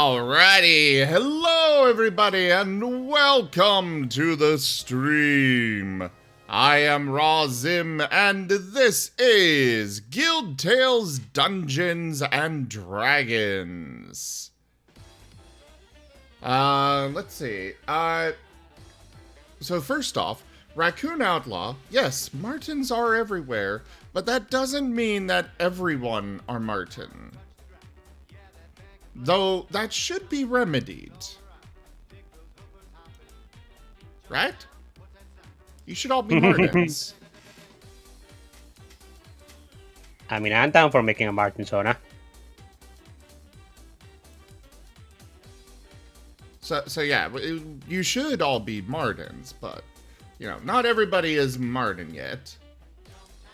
Alrighty, hello everybody and welcome to the stream. I am Raw Zim and this is Guild Tales Dungeons and Dragons. Let's see. So first off, Raccoon Outlaw, yes, Martens are everywhere, but that doesn't mean that everyone are Marten. Though, that should be remedied. Right? You should all be Martens. I mean, I'm down for making a Marten Sona. So yeah, you should all be Martens, but, you know, not everybody is Marten yet.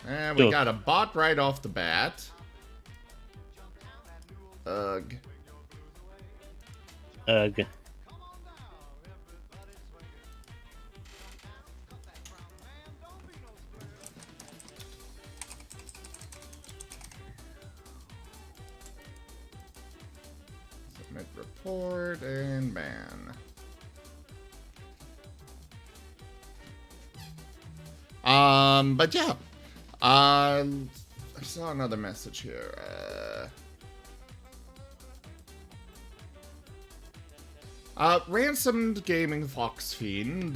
And we got a bot right off the bat. Ugh. Ugh. Submit report and ban. But yeah. I saw another message here. Ransomed Gaming Fox Fiend.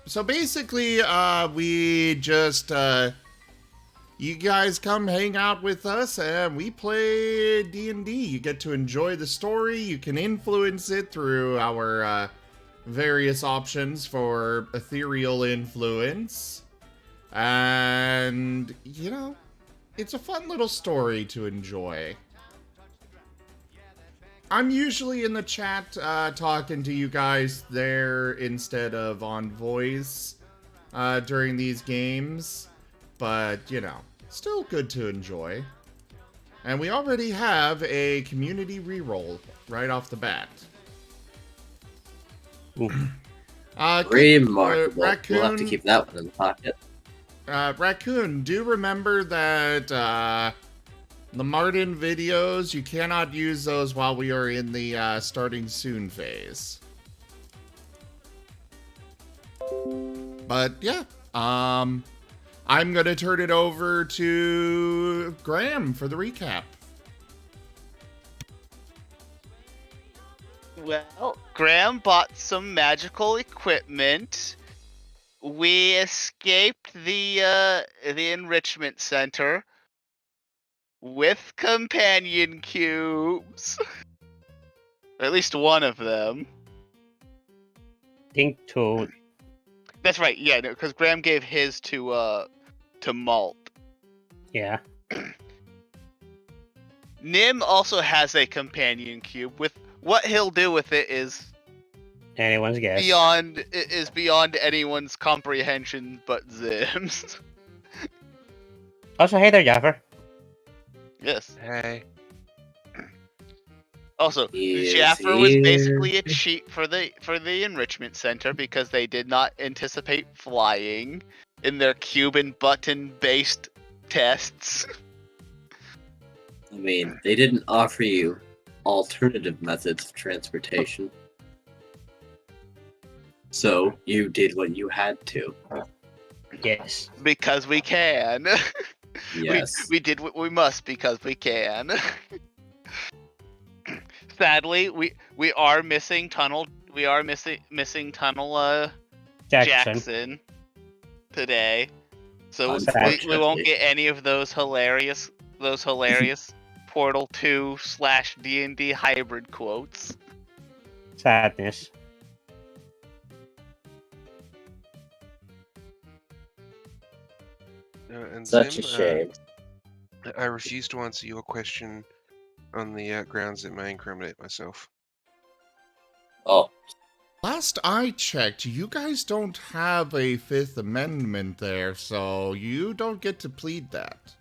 So basically, we just, you guys come hang out with us and we play D&D. You get to enjoy the story. You can influence it through our, various options for ethereal influence. And, you know, it's a fun little story to enjoy. I'm usually in the chat talking to you guys there instead of on voice during these games. But, you know, still good to enjoy. And we already have a community reroll right off the bat. Remarkable. Raccoon, We'll have to keep that one in the pocket. Raccoon, do remember that the Marten videos, you cannot use those while we are in the starting soon phase. But yeah, I'm gonna turn it over to Graham for the recap. Well, Graham bought some magical equipment. We escaped the enrichment center with companion cubes. Or at least one of them. Think to. That's right. Yeah, because Graham gave his to Malt. Yeah. Nim also has a companion cube. With what he'll do with it is Anyone's guess. beyond anyone's comprehension but Zim's. Also, hey there, Jaffer. Yes. Hey. Also, He is Jaffer was here. basically a cheat for the enrichment center because they did not anticipate flying in their cube and button based tests. I mean, they didn't offer you alternative methods of transportation. So, you did what you had to. Yes. Because we can. Yes. We did what we must because we can. Sadly, we are missing tunnel. We are missing tunnel. Jackson today, so we won't get any of those hilarious Portal 2/D&D hybrid quotes. Sadness. And Such Zim, a shame. I refuse to answer your question on the grounds that may incriminate myself. Oh, Last I checked, you guys don't have a Fifth Amendment there, so you don't get to plead that.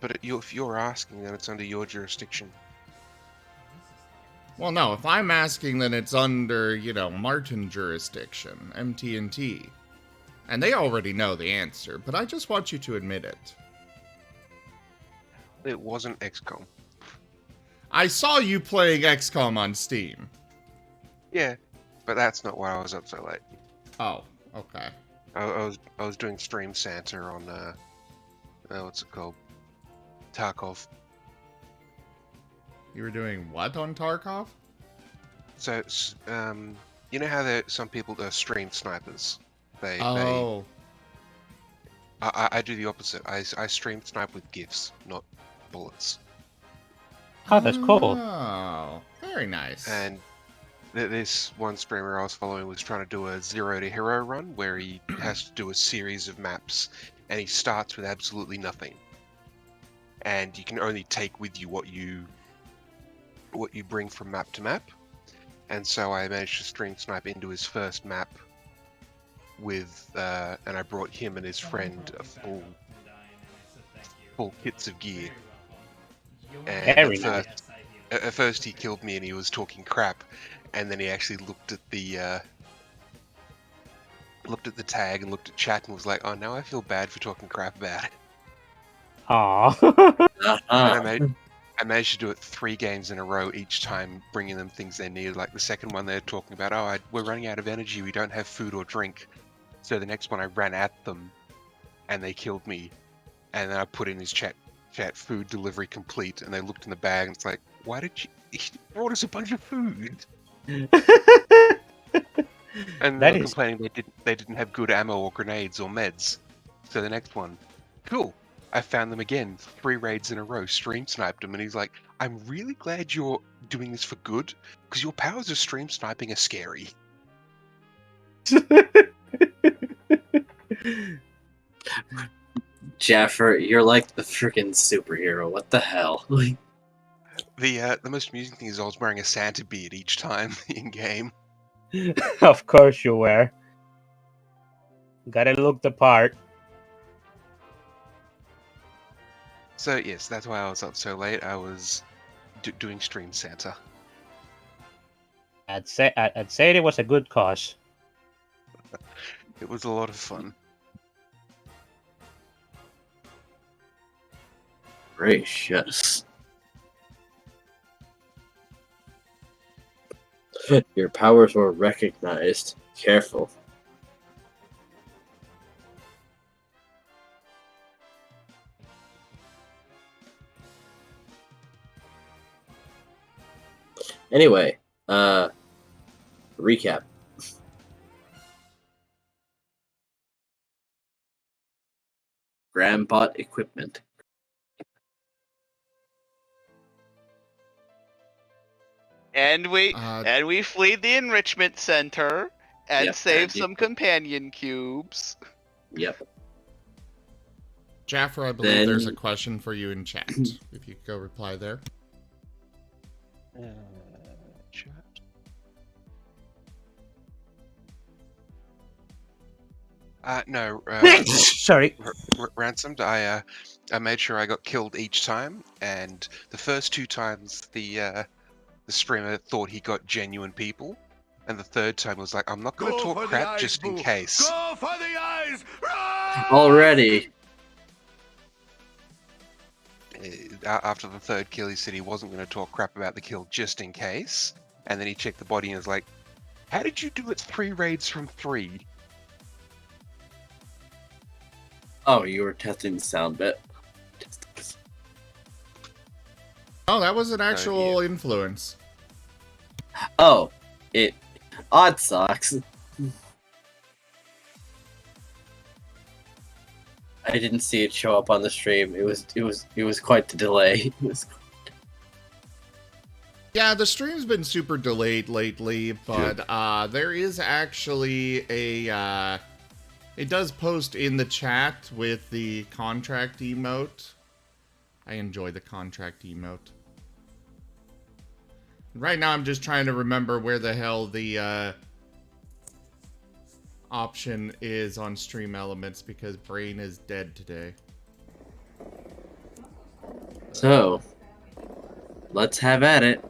But if you're asking, then it's under your jurisdiction. Well, no, if I'm asking, then it's under, you know, Marten jurisdiction, MT&T. And they already know the answer, but I just want you to admit it. It wasn't XCOM. I saw you playing XCOM on Steam. Yeah, but that's not why I was up so late. Oh, okay. I was doing Stream Santa on what's it called? Tarkov. You were doing what on Tarkov? So you know how some people are stream snipers. Oh. I do the opposite. I stream snipe with gifts, not bullets. Oh, that's cool. Oh, very nice. And this one streamer I was following was trying to do a 0 to hero run where he has to do a series of maps, and he starts with absolutely nothing. And you can only take with you what you bring from map to map. And so I managed to stream snipe into his first map with, and I brought him and his friend a full kits of gear. And Very nice. at first he killed me and he was talking crap, and then he actually looked at the tag and looked at chat and was like, "Oh, now I feel bad for talking crap about it." Aw. And I managed to do it 3 games in a row, each time bringing them things they needed. Like the second one, they're talking about, "Oh, we're running out of energy. We don't have food or drink." So the next one, I ran at them, and they killed me. And then I put in his chat, food delivery complete, and they looked in the bag, and it's like, "Why did you? He brought us a bunch of food." And That they were is- complaining they didn't have good ammo or grenades or meds. So the next one, cool. I found them again, 3 raids in a row, stream sniped him, and he's like, "I'm really glad you're doing this for good, because your powers of stream sniping are scary." Jaffer, you're like the freaking superhero. What the hell? The most amusing thing is I was wearing a Santa beard each time in game. Of course you were. Gotta look the part. So yes, that's why I was up so late. I was doing stream Santa. I'd say it was a good cause. It was a lot of fun. Gracious. Your powers were recognized. Careful. Anyway, recap. Grandbot equipment. And we Uh, fleed the enrichment center and Yep, saved and some companion cubes. Yep. Jaffer, I believe there's a Then- question for you in chat. If you could go reply there. Chat. No. Sorry. Ransomed. I made sure I got killed each time, and the first 2 times the streamer thought he got genuine people, and the third time was like, "I'm not going to talk crap just in case." Go for the eyes! Already. After the 3rd kill, he said he wasn't going to talk crap about the kill just in case, and then he checked the body and was like, "How did you do it 3 raids from 3?" Oh, you were testing the sound bit. Oh, that was an actual influence. Oh, it odd socks. I didn't see it show up on the stream. It was quite the delay. Yeah, the stream's been super delayed lately, but there is actually a it does post in the chat with the contract emote. I enjoy the contract emote. Right now I'm just trying to remember where the hell the option is on Stream Elements because brain is dead today. So, let's have at it.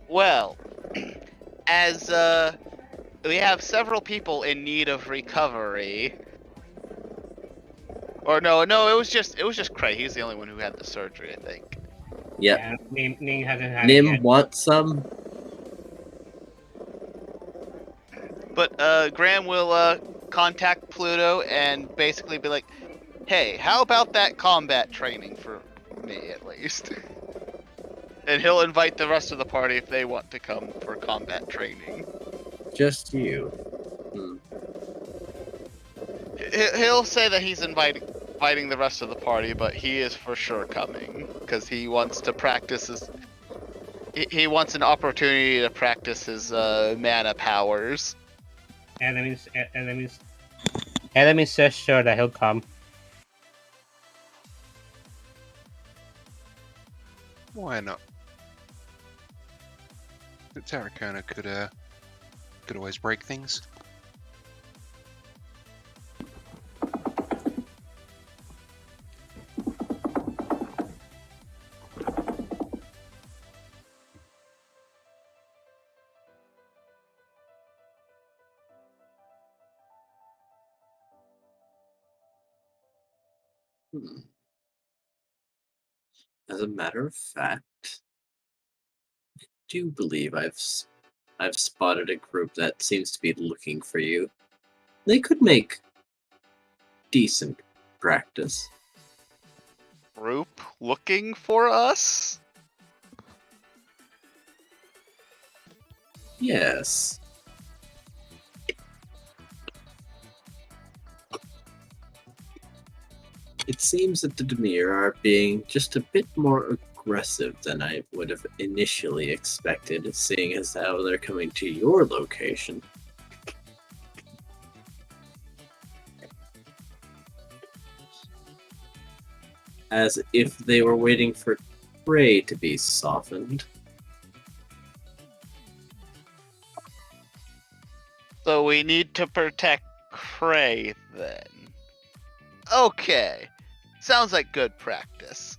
Well, as we have several people in need of recovery, Or no, it was just Krei. He's the only one who had the surgery, I think. Yep. Yeah, Ning hasn't had it Nim yet. wants some. But Graham will contact Pluto and basically be like, "Hey, how about that combat training for me at least?" And he'll invite the rest of the party if they want to come for combat training. Just you. Hmm. He'll say that he's inviting the rest of the party, but he is for sure coming because he wants to practice his. He wants an opportunity to practice his mana powers. Enemies says sure that he'll come. Why not? The Tarracona could always break things. Hmm. As a matter of fact, I do believe I've spotted a group that seems to be looking for you. They could make decent practice. Group looking for us? Yes. It seems that the Demir are being just a bit more aggressive than I would have initially expected, seeing as how they're coming to your location. As if they were waiting for Krei to be softened. So we need to protect Krei then. Okay. Sounds like good practice.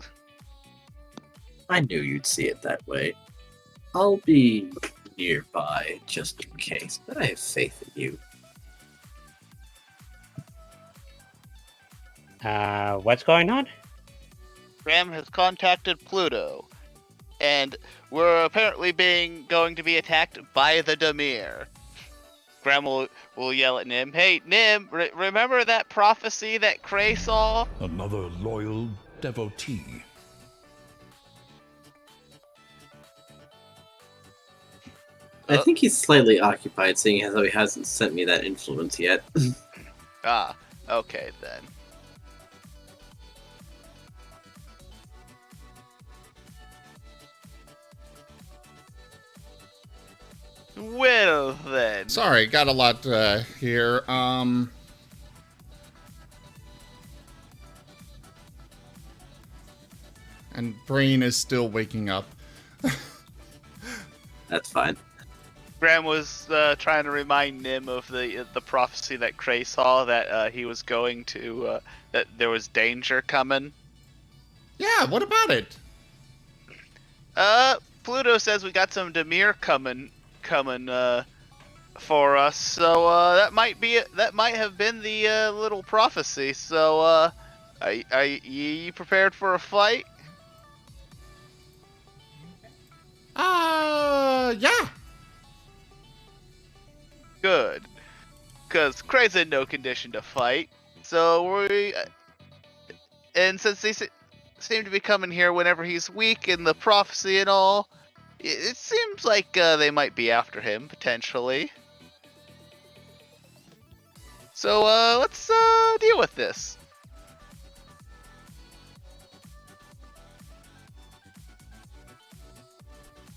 I knew you'd see it that way. I'll be nearby just in case, but I have faith in you. What's going on? Graham has contacted Pluto, and we're apparently going to be attacked by the Demir. Graham will yell at Nim, "Hey, Nim, remember that prophecy that Krei saw?" Another loyal devotee. I think he's slightly occupied, seeing as though he hasn't sent me that influence yet. Ah, okay then. Well then. Sorry, got a lot here. And brain is still waking up. That's fine. Graham was trying to remind Nim of the prophecy that Krei saw, that he was going to that there was danger coming. Yeah, what about it? Pluto says we got some Demir coming for us, so that might have been the little prophecy. So are you prepared for a fight? Yeah. Good, because Krei's in no condition to fight. So and since they seem to be coming here whenever he's weak in the prophecy and all, it seems like they might be after him potentially. So let's deal with this.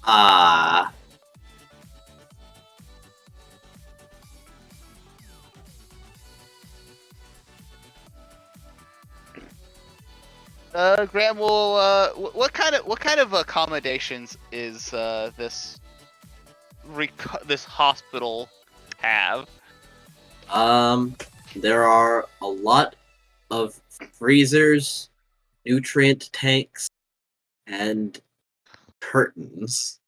Ah. Graham will. What kind of accommodations is this hospital have? There are a lot of freezers, nutrient tanks, and curtains.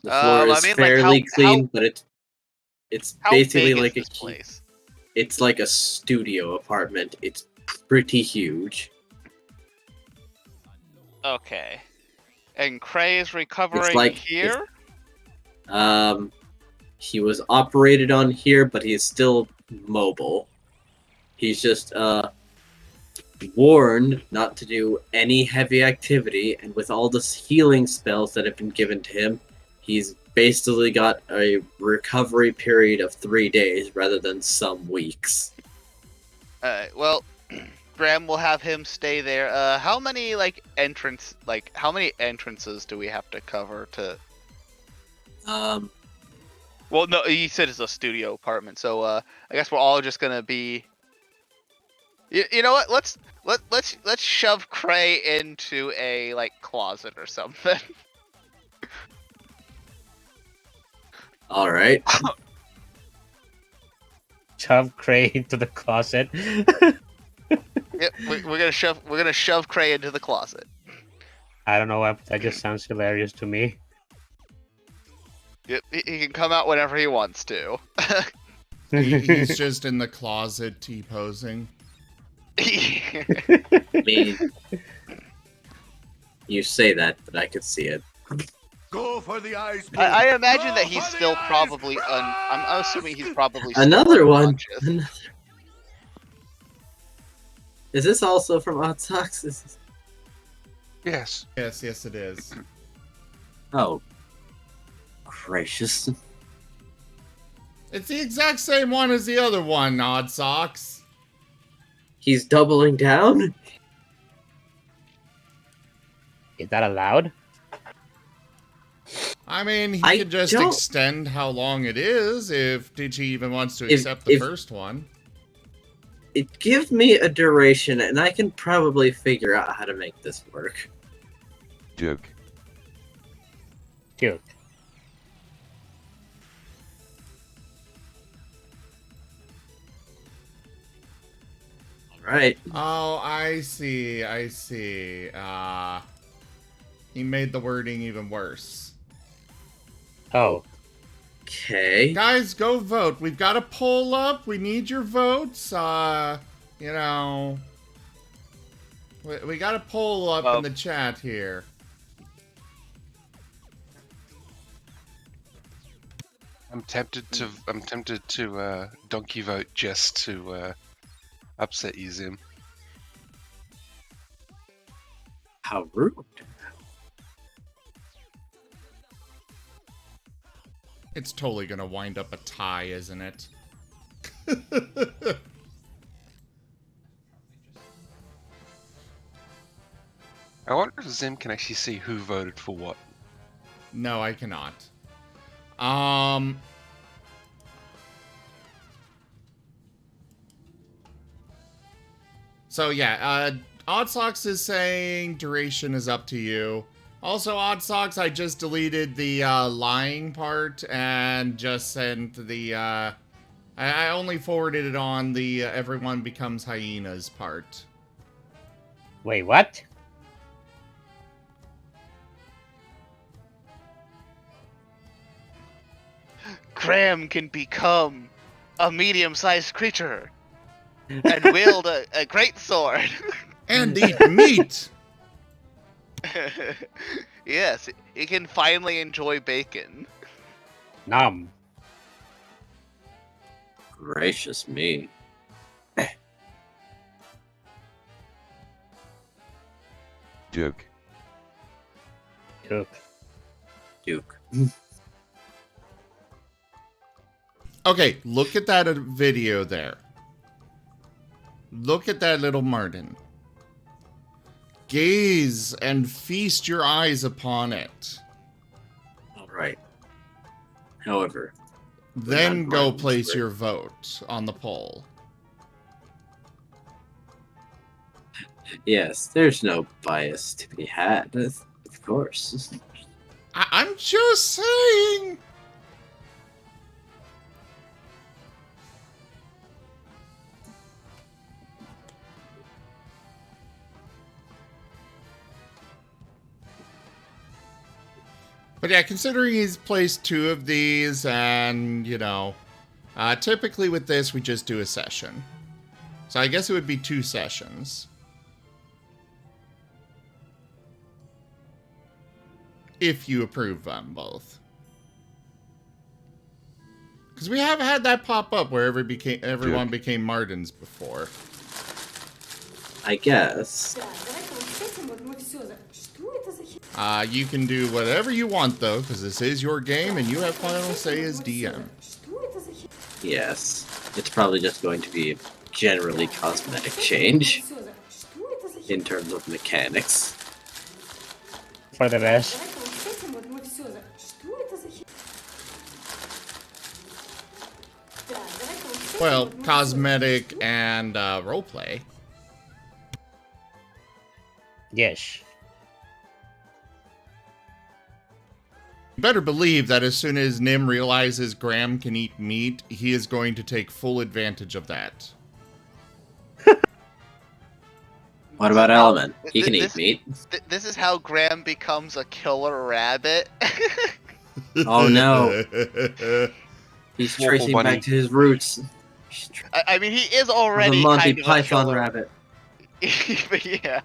The floor is fairly clean, but it's how basically big like is this place? it's like a studio apartment. It's pretty huge. Okay. And Krei is recovering like- here? He was operated on here, but he is still mobile. He's just warned not to do any heavy activity, and with all the healing spells that have been given to him, he's basically got a recovery period of 3 days rather than some weeks. Alright, well, Graham will have him stay there. How many how many entrances do we have to cover to? Well, no, he said it's a studio apartment, so I guess we're all just gonna be. You know what? Let's shove Krei into a closet or something. All right. Shove Krei into the closet. Yep, we're gonna shove Krei into the closet. I don't know what, that just sounds hilarious to me. Yep, he can come out whenever he wants to. He's just in the closet T-posing. I mean, you say that, but I could see it. Go for the eyes. I imagine that he's still probably I'm assuming he's probably still Another one. unconscious. Is this also from Odd Socks? Yes. Yes, it is. Oh, gracious! It's the exact same one as the other one, Odd Socks. He's doubling down. Is that allowed? I mean, he I could just don't- extend how long it is if Digi even wants to accept the first one. It gives me a duration, and I can probably figure out how to make this work. Joke. Cute. All right. Oh, I see. He made the wording even worse. Oh. Okay. Guys, go vote. We've got a poll up. We need your votes. You know, we got a poll up in the chat here. I'm tempted to donkey vote just to upset you, Zim. How rude. It's totally gonna wind up a tie, isn't it? I wonder if Zim can actually see who voted for what. No, I cannot. So yeah, Odd Socks is saying duration is up to you. Also, Odd Socks, I just deleted the lying part and just sent the I only forwarded it on the everyone becomes hyenas part. Wait, what? Graham can become a medium-sized creature and wield a great sword. And eat meat! Yes, he can finally enjoy bacon. Nom. Gracious me. Joke. Cute. Duke. Okay, look at that video there. Look at that little Marten. Gaze and feast your eyes upon it. All right. However, Then not go Marten's place word. your vote on the poll. yes, there's no bias to be had, of course. I'm just saying. But yeah, considering he's placed 2 of these, and, you know, typically with this, we just do a session. So I guess it would be 2 sessions. If you approve them both. Because we have had that pop up where everyone became Martens before. I guess. You can do whatever you want, though, because this is your game and you have final say as DM. Yes. It's probably just going to be a generally cosmetic change in terms of mechanics. For the rest. Well, cosmetic and roleplay. Yes. You better believe that as soon as Nim realizes Graham can eat meat, he is going to take full advantage of that. What about Element? He can eat meat. This is how Graham becomes a killer rabbit. Oh no. He's tracing back to his roots. I mean, he is The already Monty kind of Python a killer rabbit. But yeah.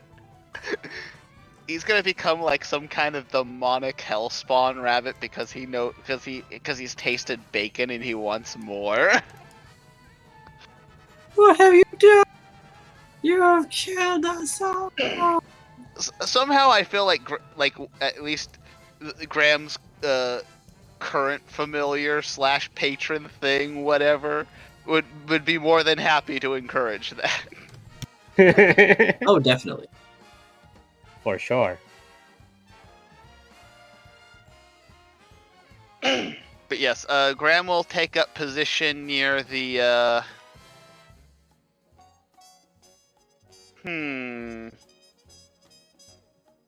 He's gonna become like some kind of demonic hellspawn rabbit because he's tasted bacon and he wants more. What have you done? You have killed us all. Somehow I feel like at least Graham's current familiar / patron thing, whatever, would be more than happy to encourage that. Oh, definitely. For sure. But yes, Graham will take up position near the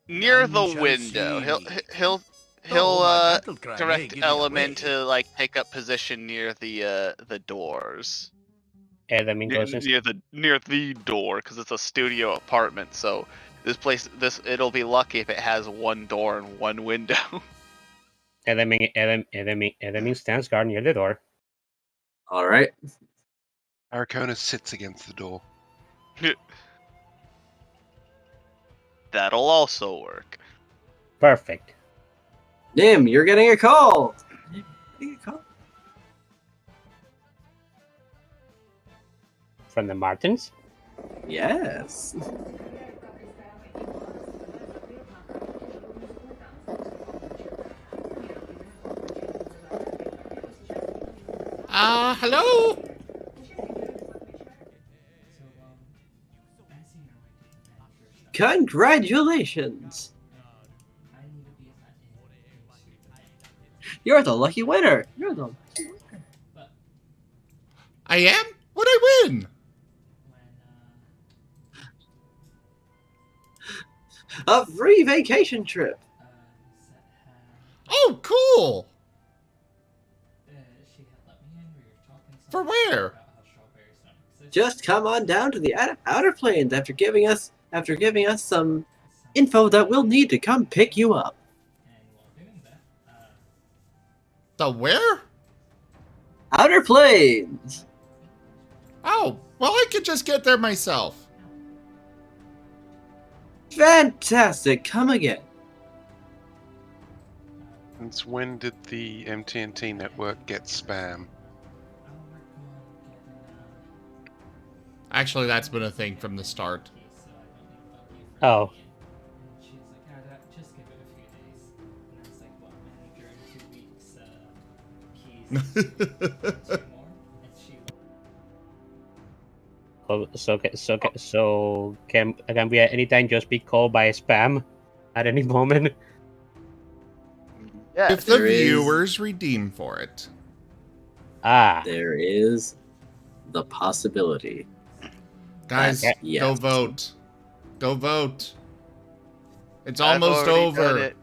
near the window. He'll direct Element to like take up position near the doors. And I mean, Near the door, because it's a studio apartment. So it'll be lucky if it has one door and one window. Enemy stands guard near the door. Alright. Aracona sits against the door. That'll also work. Perfect. Nim, you're getting a call! From the Martens? Yes. Hello? Congratulations! You're the lucky winner! You're the lucky winner. I am? What'd I win? A free vacation trip! Oh, cool! For where? Just come on down to the outer planes after giving us some info that we'll need to come pick you up. The where? Outer planes! Oh, well, I could just get there myself. Fantastic! Come again. Since when did the MTNT network get spam? Actually, that's been a thing from the start. Oh. So can we at any time just be called by spam at any moment? Yeah. If the viewers redeem for it. Ah. There is the possibility. Guys, Yes. go vote. Go vote. It's I've almost already done over. it.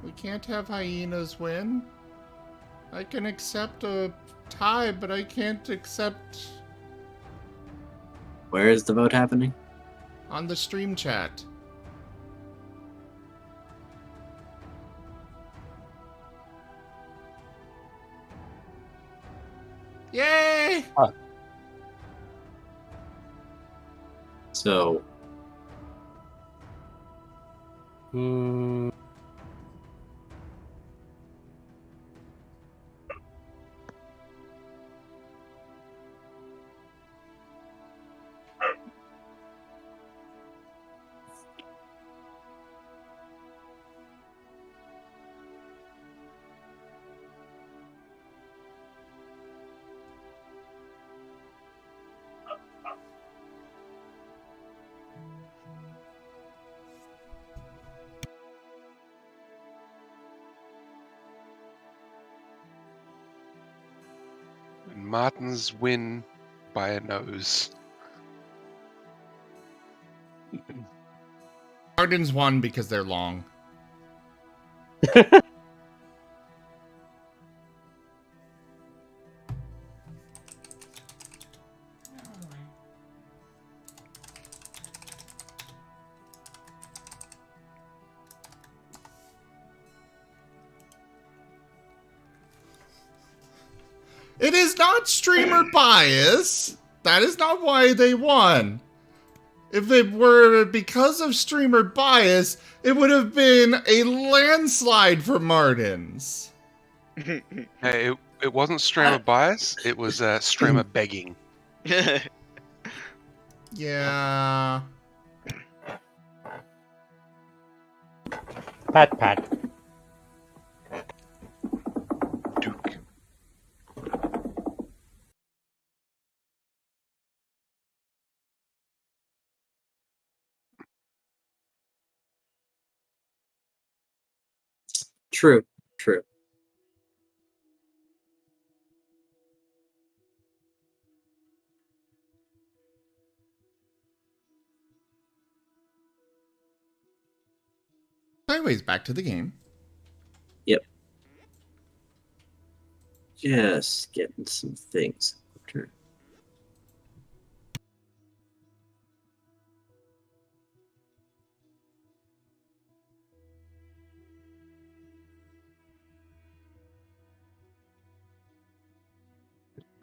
We can't have hyenas win. I can accept a tie, but I can't accept Where is the vote happening? on the stream chat. Yay! So, Hmm. And Martens win by a nose. Martens won because they're long. It is not streamer bias. That is not why they won. If it were because of streamer bias, it would have been a landslide for Martens. Hey, it wasn't streamer bias, it was streamer begging. Yeah. Pat pat. Duke. true. Anyways, back to the game. Just getting some things.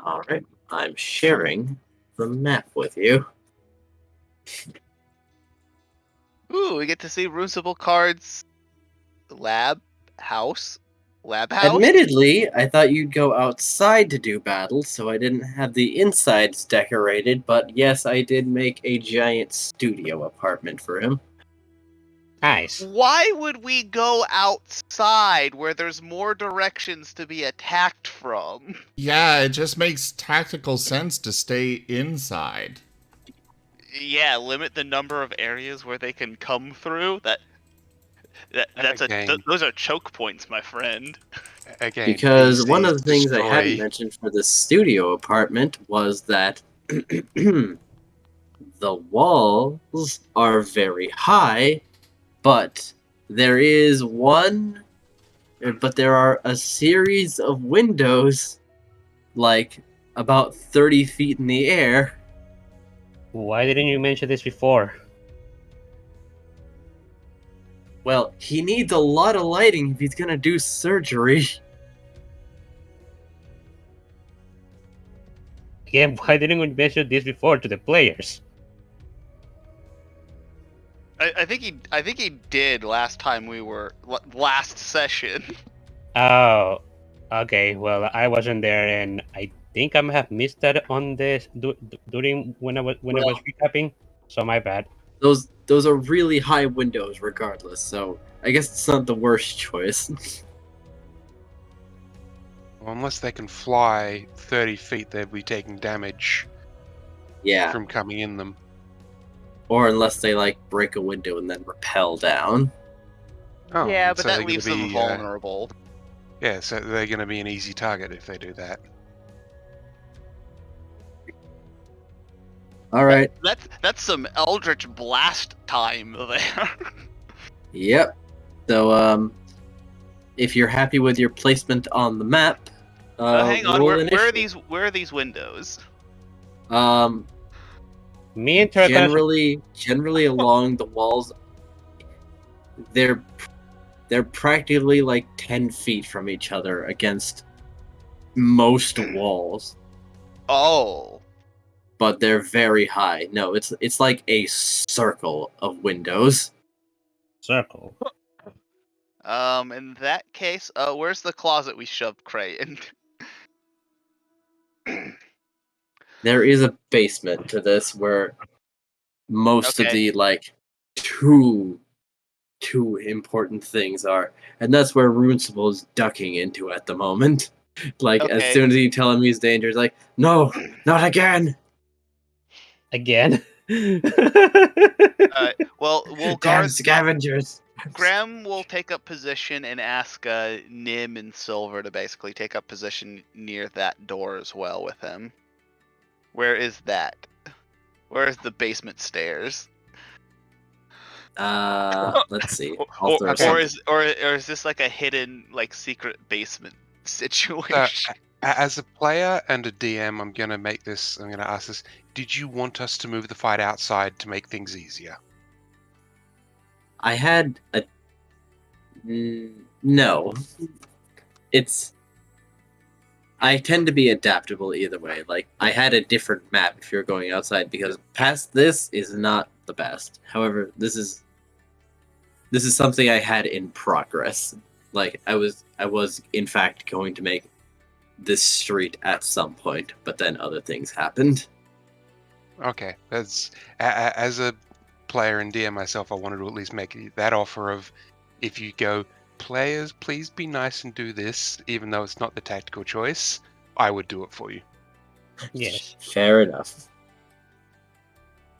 All right, I'm sharing the map with you. Ooh, we get to see Runeable Cards lab house. Admittedly, I thought you'd go outside to do battle, so I didn't have the insides decorated, but yes, I did make a giant studio apartment for him. Nice. Why would we go outside where there's more directions to be attacked from? Yeah, it just makes tactical sense to stay inside. Yeah, limit the number of areas where they can come through. Again. Those are choke points, my friend. Again, Because easy one of the things I hadn't destroy. mentioned for the studio apartment was that the walls are very high, but there are a series of windows, like about 30 feet in the air. Why didn't you mention this before? Well, he needs a lot of lighting if he's gonna do surgery. Again, why didn't you mention this before to the players? I think he did last time we were last session. Oh, okay. Well, I wasn't there, and I think I may have missed that on this during when I was recapping. So my bad. Those are really high windows, regardless. So I guess it's not the worst choice. Well, unless they can fly 30 feet, they'll be taking damage Yeah, from coming in them. or unless they like break a window and then rappel down. Oh, Yeah, and but so they're that gonna leaves them be, vulnerable. Yeah, so they're going to be an easy target if they do that. All right. That's some Eldritch Blast time there. Yep. So if you're happy with your placement on the map, Hang on, roll where are initiative. where are these windows? Me and Turtle. Generally along the walls, they're practically like 10 feet from each other against most walls. Oh. but they're very high. No, it's like a circle of windows. Circle. In that case, where's the closet we shoved Krei in? There is a basement to this where most of Okay. the like two important things are, and that's where Runcible is ducking into at the moment. Like as Okay. soon as you tell him he's dangerous, like no, not again. Again. Well, we'll Damn guard. scavengers. Graham will take up position and ask Nim and Silver to basically take up position near that door as well with him. Where is that? Where is the basement stairs? Let's see. Or, I'll or, throw or something. is this like a hidden like secret basement situation? As a player and a DM, I'm going to ask this. Did you want us to move the fight outside to make things easier? I had a no. I tend to be adaptable either way. Like I had a different map if you're going outside because past this is not the best. However, this is something I had in progress. Like I was in fact going to make this street at some point, but then other things happened. Okay, as a player and DM myself, I wanted to at least make that offer of, if you go, players, please be nice and do this, even though it's not the tactical choice, I would do it for you. Yes. Fair enough.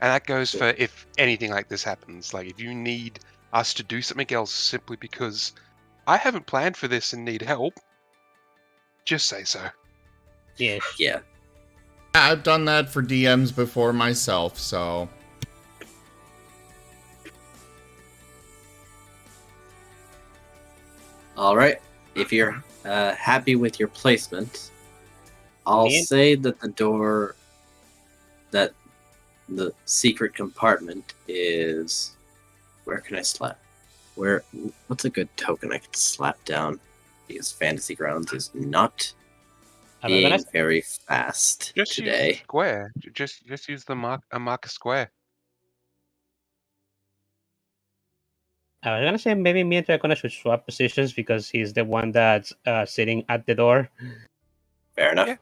And that goes for if anything like this happens. Like if you need us to do something else simply because I haven't planned for this and need help, just say so. Yes. Yeah. I've done that for DMs before myself, so... All right. If you're happy with your placement, I'll Me- say that the secret compartment is. Where can I slap? What's a good token I can slap down? Because Fantasy Grounds is not I was gonna being very fast Just use today. square. Just use the mark a square. say maybe me and Dracona should swap positions because he's the one that's sitting at the door. Fair enough. Yeah.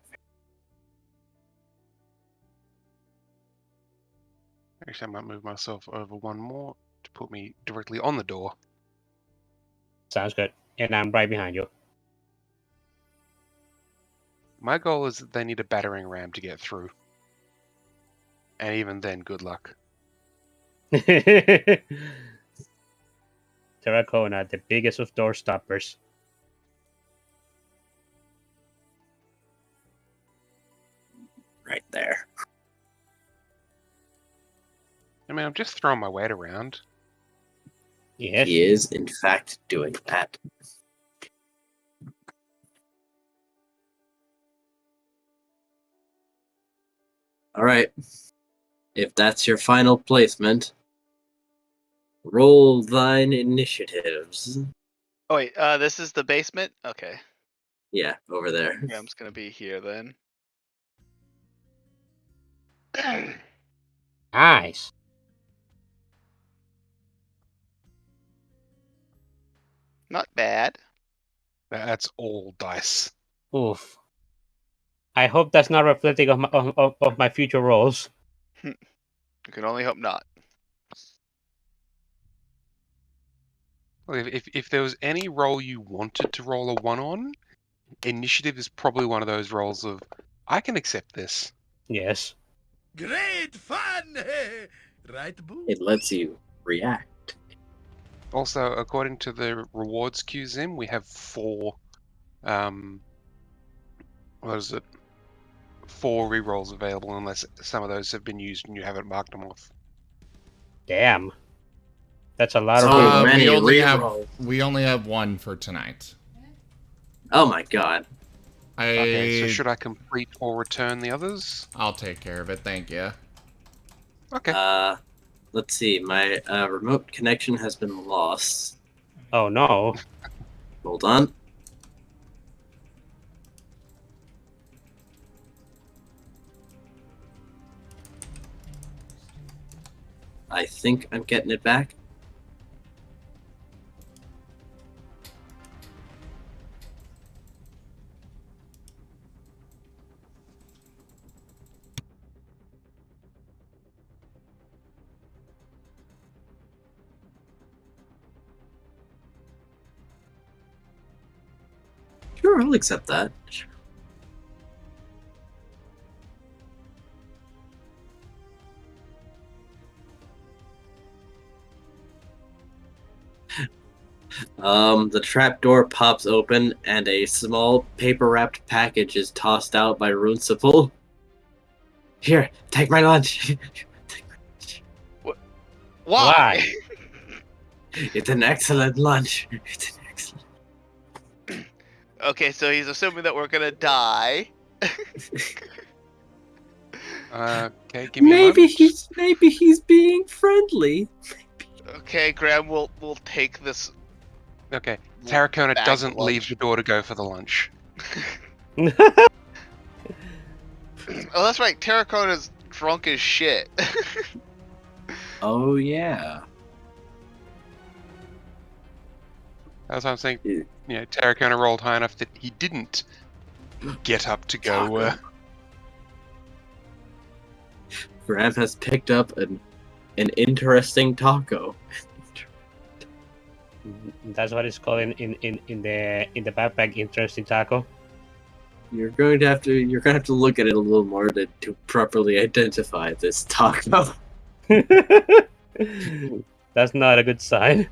Actually, I might move myself over one more to put me directly on the door. Sounds good. And I'm right behind you. My goal is that they need a battering ram to get through. And even then, good luck. Terracona, the biggest of door stoppers. Right there. I mean, I'm just throwing my weight around. Yes. He is, in fact, doing that. All right. If that's your final placement, roll thine initiatives. Oh wait, this is the basement? Okay. Yeah, over there. Yeah, I'm just gonna be here then. Nice. Not bad. That's all dice. Oof. I hope that's not reflecting of my future roles. You can only hope not. Well, if there was any roll you wanted to roll a 1 on, initiative is probably one of those rolls of, I can accept this. Yes. Great fun! Right, Boo? It lets you react. Also, according to the rewards queue, Zim, we have 4, what is it? 4 rerolls available unless some of those have been used and you haven't marked them off. Damn. That's a lot So of many we rerolls. only have one for tonight. Oh my god. Okay, so should I complete or return the others? I'll take care of it, thank you. Okay. Let's see. My remote connection has been lost. Oh no. Hold on. I think I'm getting it back. Sure, I'll accept that. The trapdoor pops open and a small paper-wrapped package is tossed out by Runciple. Here, take my lunch. Why? It's an excellent lunch. It's an excellent. Okay, so he's assuming that we're gonna die. Okay, give me a moment. Maybe he's being friendly. Okay, Graham, we'll take this. Okay, Tarracona Bag doesn't lunch. leave the door to go for the lunch. Oh, that's right. Terracotta's drunk as shit. Oh yeah. That's what I'm saying. Yeah. You know, Tarracona rolled high enough that he didn't get up to go. Taco. Graham has picked up an interesting taco. That's what it's called in the backpack. Interesting taco. You're gonna have to look at it a little more to properly identify this taco. That's not a good sign.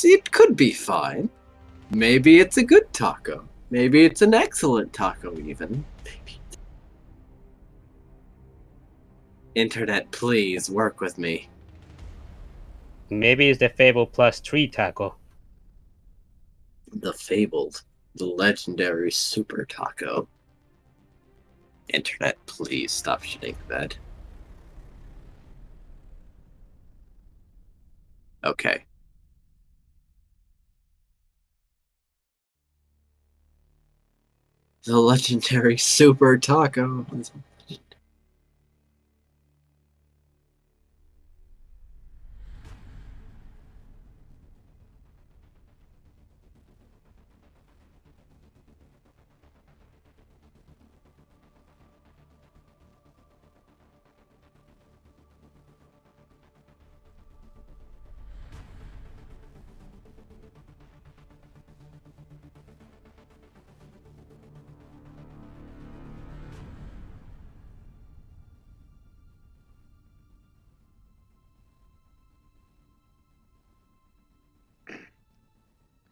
It could be fine. Maybe it's a good taco. Maybe it's an excellent taco even. Maybe. Internet, please work with me. Maybe it's the Fable +3 taco. The fabled, the legendary super taco. Internet, please stop shitting the bed. Okay. The legendary super taco.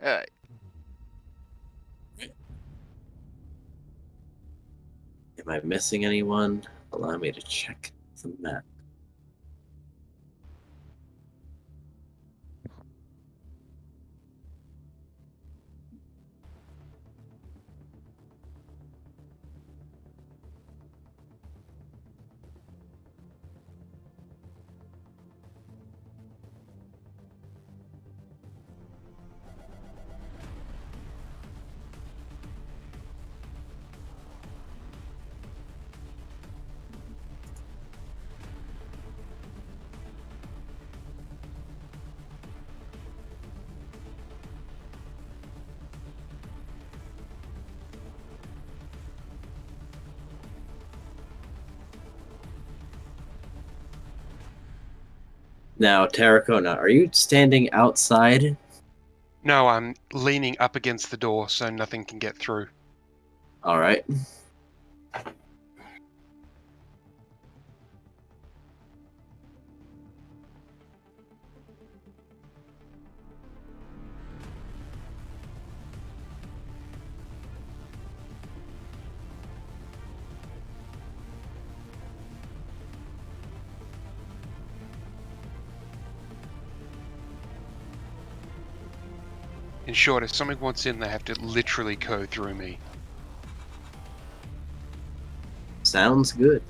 Alright. Am I missing anyone? Allow me to check the map. Now, Terracona, are you standing outside? No, I'm leaning up against the door so nothing can get through. Alright. In short, if something wants in, they have to literally go through me. Sounds good.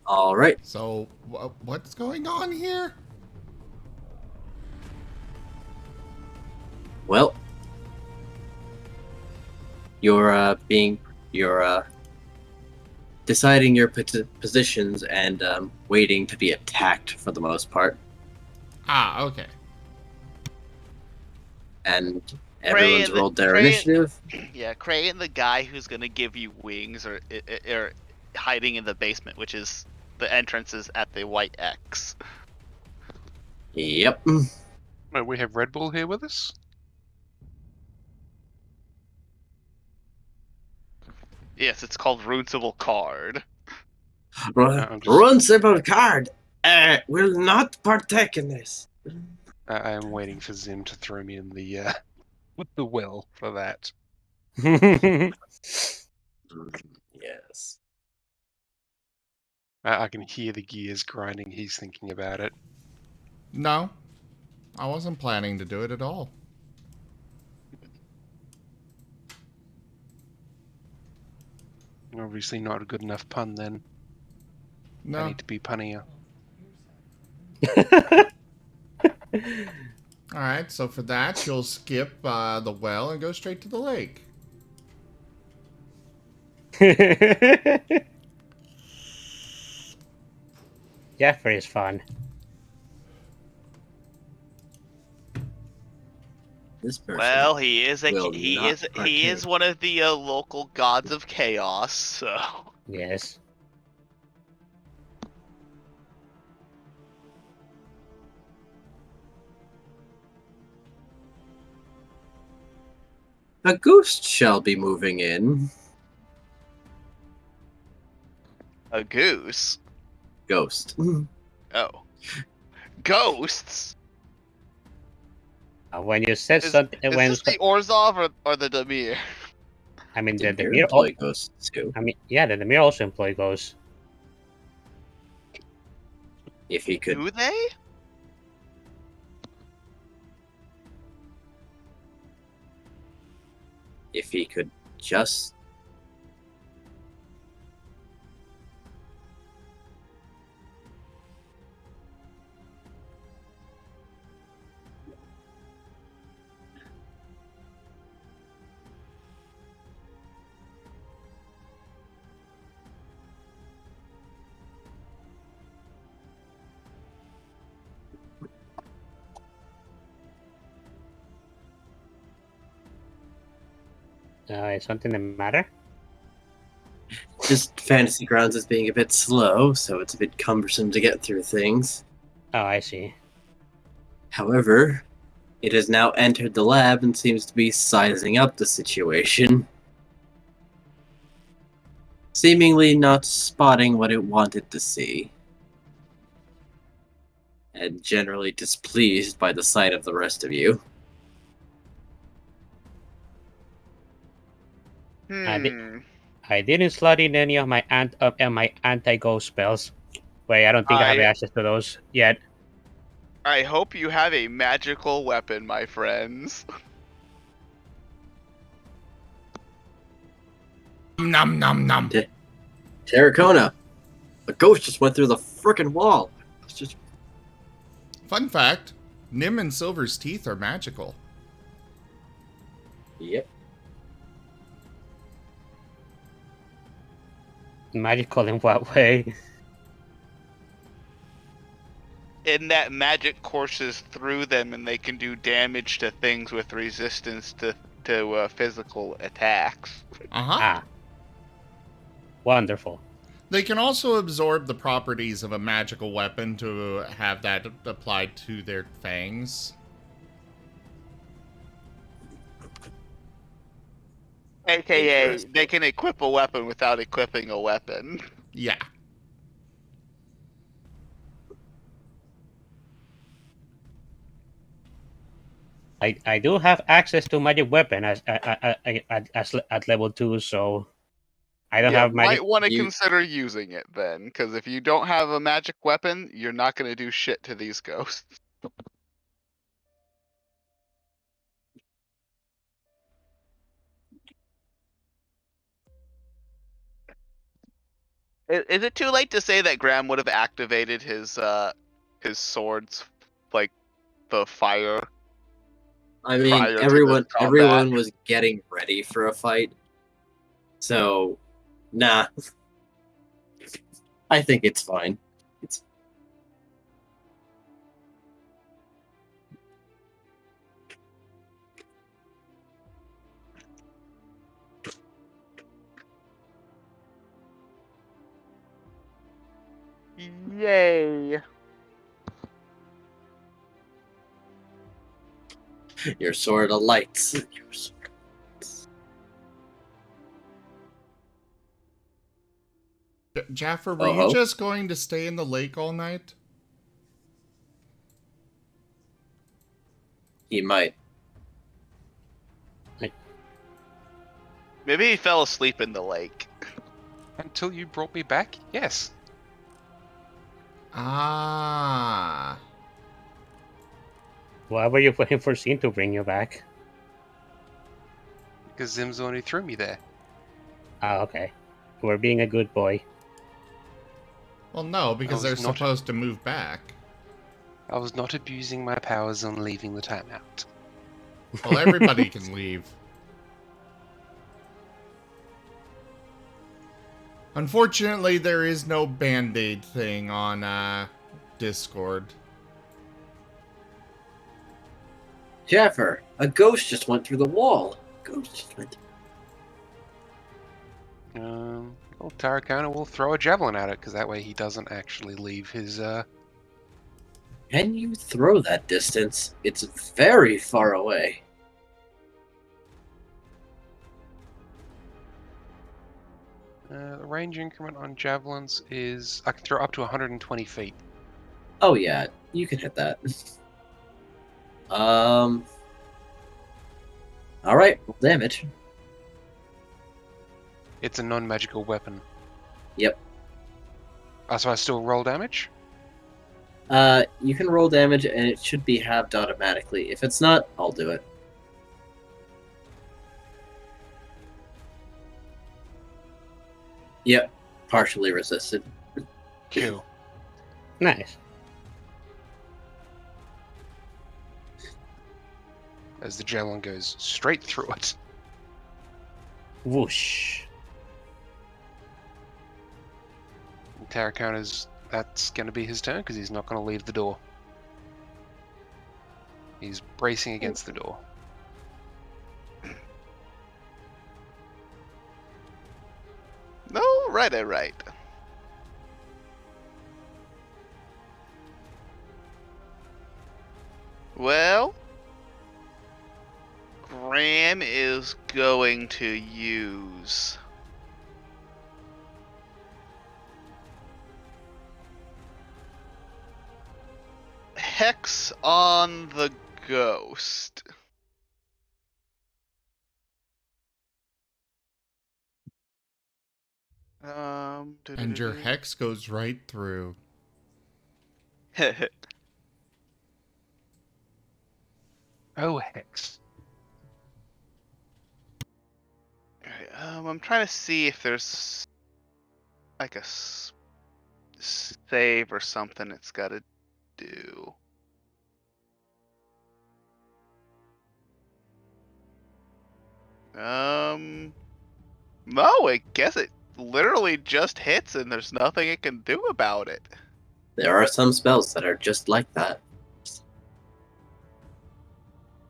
All right. So, what's going on here? Well, you're deciding your positions and waiting to be attacked for the most part, Ah, okay. and everyone's rolled their Krei initiative. Yeah, Krei and the guy who's gonna give you wings are hiding in the basement, which is the entrance is at the white X. Yep. Wait, we have Red Bull here with us? Yes, it's called Runeable Card. I'm just- Run simple card. Will not partake in this. I am waiting for Zim to throw me in the with the well for that. Yes. I can hear the gears grinding. He's thinking about it. No, I wasn't planning to do it at all. Obviously not a good enough pun then. I No. need to be punnier. Alright, so for that, you'll skip the well and go straight to the lake. Jeffrey is fun. This person. Well, he is will not he is one of the local gods of chaos. So Yes. A ghost shall be moving in. a goose. Ghost. Oh, ghosts. When you said Is something, this the Orzhov or the Demir? I mean, the Demir mirror. employ ghosts too. I mean, yeah, the mirror also employ ghosts. If he could. Do they? If he could just. Is something the matter? Just Fantasy Grounds is being a bit slow, so it's a bit cumbersome to get through things. Oh, I see. However, it has now entered the lab and seems to be sizing up the situation. Seemingly not spotting what it wanted to see. And generally displeased by the sight of the rest of you. I didn't slot in any of my anti-ghost spells. Wait, I don't think I have access to those yet. I hope you have a magical weapon, my friends. Nom nom nom. Terracona! A ghost just went through the frickin' wall! It's just... Fun fact, Nim and Silver's teeth are magical. Yep. Magical in what way? In that magic courses through them, and they can do damage to things with resistance to physical attacks. Uh-huh. Ah. Wonderful. They can also absorb the properties of a magical weapon to have that applied to their fangs. AKA, they can equip a weapon without equipping a weapon. Yeah. I do have access to magic weapon at level 2, so I don't have magic. Might want to You- consider using it then, because if you don't have a magic weapon, you're not going to do shit to these ghosts. Is it too late to say that Graham would have activated his swords, like the fire? I mean, Prior to this everyone combat. was getting ready for a fight. So, nah. I think it's fine. It's Yay! your sword of lights. Jaffer, were you Oh, just going to stay in the lake all night? he might. Maybe he fell asleep in the lake. Until you brought me back, yes. Ah. Why were you waiting for Sin to bring you back? Because Zim's the one who threw me there. Ah, okay. You were being a good boy. Well, no, because was they're not- supposed to move back. I was not abusing my powers on leaving the timeout. Well, everybody can leave. Unfortunately, there is no Band-Aid thing on Discord. Jaffer, a ghost just went through the wall. Ghost just went. Well, Tarakana will throw a javelin at it, because that way he doesn't actually leave his, Can you throw that distance? It's very far away. the range increment on javelins is... I can throw up to 120 feet. Oh yeah, you can hit that. Alright, roll damage. It's a non-magical weapon. Yep. So I still roll damage? You can roll damage and it should be halved automatically. If it's not, I'll do it. Yep, partially resisted. Cool. Nice. As the javelin goes straight through it. Whoosh. Tarakana's... That's going to be his turn, because he's not going to leave the door. He's bracing against the door. No, right. Well, Graham is going to use Hex on the ghost. And your hex goes right through. Oh, Hex. Alright, I'm trying to see if there's like a save or something it's got to do. No, I guess it literally just hits and there's nothing it can do about it. There are some spells that are just like that.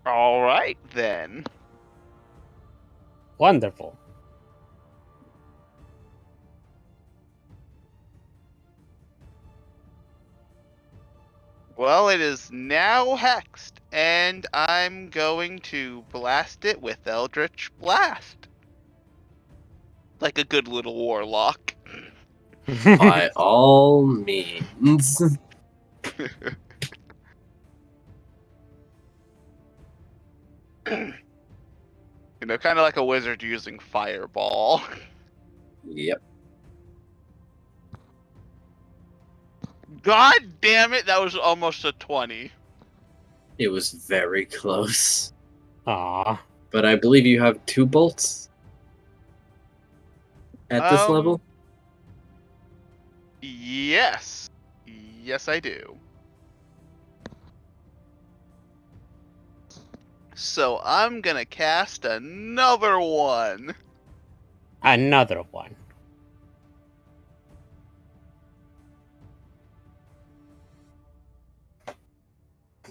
All right then. Wonderful. Well, it is now hexed, and I'm going to blast it with Eldritch Blast. Like a good little warlock. By all means. You know, kind of like a wizard using Fireball. Yep. God damn it, that was almost a 20. It was very close. Aw. But I believe you have 2 bolts at this level. Yes. Yes, I do. So I'm gonna cast another one. Another one.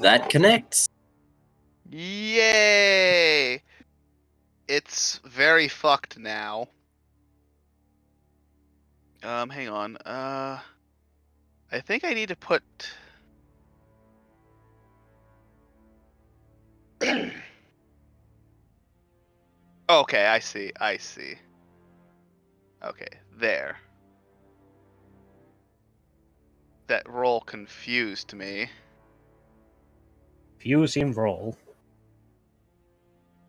That connects. Yay! It's very fucked now. Hang on. I think I need to put. Okay, I see. I see. Okay, there. That roll confused me. Fusing roll.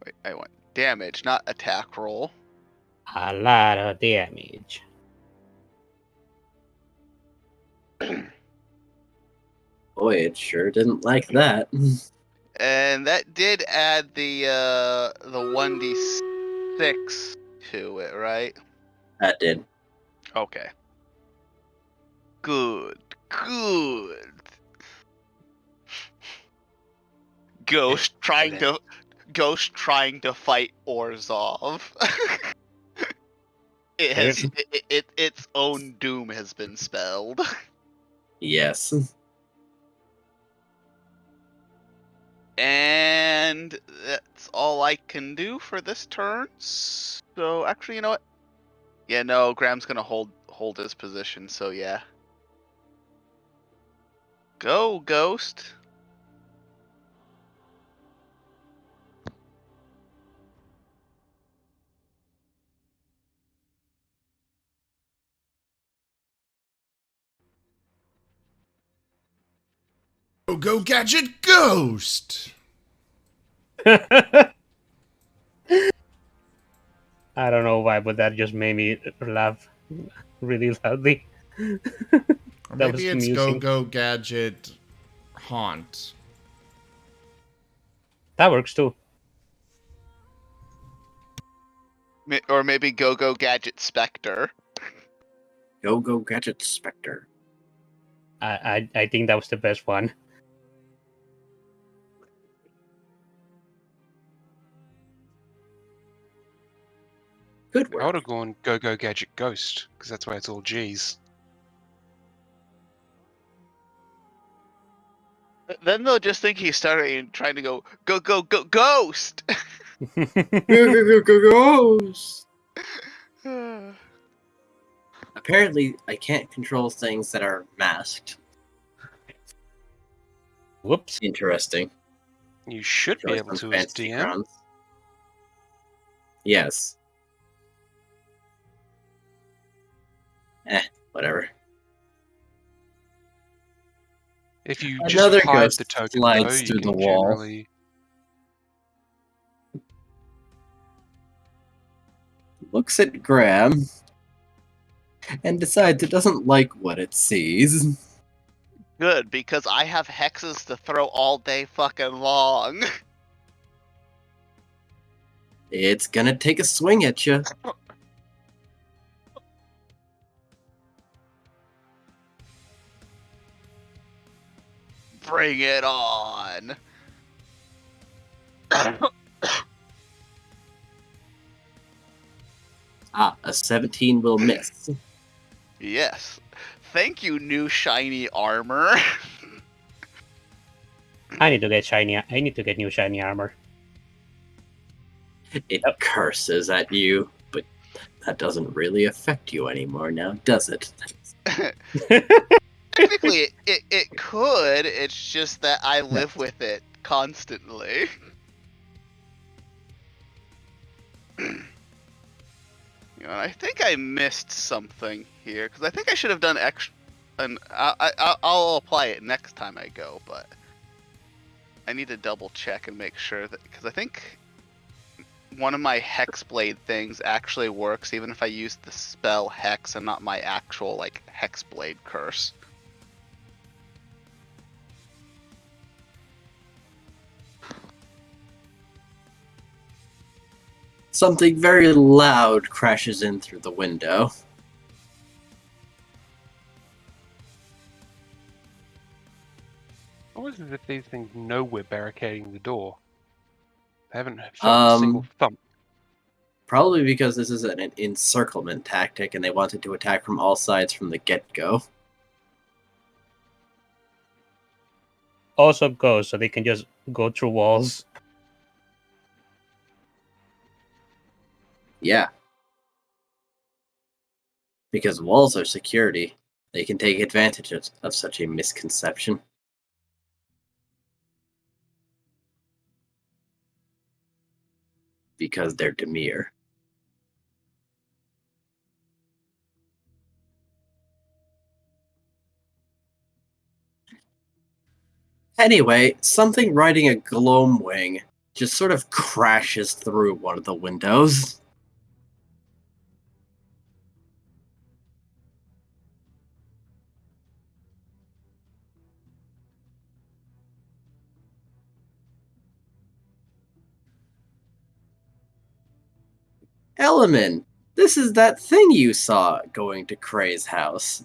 Wait, I want damage, not attack roll. A lot of damage. Boy, it sure didn't like that. And that did add the 1d6 to it, right? That did. Okay. Good. Good. Ghost trying to fight Orzhov. Its own doom has been spelled. Yes. And that's all I can do for this turn. So actually, you know what? Yeah, no, Graham's gonna hold his position, so yeah. Go, Ghost. Go Gadget Ghost! I don't know why, but that just made me laugh really loudly. Or That was maybe it's amusing. Go Gadget Haunt. That works too. Or maybe Go Gadget Spectre. Go Gadget Spectre. I think that was the best one. Good I work. would have gone Go Gadget Ghost, because that's why it's all G's. Then they'll just think he's starting trying to go Ghost. Ghost. Apparently, I can't control things that are masked. Whoops. Interesting. You should be Like able some to as fantasy DM. grounds. Yes. Whatever. If you Another just hide ghost the token, slides though, you through the can wall. generally... Looks at Graham and decides it doesn't like what it sees. Good, because I have hexes to throw all day fucking long. It's gonna take a swing at you. Bring it on. A 17 will miss. Yes. Thank you, new shiny armor. I need to get shiny. I need to get new shiny armor. It curses at you, but that doesn't really affect you anymore now, does it? Technically, it could. It's just that I live with it constantly. I think I missed something here because I think I should have done extra. And I'll apply it next time I go, but I need to double check and make sure that because I think one of my Hexblade things actually works even if I use the spell Hex and not my actual like Hexblade curse. Something very loud crashes in through the window. is it if these things know we're barricading the door? They haven't shown a single thump. Probably because this is an encirclement tactic, and they wanted to attack from all sides from the get-go. Also goes so they can just go through walls. Yeah. Because walls are security. They can take advantage of such a misconception. Because they're demure. Anyway, something riding a gloam wing just sort of crashes through one of the windows. Elliman, this is that thing you saw going to Krei's house.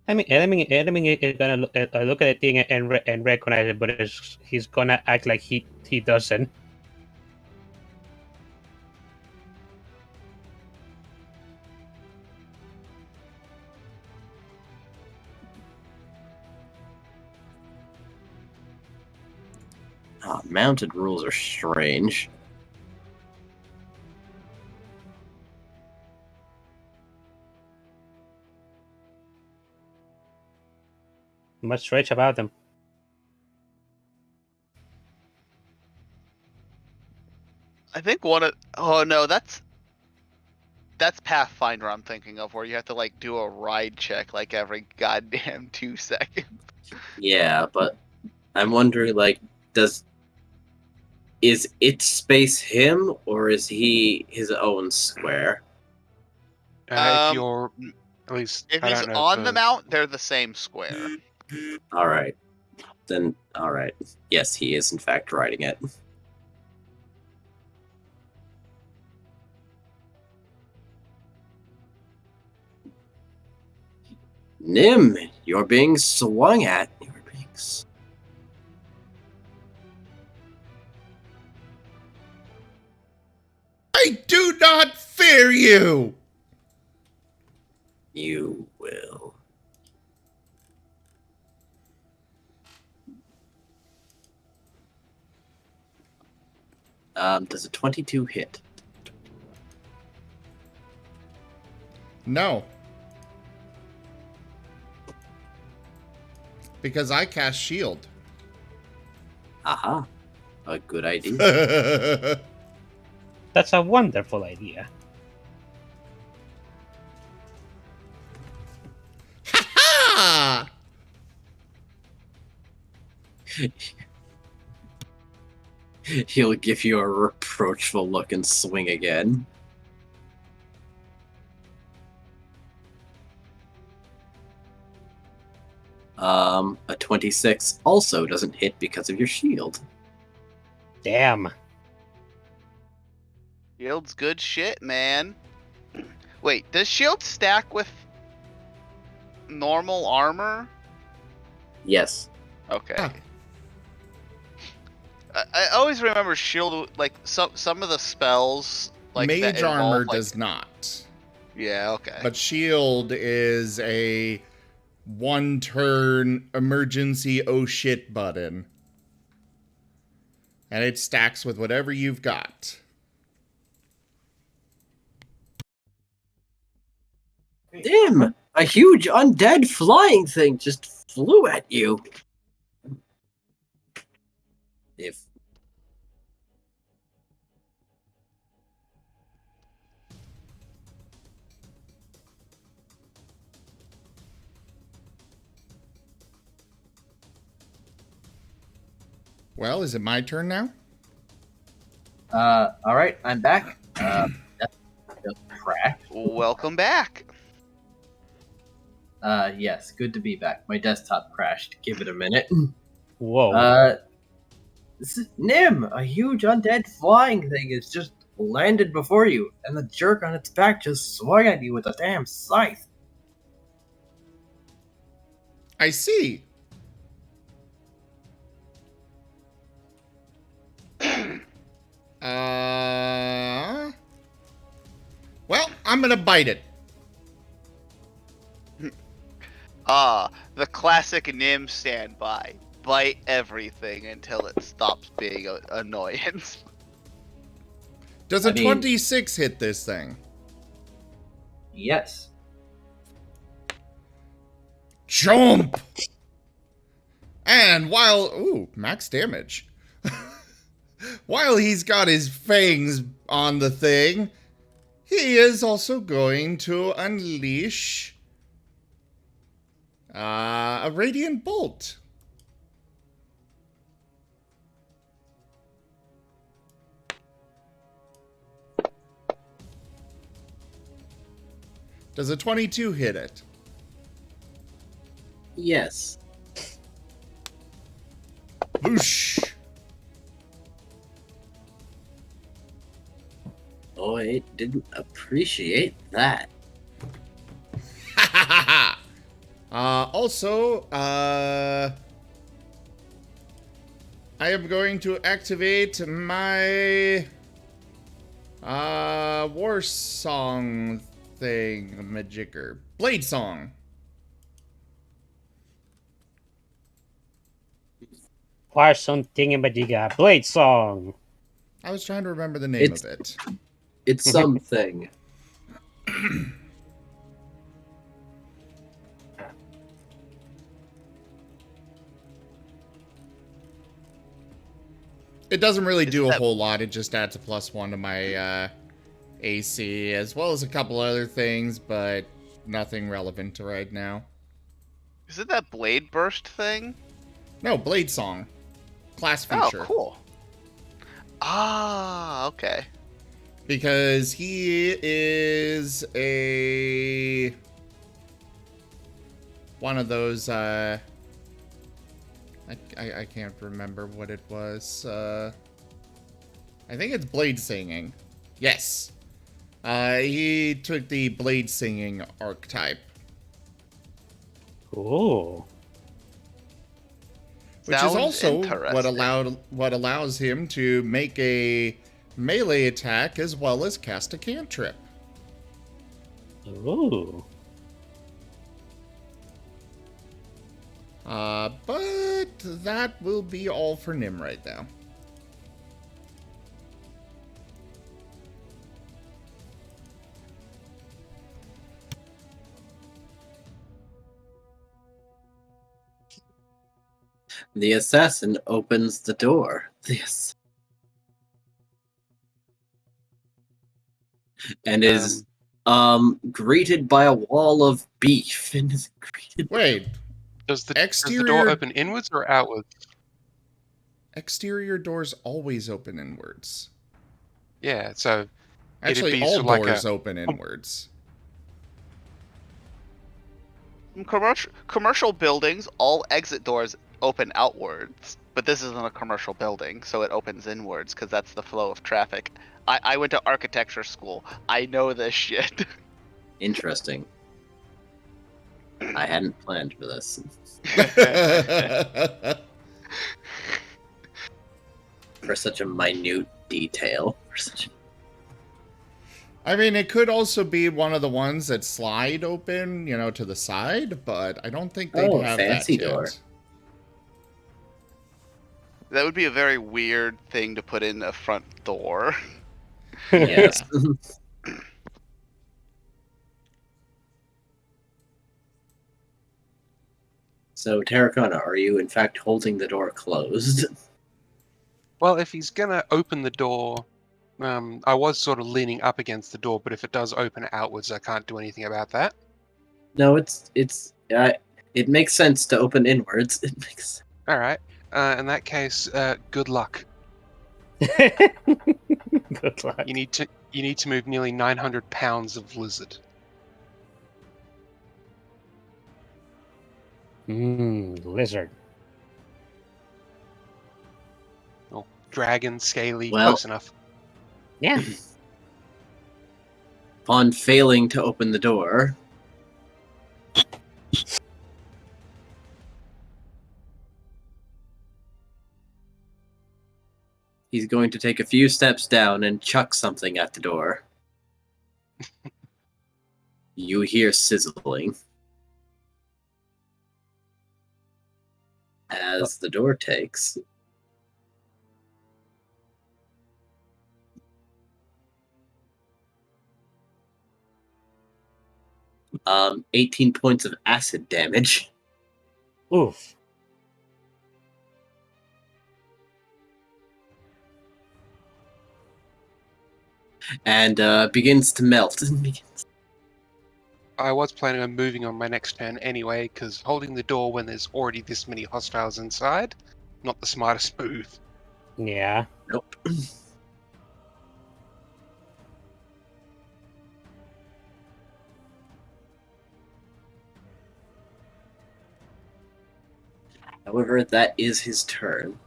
Element is gonna look at the thing and recognize it, but he's gonna act like he doesn't. Mounted rules are strange. Much strange about them. I think one of no, that's Pathfinder I'm thinking of, where you have to like do a ride check like every goddamn 2 seconds. Yeah, but I'm wondering, like, is it space him, or is he his own square? If you're, at least, If I he's don't know on the mount, they're the same square. Alright. Then, alright. Yes, he is in fact riding it. Nim, you're being swung at. You're being I do not fear you! You will. Does a 22 hit? No. Because I cast shield. Aha. A good idea. That's a wonderful idea. Ha! He'll give you a reproachful look and swing again. A 26 also doesn't hit because of your shield. Damn. Shield's good shit, man. Wait, does shield stack with normal armor? Yes. Okay. Huh. I always remember shield, like some of the spells like that Mage involve, armor like, does not. Yeah, okay. But shield is a 1-turn emergency oh shit button. And it stacks with whatever you've got. Damn! A huge undead flying thing just flew at you. If Well, is it my turn now? alright, I'm back. Crack. Welcome back. Yes, good to be back. My desktop crashed. Give it a minute. Whoa. This is Nim! A huge undead flying thing has just landed before you, and the jerk on its back just swung at you with a damn scythe. I see. Well, I'm gonna bite it. The classic Nim standby. Bite everything until it stops being an annoyance. Does I a mean- 26 hit this thing? Yes. Jump! And ooh, max damage. While he's got his fangs on the thing, he is also going to unleash a radiant bolt. Does a 22 hit it? Yes. Whoosh! Oh, I didn't appreciate that. Also, I am going to activate my war song thing, majigger. Blade song. Parson Thingamajigga Blade Song. I was trying to remember the name of it. It's something. It doesn't really do a that- whole lot. It just adds a +1 to my AC, as well as a couple other things, but nothing relevant to right now. Is it that blade burst thing? No, Blade Song. Class feature. Oh, cool. Ah, okay. Because he is one of those, I can't remember what it was. I think it's blade singing. Yes. He took the blade singing archetype. Ooh. Which Sounds is also interesting. what allows him to make a melee attack as well as cast a cantrip. Ooh. But that will be all for Nim right now. The assassin opens the door. This. And is greeted by a wall of beef. And is greeted Wait, Does the door Exterior- open inwards or outwards? exterior doors always open inwards. Yeah, so Actually, be all sort of like doors a- open inwards. In commercial buildings, all exit doors open outwards, but this isn't a commercial building, so it opens inwards because that's the flow of traffic. I went to architecture school. I know this shit. Interesting. I hadn't planned for this. For such a minute detail. For such I mean, it could also be one of the ones that slide open, to the side, but I don't think they'd Oh, have fancy that yet. door. That would be a very weird thing to put in a front door. Yes. So, Terracona, are you in fact holding the door closed? Well, if he's gonna open the door, I was sort of leaning up against the door, but if it does open outwards, I can't do anything about that. No, it makes sense to open inwards. It makes All right. In that case, good luck. Good luck. You need to move nearly 900 pounds of lizard. Lizard. Oh, dragon, scaly, Well- close enough. Yeah. Upon failing to open the door, He's going to take a few steps down and chuck something at the door. You hear sizzling as the door takes 18 points of acid damage. Oof. And begins to melt. I was planning on moving on my next turn anyway, because holding the door when there's already this many hostiles inside, not the smartest move. Yeah. Nope. However, that is his turn.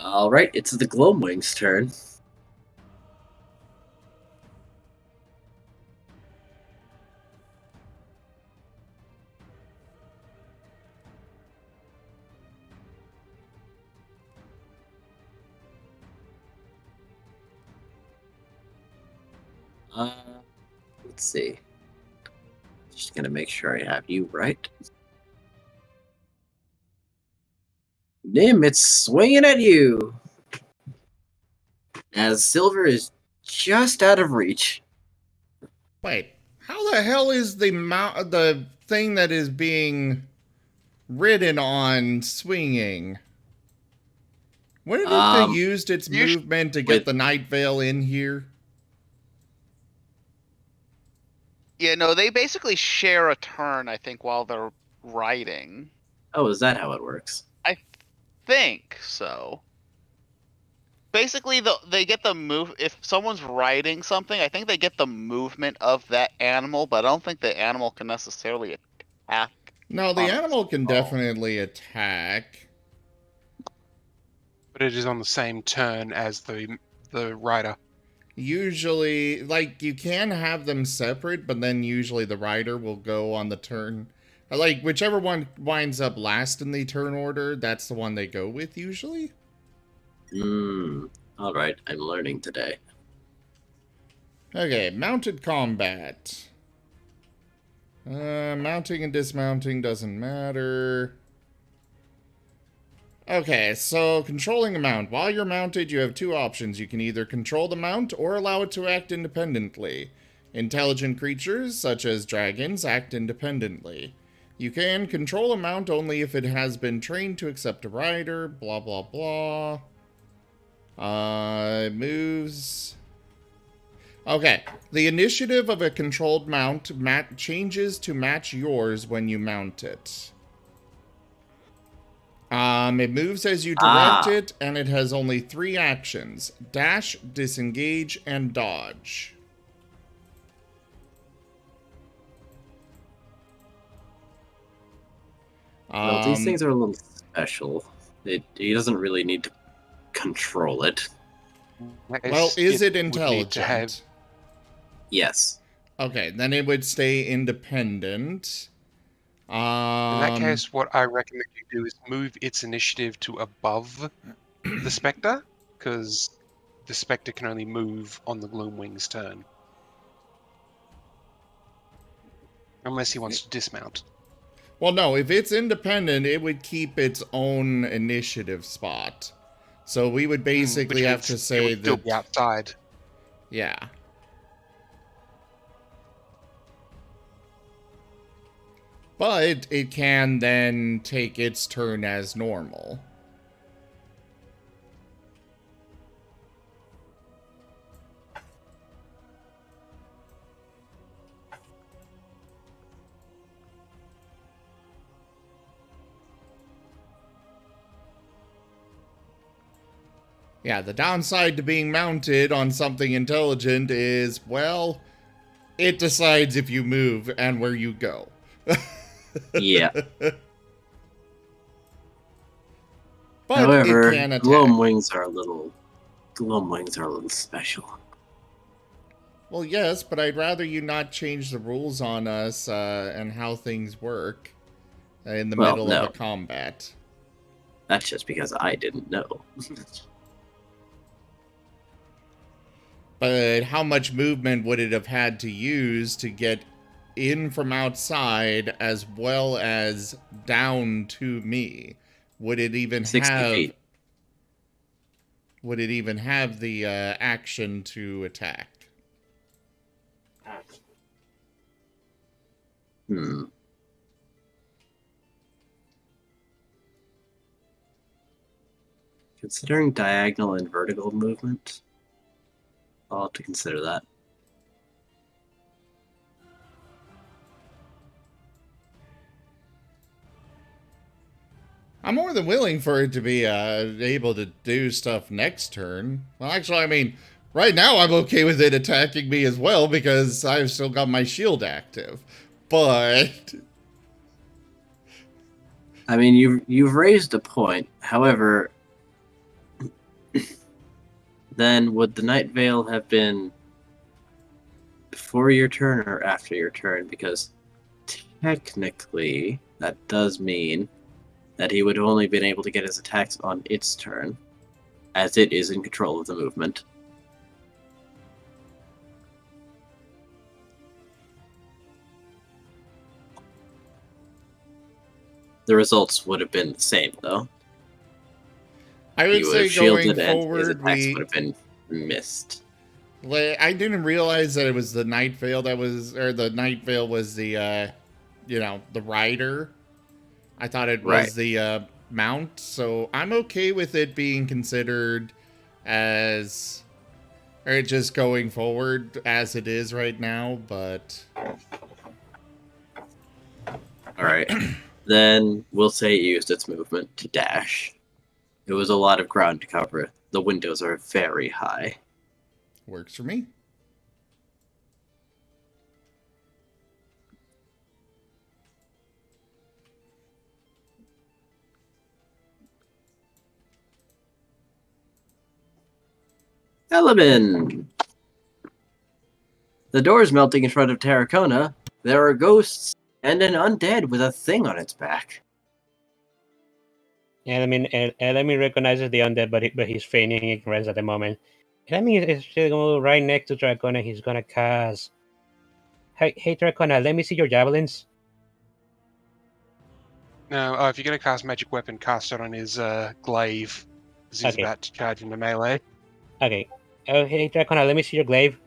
Alright, it's the Gloamwing's turn. Let's see. Just gonna make sure I have you right. Nim, it's swinging at you! As Silver is just out of reach. Wait, how the hell is the thing that is being ridden on swinging? When did it used its movement to get the Night Veil in here? Yeah, no, they basically share a turn, I think, while they're riding. Oh, is that how it works? I think so. Basically, they get the move. If someone's riding something, I think they get the movement of that animal, but I don't think the animal can necessarily attack. No, the animal can Oh. definitely attack. But it is on the same turn as the rider. Usually, like, you can have them separate, but then usually the rider will go on the turn. Like, whichever one winds up last in the turn order, that's the one they go with, usually. Alright, I'm learning today. Okay, mounted combat. Mounting and dismounting doesn't matter. Okay, so controlling a mount. While you're mounted, you have two options. You can either control the mount or allow it to act independently. Intelligent creatures, such as dragons, act independently. You can control a mount only if it has been trained to accept a rider, blah blah blah. Moves. Okay, the initiative of a controlled mount changes to match yours when you mount it. It moves as you direct it, and it has only 3 actions: dash, disengage, and dodge. Well, these things are a little special. He doesn't really need to control it. Well, is it intelligent? Yes. Okay, then it would stay independent. In that case, what I recommend you do is move its initiative to above the Spectre, because the Spectre can only move on the Gloomwing's turn. Unless he wants to dismount. Well, no, if it's independent, it would keep its own initiative spot. So we would basically have to say it would still that... be outside. Yeah. But it can then take its turn as normal. Yeah, the downside to being mounted on something intelligent is, well, it decides if you move and where you go. Yeah. But however, it can attack. Gloamwings are a little special. Well, yes, but I'd rather you not change the rules on us and how things work in the Well, middle of a no. combat. That's just because I didn't know. But how much movement would it have had to use to get in from outside as well as down to me? Would it even 60 have... feet. Would it even have the action to attack? Hmm. Considering diagonal and vertical movement, I'll have to consider that. I'm more than willing for it to be able to do stuff next turn. Well, actually, I mean, right now I'm okay with it attacking me as well because I've still got my shield active. But I mean, you've raised a point. However, then would the Night Veil have been before your turn or after your turn? Because technically, that does mean that he would have only been able to get his attacks on its turn, as it is in control of the movement. The results would have been the same, though. I He would would say have shielded, going and his forward, attacks would have been missed. I didn't realize that it was the Night Veil that was, or the Night Veil was the, the rider. I thought it Right. was the mount, so I'm okay with it being considered as, or just going forward as it is right now, but... Alright. Then we'll say it used its movement to dash. It was a lot of ground to cover. The windows are very high. Works for me. Elemen! The door's melting in front of Terracona. There are ghosts and an undead with a thing on its back. Enemy recognizes the undead, but he's feigning ignorance at the moment. Enemy is still right next to Dracona. He's gonna cast. Hey, Dracona, let me see your javelins. No, if you're going to cast magic weapon, cast it on his glaive, because he's Okay. about to charge into melee. Okay. Oh, hey, Dracona, let me see your glaive.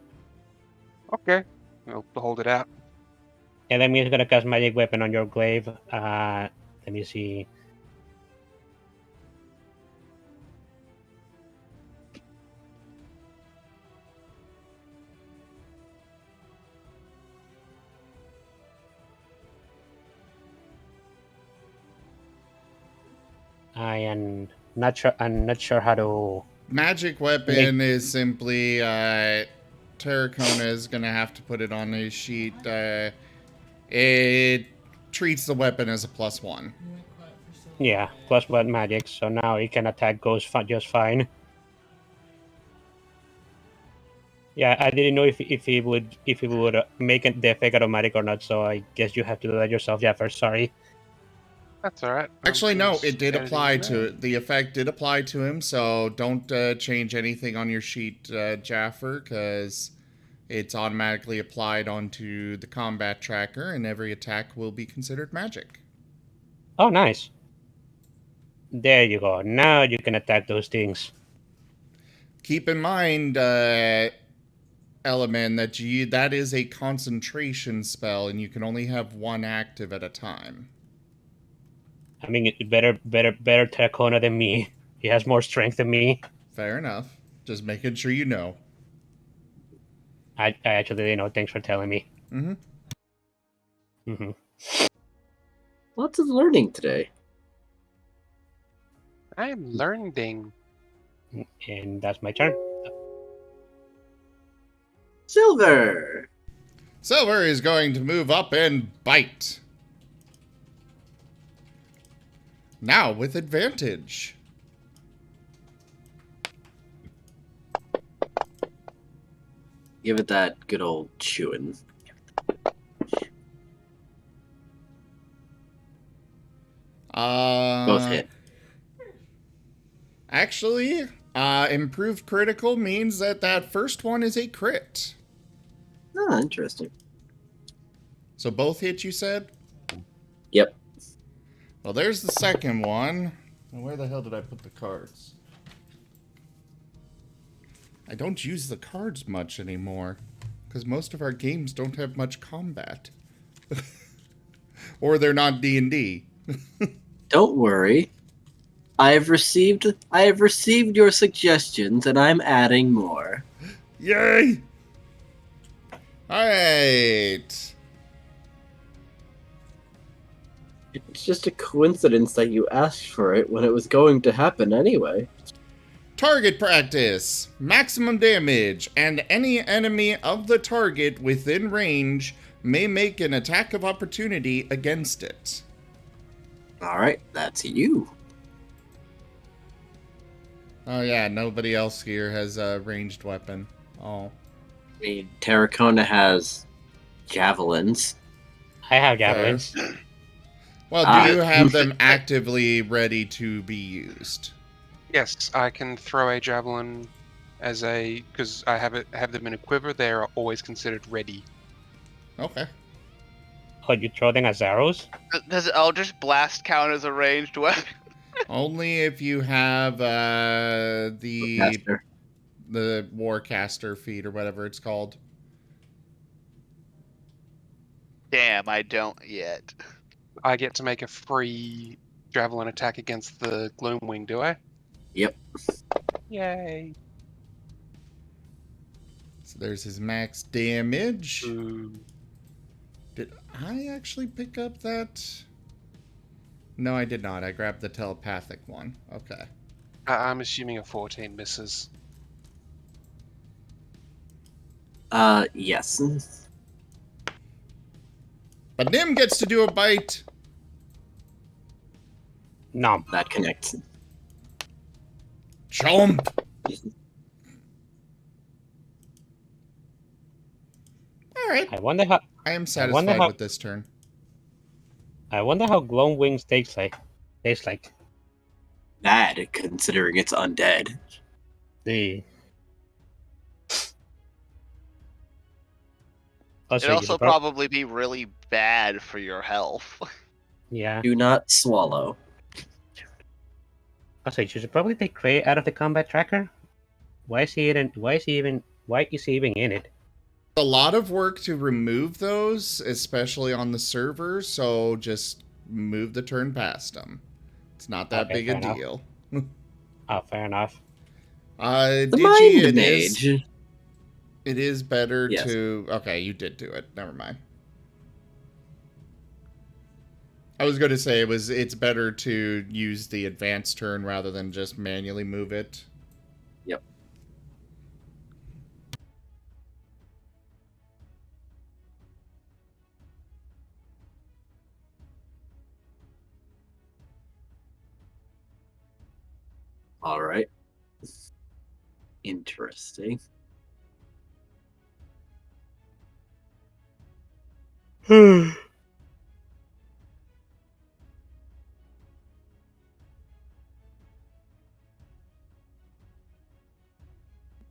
Okay, I'll hold it out. Enemy is gonna cast magic weapon on your glaive. Let me see. I'm not sure how to. Magic weapon is simply Terracona is gonna have to put it on his sheet. It treats the weapon as a +1. Yeah, +1 magic, so now he can attack ghosts just fine. Yeah, I didn't know if he would make the effect automatic or not, so I guess you have to do that yourself, Jaffer. Sorry. That's alright. Actually, no, it did apply to it. The effect did apply to him, so don't change anything on your sheet, Jaffer, because it's automatically applied onto the combat tracker, and every attack will be considered magic. Oh, nice. There you go. Now you can attack those things. Keep in mind, Element, that is a concentration spell, and you can only have one active at a time. I mean, better Terracona than me. He has more strength than me. Fair enough. Just making sure you know. I actually didn't know. Thanks for telling me. Mm-hmm. Lots of learning today. I'm learning. And that's my turn. Silver! Silver is going to move up and bite. Now with advantage. Give it that good old chewing. Both hit. Actually, improved critical means that first one is a crit. Ah, interesting. So both hit, you said? Yep. Well, there's the second one. And where the hell did I put the cards? I don't use the cards much anymore, because most of our games don't have much combat. Or they're not D&D. Don't worry. I have received your suggestions, and I'm adding more. Yay! Alright. It's just a coincidence that you asked for it when it was going to happen anyway. Target practice. Maximum damage, and any enemy of the target within range may make an attack of opportunity against it. Alright, that's you. Oh yeah, nobody else here has a ranged weapon. Oh. I mean, Terracona has javelins. I have javelins. Well, do you have them actively ready to be used? Yes, I can throw a javelin because I have them in a quiver. They are always considered ready. Okay. Oh, you throw them as arrows? Does Eldritch Blast count as a ranged weapon? Only if you have the Warcaster feat or whatever it's called. Damn, I don't yet. I get to make a free javelin attack against the Gloomwing, do I? Yep. Yay! So there's his max damage. Ooh. Did I actually pick up that? No, I did not. I grabbed the telepathic one. Okay. I'm assuming a 14 misses. Yes. But Nim gets to do a bite. No. That connects. Chomp. All right. I wonder how. I am satisfied with this turn. I wonder how glowing wings tastes like. Bad, considering it's undead. It'd also probably be really bad for your health. Yeah. Do not swallow. Also, you should probably take Krei out of the combat tracker. Why is he even in it? A lot of work to remove those, especially on the server, so just move the turn past them. It's not that big a deal. Oh, fair enough. Digi, it is better to... Okay, you did do it. Never mind. I was going to say it's better to use the advanced turn rather than just manually move it. Yep. All right. Interesting.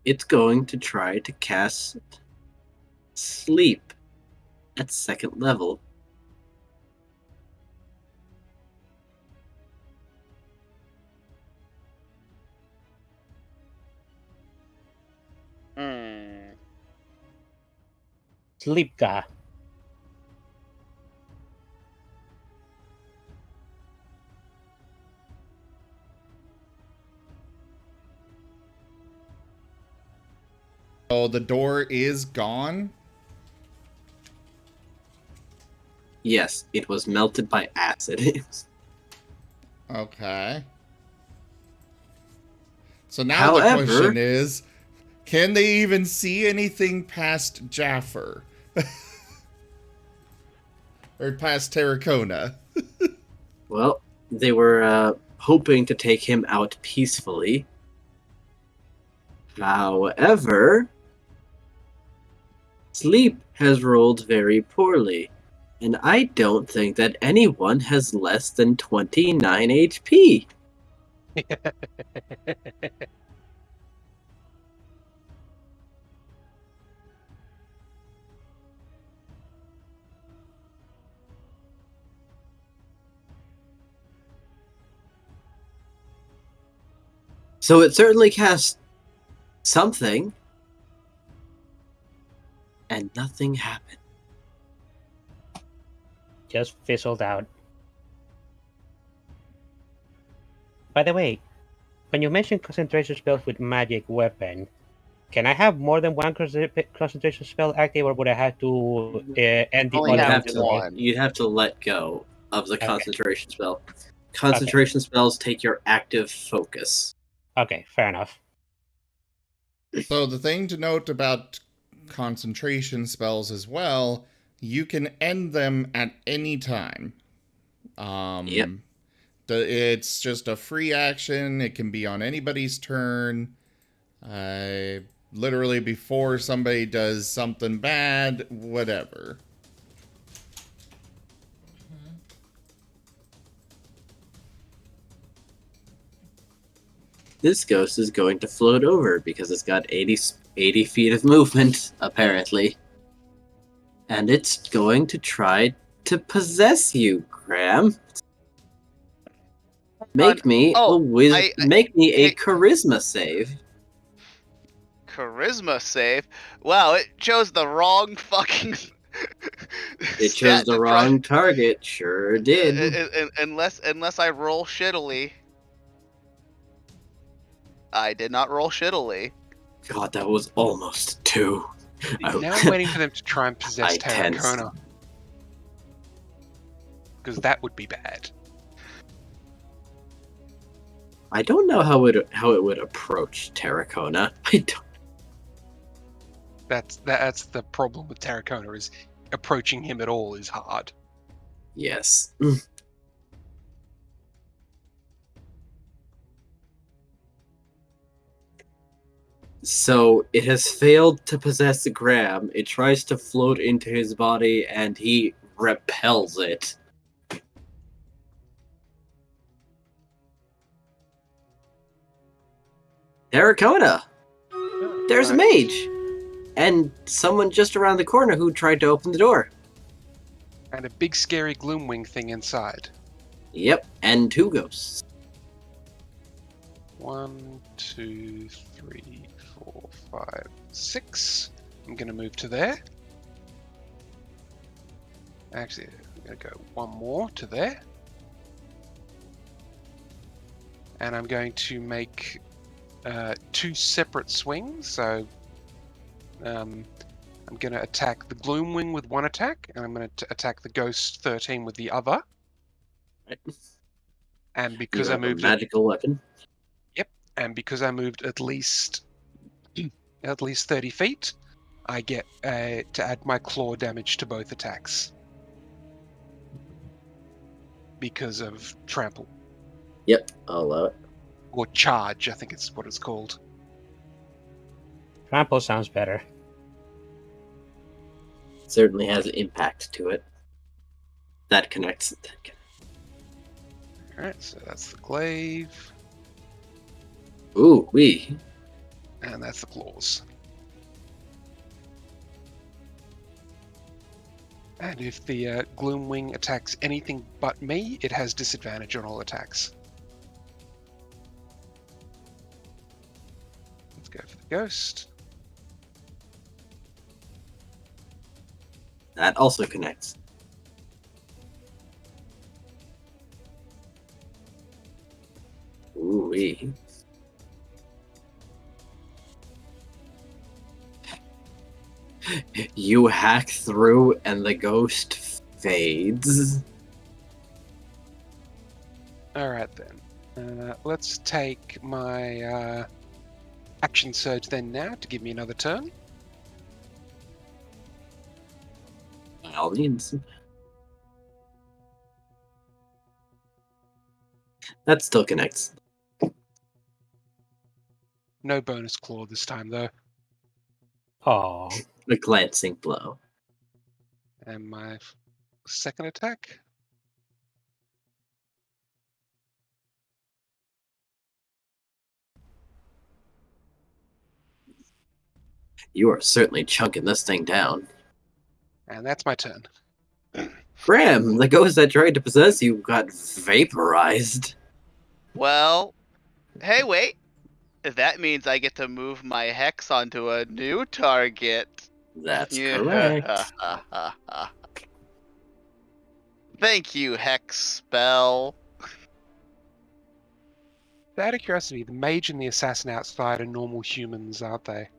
It's going to try to cast Sleep at 2nd level. Sleep guy. Oh, the door is gone? Yes, it was melted by acid. Okay. So now the question is, can they even see anything past Jaffer? Or past Terracona? Well, they were hoping to take him out peacefully. However, Sleep has rolled very poorly, and I don't think that anyone has less than 29 HP. So it certainly cast something, and nothing happened. Just fizzled out. By the way, when you mention concentration spells with magic weapon, can I have more than one concentration spell active, or would I have to end the Only other have one? one. You'd have to let go of the Okay. concentration spell. Concentration spells take your active focus. Okay, fair enough. So the thing to note about concentration spells as well, you can end them at any time. Yep. It's just a free action. It can be on anybody's turn. Literally before somebody does something bad, whatever. This ghost is going to float over because it's got 80 feet of movement, apparently. And it's going to try to possess you, Graham. Make me Oh, make me a hey- charisma save. Charisma save. Wow, it chose the wrong fucking. It stat chose the to try- wrong target, sure did. Unless I roll shittily. I did not roll shittily. God, that was almost 2. Now I'm waiting for them to try and possess I tensed. Terracona. Because that would be bad. I don't know how it would approach Terracona. I don't. That's the problem with Terracona, is approaching him at all is hard. Yes. So it has failed to possess Graham. It tries to float into his body, and he repels it. Terracona! There's a mage! And someone just around the corner who tried to open the door. And a big scary Gloomwing thing inside. Yep, and 2 ghosts. 1, 2, 3, 4, 5, 6. I'm going to move to there. Actually, I'm going to go one more to there. And I'm going to make 2 separate swings. So I'm going to attack the Gloomwing with one attack, and I'm going to attack the Ghost 13 with the other. And because I moved a magical weapon. And because I moved at least 30 feet, I get to add my claw damage to both attacks. Because of trample. Yep, I'll allow it. Or charge, I think it's what it's called. Trample sounds better. Certainly has impact to it. That connects. Alright, so that's the glaive. Ooh, wee. And that's the claws. And if the Gloomwing attacks anything but me, it has disadvantage on all attacks. Let's go for the ghost. That also connects. Ooh, wee. You hack through and the ghost fades. Alright then. Let's take my action surge then now to give me another turn. By all means. That still connects. No bonus claw this time though. Oh, A glancing blow. And my second attack. You are certainly chunking this thing down. And that's my turn. Graham, the ghost that tried to possess you got vaporized. Well, hey, wait. That means I get to move my hex onto a new target. That's Yeah. correct. Thank you, hex spell. Out of curiosity, the mage and the assassin outside are normal humans, aren't they?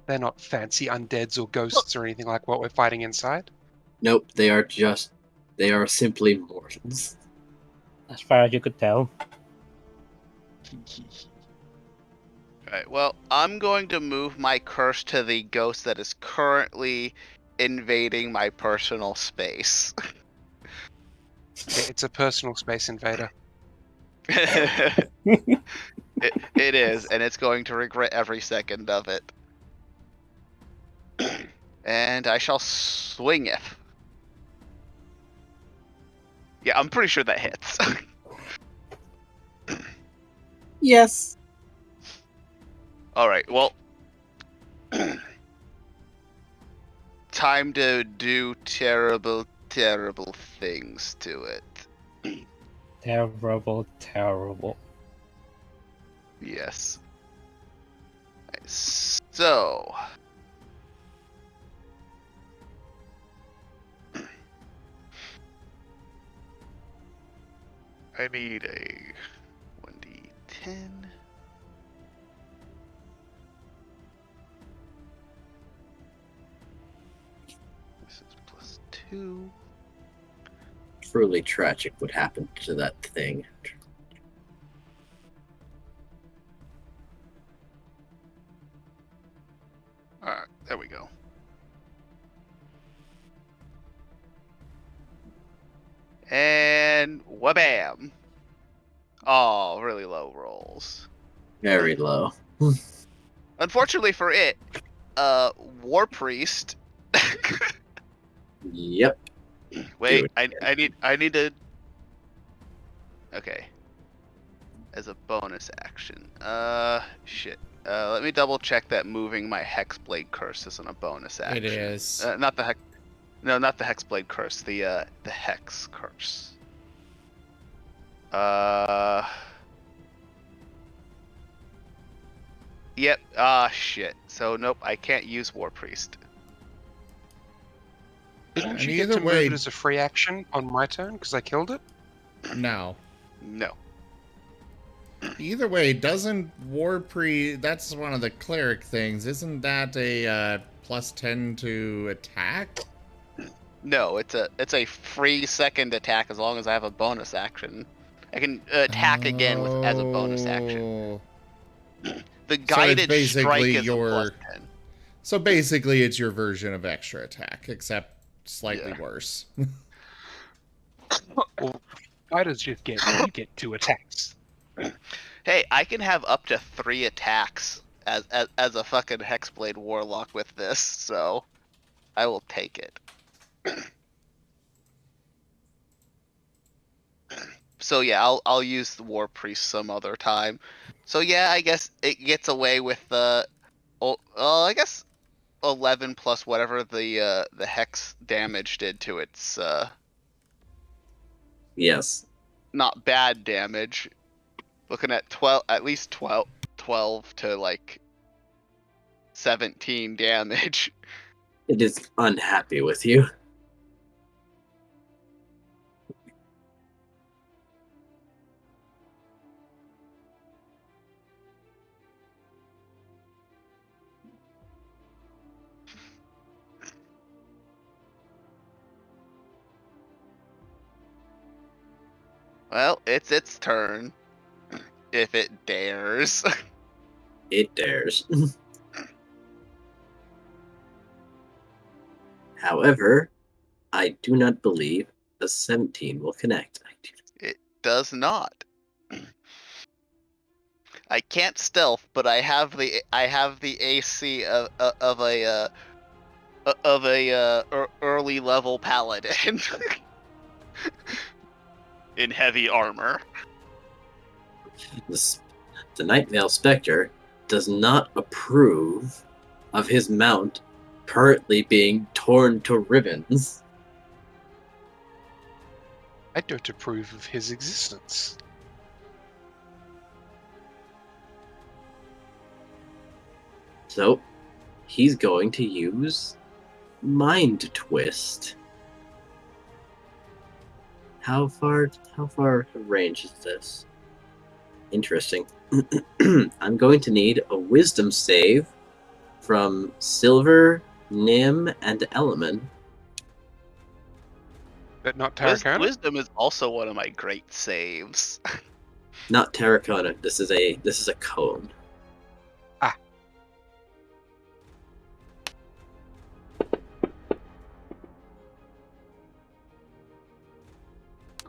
They're not fancy undeads or ghosts or anything like what we're fighting inside. Nope, they are simply mortals. As far as you could tell. Alright, well, I'm going to move my curse to the ghost that is currently invading my personal space. It's a personal space invader. it is, and it's going to regret every second of it. And I shall swing it. Yeah, I'm pretty sure that hits. Yes. Alright, well. Time to do terrible, terrible things to it. Terrible, terrible. Yes. So. I need a 1d10. This is +2. Truly tragic what happened to that thing. Alright, there we go. And whabam! Oh, really low rolls. Very low. Unfortunately for it, War Priest. Yep. Wait, I need to. Okay. As a bonus action. Shit. Let me double check that moving my Hexblade Curse isn't a bonus action. It is. Not the hex. No, not the Hexblade Curse. The Hex Curse. Yep. Shit. So nope, I can't use War Priest. Didn't And you get either to move way- it as a free action on my turn because I killed it? No. No. Either way, doesn't that's one of the cleric things. Isn't that a +10 to attack? No, it's a free second attack as long as I have a bonus action. I can attack again as a bonus action. Oh. The guided strike basically is your- a +10. So basically, it's your version of extra attack, except slightly Yeah. worse. Well, fighters you get 2 attacks. Hey, I can have up to 3 attacks as a fucking Hexblade Warlock with this, so I will take it. So yeah, I'll use the War Priest some other time. So yeah, I guess it gets away with the, I guess 11 plus whatever the hex damage did to its Yes. not bad damage. Looking at 12, at least 12 to like 17 damage. It is unhappy with you. Well, it's its turn. If it dares. It dares. However, I do not believe a 17 will connect. It does not. I can't stealth, but I have the AC of a early level paladin in heavy armor. The Nightveil Spectre does not approve of his mount currently being torn to ribbons. I don't approve of his existence. So he's going to use Mind Twist. How far range is this? Interesting. I'm going to need a wisdom save from Silver, Nim, and Element. But not Tarracona? Wisdom is also one of my great saves. Not Terracotta. This is a cone. Ah.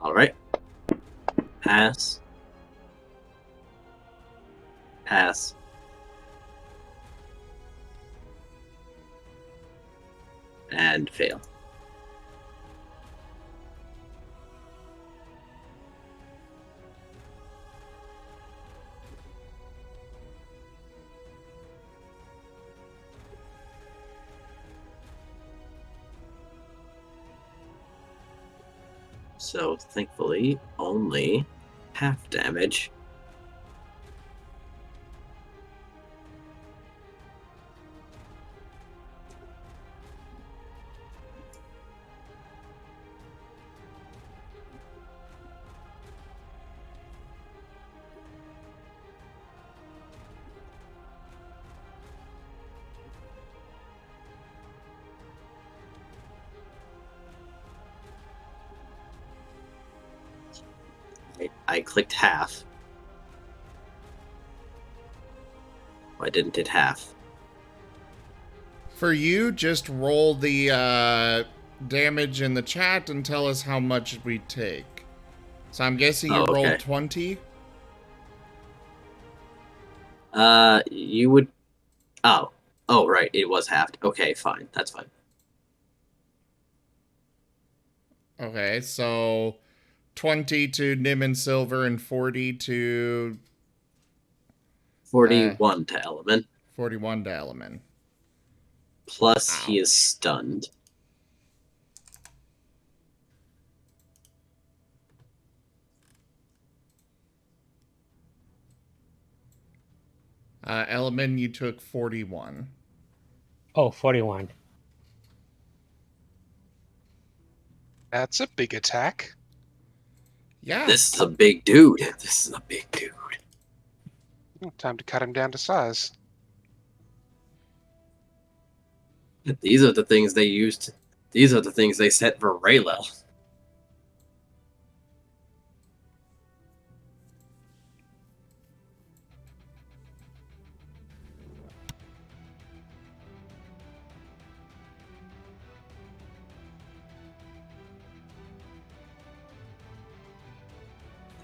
All right. Pass. Pass. And fail. So thankfully, only half damage. I clicked half. Why didn't it half? For you, just roll the damage in the chat and tell us how much we take. So I'm guessing you Oh, okay. rolled 20? You would... Oh, right, it was halved. Okay, fine, that's fine. Okay, so 20 to Nim and Silver and 40 to... 41 to Element. 41 to Element. Plus, Ouch. he is stunned. Element, you took 41. Oh, 41. That's a big attack. Yeah. This is a big dude. This is a big dude. Time to cut him down to size. These are the things they used. These are the things they set for Raylel.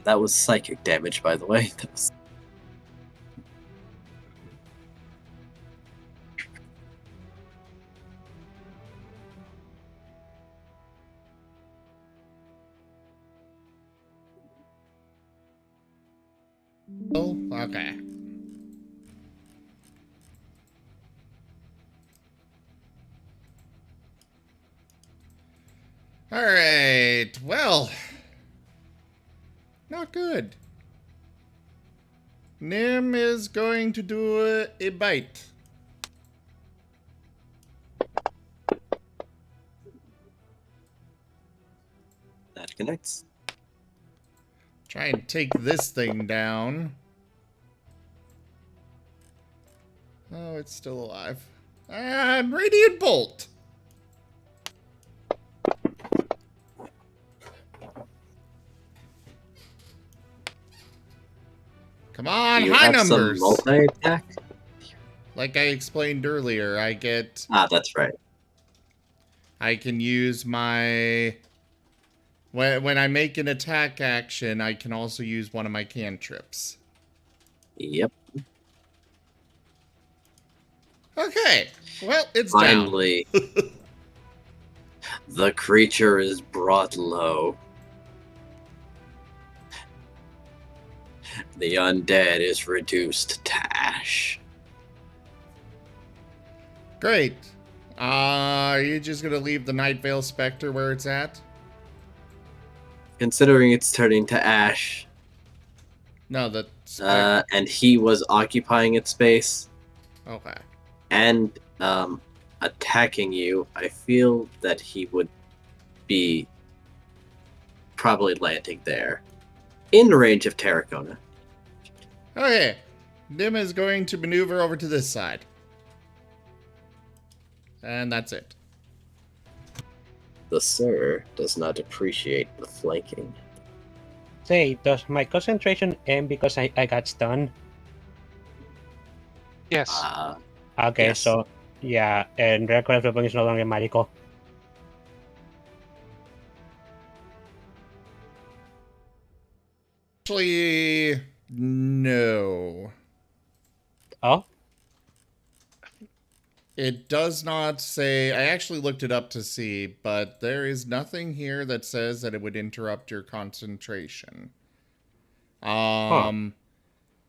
That was psychic damage, by the way. That was... Oh, okay. Alright, well. Not good. Nim is going to do a bite. That connects. Try and take this thing down. Oh, it's still alive. And Radiant Bolt. Come on, Do you high have numbers. some multi-attack? Like I explained earlier, I get... Ah, that's right. I can use my... When I make an attack action, I can also use one of my cantrips. Yep. Okay. Well, it's down. Finally, the creature is brought low. The undead is reduced to ash. Great. Are you just gonna leave the Night Vale Spectre where it's at? Considering it's turning to ash, No, the Spectre. and he was occupying its space Okay. and attacking you, I feel that he would be probably landing there. In the range of Terracona. Okay. Nim is going to maneuver over to this side. And that's it. The Sir does not appreciate the flanking. Say, does my concentration end because I got stunned? Yes. Okay, Yes. so yeah, and Reckless Weapon is no longer magical. Actually, no. Oh? It does not say. I actually looked it up to see, but there is nothing here that says that it would interrupt your concentration.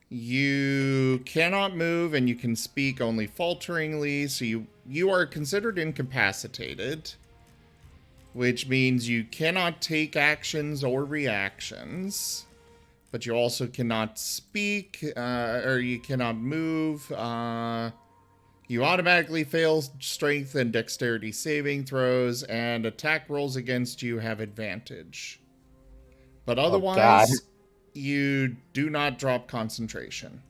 You cannot move and you can speak only falteringly, so you are considered incapacitated, which means you cannot take actions or reactions, but you also cannot speak, or you cannot move. You automatically fail strength and dexterity saving throws, and attack rolls against you have advantage. But God. otherwise, you do not drop concentration.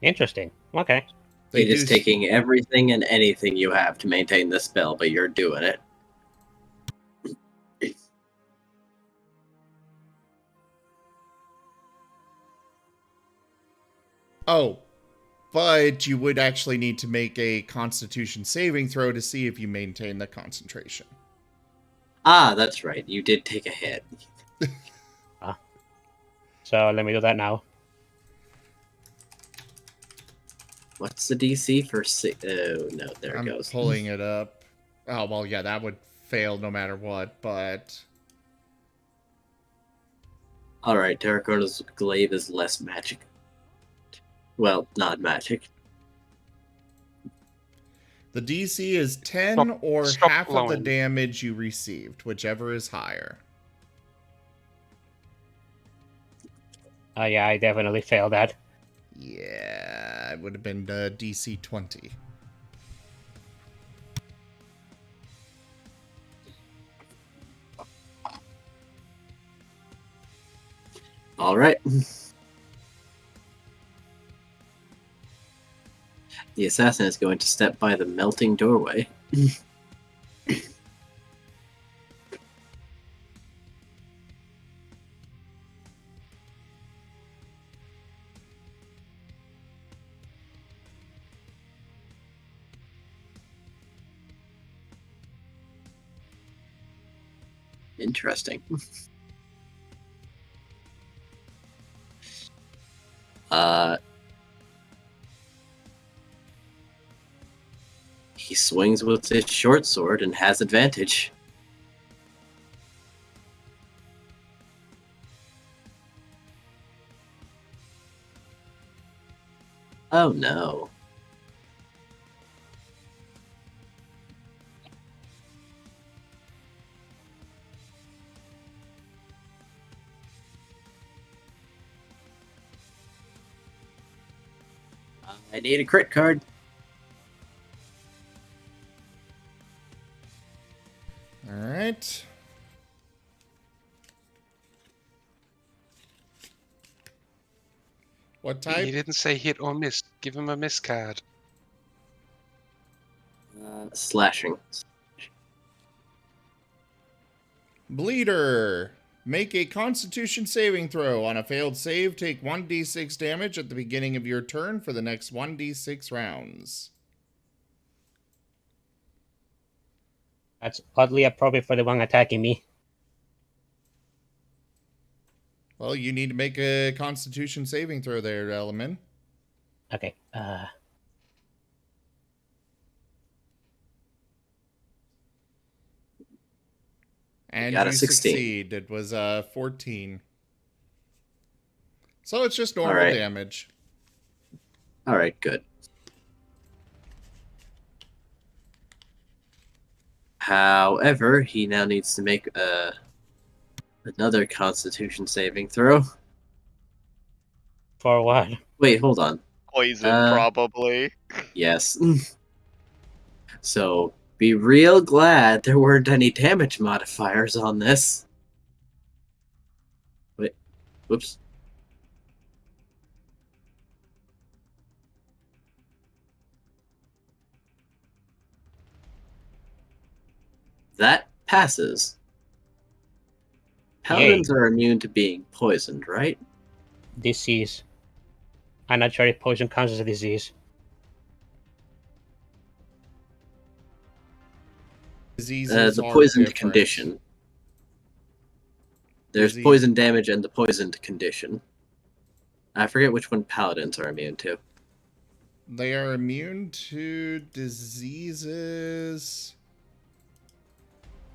Interesting. Okay. They It is do- taking everything and anything you have to maintain this spell, but you're doing it. Oh, but you would actually need to make a Constitution saving throw to see if you maintain the concentration. Ah, that's right. You did take a hit. So let me do that now. What's the DC for Oh, no, there it I'm goes. pulling it up. Oh, well, yeah, that would fail no matter what, but... Alright, Terracotta's glaive is less magic. Well, not magic. The DC is 10 or stop half of the blowing. damage you received, whichever is higher. Yeah, I definitely failed that. Yeah, it would have been DC 20. Alright. The assassin is going to step by the melting doorway. Interesting. He swings with his short sword and has advantage. Oh no. I need a crit card. Alright. What He type? didn't say hit or miss. Give him a miss card. Slashing. Bleeder. Make a Constitution saving throw. On a failed save, take 1d6 damage at the beginning of your turn for the next 1d6 rounds. That's oddly appropriate for the one attacking me. Well, you need to make a Constitution saving throw there, Element. Okay. And got a you 16. succeed. It was 14. So it's just All normal right. damage. All right, good. However, he now needs to make another Constitution saving throw. For what? Wait, hold on. Poison, probably. Yes. So be real glad there weren't any damage modifiers on this. Wait, whoops. That passes. Paladins are immune to being poisoned, right? Disease. I'm not sure if poison counts as a disease. Diseases The are poisoned different. condition. There's Disease- poison damage and the poisoned condition. I forget which one paladins are immune to. They are immune to diseases.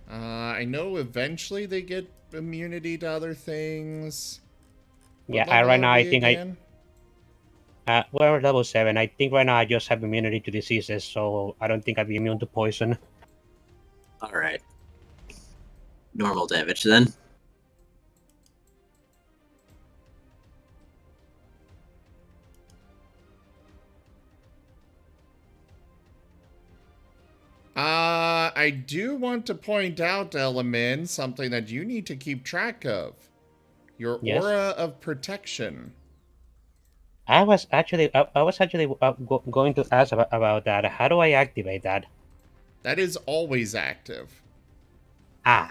I know eventually they get immunity to other things. What Yeah, level right now are I we think again? we're level 7. I think right now I just have immunity to diseases, so I don't think I'd be immune to poison. Alright. Normal damage then. I do want to point out, Element, something that you need to keep track of. Your Yes? aura of protection. I was actually going to ask about that. How do I activate that? That is always active. Ah.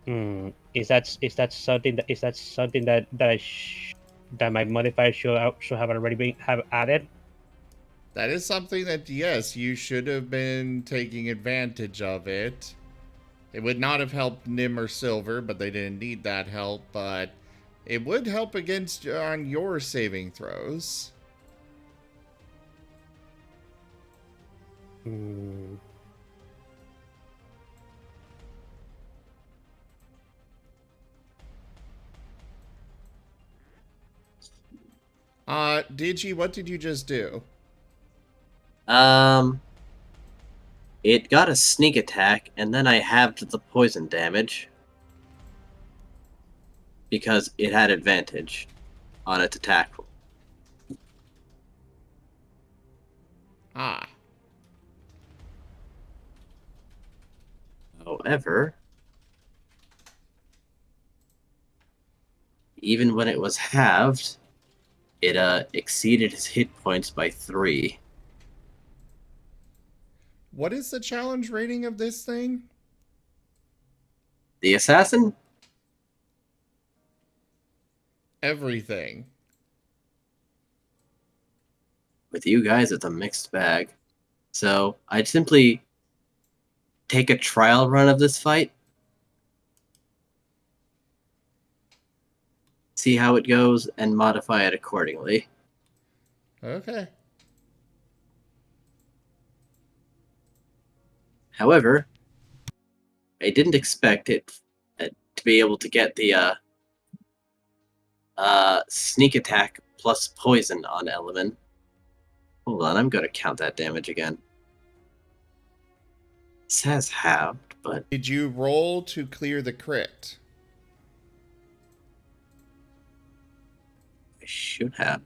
Is that something that my modifier should have already been added? That is something that, yes, you should have been taking advantage of it. It would not have helped Nim or Silver, but they didn't need that help, but it would help against on your saving throws. Hmm. Digi, what did you just do? It got a sneak attack, and then I halved the poison damage. Because it had advantage on its attack. Ah. However, even when it was halved, it exceeded his hit points by 3. What is the challenge rating of this thing? The assassin? Everything. With you guys, it's a mixed bag. So I'd simply take a trial run of this fight. See how it goes and modify it accordingly. Okay. However, I didn't expect it to be able to get the sneak attack plus poison on element. Hold on, I'm going to count that damage again. It says halved, but Did you roll to clear the crit? I should have.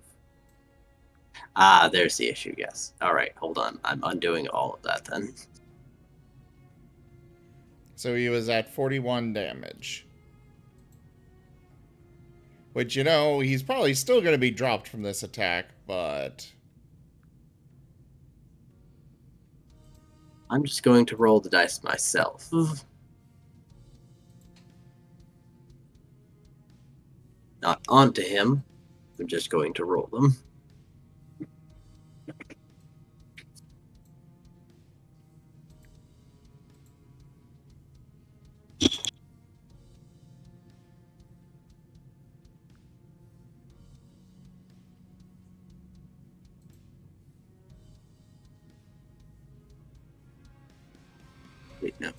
Ah, there's the issue, yes. Alright, hold on. I'm undoing all of that then. So he was at 41 damage. Which, you know, he's probably still going to be dropped from this attack, but... I'm just going to roll the dice myself. Not onto him. I'm just going to roll them. Wait, no.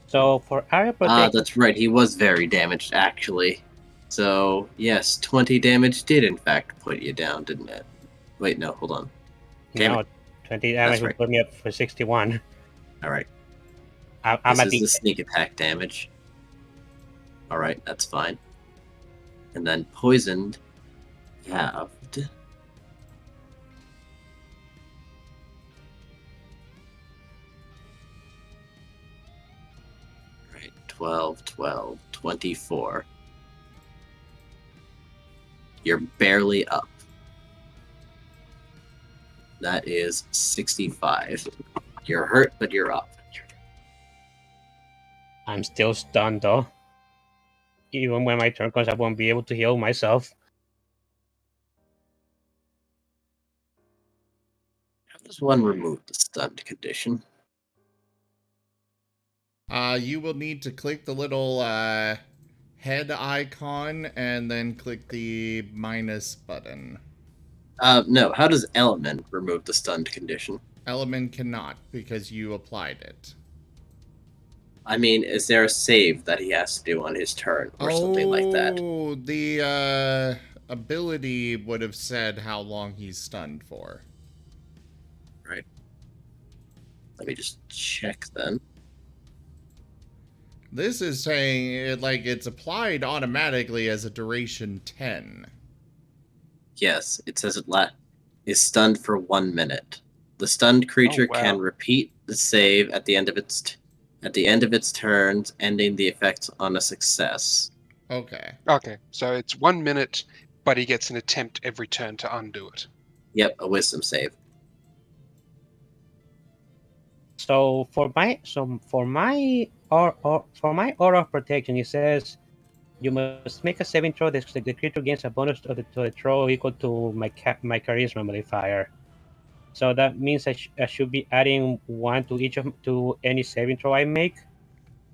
So for area protection, That's right. He was very damaged, actually. So, yes, 20 damage did in fact put you down, didn't it? Wait, no, hold on. Damn no, it. 20 damage That's would right. put me up for 61. Alright. I'm This at is the the sneak attack damage. Alright, that's fine. And then poisoned, halved. Right, 12, 12, 24. You're barely up. That is 65. You're hurt, but you're up. I'm still stunned though. Even when my turn comes, I won't be able to heal myself. How does one remove the stunned condition? You will need to click the little head icon and then click the minus button. No. How does element remove the stunned condition? Element cannot because you applied it. I mean, is there a save that he has to do on his turn or something like that? Oh, the ability would have said how long he's stunned for. Right. Let me just check then. This is saying it like it's applied automatically as a duration 10. Yes, it says it is stunned for 1 minute. The stunned creature wow. can repeat the save at the end of its turns, ending the effect on a success. Okay. Okay, so it's 1 minute, but he gets an attempt every turn to undo it. Yep, a wisdom save. So for my aura of protection, it says you must make a saving throw. The creature gains a bonus to the throw equal to my charisma modifier. So that means I should be adding 1 to any saving throw I make.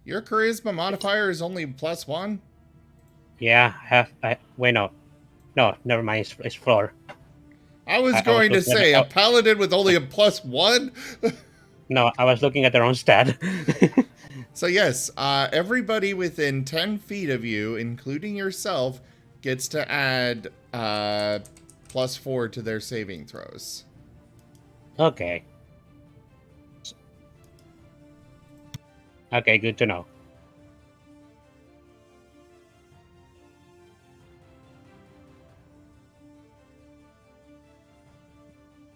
Your charisma modifier is only +1? Yeah, wait, no, never mind. It's 4. I was I was going to looking at say, a paladin with only a +1? No, I was looking at their own stat. So yes, everybody within 10 feet of you, including yourself, gets to add +4 to their saving throws. Okay. Okay, good to know.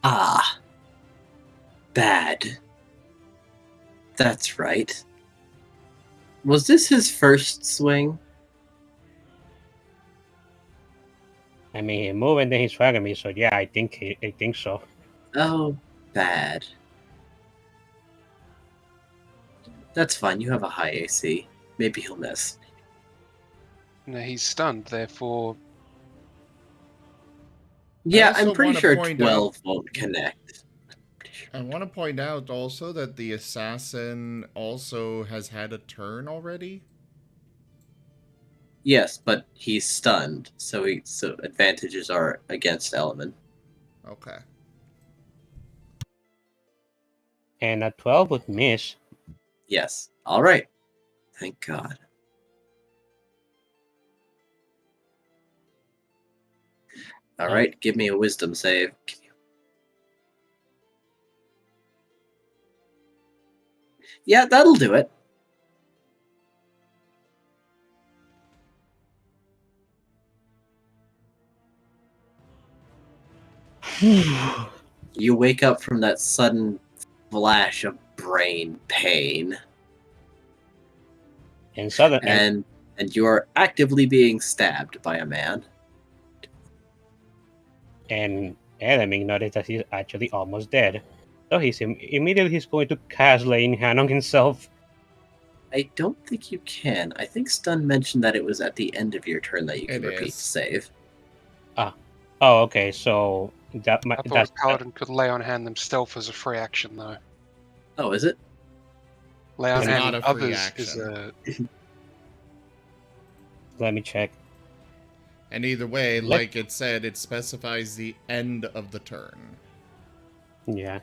Ah. Bad. That's right. Was this his first swing? I mean, he moved and then he's fragging me, so yeah, I think so. Oh, bad. That's fine, you have a high AC. Maybe he'll miss. No, he's stunned, therefore. Yeah, also I'm pretty wanna sure point 12 won't connect. I want to point out also that the assassin also has had a turn already. Yes, but he's stunned, so advantages are against element. Okay. And a 12 would miss. Yes. Alright. Thank God. Alright, give me a wisdom save. Yeah, that'll do it. You wake up from that sudden flash of brain pain, And suddenly, and you are actively being stabbed by a man. and Elaming noticed that he's actually almost dead. So immediately he's going to cast laying hand on himself. I don't think you can. I think Stun mentioned that it was at the end of your turn that you can It repeat is. the save. Oh, okay. So I thought that's a paladin could lay on hand themselves as a free action, though. Oh, is it? Lay on It's hand not a free others is action. a. let me check. And either way, Let- like it said, it specifies the end of the turn, Yeah.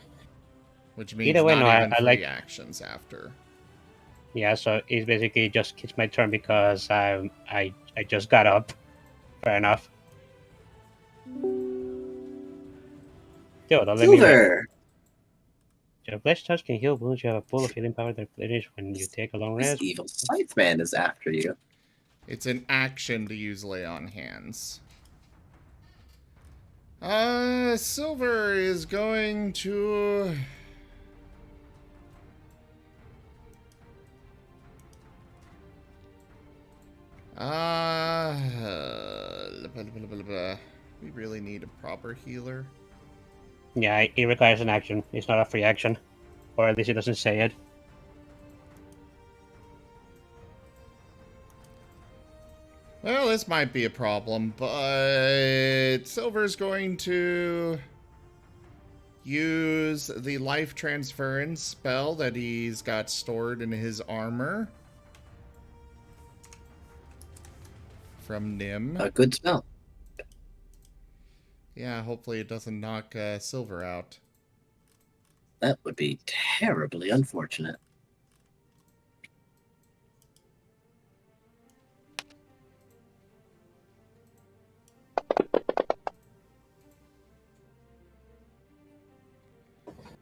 which means Either way, not no, even I free like. actions after. Yeah, so it basically just keeps my turn because I just got up. Fair enough. Dude, let me read. Silver! Your blessed touch can heal wounds. You have a pool of healing power that replenishes when you take a long This rest. evil scythe man is after you. It's an action to use Lay on Hands. Silver is going to... we really need a proper healer. Yeah, it requires an action. It's not a free action. Or at least it doesn't say it. Well, this might be a problem, but Silver's going to use the life transference spell that he's got stored in his armor from Nim. A good spell. Yeah, hopefully it doesn't knock Silver out. That would be terribly unfortunate.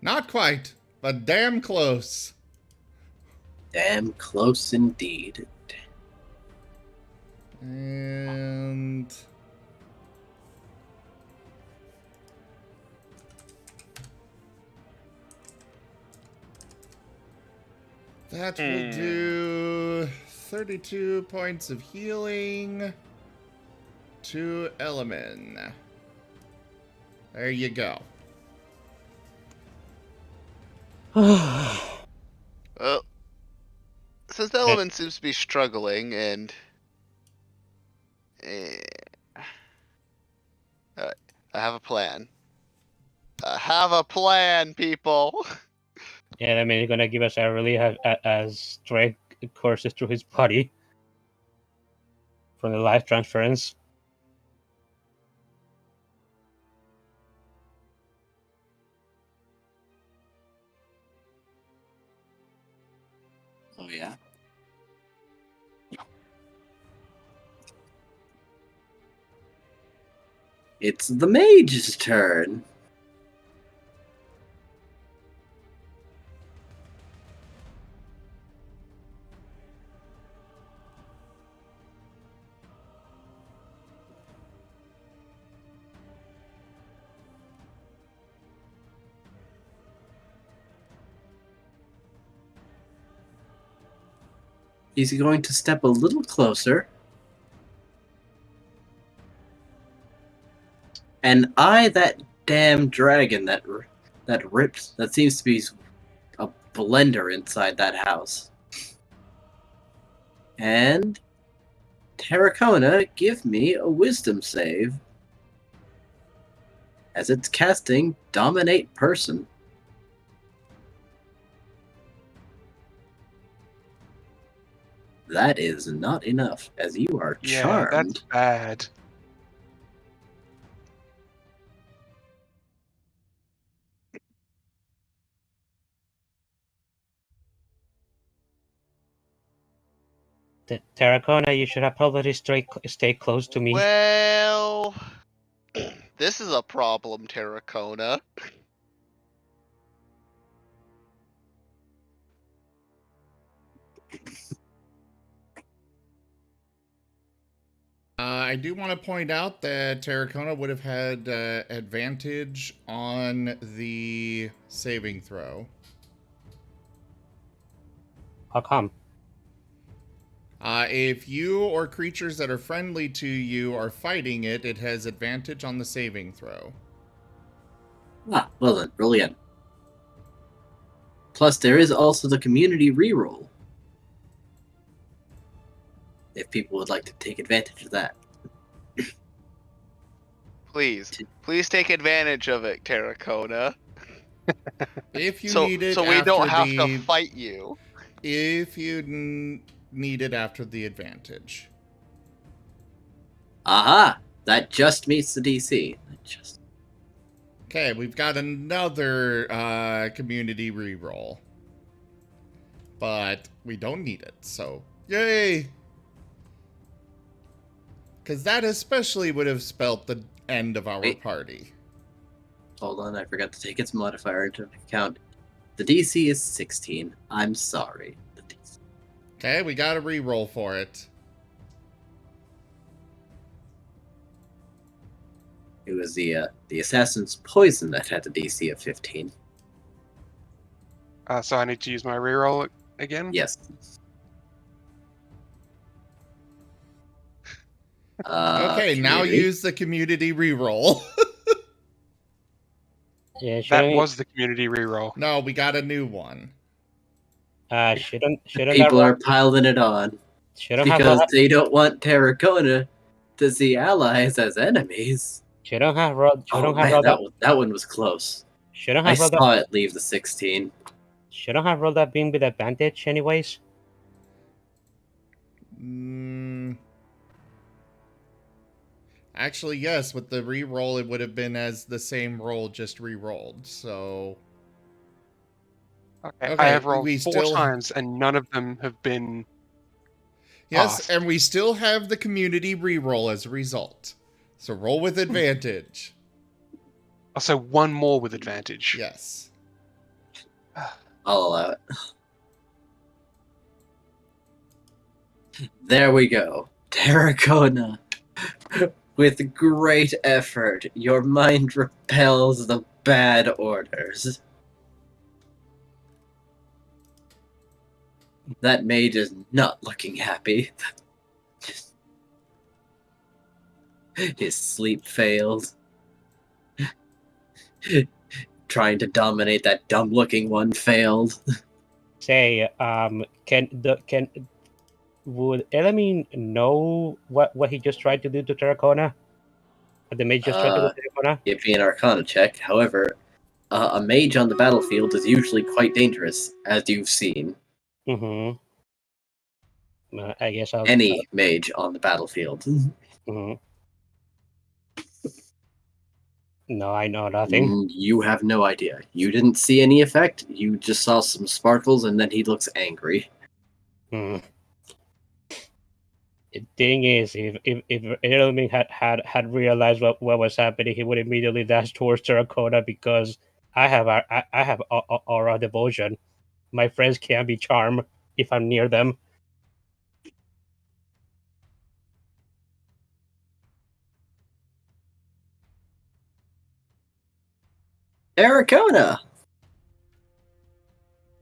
Not quite, but damn close. Damn close indeed. And... that will do 32 points of healing to Elemen. There you go. Well, since the element seems to be struggling, and alright, I have a plan. I have a plan, people. Yeah, I mean, he's gonna give us a relief as strength courses through his body from the life transference. Oh, yeah? It's the mage's turn. He's going to step a little closer and eye that damn dragon that rips. That seems to be a blender inside that house. And Terracona, give me a wisdom save, as it's casting Dominate Person. That is not enough, as you are Yeah, charmed. that's bad. Terracona, you should have probably stay close to me. Well, this is a problem, Terracona. I do want to point out that Terracona would have had advantage on the saving throw. How come? If you or creatures that are friendly to you are fighting it, it has advantage on the saving throw. Ah, well then, roll again. Plus, there is also the community reroll. If people would like to take advantage of that. Please take advantage of it, Terracona. If you So need it, we don't after have to fight you. If you need it after the advantage. Aha! That just meets the DC. Okay, we've got another community reroll. But we don't need it, so yay! Because that especially would have spelt the end of our Wait. party. Hold on, I forgot to take its modifier into account. The DC is 16. I'm sorry. The DC. Okay, we got a reroll for it. It was the assassin's poison that had the DC of 15. So I need to use my reroll again? Yes. Okay, now community. use the community reroll. Yeah, That shouldn't was the community reroll. No, we got a new one. shouldn't that People are roll, piling it on shouldn't have because roll, they don't want Terracona to see allies as enemies. shouldn't have rolled Oh shouldn't have man, rolled that one was close. shouldn't I have rolled saw it leave the 16. shouldn't have rolled that beam with advantage anyways. Actually, yes, with the reroll, it would have been as the same roll, just rerolled. So, Okay, Okay, I have rolled we 4 still- times and none of them have been yes, passed. and we still have the community reroll as a result. So roll with advantage. Also, one more with advantage. Yes. I'll allow it. There we go. Terracona. With great effort, your mind repels the bad orders. That mage is not looking happy. His sleep failed. Trying to dominate that dumb-looking one failed. Say, would Elamine know what he just tried to do to Terracona? What the mage just tried to do to Terracona? It'd be an Arcana check. However, a mage on the battlefield is usually quite dangerous, as you've seen. Mm-hmm. I guess I'll. Any mage on the battlefield. Mm-hmm. No, I know nothing. You have no idea. You didn't see any effect. You just saw some sparkles, and then he looks angry. Hmm. The thing is, if Edelman had realized what was happening, he would immediately dash towards Terracotta because I have aura devotion. My friends can't be charmed if I'm near them. Terracona!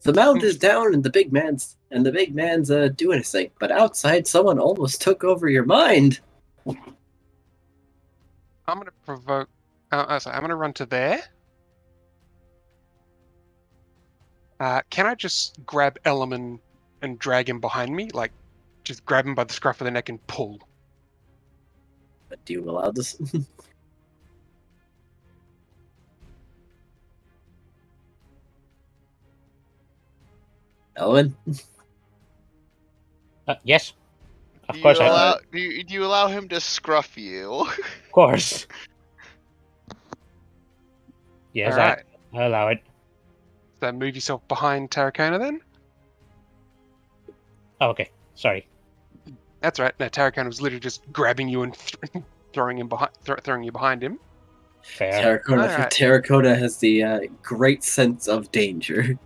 The mount is down, and the big man's doing his thing. But outside, someone almost took over your mind. I'm gonna provoke. I'm gonna run to there. Can I just grab Ellerman and drag him behind me? Like, just grab him by the scruff of the neck and pull. But do you allow this? Ellen? Yes, of Do course you I allow do you allow him to scruff you? of course. Yes, Alright. I allow it. So move yourself behind Terracona then? Oh, okay, sorry. That's right. No, Terracona was literally just grabbing you and throwing him throwing you behind him. Fair. Alright. Terracotta has the great sense of danger.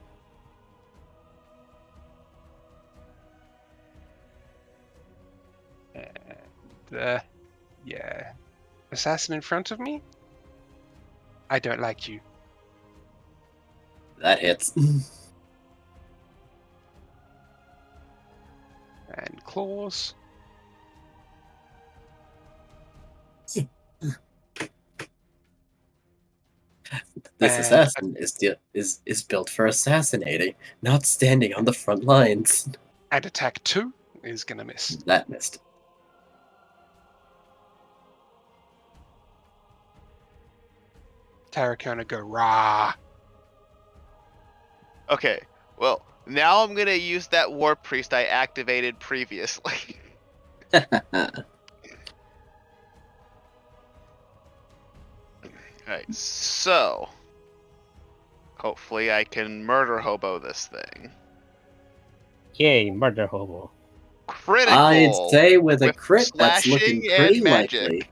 And, yeah. Assassin in front of me? I don't like you. That hits. And claws. This And- assassin is built for assassinating, not standing on the front lines. And attack 2 is gonna miss. That missed. Terracona go rah. Okay, well, now I'm gonna use that War Priest I activated previously. So, hopefully I can murder hobo this thing. Yay, murder hobo. Critical. I'd say with a with crit, that's looking slashing pretty and magic. likely.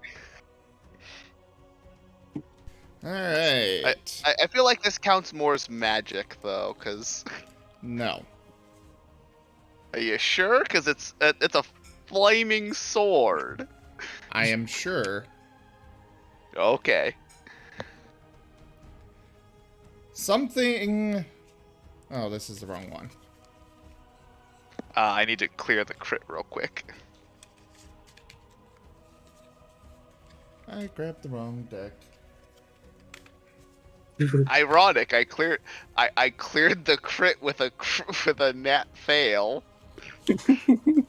All right. I feel like this counts more as magic though, because No. are you sure? Because it's a flaming sword. I am sure. Okay. Something... Oh, this is the wrong one. I need to clear the crit real quick. I grabbed the wrong deck. Ironic. I cleared the crit with a nat fail.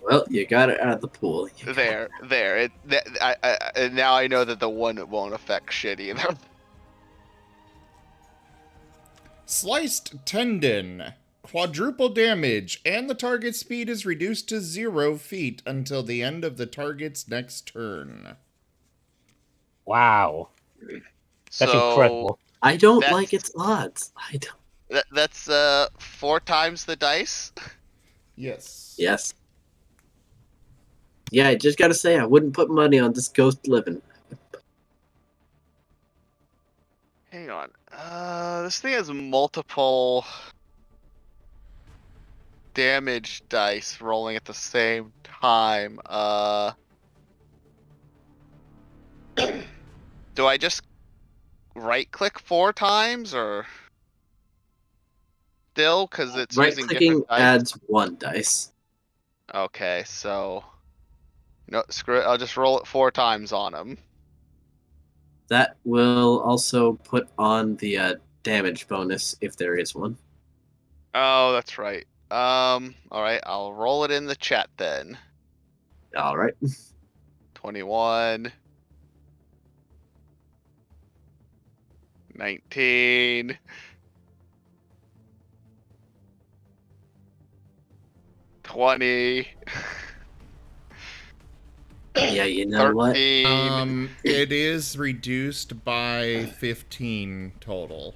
Well, you got it out of the pool. There. And now I know that the one won't affect shit either. Sliced tendon. Quadruple damage, and the target speed is reduced to 0 feet until the end of the target's next turn. Wow. That's So, incredible. I don't That's- like its odds. I don't. That's 4 times the dice. Yes. Yes. Yeah, I just gotta say, I wouldn't put money on this ghost living. Hang on. This thing has multiple damage dice rolling at the same time. Do I just right click 4 times or still? Because it's Right using clicking different dice. adds 1 dice. Okay, so no, screw it. I'll just roll it 4 times on him. That will also put on the damage bonus if there is one. Oh, that's right. All right. I'll roll it in the chat then. All right. 21. 19. 20. Yeah, you know what? 13. It is reduced by 15 total.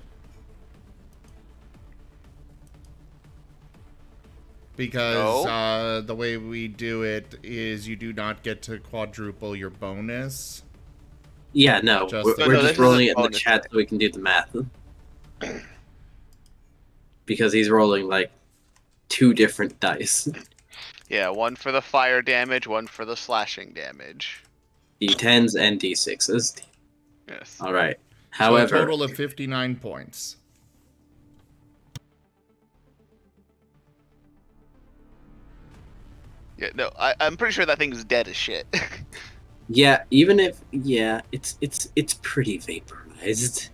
Because the way we do it is you do not get to quadruple your bonus. Yeah, no, Just we're, the- we're No, just this is rolling a it in the bonus chat thing. so we can do the math. Because he's rolling like 2 different dice. Yeah, 1 for the fire damage, 1 for the slashing damage. D10s and D6s. Yes. All right. So a However, total of 59 points. Yeah, no, I'm pretty sure that thing's dead as shit. yeah, even if it's pretty vaporized.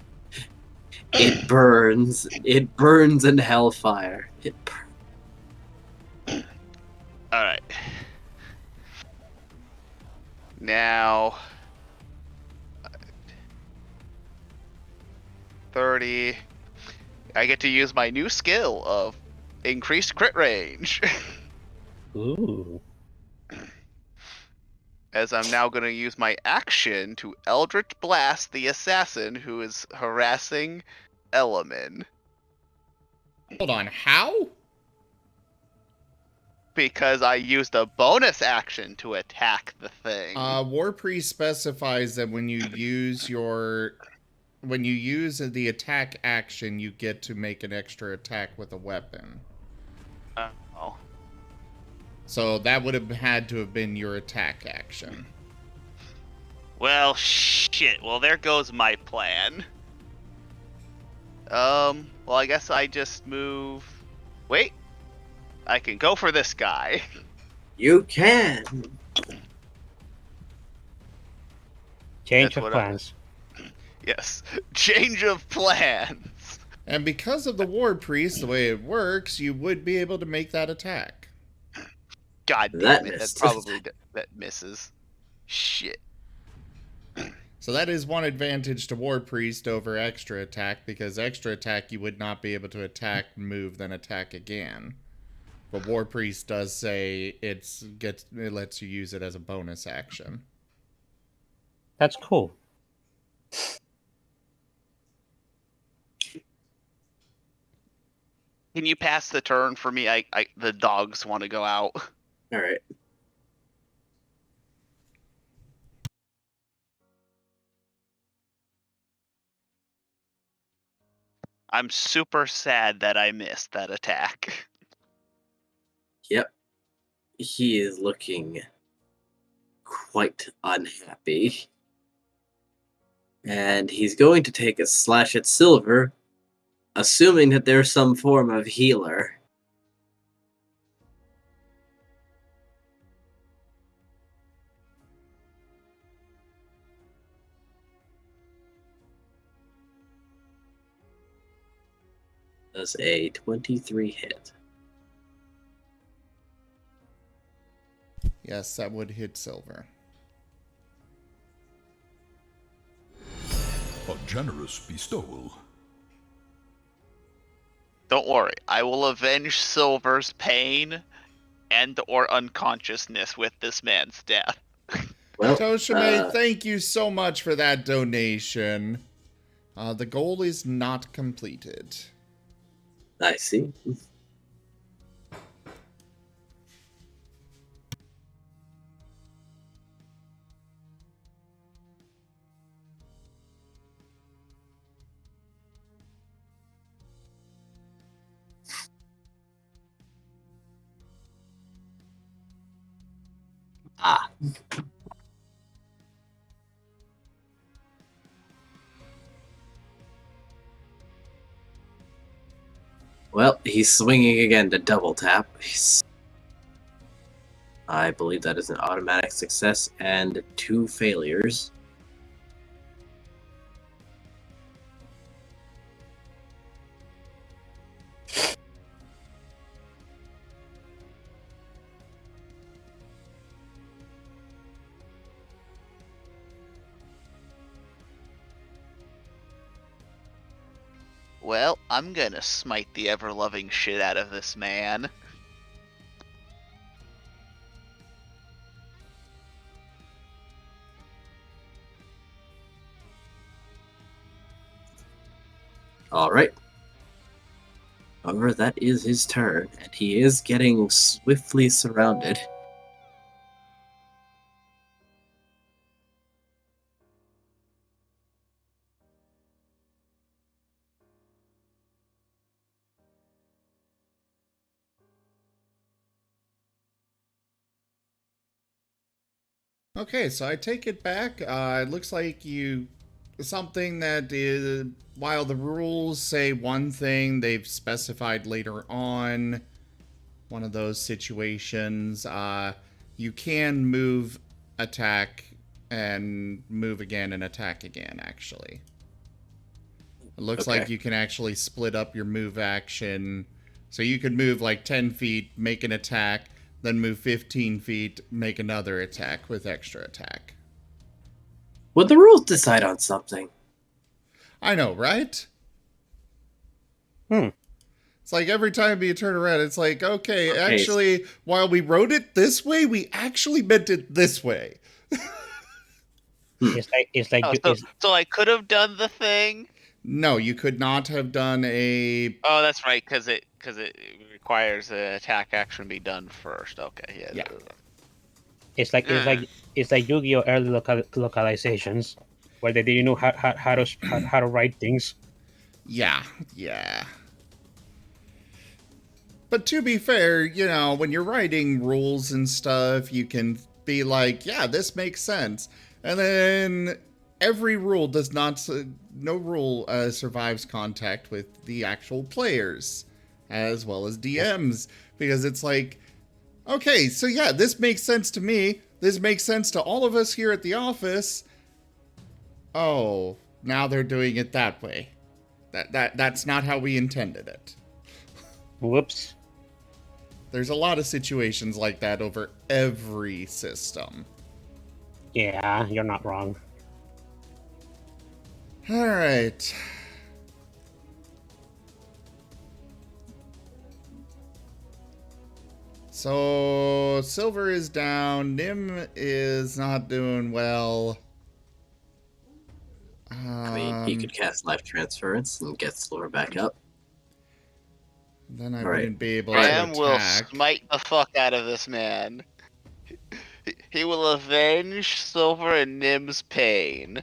It burns. It burns in hellfire. It burns. Alright. Now 30. I get to use my new skill of increased crit range. Ooh. As I'm now going to use my action to Eldritch Blast the assassin who is harassing Elemen. Hold on, how? Because I used a bonus action to attack the thing. War Priest specifies that when you use the attack action, you get to make an extra attack with a weapon. Oh. So that would have had to have been your attack action. Well, shit. Well, there goes my plan. Well, I guess I just move... Wait. I can go for this guy. You can. Change That's of what plans. Yes. Change of plans. And because of the War Priest, the way it works, you would be able to make that attack. God That damn it. That missed. probably that misses. Shit. So that is one advantage to War Priest over Extra Attack, because Extra Attack you would not be able to attack, move, then attack again. But War Priest does say it lets you use it as a bonus action. That's cool. Can you pass the turn for me? The dogs want to go out. All right. I'm super sad that I missed that attack. Yep. He is looking quite unhappy. And he's going to take a slash at Silver, assuming that there's some form of healer. Does a 23 hit? Yes, that would hit Silver. A generous bestowal. Don't worry, I will avenge Silver's pain and or unconsciousness with this man's death. Well, Toshime, thank you so much for that donation. The goal is not completed. I see. Ah. Well, he's swinging again to double tap. I believe that is an automatic success and 2 failures. Well, I'm gonna smite the ever-loving shit out of this man. Alright. However, that is his turn, and he is getting swiftly surrounded. Okay, so I take it back. It looks like you... Something that is... While the rules say one thing, they've specified later on one of those situations. You can move, attack, and move again and attack again, actually. It looks like you can actually split up your move action. So you could move like 10 feet, make an attack, then move 15 feet, make another attack with extra attack. Would the rules decide on something? I know, right? Hmm. It's like every time you turn around, it's like, okay, Okay. actually, while we wrote it this way, we actually meant it this way. It's like Oh, so I could have done the thing. No, you could not have done a... Oh, that's right, because it requires an attack action be done first. Okay, yeah. Yeah. it's like Yu-Gi-Oh! Early localizations, where they didn't know how to write things. Yeah, yeah. But to be fair, you know, when you're writing rules and stuff, you can be like, yeah, this makes sense. And then every rule does not... No rule survives contact with the actual players, as well as DMs. Because it's like, okay, so yeah, this makes sense to me. This makes sense to all of us here at the office. Oh, now they're doing it that way. That's not how we intended it. Whoops. There's a lot of situations like that over every system. Yeah, you're not wrong. All right. So Silver is down. Nim is not doing well. I mean, he could cast Life Transference and get Silver back up. Then I All right. wouldn't be able Graham to will attack. smite the fuck out of this man. He will avenge Silver and Nim's pain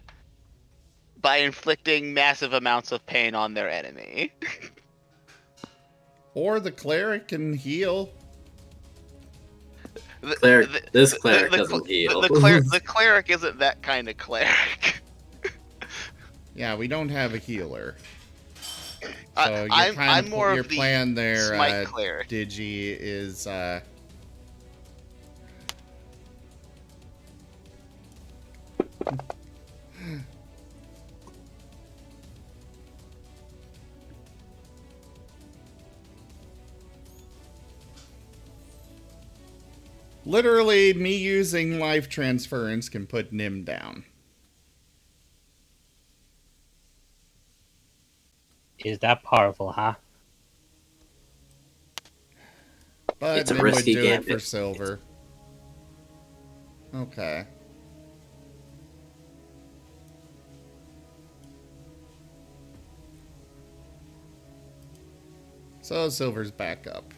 by inflicting massive amounts of pain on their enemy. Or the cleric can heal. This cleric doesn't heal. The cleric isn't that kind of cleric. Yeah, we don't have a healer. I- So I'm more your of the plan there, smite cleric. Digi, is literally me using life transference can put Nim down. Is that powerful, huh? But It's a Nim would risky do it for gambit. silver. Okay. So silver's back up.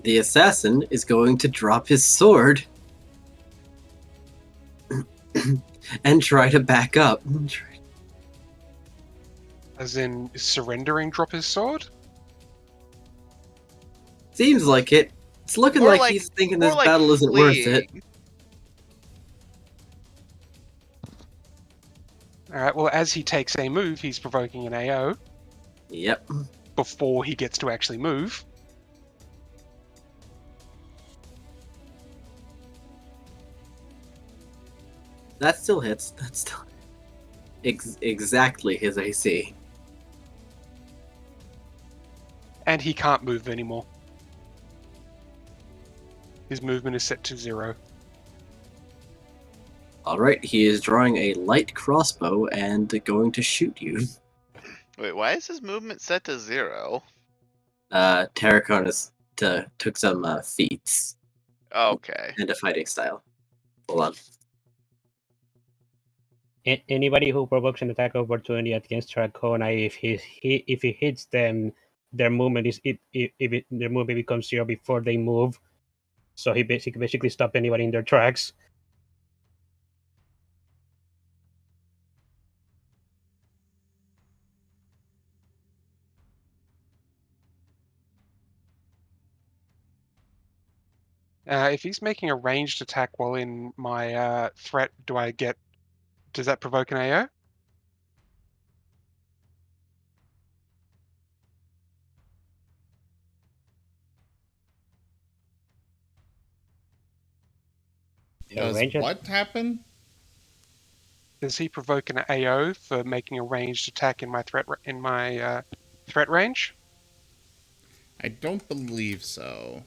The assassin is going to drop his sword and try to back up. As in, surrendering, drop his sword? Seems like it. It's looking More like he's thinking more this like battle isn't worth it. fleeing. Alright, well, as he takes a move, he's provoking an AO Yep. before he gets to actually move. That still hits. That's still exactly his AC. And he can't move anymore. His movement is set to 0. Alright, he is drawing a light crossbow and going to shoot you. Wait, why is his movement set to 0? Terraconis took some feats Okay. and a fighting style. Hold on. Anybody who provokes an attack of opportunity against Dracona, if he hits them, their movement their movement becomes 0 before they move. So he basically stop anybody in their tracks. If he's making a ranged attack while in my threat, does that provoke an AO? Does range what happen? Does he provoke an AO for making a ranged attack in my threat range? I don't believe so.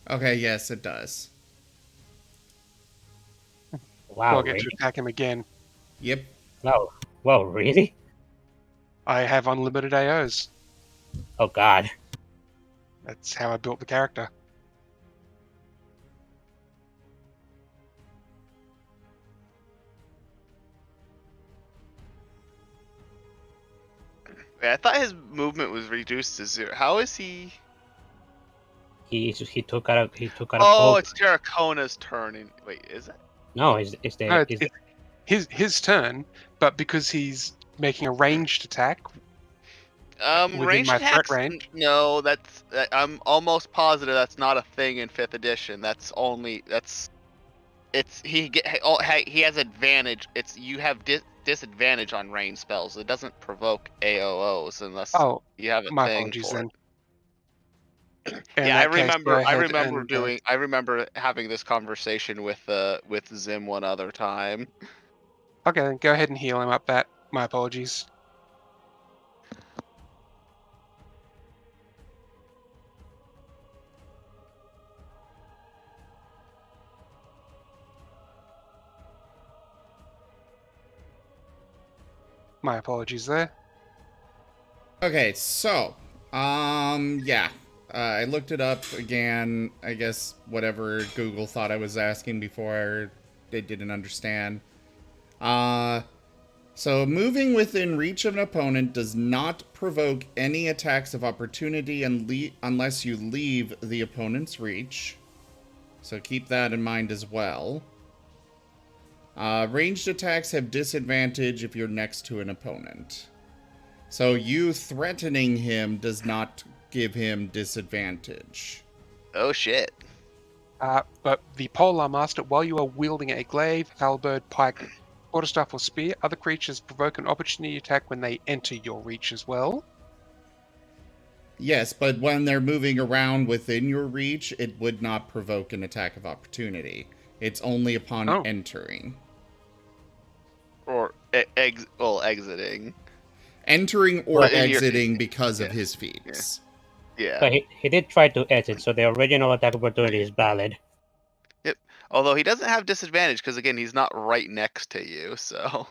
Okay, yes, it does. So Wow, I'll get really? to attack him again. Yep. Wow, wow, really? I have unlimited AOs. Oh God. That's how I built the character. Wait, I thought his movement was reduced to 0. How is he? He took out a Oh, poke. it's Terracona's turn. Wait, is it? No, it's No, the it's his turn, but because he's making a ranged attack within Ranged my threat attacks? range. No, I'm almost positive that's not a thing in 5th edition. He has advantage. You have disadvantage on range spells. It doesn't provoke AOs unless Oh, you have a my thing apologies for then. it. In Yeah, I that case, go remember. I ahead remember and, I remember having this conversation with Zim one other time. Okay, then go ahead and heal him up that. My apologies. My apologies there. Okay, so, yeah. I looked it up again. I guess whatever Google thought I was asking before, they didn't understand. So moving within reach of an opponent does not provoke any attacks of opportunity unless you leave the opponent's reach. So keep that in mind as well. Ranged attacks have disadvantage if you're next to an opponent. So you threatening him does not give him disadvantage. Oh shit. But the Polar Master, while you are wielding a glaive, halberd, pike, quarterstaff, or spear, other creatures provoke an opportunity attack when they enter your reach as well. Yes, but when they're moving around within your reach, it would not provoke an attack of opportunity. It's only upon entering. Or exiting. Entering or But exiting because of his feats. Yeah. But he did try to exit, so the original attack opportunity is valid. Yep. Although he doesn't have disadvantage because again he's not right next to you, so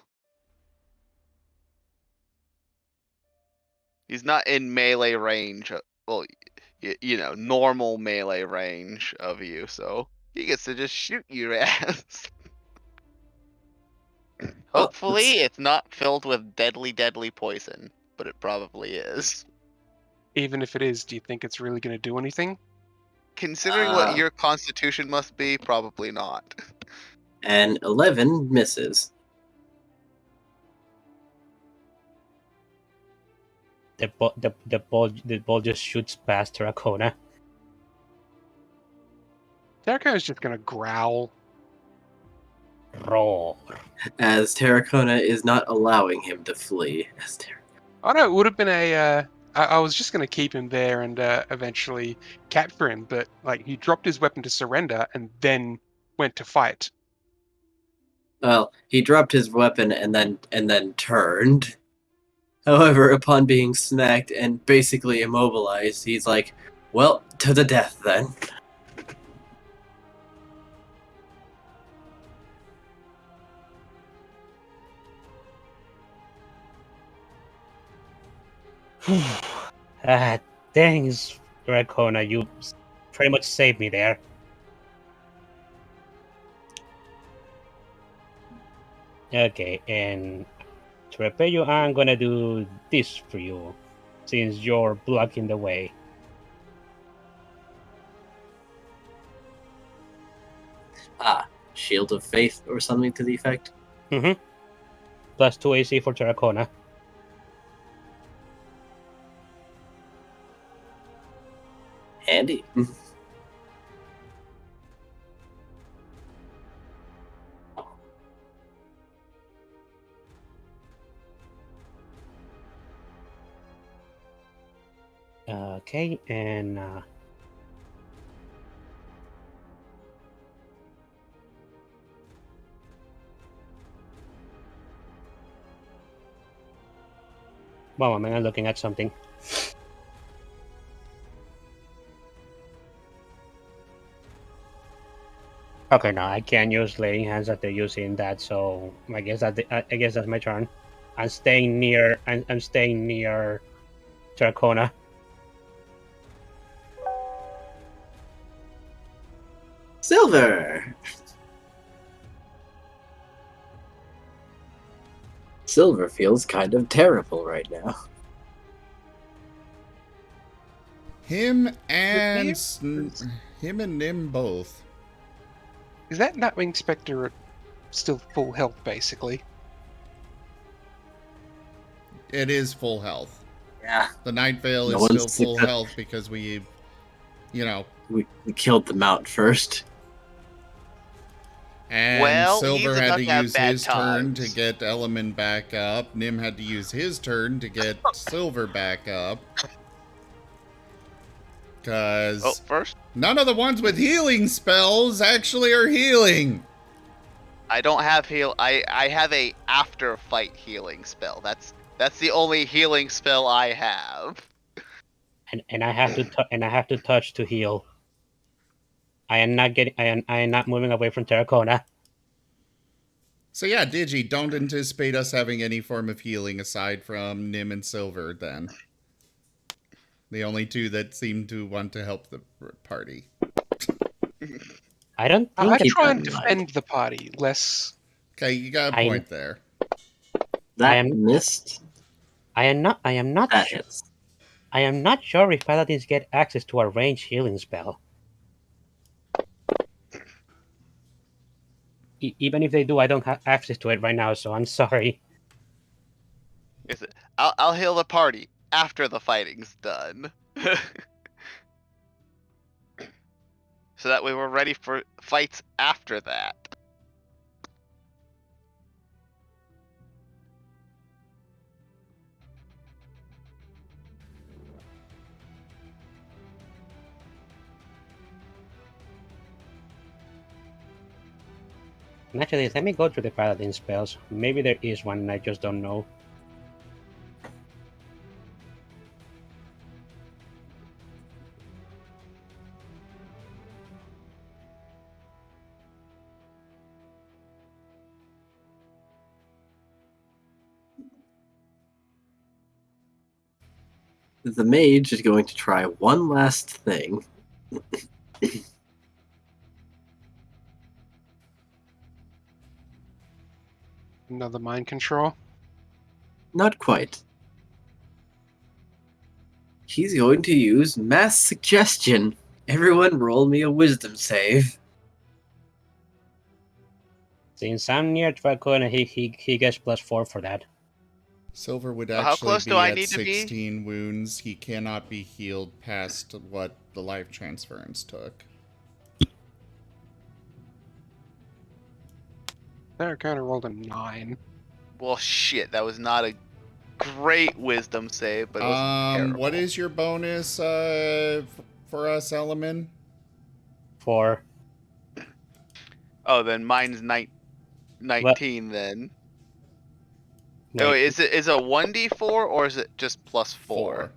he's not in melee range. Well, normal melee range of you, so he gets to just shoot your ass. Hopefully, it's not filled with deadly, deadly poison, but it probably is. Even if it is, do you think it's really going to do anything? Considering what your constitution must be, probably not. And 11 misses. The ball just shoots past Terracona. Terracona's just going to growl. Roar. As Terracona is not allowing him to flee. Oh no, it would have been a... I was just going to keep him there and eventually capture him, but like he dropped his weapon to surrender and then went to fight. Well, he dropped his weapon and then turned. However, upon being smacked and basically immobilized, he's like, well, to the death then. Thanks, Terracona. You pretty much saved me there. Okay, and to repay you, I'm gonna do this for you, since you're blocking the way. Shield of Faith or something to the effect. Mm-hmm. Plus 2 AC for Terracona. Handy. Okay, and one moment, I'm looking at something. Okay, no, I can't use laying hands after using that, so I guess that's my turn. I'm staying near. I'm staying near Terracona. Silver! Silver feels kind of terrible right now. Him and Nim both. Is that Nightwing Spectre still full health, basically? It is full health. Yeah. The Night Veil No is one's still full sick. health because we killed them out first. And Well, Silver he's had about to to have use bad his turn to times. get Element back up. Nim had to use his turn to get Silver back up. Because First, none of the ones with healing spells actually are healing. I don't have heal. I have a after fight healing spell. That's the only healing spell I have. And I have to touch to heal. I am not getting. I am not moving away from Terracona. So yeah, Digi, don't anticipate us having any form of healing aside from Nim and Silver, then. The only two that seem to want to help the party. I don't I think Keep try that and in mind. defend the party, less. Okay, you got a point there. That am- missed. I am not. That hits. I am not sure if paladins get access to a ranged healing spell. Even if they do, I don't have access to it right now, so I'm sorry. Is it? I'll heal the party after the fighting's done. So that way we're ready for fights after that. And actually, let me go through the paladin spells. Maybe there is one and I just don't know. The mage is going to try one last thing. Another mind control. Not quite. He's going to use mass suggestion. Everyone roll me a wisdom save. Since I'm near Terracona, he gets +4 for that. Silver would Well, how actually close be do I at need to be? 16 wounds. He cannot be healed past what the life transference took. They're kind of rolled a 9. Well, shit, that was not a great wisdom save, but it wasn't terrible. What is your bonus for us, Element? 4. Oh, then mine's 19 then. Oh, Wait, is it a 1d4 or is it just +4?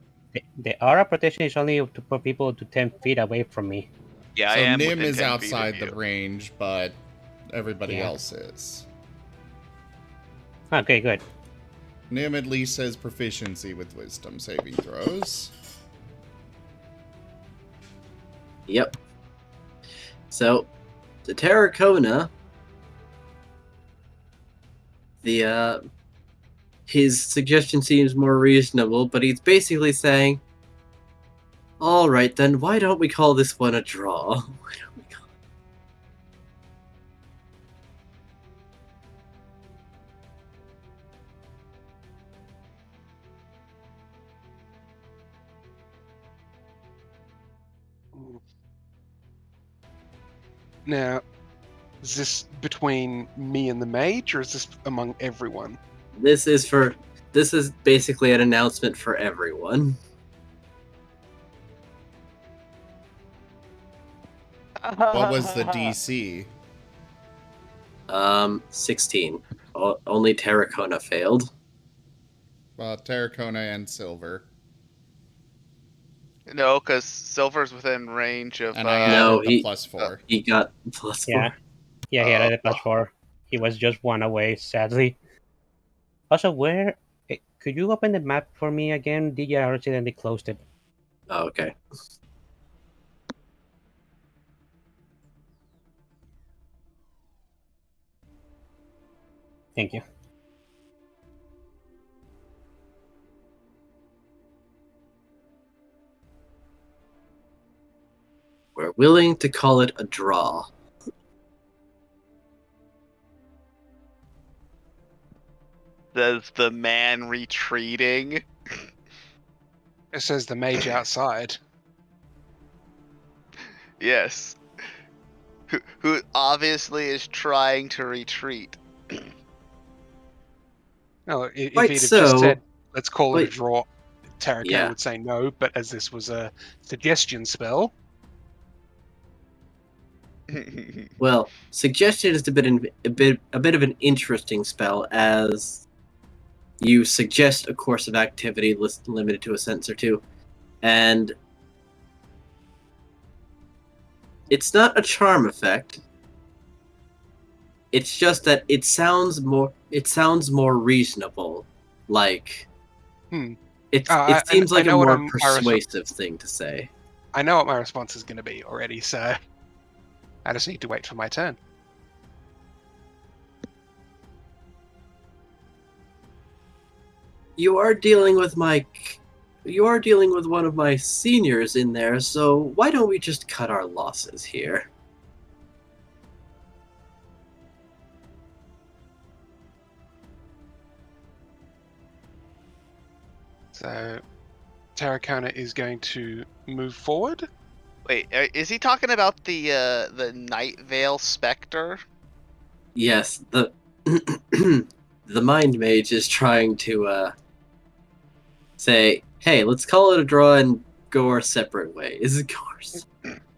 the aura protection is only to put people to 10 feet away from me. Yeah, I So am Nim within is 10 feet of outside the you. range, but everybody Yeah. else is. Okay, good. Nim at least has proficiency with wisdom saving throws. Yep. So, the Terracona, his suggestion seems more reasonable, but he's basically saying, all right, then why don't we call this one a draw? Why don't we call Now, is this between me and the mage, or is this among everyone? This is basically an announcement for everyone. What was the DC? 16. Only Terracona failed. Well, Terracona and Silver. No, because Silver's within range of. And I No, added the +4. He got +4. Yeah. Yeah, he had a +4. He was just 1 away, sadly. Also, could you open the map for me again? Did you accidentally closed it? Oh, okay. Thank you. We're willing to call it a draw. Does the man retreating? It says the mage outside. Yes. Who obviously is trying to retreat. No, if Quite he'd have so, just said, let's call it a but- draw, Terracona Yeah. would say no, but as this was a suggestion spell, Well, suggestion is a bit of an interesting spell, as you suggest a course of activity limited to a sentence or two, and it's not a charm effect. It's just that it sounds more reasonable. Like it seems like a know what more my persuasive thing to say. I know what my response is going to be already, so I just need to wait for my turn. You are dealing with one of my seniors in there, so why don't we just cut our losses here? So Terracona is going to move forward. Wait, is he talking about the Night Veil Spectre? Yes, the the mind mage is trying to say, "Hey, let's call it a draw and go our separate ways." Of course.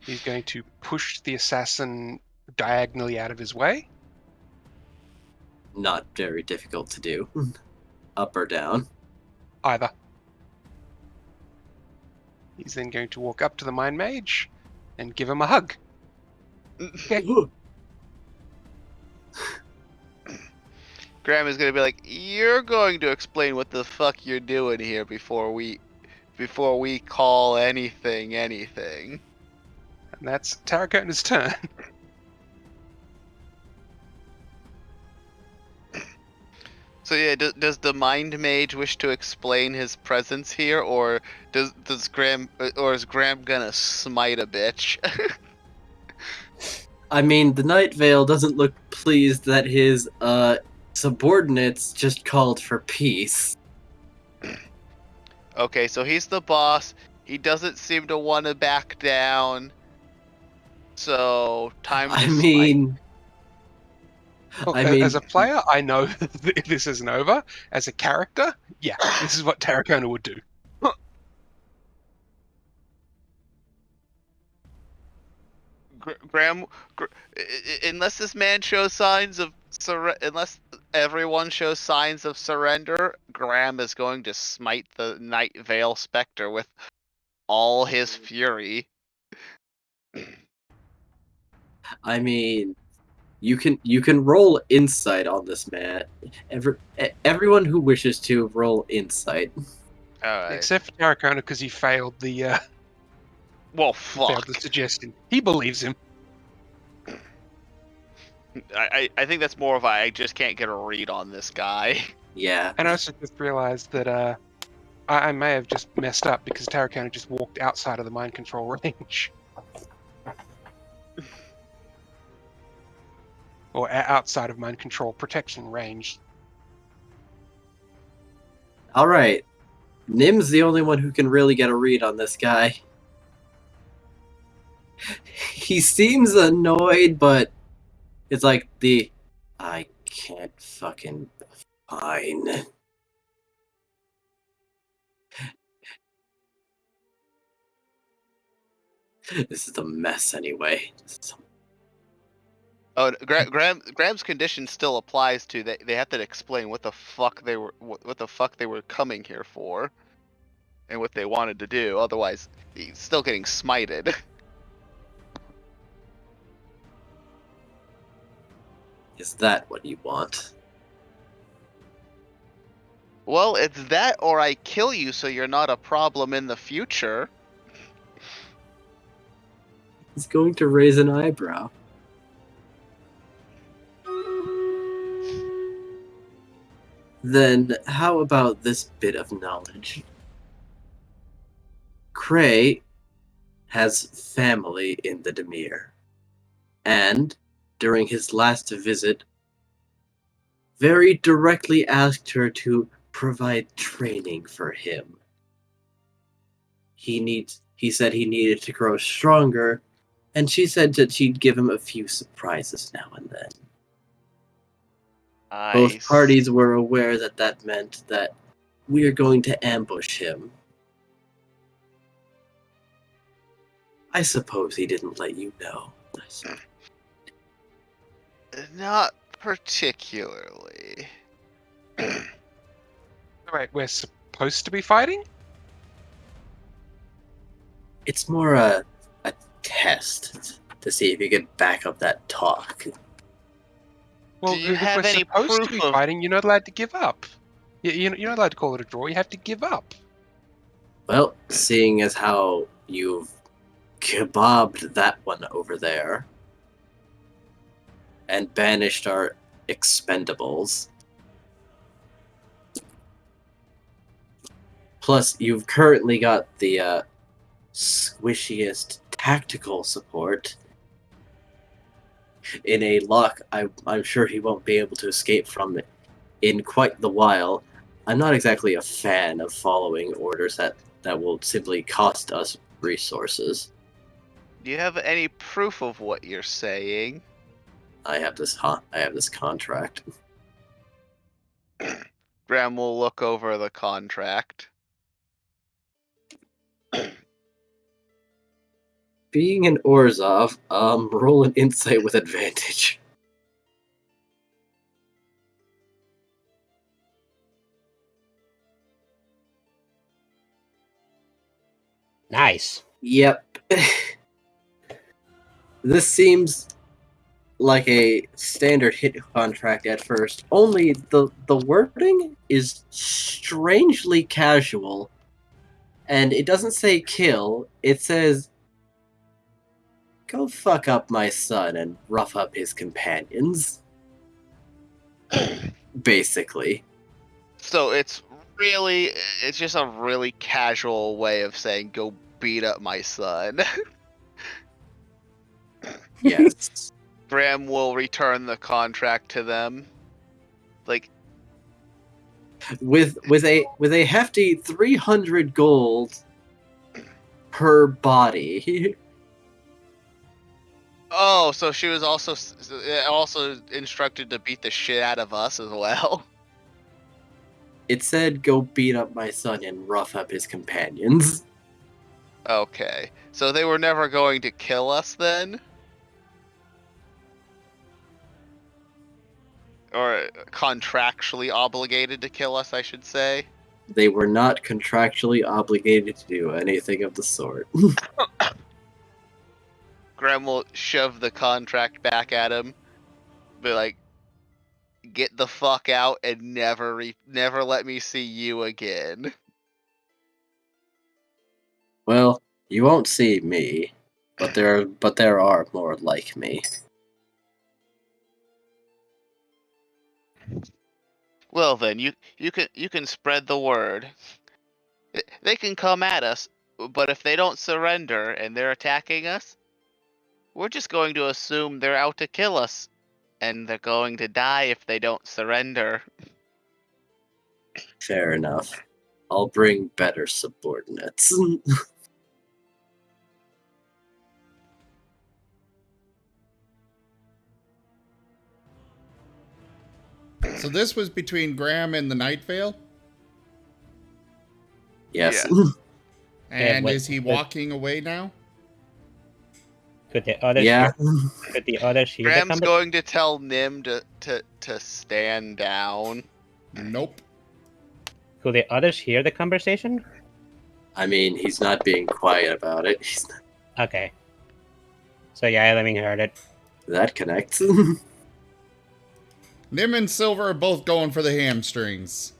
He's going to push the assassin diagonally out of his way. Not very difficult to do. Up or down. Either. He's then going to walk up to the Mind Mage and give him a hug. Okay. Graham is gonna be like, "You're going to explain what the fuck you're doing here before we call anything anything." And that's Terracona's turn. So yeah, does the Mind Mage wish to explain his presence here, or does Graham or is Graham gonna smite a bitch? I mean, the Night Veil doesn't look pleased that his subordinates just called for peace. Okay, so he's the boss. He doesn't seem to want to back down. So time to I smite. mean, Look, I mean, as a player, I know that this isn't over. As a character, yeah, this is what Terracona would do. Graham, unless this man shows signs of unless everyone shows signs of surrender, Graham is going to smite the Night Veil Spectre with all his fury. I mean, you can roll insight on this man. Everyone who wishes to roll insight. Alright. Except for Terracona, because he failed the Well, failed the fuck. suggestion. He believes him. I think that's more of I just can't get a read on this guy. Yeah. And I also just realized that I may have just messed up because Terracona just walked outside of the mind control range. Or outside of mind control protection range. All right. Nim's the only one who can really get a read on this guy. He seems annoyed, but it's like I can't fucking fine. This is a mess anyway. Oh, Graham's condition still applies to they have to explain what the fuck they were coming here for, and what they wanted to do. Otherwise, he's still getting smited. Is that what you want? Well, it's that or I kill you so you're not a problem in the future. He's going to raise an eyebrow. Then how about this bit of knowledge? Krei has family in the Demir, and during his last visit, very directly asked her to provide training for him. He said he needed to grow stronger, and she said that she'd give him a few surprises now and then. Both parties were aware that that meant that we're going to ambush him. I suppose he didn't let you know. Not particularly. Alright, we're supposed to be fighting? It's more a test to see if you can back up that talk. Well, Do you if have we're any supposed to proof be of? fighting, you're not allowed to give up. You're not allowed to call it a draw, you have to give up. Well, seeing as how you've kebabbed that one over there and banished our expendables, plus you've currently got the squishiest tactical support in a lock I'm sure he won't be able to escape from in quite the while. I'm not exactly a fan of following orders that will simply cost us resources. Do you have any proof of what you're saying? I have this contract. Graham will look over the contract. Being an Orzhov, roll an insight with advantage. Nice. Yep. This seems like a standard hit contract at first, only the wording is strangely casual. And it doesn't say kill, it says go fuck up my son and rough up his companions. Basically. So it's just a really casual way of saying go beat up my son. Yes. Graham will return the contract to them. Like, with a hefty 300 gold per body. oh, so she was also instructed to beat the shit out of us as well. It said go beat up my son and rough up his companions. Okay, so they were never going to kill us then? Or contractually obligated to kill us, I should say. They were not contractually obligated to do anything of the sort. Graham will shove the contract back at him. Be like, get the fuck out and never let me see you again. Well, you won't see me, but there are more like me. Well then, you can spread the word. They can come at us, but if they don't surrender and they're attacking us, we're just going to assume they're out to kill us, and they're going to die if they don't surrender. Fair enough. I'll bring better subordinates. So this was between Graham and the Night Vale? Yes. Yeah. And wait, is he wait. walking away now? Could the others Yeah. could the others hear the Graham's conversation? going to tell Nim to stand down. Nope. Could the others hear the conversation? I mean, he's not being quiet about it. Okay. So yeah, I heard it. That connects. Nim and Silver are both going for the hamstrings.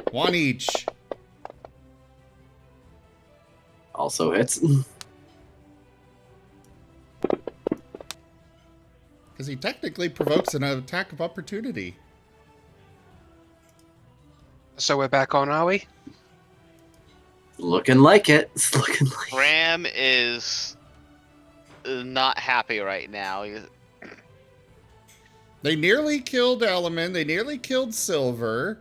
One each. Also hits. Because he technically provokes an attack of opportunity. So we're back on, are we? Looking like it. It's looking like Graham is not happy right now. They nearly killed Element. They nearly killed Silver.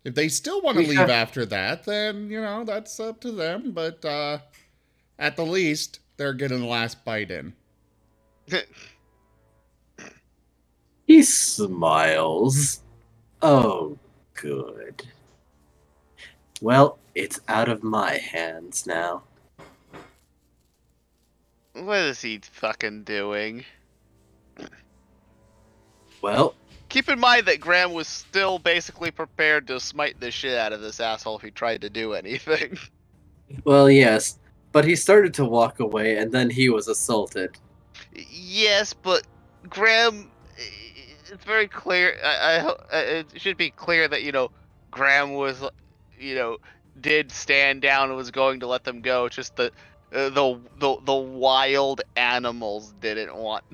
If they still want to leave after that, then, that's up to them. But at the least, they're getting the last bite in. He smiles. Oh, good. Well, It's out of my hands now. What is he fucking doing? Well, Keep in mind that Graham was still basically prepared to smite the shit out of this asshole if he tried to do anything. yes. But he started to walk away, and then he was assaulted. Yes, but Graham, it's very clear. It should be clear that Graham was, did stand down and was going to let them go. It's just the wild animals didn't want.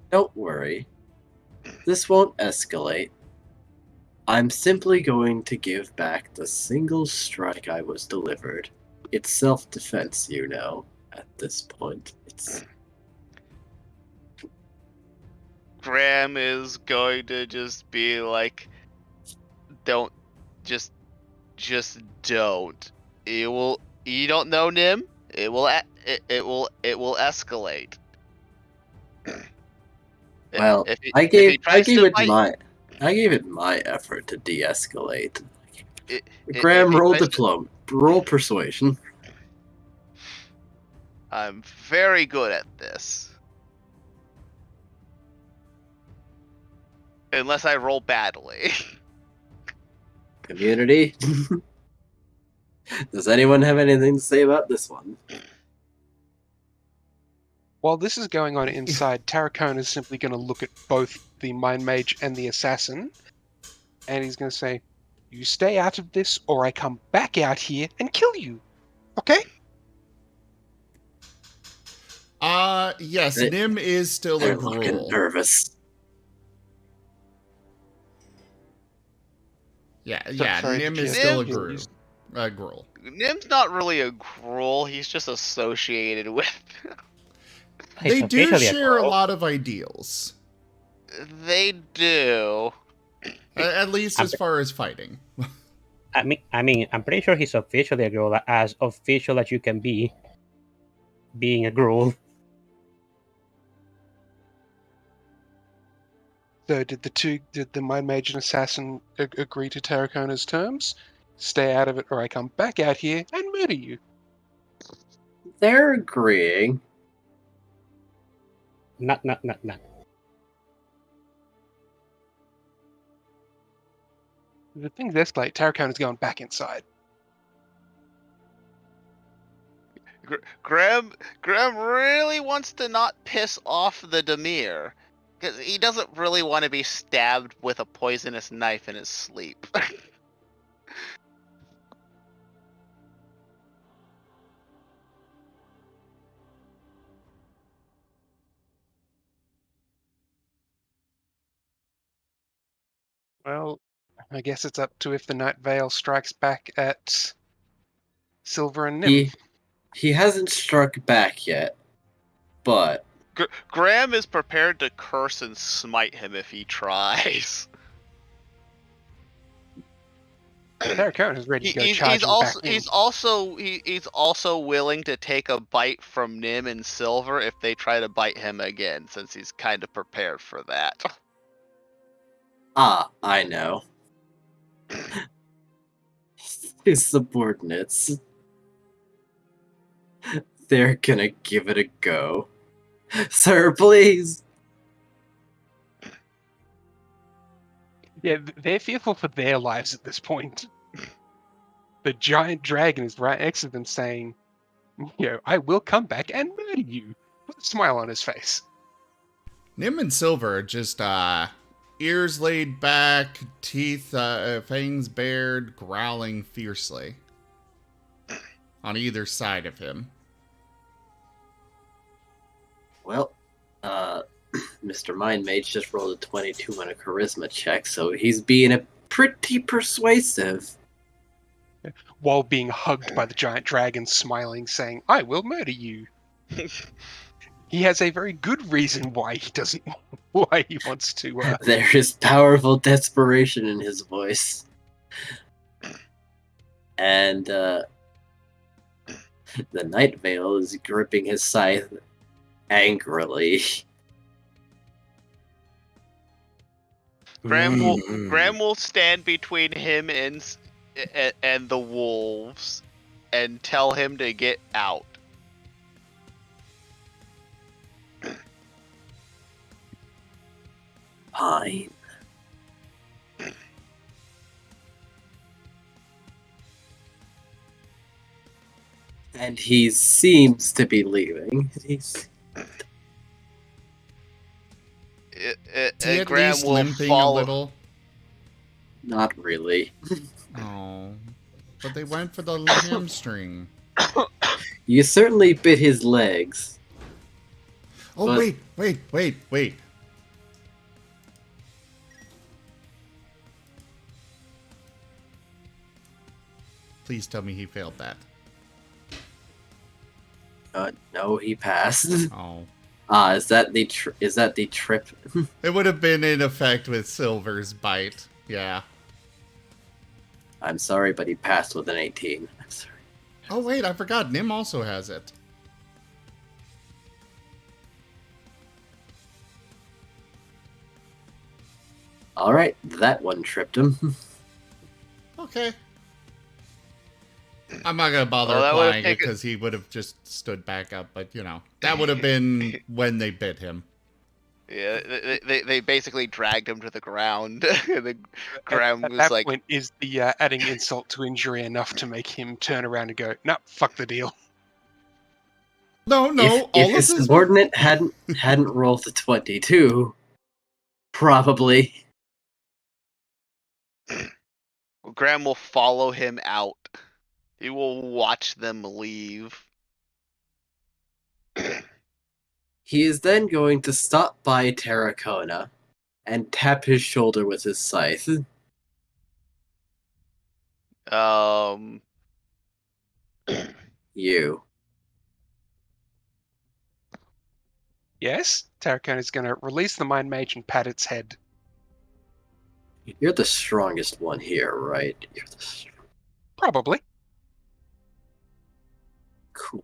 Don't worry. This won't escalate. I'm simply going to give back the single strike I was delivered. It's self-defense, at this point. It's... Graham is going to just be like, don't, just don't. It will. You don't know Nim. It will. It will escalate. Well, if he, I if he gave tries to bite, I gave it my effort to de-escalate. if Graham, he roll tries to, roll persuasion. I'm very good at this. Unless I roll badly. Community. Does anyone have anything to say about this one? While this is going on inside, Tarracone is simply going to look at both the Mind Mage and the Assassin, and he's going to say, "You stay out of this, or I come back out here and kill you. Okay?" Yes, They- Nim is still a They're looking gruel. nervous. Yeah, sorry, Nim did is you- still a you- gruel. Nim's not really a gruel. He's just associated with. They He's do officially a share a girl. lot of ideals, They do. at least as far as fighting. I mean, I'm pretty sure he's officially a girl, as official as you can be, being a girl. So did the Mind Mage and Assassin agree to Tarracona's terms? Stay out of it, or I come back out here and murder you. They're agreeing. Not. The things escalate. Tarracona's going back inside. Graham really wants to not piss off the Demir. Because he doesn't really want to be stabbed with a poisonous knife in his sleep. Well, I guess it's up to if the Night Vale strikes back at Silver and Nim. He hasn't struck back yet, but Graham is prepared to curse and smite him if he tries. Tarracona's ready to go charging back in. He's also willing to take a bite from Nim and Silver if they try to bite him again, since he's kind of prepared for that. I know. His subordinates. They're gonna give it a go. Sir, please! Yeah, they're fearful for their lives at this point. The giant dragon is right next to them saying, I will come back and murder you, with a smile on his face. Nim and Silver are just, ears laid back, teeth, fangs bared, growling fiercely. On either side of him. Well, Mr. Mind Mage just rolled a 22 on a charisma check, so he's being a pretty persuasive. While being hugged by the giant dragon, smiling, saying, I will murder you. He has a very good reason why he wants to. There is powerful desperation in his voice. And, the Night Vale is gripping his scythe angrily. Graham will stand between him and the wolves and tell him to get out. Fine. And he seems to be leaving. He's Is he at Graham least will limping follow. a little? not really. Oh, but they went for the hamstring. You certainly bit his legs. Oh, But- wait. Please tell me he failed that. No, he passed. Oh. Is that the trip? It would have been in effect with Silver's bite. Yeah. I'm sorry, but he passed with an 18. I'm sorry. Oh, wait, I forgot. Nim also has it. All right, that one tripped him. Okay. I'm not gonna bother Well, that would've applying it taken- because he would have just stood back up, but you know, that would have been when they bit him. Yeah, they basically dragged him to the ground. And then Graham At was that like, point, is the adding insult to injury enough to make him turn around and go, "Nah, fuck the deal." No, if all his of this. subordinate hadn't rolled the 22, probably. Graham will follow him out. He will watch them leave. He is then going to stop by Terracona and tap his shoulder with his scythe. You. Yes, Tarragon is going to release the Mind Mage and pat its head. You're the strongest one here, right? You're the Probably. cool.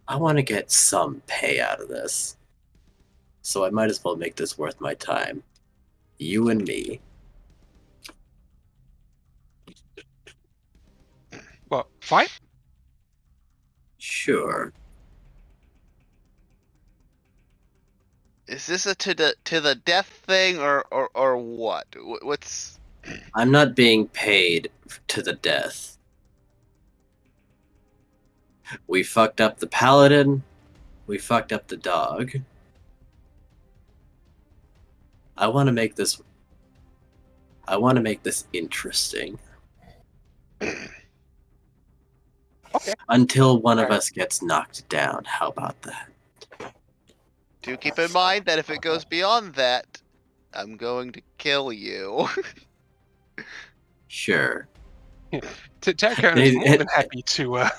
I want to get some pay out of this. So I might as well make this worth my time. You and me. What, fight? Sure. Is this a to the death thing or what? What's I'm not being paid to the death. We fucked up the paladin. We fucked up the dog. I want to make this interesting. Okay. Until one of us gets knocked down. How about that? do keep in mind that if it goes beyond that, I'm going to kill you. Sure. Tarragon is more than happy to And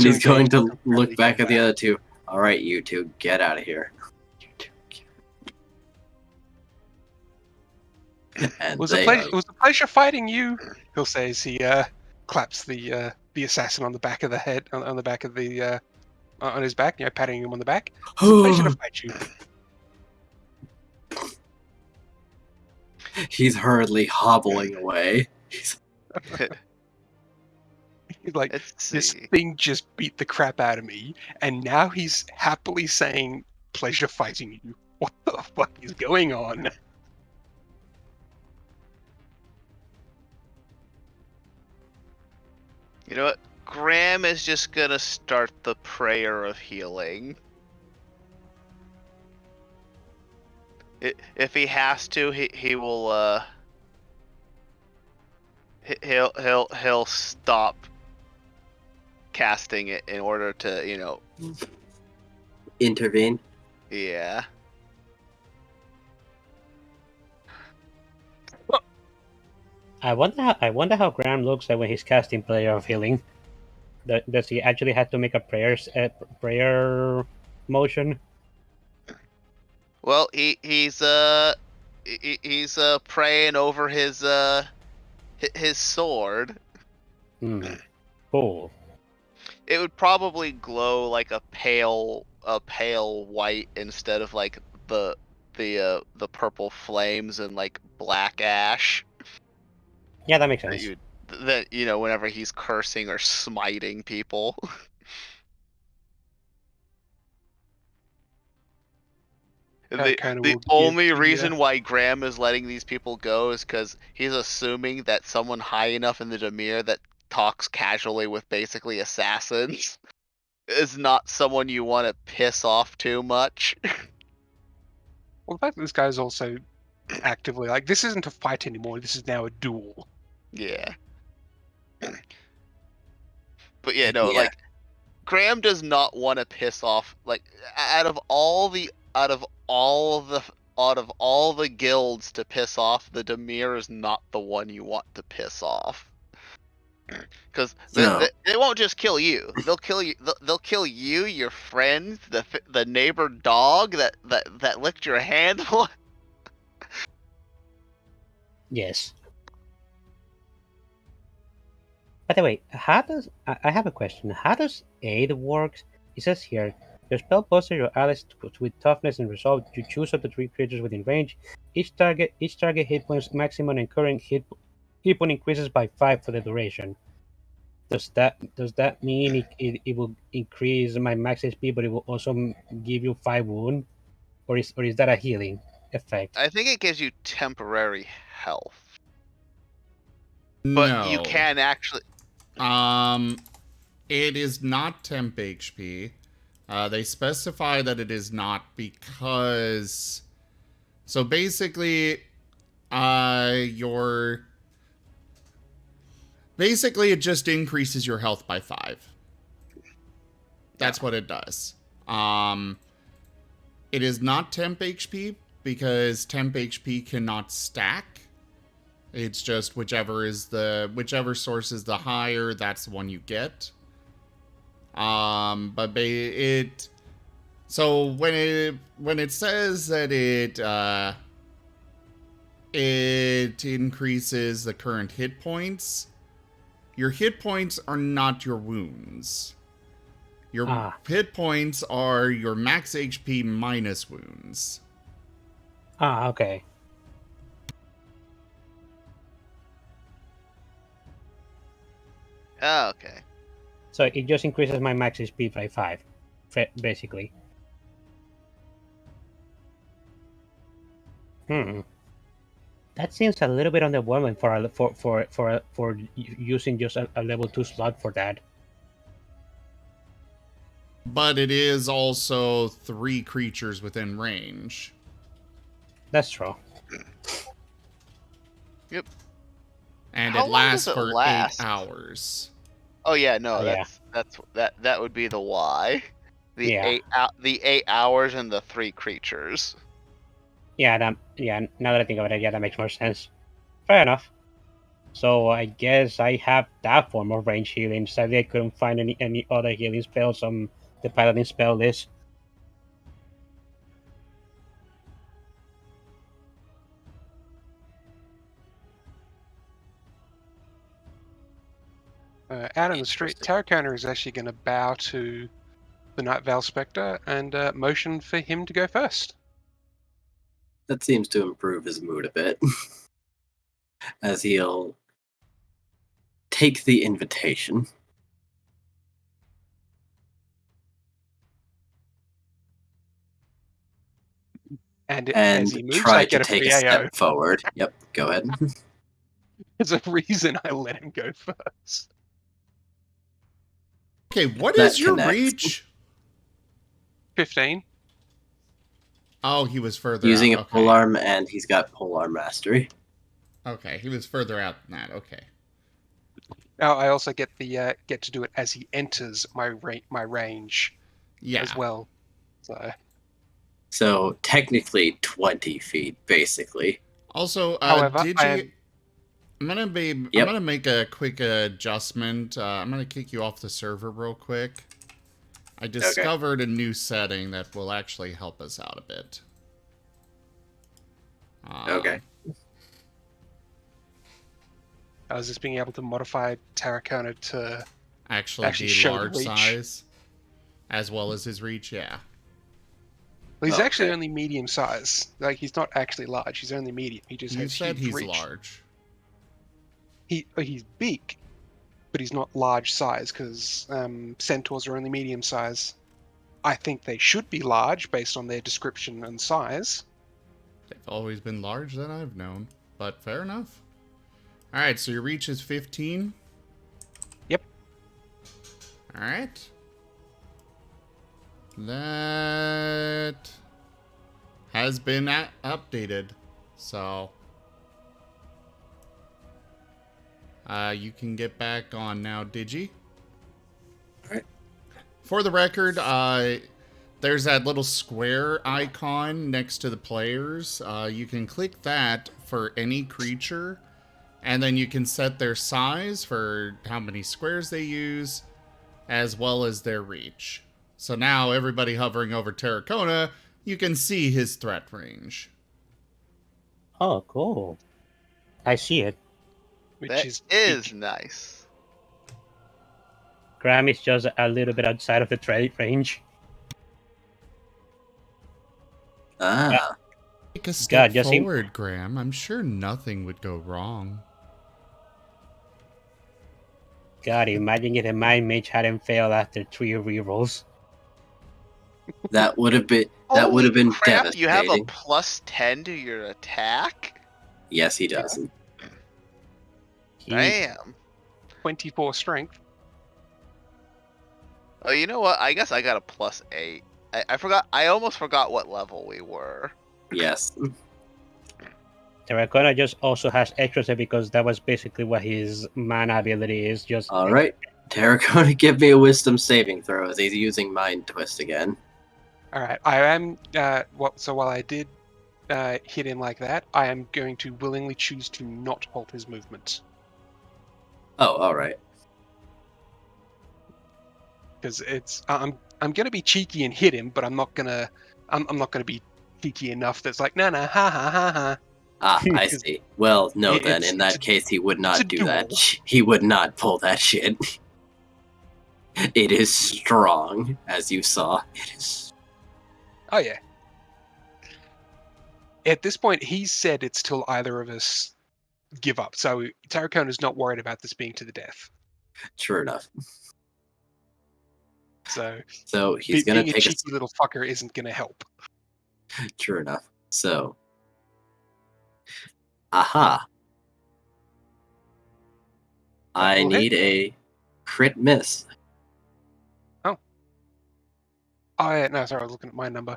he's going to engage in look back at the combat. other two. All right, you two, get out of here. And It was they a pleasure fighting you, he'll say as he claps the assassin on the back of the head, on the back of the on his back, patting him on the back. It's a pleasure to fight you. He's hurriedly hobbling away. He's like, Let's this see. thing just beat the crap out of me, and now he's happily saying, "Pleasure fighting you." What the fuck is going on? You know what? Graham is just gonna start the prayer of healing. If he has to, he will he'll stop casting it in order to, Intervene. yeah. I wonder how Graham looks like when he's casting Prayer of Healing. Does he actually have to make a prayer motion? Well, he's praying over his sword. Cool. It would probably glow like a pale white instead of like the the purple flames and like black ash Yeah, that makes that sense. whenever he's cursing or smiting people. Tarakona The will give only the reason why Graham is letting these people go is because he's assuming that someone high enough in the Demir that talks casually with basically assassins is not someone you want to piss off too much. well, the fact that this guy's also actively like, this isn't a fight anymore. This is now a duel. Yeah. But yeah, no, Yeah. like Graham does not want to piss off like out of all the guilds to piss off, the Demir is not the one you want to piss off. Because No. they won't just kill you. They'll kill you. They'll kill you, your friends, the neighbor dog that licked your hand. Yes. By the way, how does I have a question? How does aid works? It says here, your spell boosts your allies with toughness and resolve. You choose up to 3 creatures within range. Each target hit points maximum and current hit point increases by 5 for the duration. Does that mean it will increase my max HP, but it will also give you 5 wound, or is that a healing effect? I think it gives you temporary health, but you No. can actually. It is not temp HP. They specify that it is not because. So basically, basically it just increases your health by 5. That's what it does. It is not temp HP because temp HP cannot stack. It's just whichever source is the higher, that's the one you get. But so when it says that it increases the current hit points, your hit points are not your wounds. Your hit points are your max HP minus wounds. Okay. Oh, okay. So it just increases my max HP by 5, basically. That seems a little bit underwhelming for using just a level 2 slot for that. But it is also 3 creatures within range. That's true. Yep. And How it long lasts does it for last? 8 hours. Oh yeah, no, Oh, yeah. that would be the why. The Yeah. 8 hours and the 3 creatures. Yeah, now that I think about it, yeah, that makes more sense. Fair enough. So I guess I have that form of range healing. Sadly, I couldn't find any other healing spells on the paladin spell list. Out in the street, Tarakona is actually going to bow to the Night Vale Spectre and motion for him to go first. That seems to improve his mood a bit. As he'll take the invitation. And as he moves, try I to get a take free a AO. step forward. Yep, go ahead. There's a reason I let him go first. Okay, what That is your connects. reach? 15. Oh, he was further Using out. a polearm, and he's got polearm mastery. Okay, he was further out than that. Okay. Oh, I also get to do it as he enters my range as well. So technically 20 feet, basically. Also, However, I'm gonna make a quick adjustment. I'm gonna kick you off the server real quick. I discovered a new setting that will actually help us out a bit. Okay. I was just being able to modify Tarakona to actually be show large reach. size, as well as his reach. Yeah. Well, he's actually Okay. only medium size. Like, he's not actually large. He's only medium. He just You has said huge he's reach. large. He's big, but he's not large size because centaurs are only medium size. I think they should be large based on their description and size. They've always been large that I've known, but fair enough. All right, so your reach is 15. Yep. All right. That has been updated, so you can get back on now, Digi. All right. For the record, there's that little square icon next to the players. You can click that for any creature, and then you can set their size for how many squares they use, as well as their reach. So now everybody hovering over Terracona, you can see his threat range. Oh, cool. I see it. Which That is is big. nice. Graham is just a little bit outside of the trade range. Ah, Take a step God, just him. forward, Graham. I'm sure nothing would go wrong. God, imagine if the Mind Mage hadn't failed after 3 rerolls. that would have been Holy been crap! You have a devastating. +10 to your attack. Yes, he does. Damn. 24 strength. Oh, you know what? I guess I got a +8. I forgot. I almost forgot what level we were. Yes. Terracona just also has extra set because that was basically what his mana ability is. Just All right. Terracona, give me a wisdom saving throw as he's using Mind Twist again. All right. I am. So while I did hit him like that, I am going to willingly choose to not halt his movement Oh, all right. because it's. I'm gonna be cheeky and hit him, but I'm not gonna. I'm not gonna be cheeky enough that's like, nah, ha ha ha ha. Ah, I Because see. Well, no, then it's in that case, he would a not do that. duel. He would not pull that shit. It is strong, as you saw. It is. Oh yeah. At this point, he said it's till either of us give up. So Tarracona's not worried about this being to the death. True enough. So So he's gonna being a take cheeky little fucker isn't gonna help. True enough. So. Aha. I Double hit. need a crit miss. Oh yeah, no, sorry, I was looking at my number.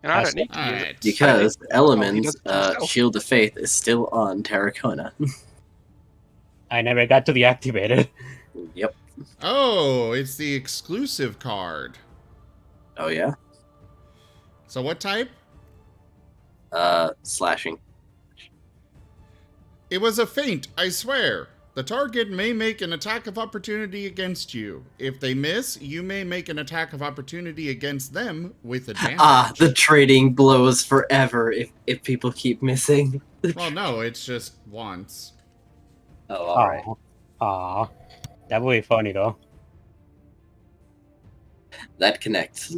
And I don't need to use it. Alright. Because he Element's does it to himself. Shield of Faith is still on Terracona. I never got to deactivate it. Yep. Oh, it's the exclusive card. Oh yeah? So what type? Slashing. It was a feint, I swear. The target may make an attack of opportunity against you. If they miss, you may make an attack of opportunity against them with advantage. Ah, the trading blows forever if people keep missing. Well, no, it's just once. Oh, alright. Aw. That would be funny though. That connects.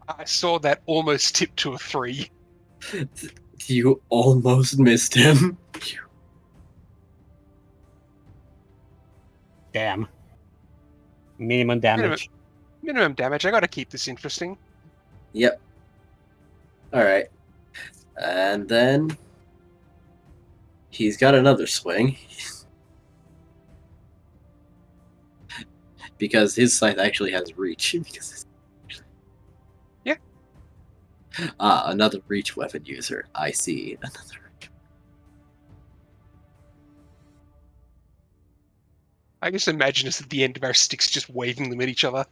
I saw that almost tip to a 3. You almost missed him. Damn. Minimum damage. Minimum damage. I gotta keep this interesting. Yep. Alright. And then he's got another swing. Because his scythe actually has reach. Yeah. Ah, another reach weapon user. I see. Another reach. I just imagine us at the end of our sticks just waving them at each other.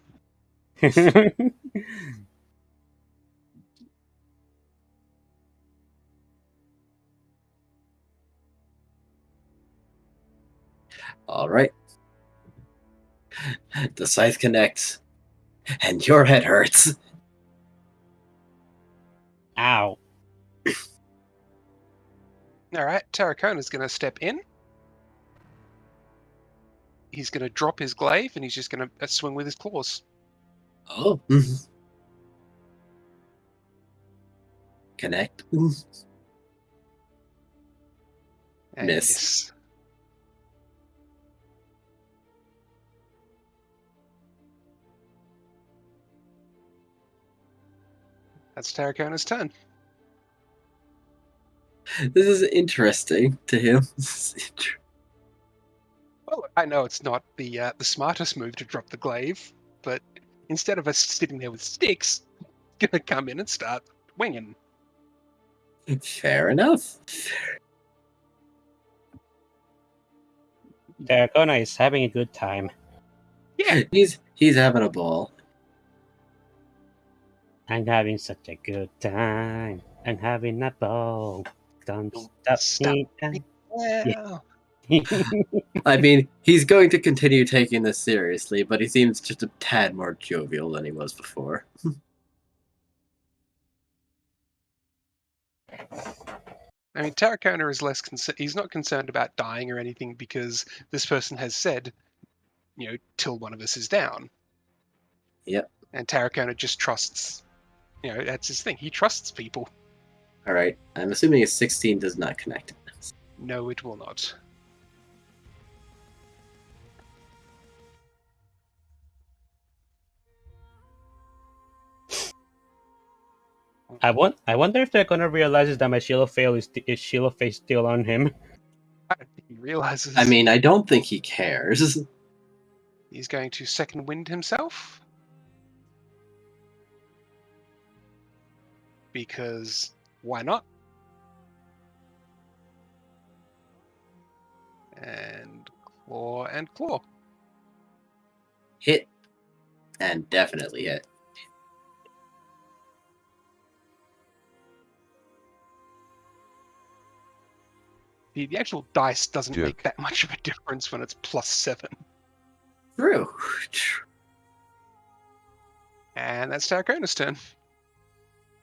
Alright. The scythe connects. And your head hurts. Ow. Alright, Tarracona's gonna step in. he's going to drop his glaive and he's just going to swing with his claws. Oh. Connect. And Miss. That's Tarracona's turn. This is interesting to him. Well, I know it's not the smartest move to drop the glaive, but instead of us sitting there with sticks, he's gonna come in and start winging. Fair enough. Terracona is having a good time. Yeah, He's having a ball. I'm having such a good time. I'm having a ball. Don't stop me. yeah. I mean, he's going to continue taking this seriously, but he seems just a tad more jovial than he was before. I mean, Tarracona is less concerned. He's not concerned about dying or anything because this person has said, till one of us is down. Yep. And Tarracona just trusts. That's his thing. He trusts people. All right. I'm assuming a 16 does not connect. No, it will not. I wonder if Terracona realizes that my shield of faith is still on him. I don't think he realizes. I mean, I don't think he cares. He's going to second wind himself. Because why not? And claw and claw. Hit. And definitely hit. The actual dice doesn't make Jerk. that much of a difference when it's +7. True. And that's Tarracona's turn.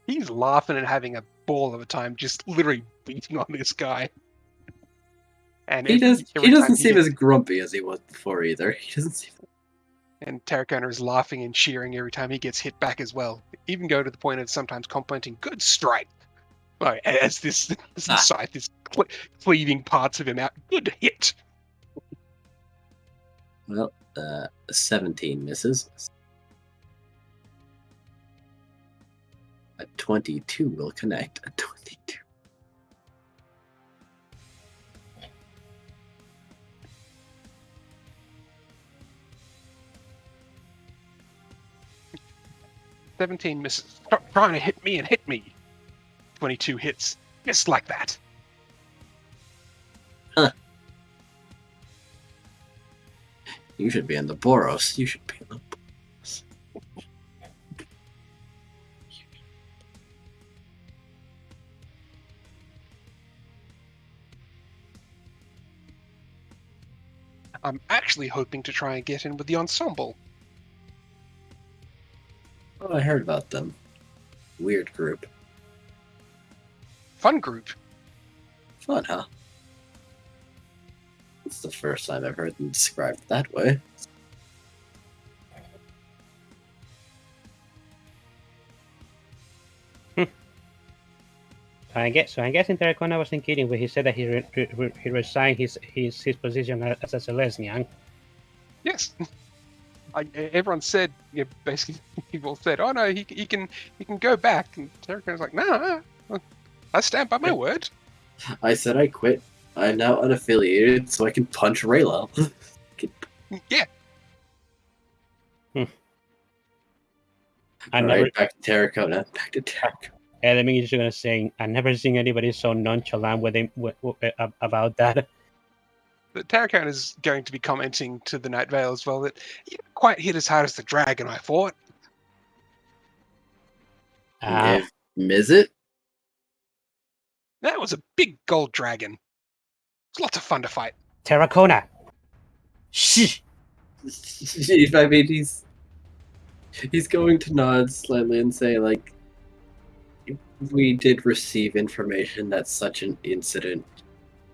He's laughing and having a ball of a time, just literally beating on this guy. And He every time doesn't he seem gets- as grumpy as he was before either. He doesn't seem. And Tarracona is laughing and cheering every time he gets hit back as well. Even go to the point of sometimes complimenting, "Good strike." Like, as this scythe is cleaving parts of him out. Good hit. Well, a 17 misses. A 22 will connect. A 22. "17 misses. Stop trying to hit me and hit me." 22 hits. Just like that. You should be in the Boros. You should be in the Boros. I'm actually hoping to try and get in with the ensemble. Oh, I heard about them. Weird group. Fun group. Fun, huh? It's the first time I've heard them described that way. I'm guessing Terracona wasn't kidding when he said that he resigned his position as a Celestian. Yes. Everyone said, basically, people said, "Oh no, he can go back." And Tarracona's like, "No, I stand by my word." I said I quit. I'm now unaffiliated, so I can punch Raylo. Yeah. Alright, back to Terracona. Back to Terracona. And I mean, you're just gonna say, I've never seen anybody so nonchalant about that. But Tarracona is going to be commenting to the Night Vale as well that you didn't quite hit as hard as the dragon I fought. If Mizzet? That was a big gold dragon. It's lots of fun to fight. Terracona. Shh. I mean, he's going to nod slightly and say, like, we did receive information that such an incident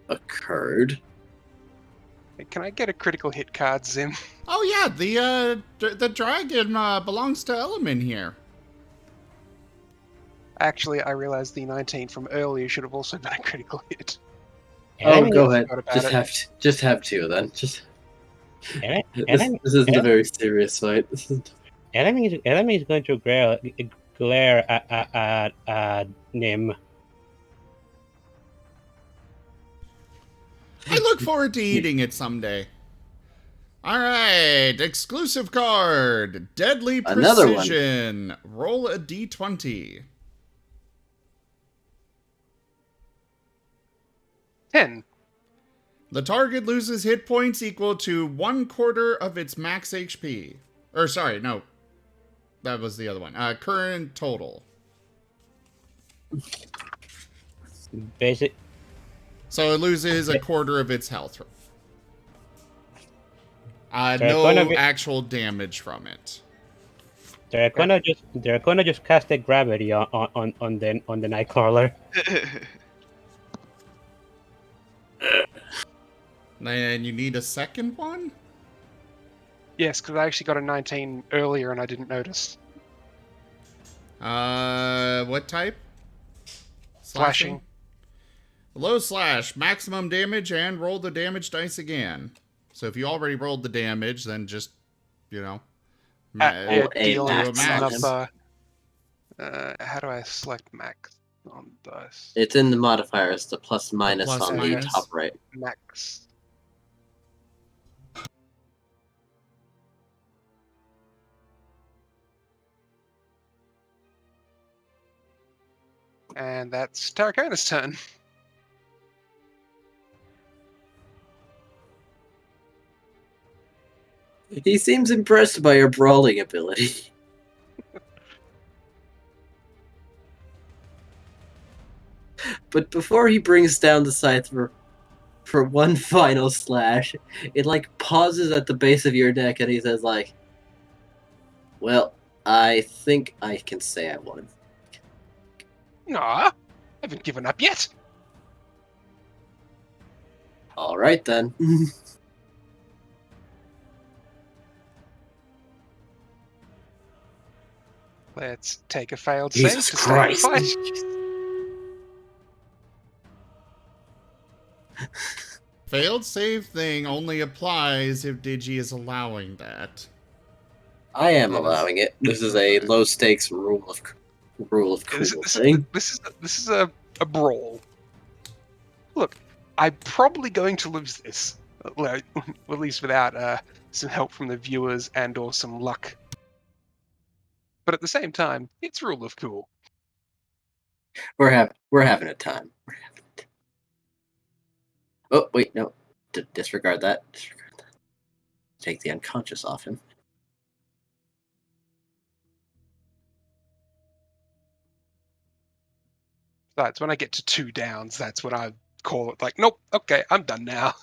occurred. Can I get a critical hit card, Zim? Oh yeah, the dragon belongs to Element here. Actually, I realized the 19 from earlier should have also been a critical hit. Enemy, Go ahead. Forgot about Just have two then. enemy, This isn't a very serious fight. This is enemy is going to glare at Nim. I look forward to eating it someday. All right, exclusive card, Deadly Another one. Precision. Roll a d20. 10. The target loses hit points equal to 1/4 of its max HP. Or sorry, no, that was the other one. Current total. Basic. So it loses 1/4 of its health. They're No gonna be- actual damage from it. They're gonna just cast a gravity on the Nightcrawler. And you need a second one? Yes, because I actually got a 19 earlier and I didn't notice. What type? Slashing. Low slash, maximum damage, and roll the damage dice again. So if you already rolled the damage, then just, you know, Yeah, a deal max on enough. How do I select max on dice? It's in the modifiers, the plus minus plus on minus. the top right. Max. And that's Tarracona's turn. He seems impressed by your brawling ability. But before he brings down the scythe for one final slash, it like pauses at the base of your neck and he says like, well, I think I can say I won. Nah, I haven't given up yet. Alright then. Let's take a failed Jesus save to start the Christ. fight. failed save thing only applies if Digi is allowing that. I am That is- allowing it. This is a low stakes rule of cool thing. This is a brawl. Look, I'm probably going to lose this, at least without some help from the viewers and or some luck. But at the same time, it's rule of cool. We're having a time. Oh wait, no. Disregard that. Disregard that. Take the unconscious off him. That's when I get to 2 downs. That's when I call it like, nope, okay, I'm done now.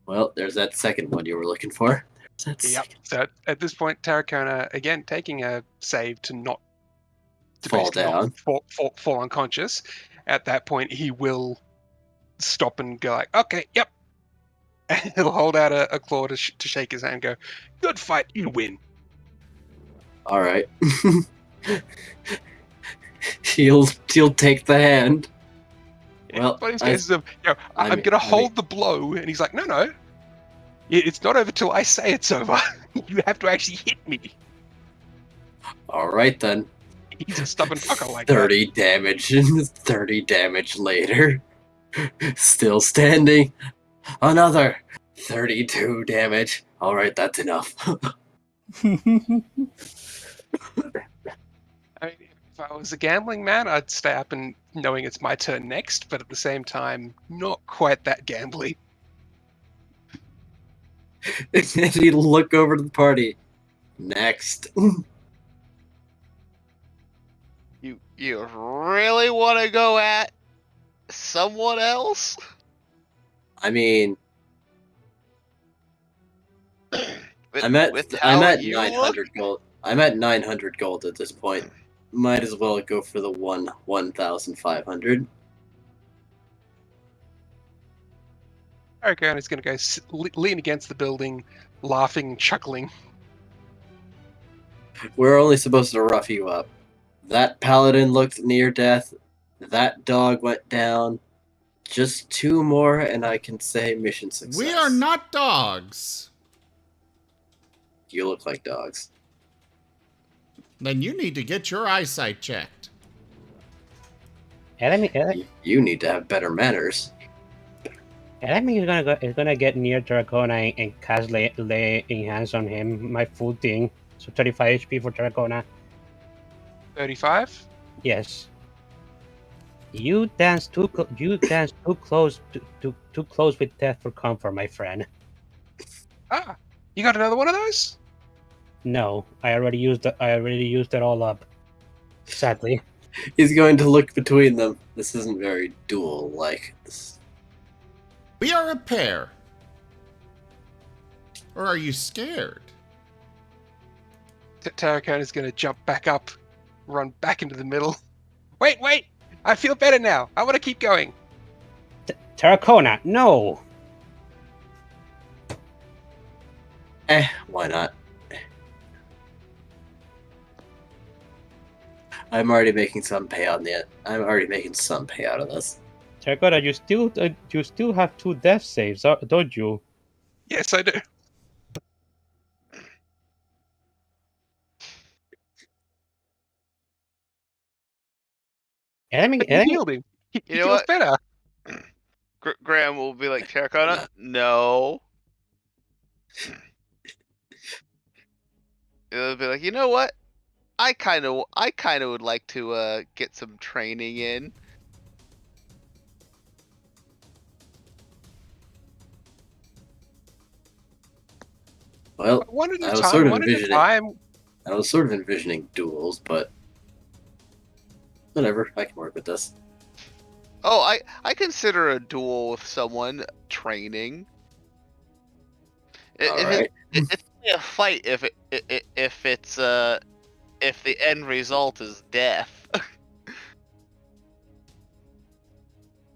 Well, there's that second one you were looking for. There's that Yep. second. So at this point, Tarracona again taking a save to not Fall basically not down. fall unconscious. At that point, he will stop and go like, okay, yep. And he'll hold out a claw to shake his hand and go, good fight, you win. All right. he'll take the hand. Well, But in I- cases of, I'm going to hold the blow, and he's like, no, it's not over till I say it's over. You have to actually hit me. All right then. He's a stubborn fucker like that. 30 damage. 30 damage later. Still standing. Another 32 damage. All right, that's enough. I mean, if I was a gambling man, I'd stay up and knowing it's my turn next, but at the same time, not quite that gambly. And he look over to the party. Next. You really want to go at someone else? I mean, I'm at how 900 gold. I'm at 900 gold at this point. Might as well go for the 1,500. Aragorn is going to go lean against the building, laughing and chuckling. We're only supposed to rough you up. That paladin looked near death. That dog went down. Just 2 more, and I can say mission success. We are not dogs. You look like dogs. Then you need to get your eyesight checked. You need to have better manners. Enemy is gonna get near Dracona and cast lay hands on him. My full thing. So 35 HP for Dracona. 35? Yes. You dance too close too close with death for comfort, my friend. Ah, you got another one of those? No, I already used it all up. Sadly. He's going to look between them. This isn't very duel-like. We are a pair. Or are you scared? Tarragon is going to jump back up, run back into the middle. Wait! I feel better now. I want to keep going. Terracona, no! Why not? I'm already making some payout of this. Terracona, you still have 2 death saves, don't you? Yes, I do. Enemy, You healed him. He You know feels what? better. Graham will be like, Terracotta? No. It'll be like, you know what? I kind of would like to get some training in. Well, One at I a was time. sort of One at a envisioning. time. I was sort of envisioning duels, but whatever. I can work with this. Oh, I consider a duel with someone training. All right. It's only a fight if the end result is death.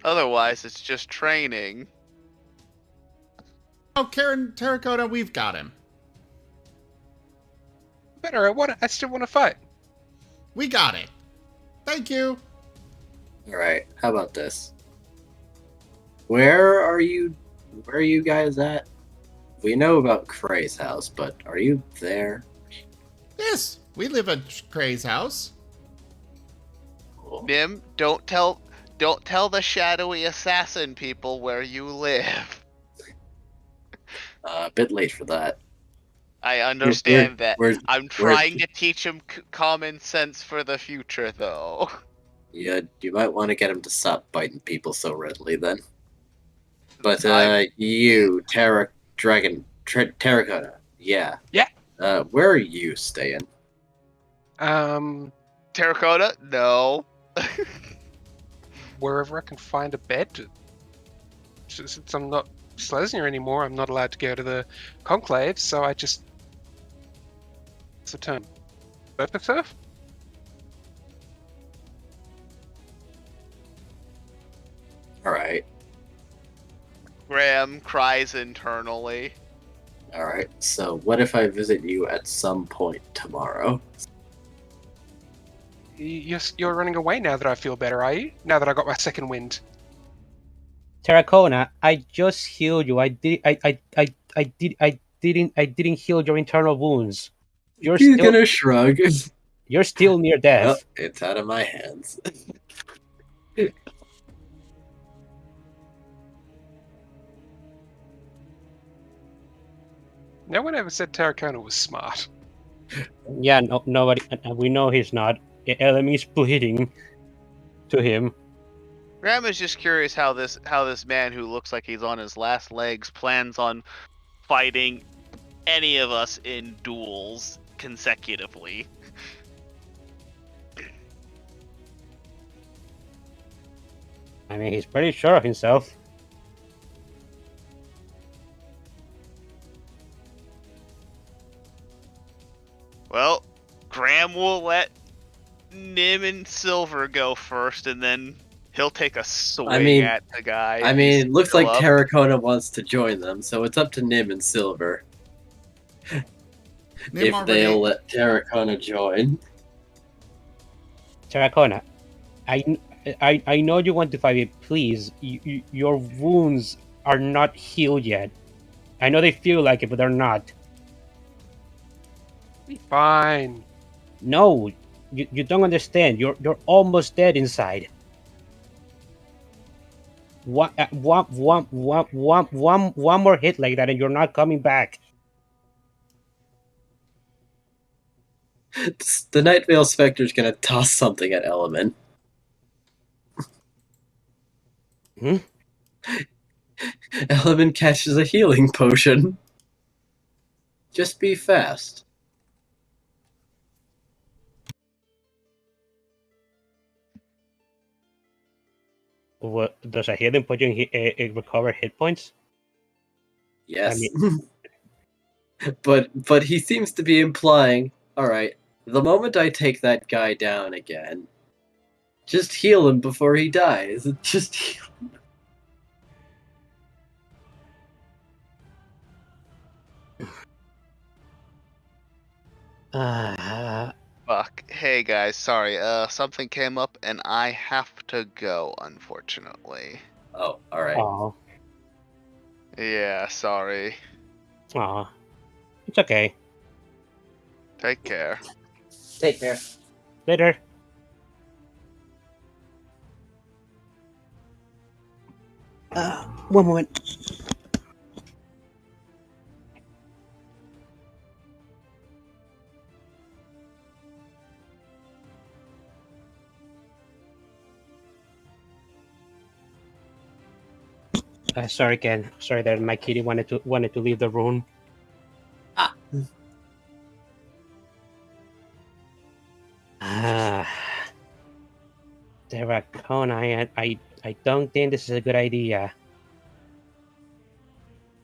Otherwise, it's just training. Oh, Karen Terracotta, we've got him. Better. I still want to fight. We got it. Thank you. All right. How about this? Where are you guys at? We know about Krei's house, but are you there? Yes, we live at Krei's house. Cool. Nim, don't tell the shadowy assassin people where you live. A bit late for that. I understand that. We're- I'm trying to teach him common sense for the future, though. Yeah, you might want to get him to stop biting people so readily then. But you, Terracotta, yeah. Yeah. Where are you staying? Terracotta? No. Wherever I can find a bed. Since I'm not Slesner anymore, I'm not allowed to go to the conclave, so I just... What's the term? Surface surf? Alright. Graham cries internally. Alright, so what if I visit you at some point tomorrow? You're running away now that I feel better, are you? Now that I got my second wind. Terracona, I just healed you. I didn't heal your internal wounds. He's gonna shrug. You're still near death. Well, it's out of my hands. No one ever said Terracona was smart. Yeah, no, nobody. We know he's not. Enemy's bleeding to him. Graham is just curious how this man who looks like he's on his last legs plans on fighting any of us in duels consecutively. I mean, he's pretty sure of himself. Graham will let Nim and Silver go first, and then he'll take a swing at the guy. I if mean, he's it looks still like up. Terracotta wants to join them, so it's up to Nim and Silver Nim if already. they'll let Terracotta join. Terracona, I know you want to fight me. Please, your wounds are not healed yet. I know they feel like it, but they're not. Be fine. No, you don't understand. You're almost dead inside. One more hit like that, and you're not coming back. The Night Veil Spectre's gonna toss something at Element. Hmm? Element catches a healing potion. Just be fast. What does a healing potion recover hit points? Yes. I but he seems to be implying, alright, the moment I take that guy down again, just heal him before he dies. Just heal. Fuck. Hey guys, sorry. Something came up and I have to go, unfortunately. Oh, alright. Oh, Yeah, sorry. oh, it's okay. Take care. Take care. Later. One moment. Sorry, Ken. Sorry that my kitty wanted to leave the room. Ah. Terracona, I don't think this is a good idea.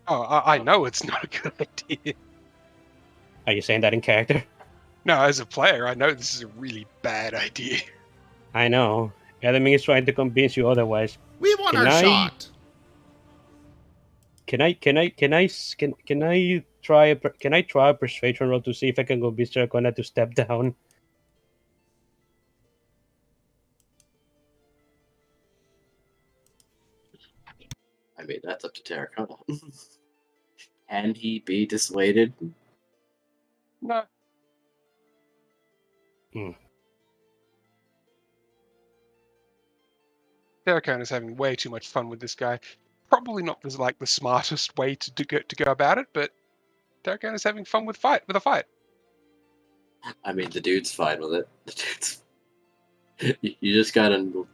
Oh, I know it's not a good idea. Are you saying that in character? No, as a player, I know this is a really bad idea. I know. Element is trying to convince you otherwise. We want Can our I- shot. Can I try a persuasion roll to see if I can convince Terracona to step down? I mean, that's up to Terracotta. Can he be dissuaded? No. Terracona's having way too much fun with this guy. Probably not the smartest way to go about it, but Terracona's having fun with a fight. I mean, the dude's fine with it. The dude's. You just gotta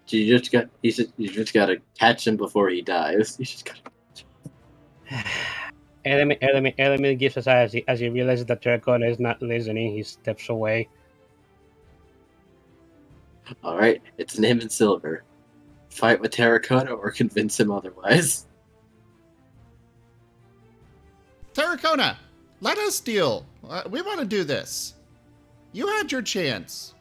catch him before he dies. You just gotta. Element gives us as he realizes that Terracona is not listening. He steps away. All right, it's Nim and Silver. Fight with Terracotta or convince him otherwise. Terracona, let us deal. We want to do this. You had your chance.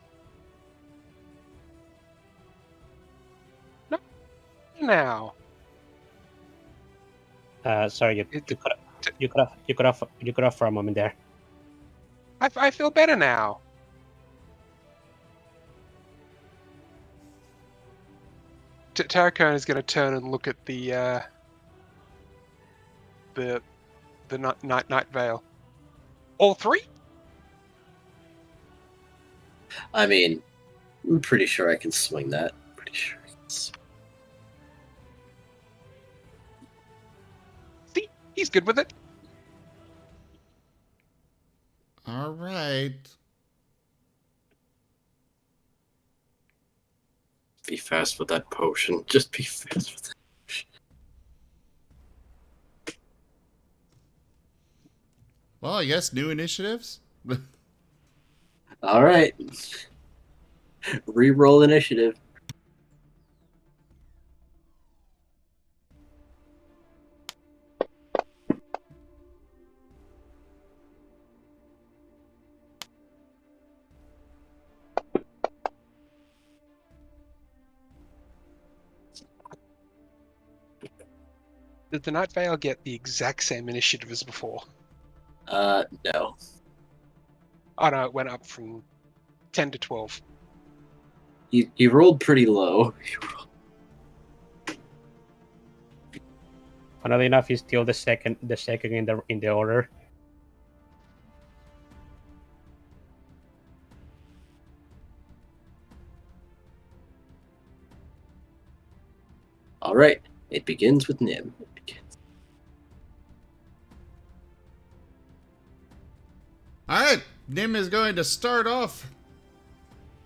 Now, Sorry, you cut off for a moment there. I feel better now. Terracona is going to turn and look at the night veil. All three? I mean, I'm pretty sure I can swing that. Pretty sure. See, he's good with it. All right. Be fast with that potion. Just be fast with that. Well, I guess new initiatives. All right. Reroll initiative. Did the Night Vale get the exact same initiative as before? No. Oh no, it went up from 10 to 12. You rolled pretty low. Funnily enough, he's still the second in the order. All right. It begins with Nim. All right, Nim is going to start off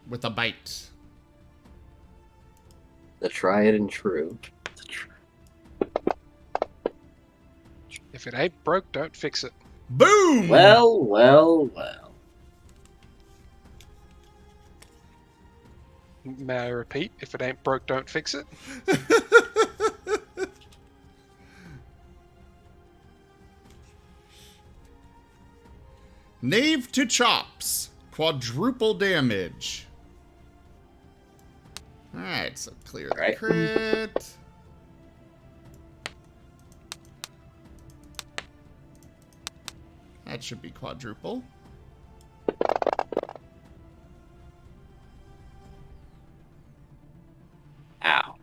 with a bite. The tried and true. If it ain't broke, don't fix it. Boom! Well. May I repeat? If it ain't broke, don't fix it. Knave to chops. Quadruple damage. Alright, so clear the Right. crit. That should be quadruple. Ow.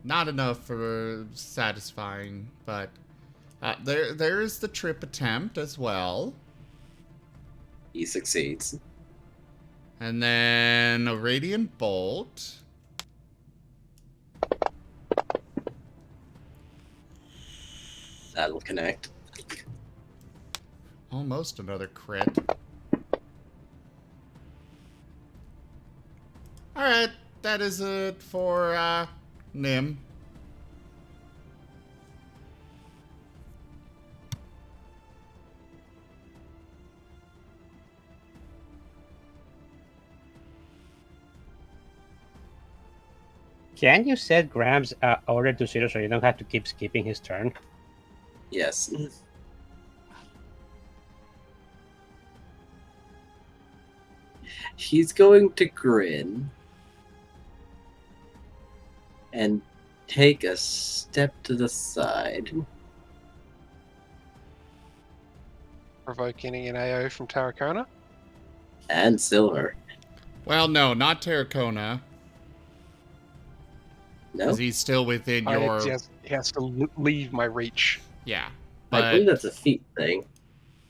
Not enough for satisfying, but there's the trip attempt as well. He succeeds. And then a radiant bolt. That'll connect. Almost another crit. Alright, that is it for Nim. Can you set Graham's order to 0 so you don't have to keep skipping his turn? Yes. He's going to grin and take a step to the side. Provoking an AO from Tarracona. And Silver. Well, no, not Terracona, No? because he's still within your... He has to leave my reach. Yeah, I believe but that's a feat thing.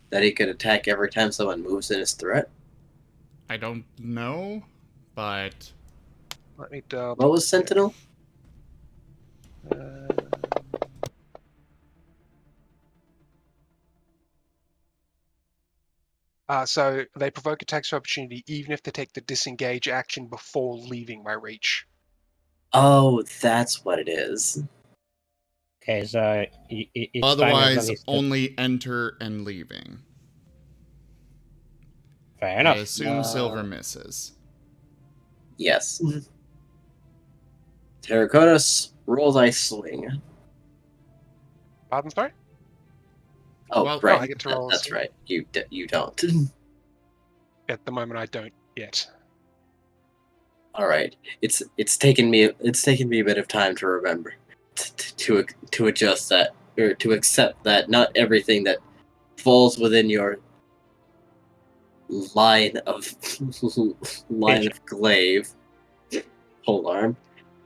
That he could attack every time someone moves in his threat. I don't know, but... Let me What was Sentinel? So they provoke attacks of opportunity even if they take the disengage action before leaving my reach. Oh, that's what it is. Okay, so it's fine as Otherwise, long as only enter and leaving. fair I enough. assume Silver misses. Yes. Terracotta roll dice swing. Pardon, sorry? Oh, Well, right. I get to roll a That's swing. right. You don't. At the moment, I don't yet. All right. It's taken me a bit of time to remember to adjust that, or to accept that not everything that falls within your line of glaive polearm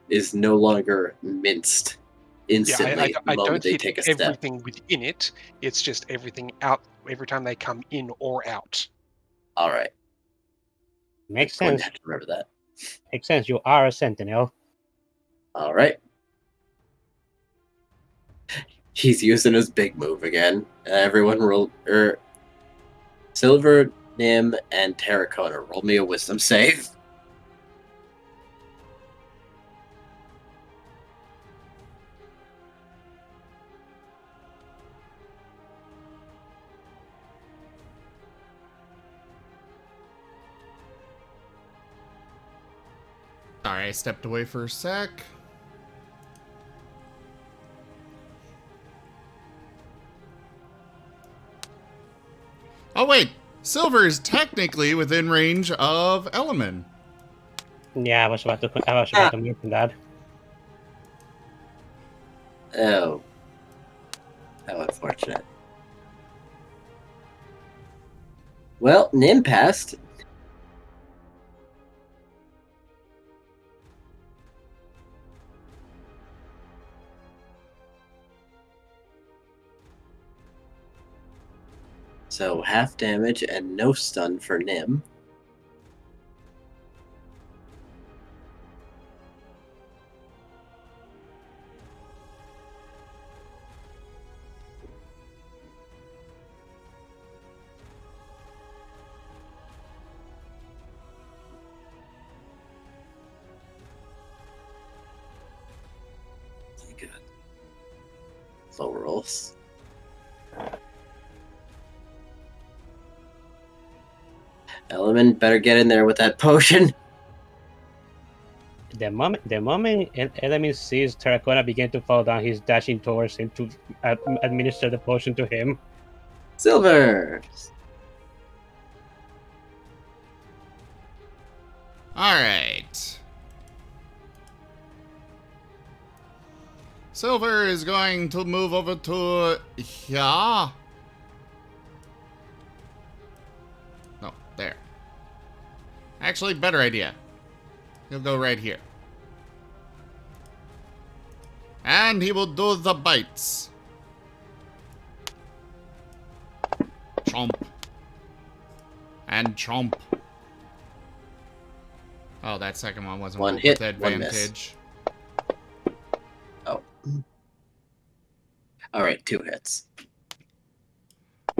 is no longer minced instantly I the moment don't they hit take a step. everything within it. It's just everything out every time they come in or out. All right. Makes I'm going sense. to have to remember that. Makes sense. You are a sentinel. All right. He's using his big move again. Everyone roll. Silver, Nim, and Terracotta. Roll me a wisdom save. Sorry, I stepped away for a sec. Oh wait, Silver is technically within range of Element. Yeah, I was about to mention that. Oh. How unfortunate. Well, Nim passed. So half damage and no stun for Nim. Good. Low rolls. Element better get in there with that potion. The moment Element sees Terracona begin to fall down, he's dashing towards him to administer the potion to him. Silver. Alright. Silver is going to move over to here. No, there. Actually, better idea. He'll go right here. And he will do the bites. Chomp. And chomp. Oh, that second one wasn't One rolled hit, with one miss. advantage. Oh. Alright, 2 hits.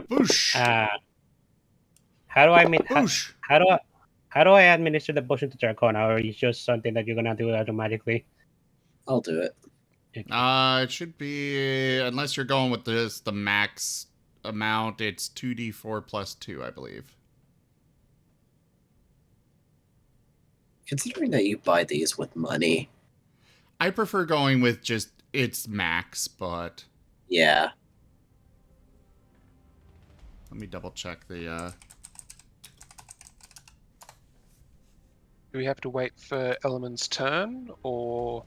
Boosh. How do I mean? Boosh. How do I administer the potion to Terracona, or is it just something that you're gonna do automatically? I'll do it. It should be, unless you're going with this, the max amount, it's 2d4 plus 2, I believe. Considering that you buy these with money. I prefer going with just its max, but Yeah. let me double check the, Do we have to wait for Element's turn, or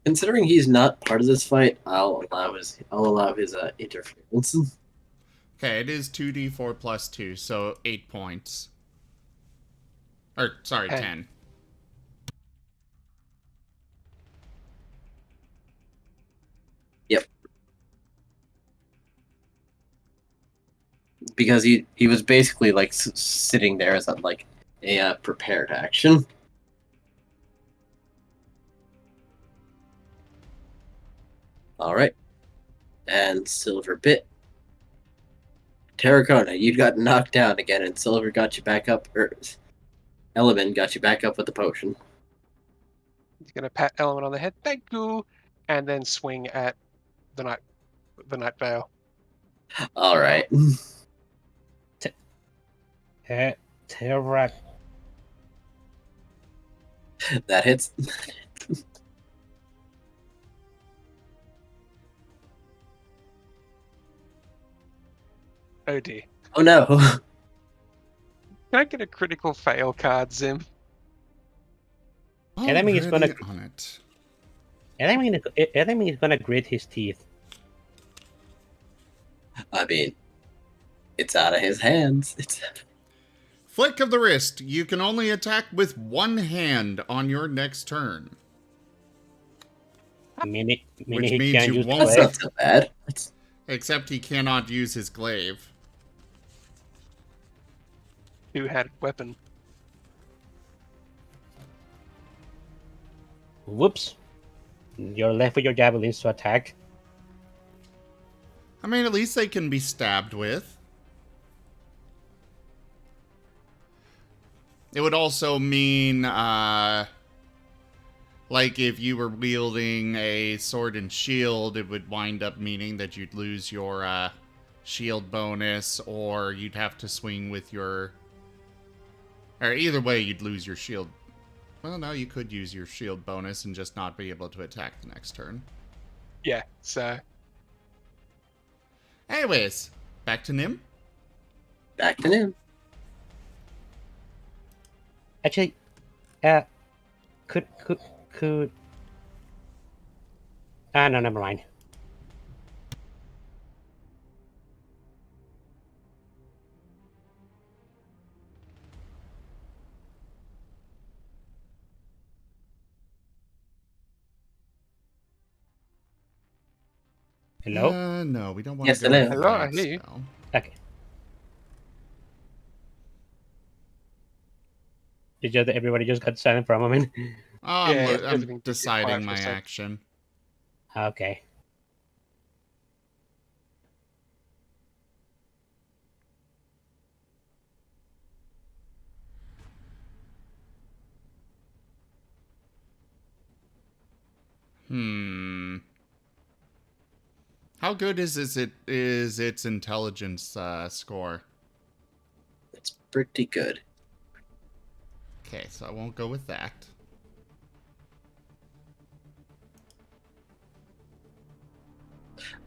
Considering he's not part of this fight, I'll allow his interference. Okay, it is 2d4 plus 2, so 8 points. Or, sorry, 10. 10. Yep. Because he was basically like sitting there as a prepared action. All right. And Silver bit. Terracona, you got knocked down again, and Silver got you back up. Element got you back up with the potion. he's going to pat Element on the head, thank you, and then swing at the Night Vale. All right. Terrac. That hits. Oh dear. Oh no. Can I get a critical fail card, Zim? Enemy is gonna- Already on it. Enemy is gonna grit his teeth. I mean, it's out of his hands. Flick of the wrist. You can only attack with one hand on your next turn. Meaning Which he means can't you use won't- That's glaive. not so bad. Except he cannot use his glaive. Two-handed weapon. Whoops. You're left with your javelins to attack. I mean, at least they can be stabbed with. It would also mean, like if you were wielding a sword and shield, it would wind up meaning that you'd lose your shield bonus, or you'd have to swing with your... Or either way, you'd lose your shield. Well, no, you could use your shield bonus and just not be able to attack the next turn. Yeah, so Anyways, back to Nim. Back to him. Actually, could no, never mind. Hello? No, we don't want Yes, to go with hello. Hello, I that hear you. spell. Okay. Everybody just got silent for a moment. Oh, Yeah, I'm everything did get deciding quiet for my a sec. action. Okay. How good is its intelligence score? It's pretty good. Okay, so I won't go with that.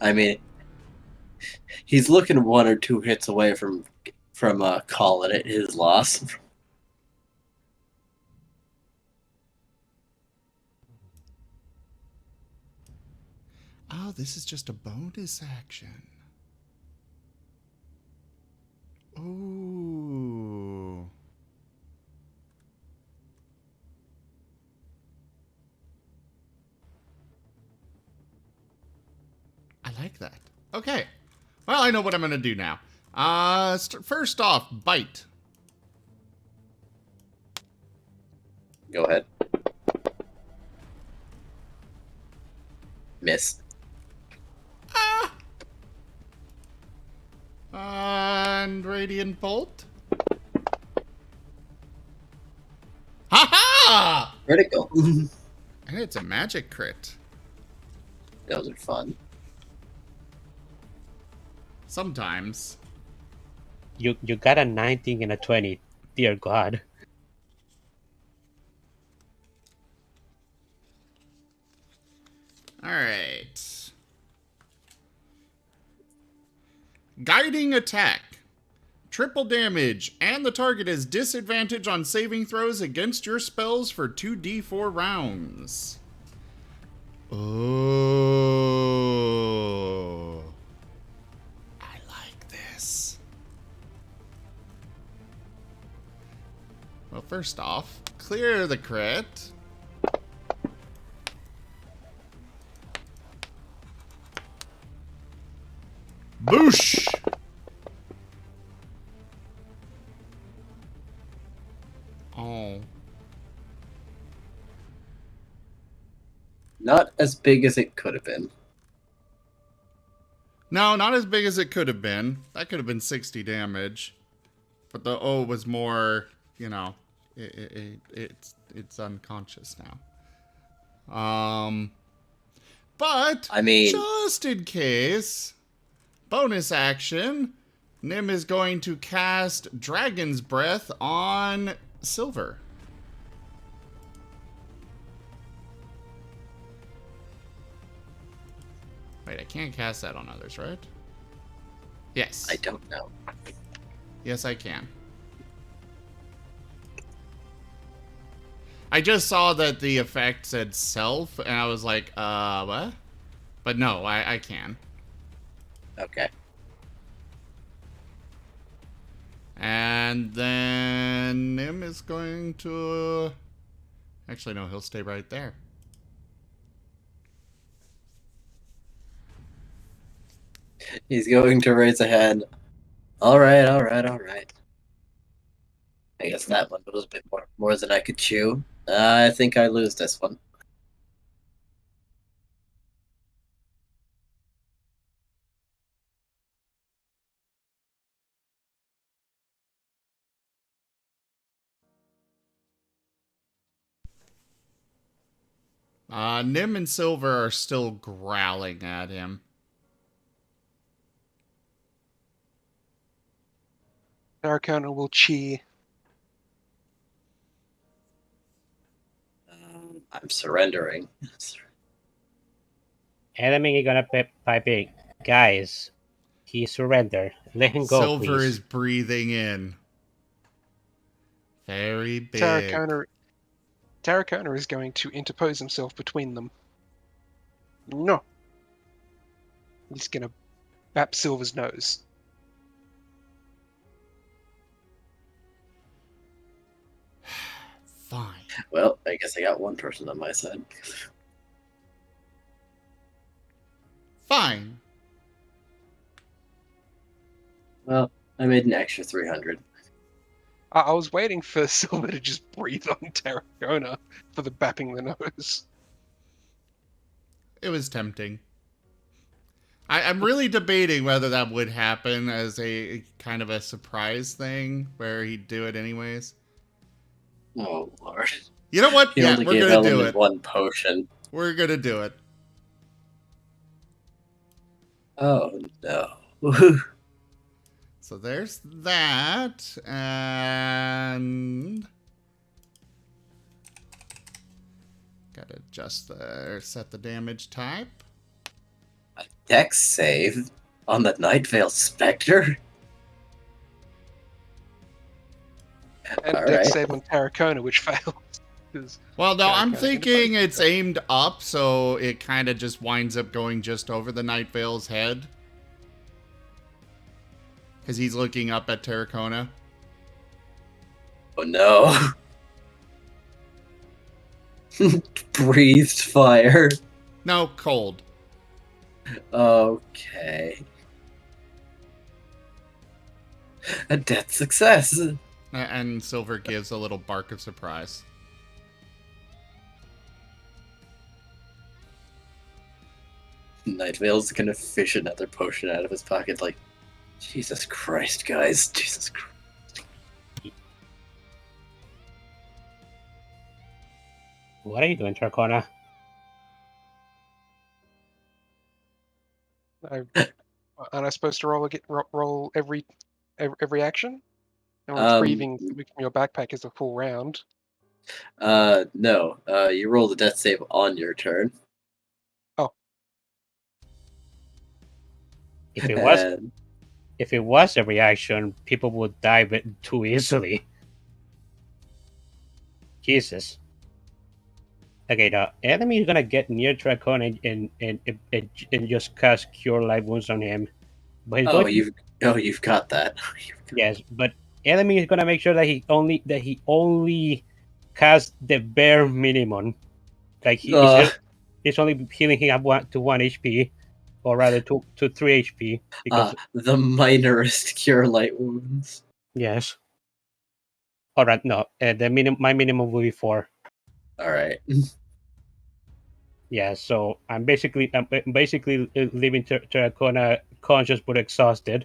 I mean, he's looking 1 or 2 hits away from calling it his loss. Oh, this is just a bonus action. Ooh. I like that. Okay. Well, I know what I'm going to do now. First off, bite. Go ahead. Miss. And Radiant Bolt. Ha-ha! Critical. And it's a magic crit. Those are fun. Sometimes. You got a 19 and a 20. Dear God. Alright. Guiding attack. Triple damage, and the target has disadvantage on saving throws against your spells for 2d4 rounds. Oh. I like this. Well, first off, clear the crit. Boosh! Oh. Not as big as it could have been. No, not as big as it could have been. That could have been 60 damage. But the O was more, you know, it's unconscious now. But I mean- just in case, bonus action, Nim is going to cast Dragon's Breath on Silver. Wait, I can't cast that on others, right? Yes. I don't know. Yes, I can. I just saw that the effect said self, and I was like, what? But no, I can. Okay. And then Nim is going to... Actually, no, he'll stay right there. He's going to raise a hand. Alright. I guess that one was a bit more than I could chew. I think I lose this one. Nim and Silver are still growling at him. Arcana will cheer. I'm surrendering. Enemy gonna pipe in. Guys, he surrendered. Let him go, Silver please. is breathing in. Very big. Tarracona is going to interpose himself between them. No. He's going to bap Silver's nose. Fine. Well, I guess I got one person on my side. Fine. Well, I made an extra 300. I was waiting for Silver to just breathe on Terracona for the bapping the nose. It was tempting. I'm really debating whether that would happen as a kind of a surprise thing where he'd do it anyways. Oh, Lord. You know what? He Yeah, only we're gave gonna do Element it. 1 potion. We're gonna do it. Oh, no. So there's that, and gotta adjust set the damage type. A dex save on the Night Veil Spectre? And All dex right. save on Terracona, which failed. 'Cause Well, no, I'm Terracona thinking can it's aimed up, so it kind of just winds up going just over the Night Vale's head. Because he's looking up at Terracona. Oh, no. Breathed fire. No, cold. Okay. A death success. And Silver gives a little bark of surprise. Night Vale's gonna fish another potion out of his pocket like, Jesus Christ, guys. Jesus Christ. What are you doing, Terracona? Aren't I supposed to roll every action? And Um, retrieving from your backpack is a full round. No. You roll the death save on your turn. If it was And if it was a reaction, people would die too easily. Jesus. Okay, the enemy is gonna get near Terracona and just cast Cure Light Wounds on him. But he's going to, you've got that. yes, but enemy is gonna make sure that he only casts the bare minimum. Like he's only healing him up to 1 HP, or rather to 3 HP. Because The minorest cure light wounds. yes. All right, no, my minimum will be 4. All right. Yeah, so I'm basically leaving Terracona conscious but exhausted.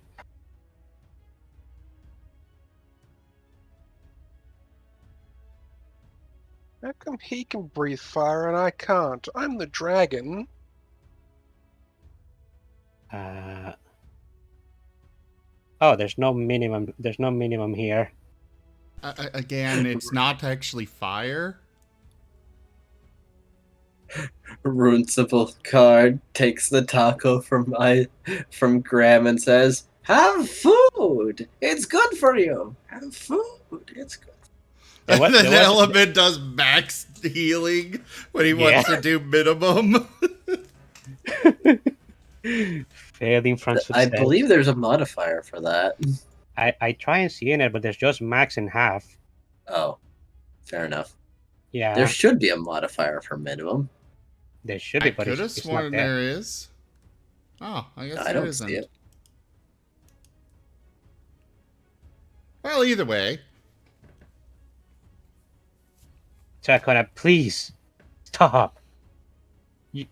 How come he can breathe fire and I can't? I'm the dragon. Oh, there's no minimum. There's no minimum here. Again, it's not actually fire. Runcible card takes the taco from Graham and says, "Have food. It's good for you. Have food. It's good." There was- And then there was- Element does max healing when he wants to do minimum. Failing from I success. believe there's a modifier for that. I try and see in it, but there's just max and half. Oh, fair enough. Yeah, There should be a modifier for minimum. there should be, I but could have it's not sworn there. there is. Oh, I guess I there don't isn't. see it. Well, either way. Terracona, please stop. You're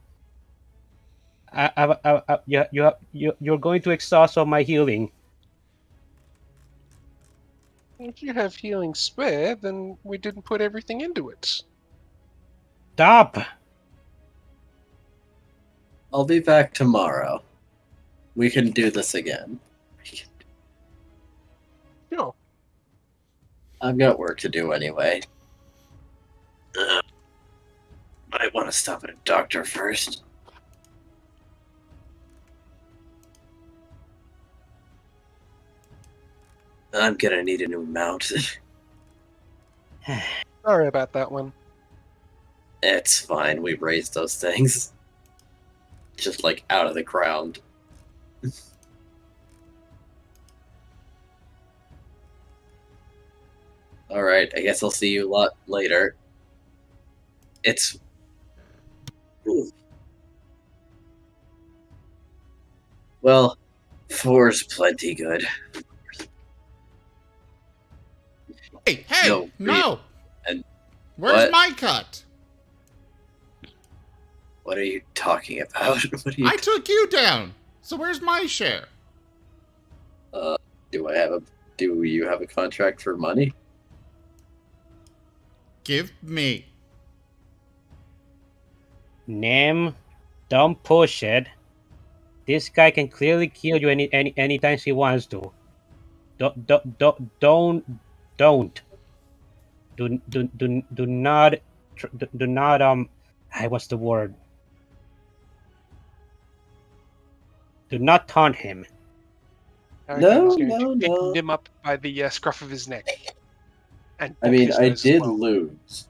going to exhaust all my healing. If you have healing spare, then we didn't put everything into it. Stop. I'll be back tomorrow. We can do this again. Sure. I've got work to do anyway. I want to stop at a doctor first. I'm gonna need a new mount. Sorry about that one. It's fine, we raised those things. Just like out of the ground. Alright, I guess I'll see you a lot later. It's... Ooh. Well, 4's plenty good. Hey, No, no! and Where's what? my cut? What are you talking about? What are you? I took you down, so where's my share? Do you have a contract for money? Give me. Nim, don't push it. This guy can clearly kill you anytime he wants to. Don't. Do not what's the word? Do not taunt him. No, Tarakona's going to pick no. him up by the scruff of his neck. And I book mean, his I nose as did well. lose.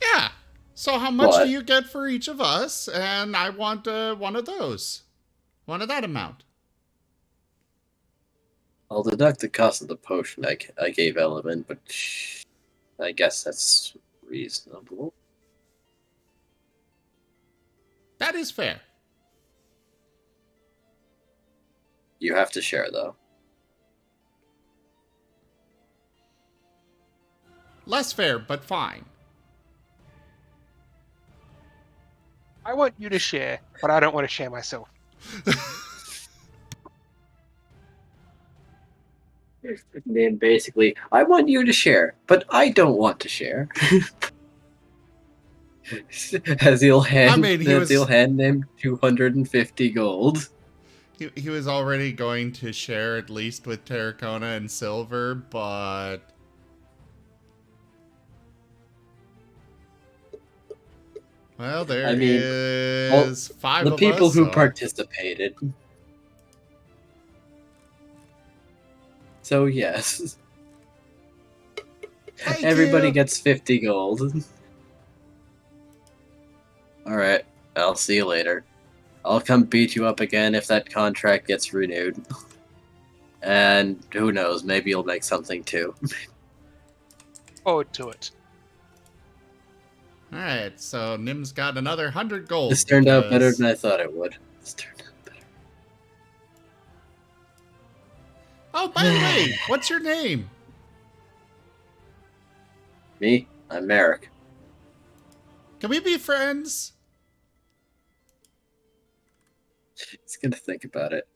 Yeah. So how much What? do you get for each of us? And I want one of those. One of that amount. I'll deduct the cost of the potion I gave Element, but I guess that's reasonable. That is fair. You have to share, though. Less fair, but fine. I want you to share, but I don't want to share myself. And then basically, I want you to share, but I don't want to share. As he'll hand him 250 gold. He was already going to share at least with Terracona and Silver, but... Well, there is 5 the of people us, who so- participated. So yes. Thank Everybody you. gets 50 gold. Alright, I'll see you later. I'll come beat you up again if that contract gets renewed. And who knows, maybe you'll make something too. Forward to it. Alright, so Nim's got another 100 gold. This turned out better because- than I thought it would. This turned out better. Oh, by the way, what's your name? Me? I'm Merrick. Can we be friends? He's gonna think about it.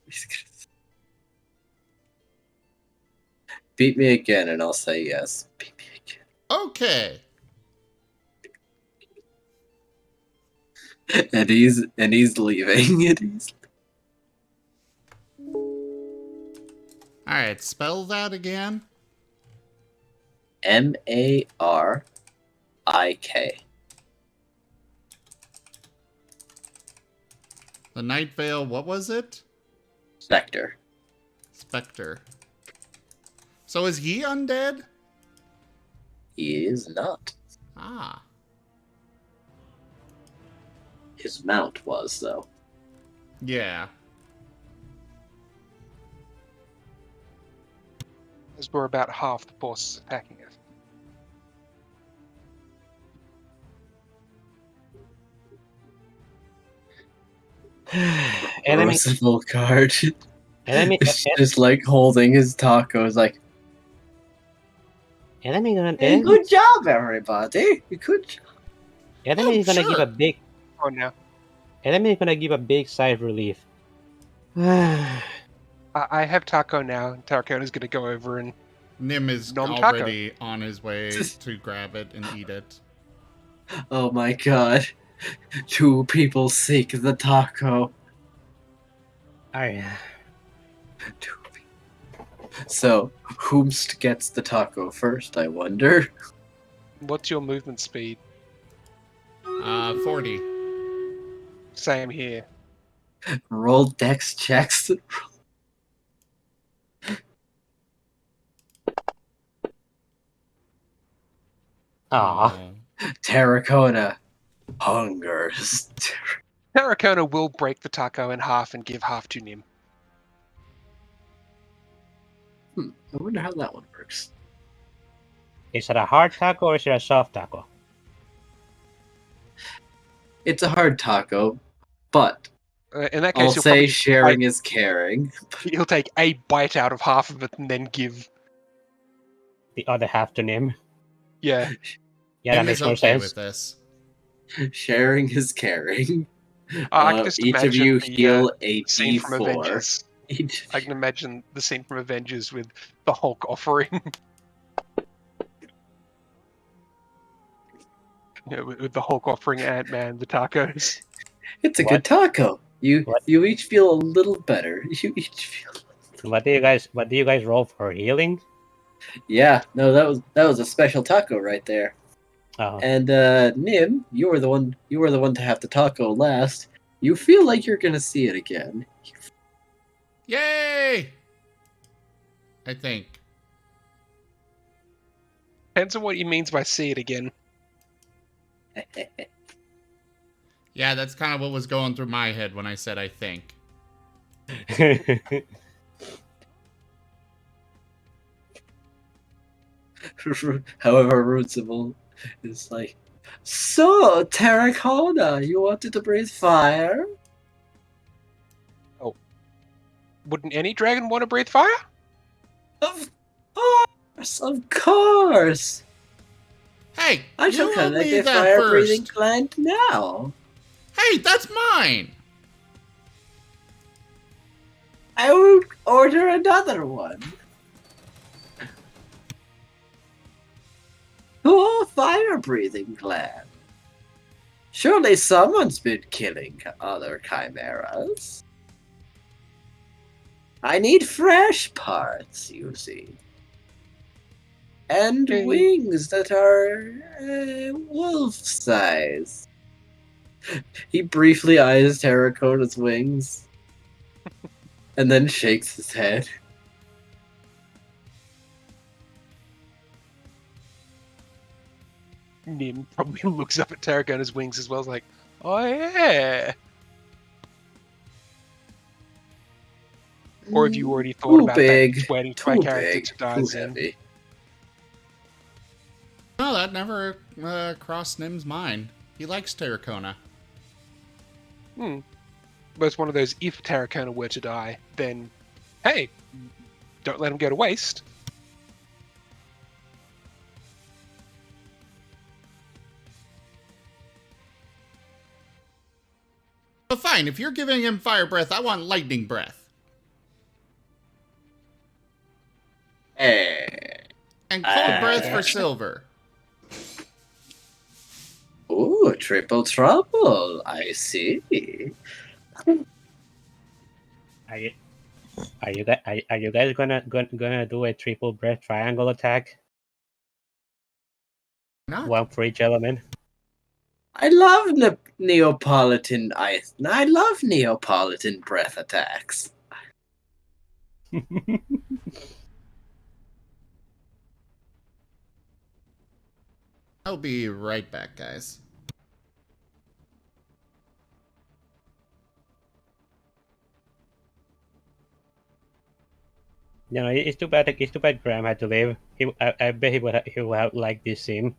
Beat me again and I'll say yes. Beat me again. Okay. And he's leaving. And he's... Alright, spell that again. Marik. The Night Veil, what was it? Spectre. Spectre. So is he undead? He is not. Ah. His mount was, though. Yeah. As we're about half the forces attacking it. Enemy, Merciful card. enemy, It's just like holding his tacos, like, enemy gonna hey, good job, everybody. Good job. enemy Oh, is gonna give sure. a big Oh no. enemy is gonna give a big sigh of relief. I have taco now. Tarakona's going to go over and Nim is Nom-taco. already on his way to grab it and eat it. Oh my god. 2 people seek the taco. Alright. 2 people. So, whomst gets the taco first, I wonder? what's your movement speed? 40. Same here. Roll dex checks. Aw. Terracona. Hungers. Tarakona will break the taco in half and give half to Nim. I wonder how that one works. Is it a hard taco or is it a soft taco? It's a hard taco, but In that I'll case, say sharing is caring. he'll take a bite out of half of it and then give. The other half to Nim. Yeah. Yeah, that Nim makes is more okay sense. with this. Sharing is caring. I can just Each of imagine you the heal a scene from D4. Avengers. Each... I can imagine the scene from Avengers with the Hulk offering. With the Hulk offering Ant-Man the tacos. It's a What? good taco. You What? each feel a little better. You each feel. What do you guys roll for healing? Yeah, no, that was a special taco right there. Oh. And Nim, you were the one to have the taco last. You feel like you're gonna see it again. Yay! I think. Depends on what he means by see it again. Yeah, that's kind of what was going through my head when I said I think. However, Rootable is like, so Terracotta, you wanted to breathe fire? Wouldn't any dragon want to breathe fire? Of course. Hey, I shall you collect me a that fire-breathing first. plant now. Hey, that's mine. I will order another one. Cool fire-breathing plant. Surely someone's been killing other chimeras. I need fresh parts, you see. And Okay. wings that are wolf size. He briefly eyes Terracotta's wings and then shakes his head. Nim probably looks up at Terracotta's wings as well, like, oh yeah. Or have you already thought Too about big, that? Just waiting for my too character big, to too dive in. heavy. No, that never crossed Nim's mind. He likes Terracona. But it's one of those, if Terracona were to die, then, hey, don't let him go to waste. But fine, if you're giving him fire breath, I want lightning breath. And cold breath for Silver. Ooh, triple trouble. I see. Are you guys gonna do a triple breath triangle attack? Not. One for each element. I love Neapolitan ice. I love Neapolitan breath attacks. I'll be right back, guys. You know, it's too bad. It's too bad Graham had to leave. I bet he would have liked this scene.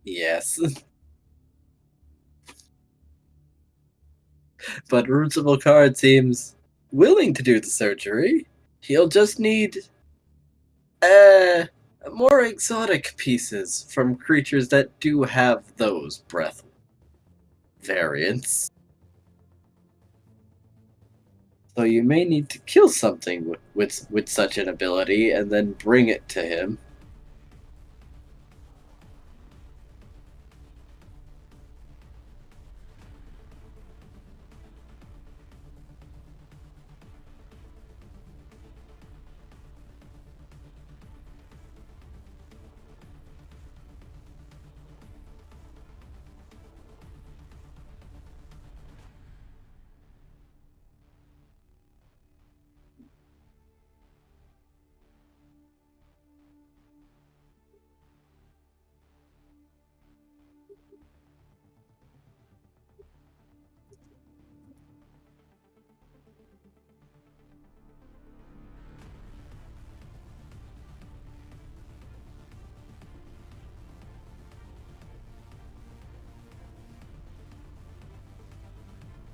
Yes. But Rootable Card seems willing to do the surgery. He'll just need more exotic pieces from creatures that do have those breath variants. So you may need to kill something with such an ability and then bring it to him.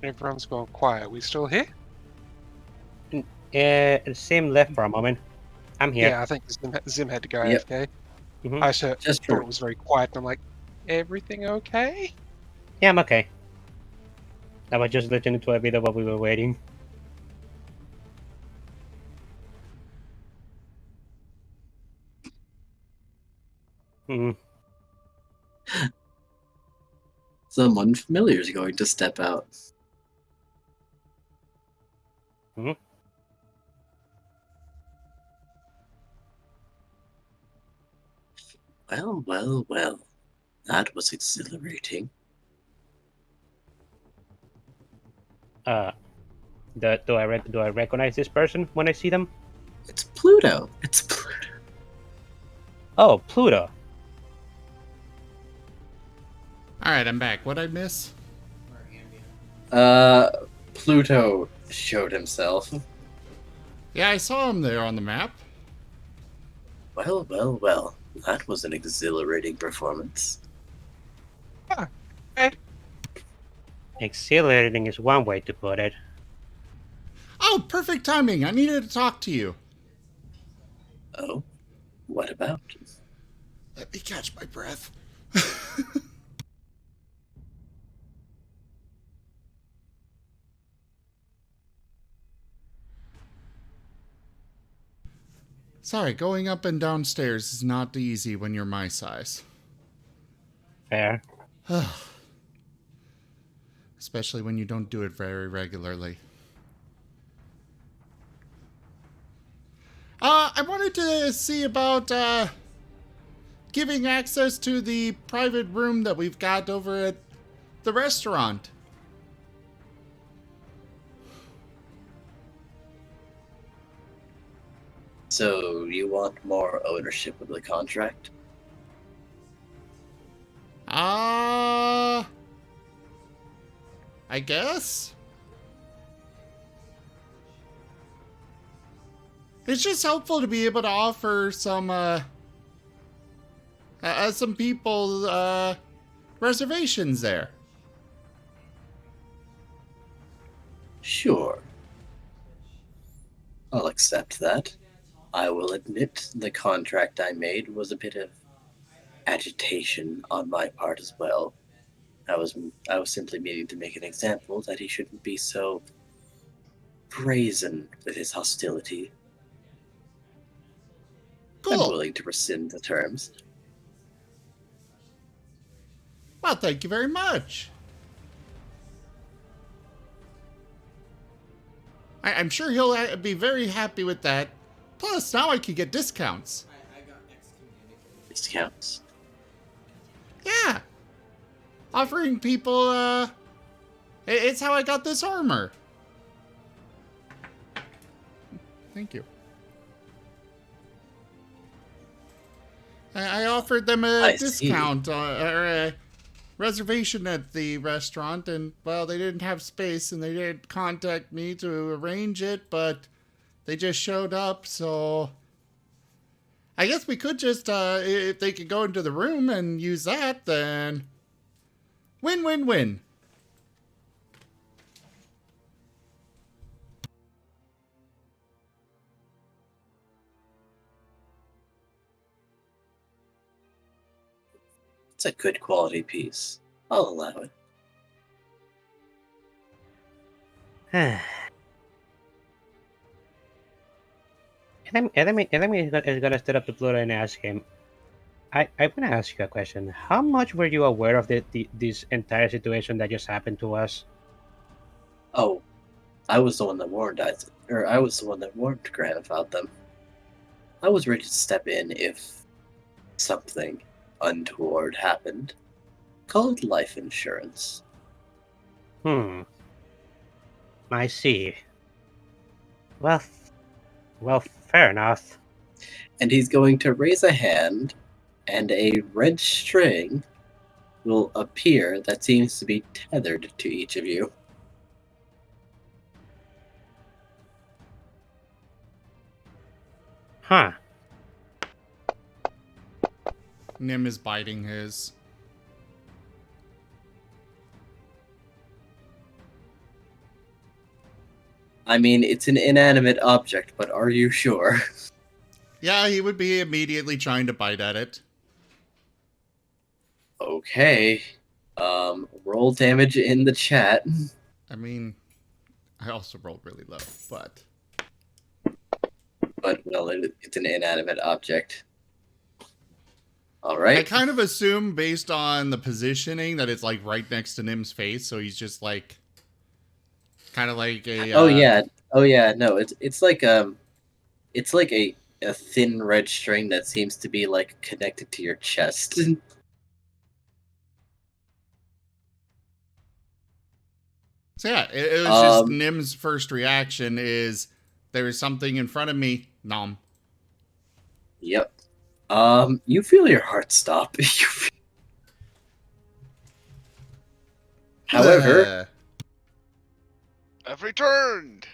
Everyone's gone quiet. We still here? Sim left for a moment. I'm here. Yeah, I think Zim had to go Yep. AFK. Mhm. I Just thought for it was very quiet, and I'm like, everything okay? Yeah, I'm okay. I was just listening to a bit of what we were waiting. Hmm. someone familiar is going to step out. Hmm. Well, well, well. That was exhilarating. Do I recognize this person when I see them? It's Pluto. It's Pluto. Oh, Pluto. All right, I'm back. What'd I miss? Pluto showed himself. Yeah, I saw him there on the map. Well, well, well. That was an exhilarating performance. Exhilarating is one way to put it. Oh, perfect timing. I needed to talk to you. Oh? What about? Let me catch my breath. Sorry, going up and downstairs is not easy when you're my size. Fair. Especially when you don't do it very regularly. I wanted to see about giving access to the private room that we've got over at the restaurant. So, you want more ownership of the contract? I guess? It's just helpful to be able to offer some people reservations there. Sure. I'll accept that. I will admit the contract I made was a bit of agitation on my part as well. I was simply meaning to make an example that he shouldn't be so brazen with his hostility. I'm Cool. willing to rescind the terms. Well, thank you very much. I'm sure he'll be very happy with that. Plus, now I can get discounts. Discounts. Yeah. Offering people, it's how I got this armor. Thank you. I offered them a I see. discount or a reservation at the restaurant, and, well, they didn't have space, and they didn't contact me to arrange it, but they just showed up, so I guess we could just, if they could go into the room and use that, then win, win, win. It's a good quality piece. I'll allow it. Edemi is gonna step up to Pluto and ask him. I want to ask you a question. How much were you aware of this entire situation that just happened to us? Oh, I was the one that warned I was the one that warned Grant about them. I was ready to step in if something untoward happened. Call it life insurance. Hmm. I see. Well, fair enough. And he's going to raise a hand, and a red string will appear that seems to be tethered to each of you. Huh. Nim is biting his. I mean, it's an inanimate object, but are you sure? Yeah, he would be immediately trying to bite at it. Okay. Roll damage in the chat. I mean, I also rolled really low, but... But, well, it's an inanimate object. I Alright. kind of assume, based on the positioning, that it's, like, right next to Nim's face, so he's just, like... Kind of like a... Oh, yeah. Oh, yeah, no, it's like, it's like a thin red string that seems to be, like, connected to your chest. So yeah, it was just Nim's first reaction is, there is something in front of me, nom. Yep. You feel your heart stop. However, I've returned.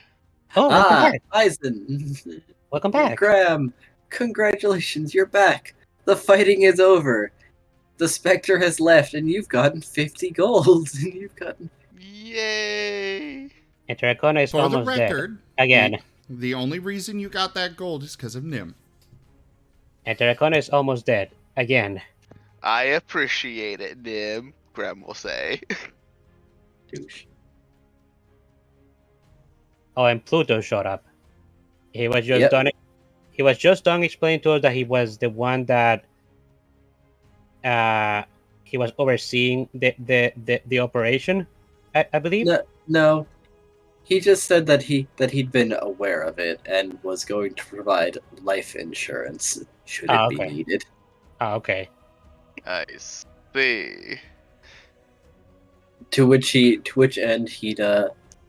Oh, welcome back. Eisen. Welcome back. Graham, congratulations, you're back. The fighting is over. The Spectre has left, and you've gotten 50 gold. And you've gotten... Yay! And Terracona is For the almost record, dead. Again. the only reason you got that gold is because of Nim. And Terracona is almost dead. Again. I appreciate it, Nim, Graham will say. Douche. Oh, and Pluto showed up. He was just done. He was just done explaining to us that he was the one that he was overseeing the operation. I believe. No. He just said that he'd been aware of it and was going to provide life insurance should it be needed. Oh, okay. I see. To which end he'd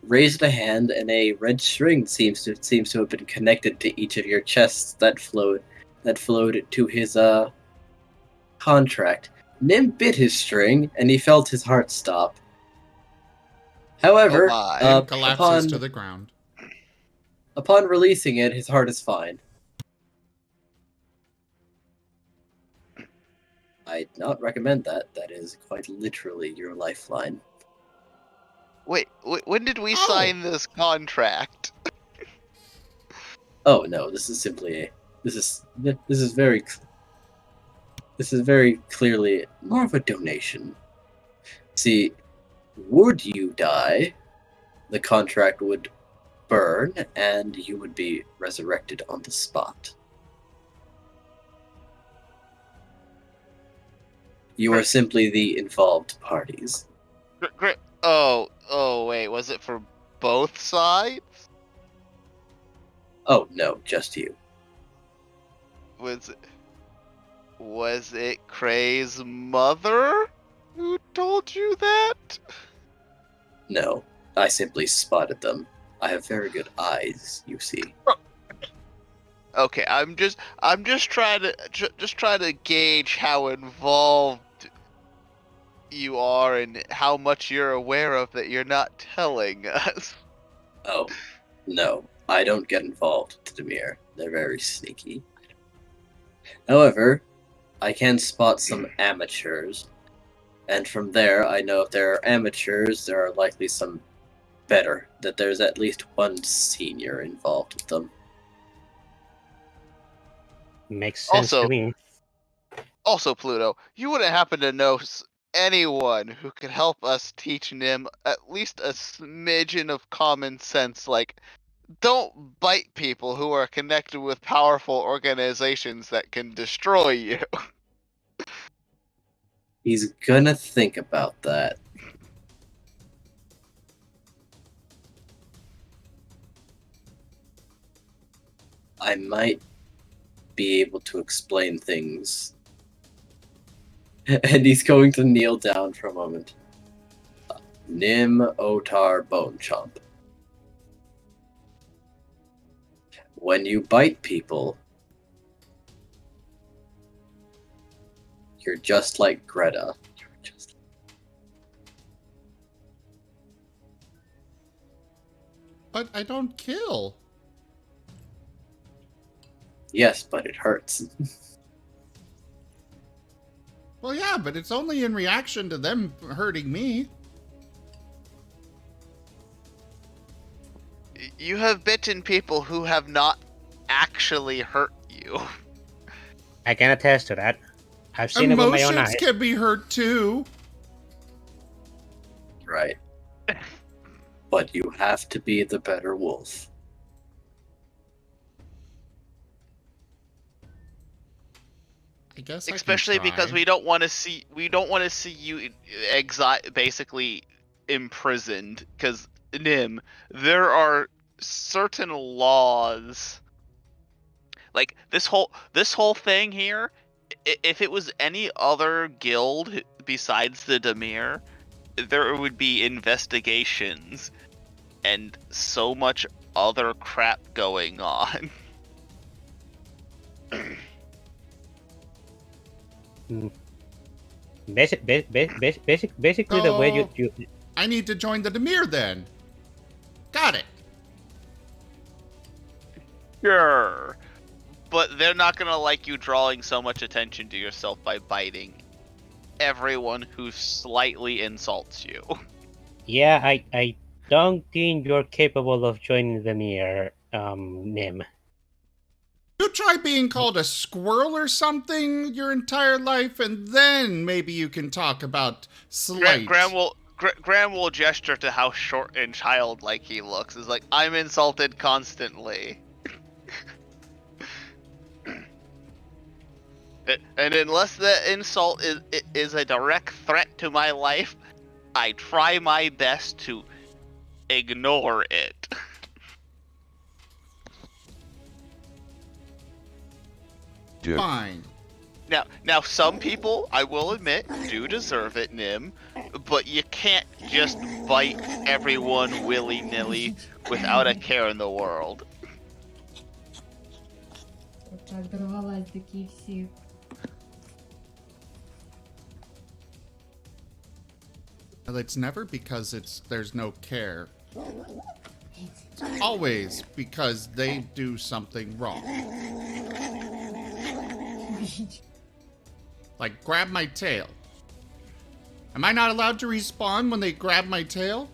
raised a hand, and a red string seems to have been connected to each of your chests that flowed to his contract. Nim bit his string, and he felt his heart stop. However, Nim collapses to the ground. Upon releasing it, his heart is fine. I'd not recommend that. That is quite literally your lifeline. Wait, when did we sign this contract? Oh no, this is simply this is very clearly more of a donation. See, would you die, the contract would burn and you would be resurrected on the spot. You are simply the involved parties. Great. Oh, wait, was it for both sides? Oh no, just you. Was it Krei's mother who told you that? No, I simply spotted them. I have very good eyes, you see. Okay, I'm just trying to gauge how involved you are and how much you're aware of that you're not telling us. Oh, no, I don't get involved, Demir. They're very sneaky. However, I can spot some amateurs, and from there I know if there are amateurs, there are likely some better, that there's at least one senior involved with them. Makes sense to me. Also, Pluto, you wouldn't happen to know anyone who could help us teach Nim at least a smidgen of common sense, like, don't bite people who are connected with powerful organizations that can destroy you. He's gonna think about that. I might be able to explain things. And he's going to kneel down for a moment. Nim Otar Bone Chomp. When you bite people, you're just like Greta. But I don't kill. Yes, but it hurts. Well, yeah, but it's only in reaction to them hurting me. You have bitten people who have not actually hurt you. I can attest to that. I've seen it with my own eyes. Emotions can be hurt too. Right. But you have to be the better wolf. I guess Especially because we don't want to see you basically imprisoned. Because Nim, there are certain laws. Like this whole thing here. If it was any other guild besides the Demir, there would be investigations and so much other crap going on. Basically, the way you I need to join the Demir then. Got it. Sure. But they're not gonna like you drawing so much attention to yourself by biting everyone who slightly insults you. Yeah, I don't think you're capable of joining the Mir, Nim. You try being called a squirrel or something your entire life, and then maybe you can talk about slight. Graham will gesture to how short and childlike he looks. Is like, I'm insulted constantly. And unless the insult is a direct threat to my life, I try my best to ignore it. Fine. Now, some people, I will admit, do deserve it, Nim, but you can't just bite everyone willy-nilly without a care in the world. Так дорвалась до KFC. Well, it's never because there's no care. It's always because they do something wrong. Like grab my tail. Am I not allowed to respawn when they grab my tail?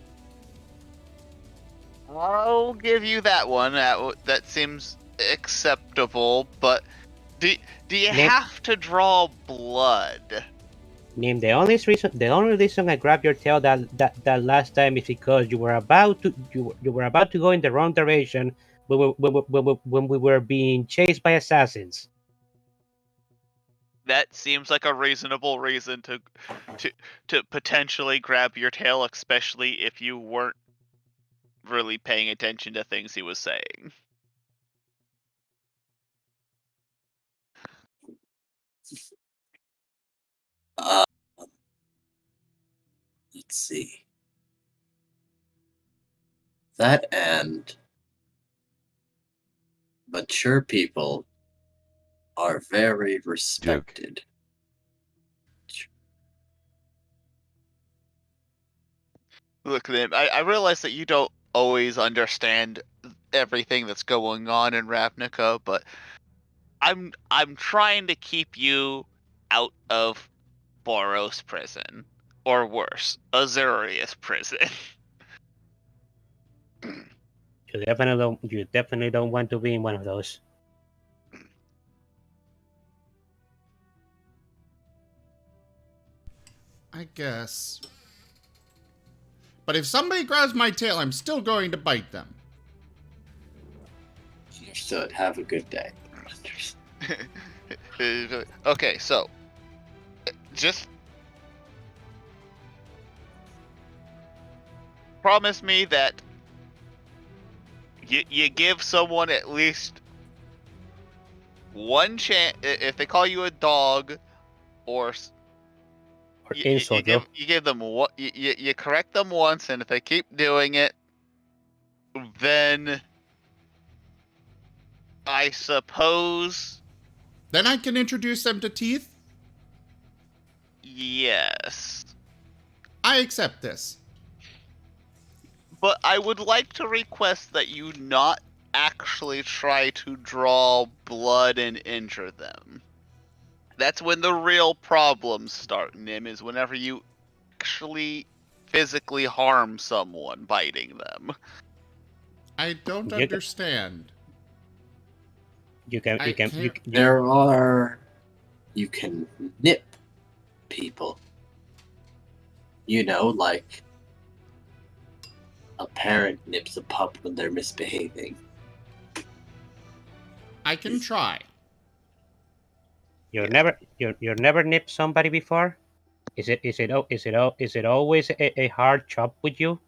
I'll give you that one. That seems acceptable, but do you have to draw blood? Nim, the only reason I grabbed your tail that last time is because you were about to go in the wrong direction when we were being chased by assassins. That seems like a reasonable reason to potentially grab your tail, especially if you weren't really paying attention to things he was saying. Let's see. That and mature people are very respected. Look, I realize that you don't always understand everything that's going on in Ravnica, but I'm trying to keep you out of Boros prison, or worse, Azurius prison. You definitely don't want to be in one of those. I guess. But if somebody grabs my tail, I'm still going to bite them. Understood. Have a good day. Okay, so just promise me that you give someone at least one chance. If they call you a dog or insult you. You give them what you correct them once, and if they keep doing it, then I suppose. Then I can introduce them to teeth? Yes. I accept this. But I would like to request that you not actually try to draw blood and injure them. That's when the real problems start, Nim, is whenever you actually physically harm someone biting them. I don't You- understand. You can I you can you, can't- you You can nip people. You know, like a parent nips a pup when they're misbehaving. I can try. you're never nipped somebody before? Is it always a hard chop with you?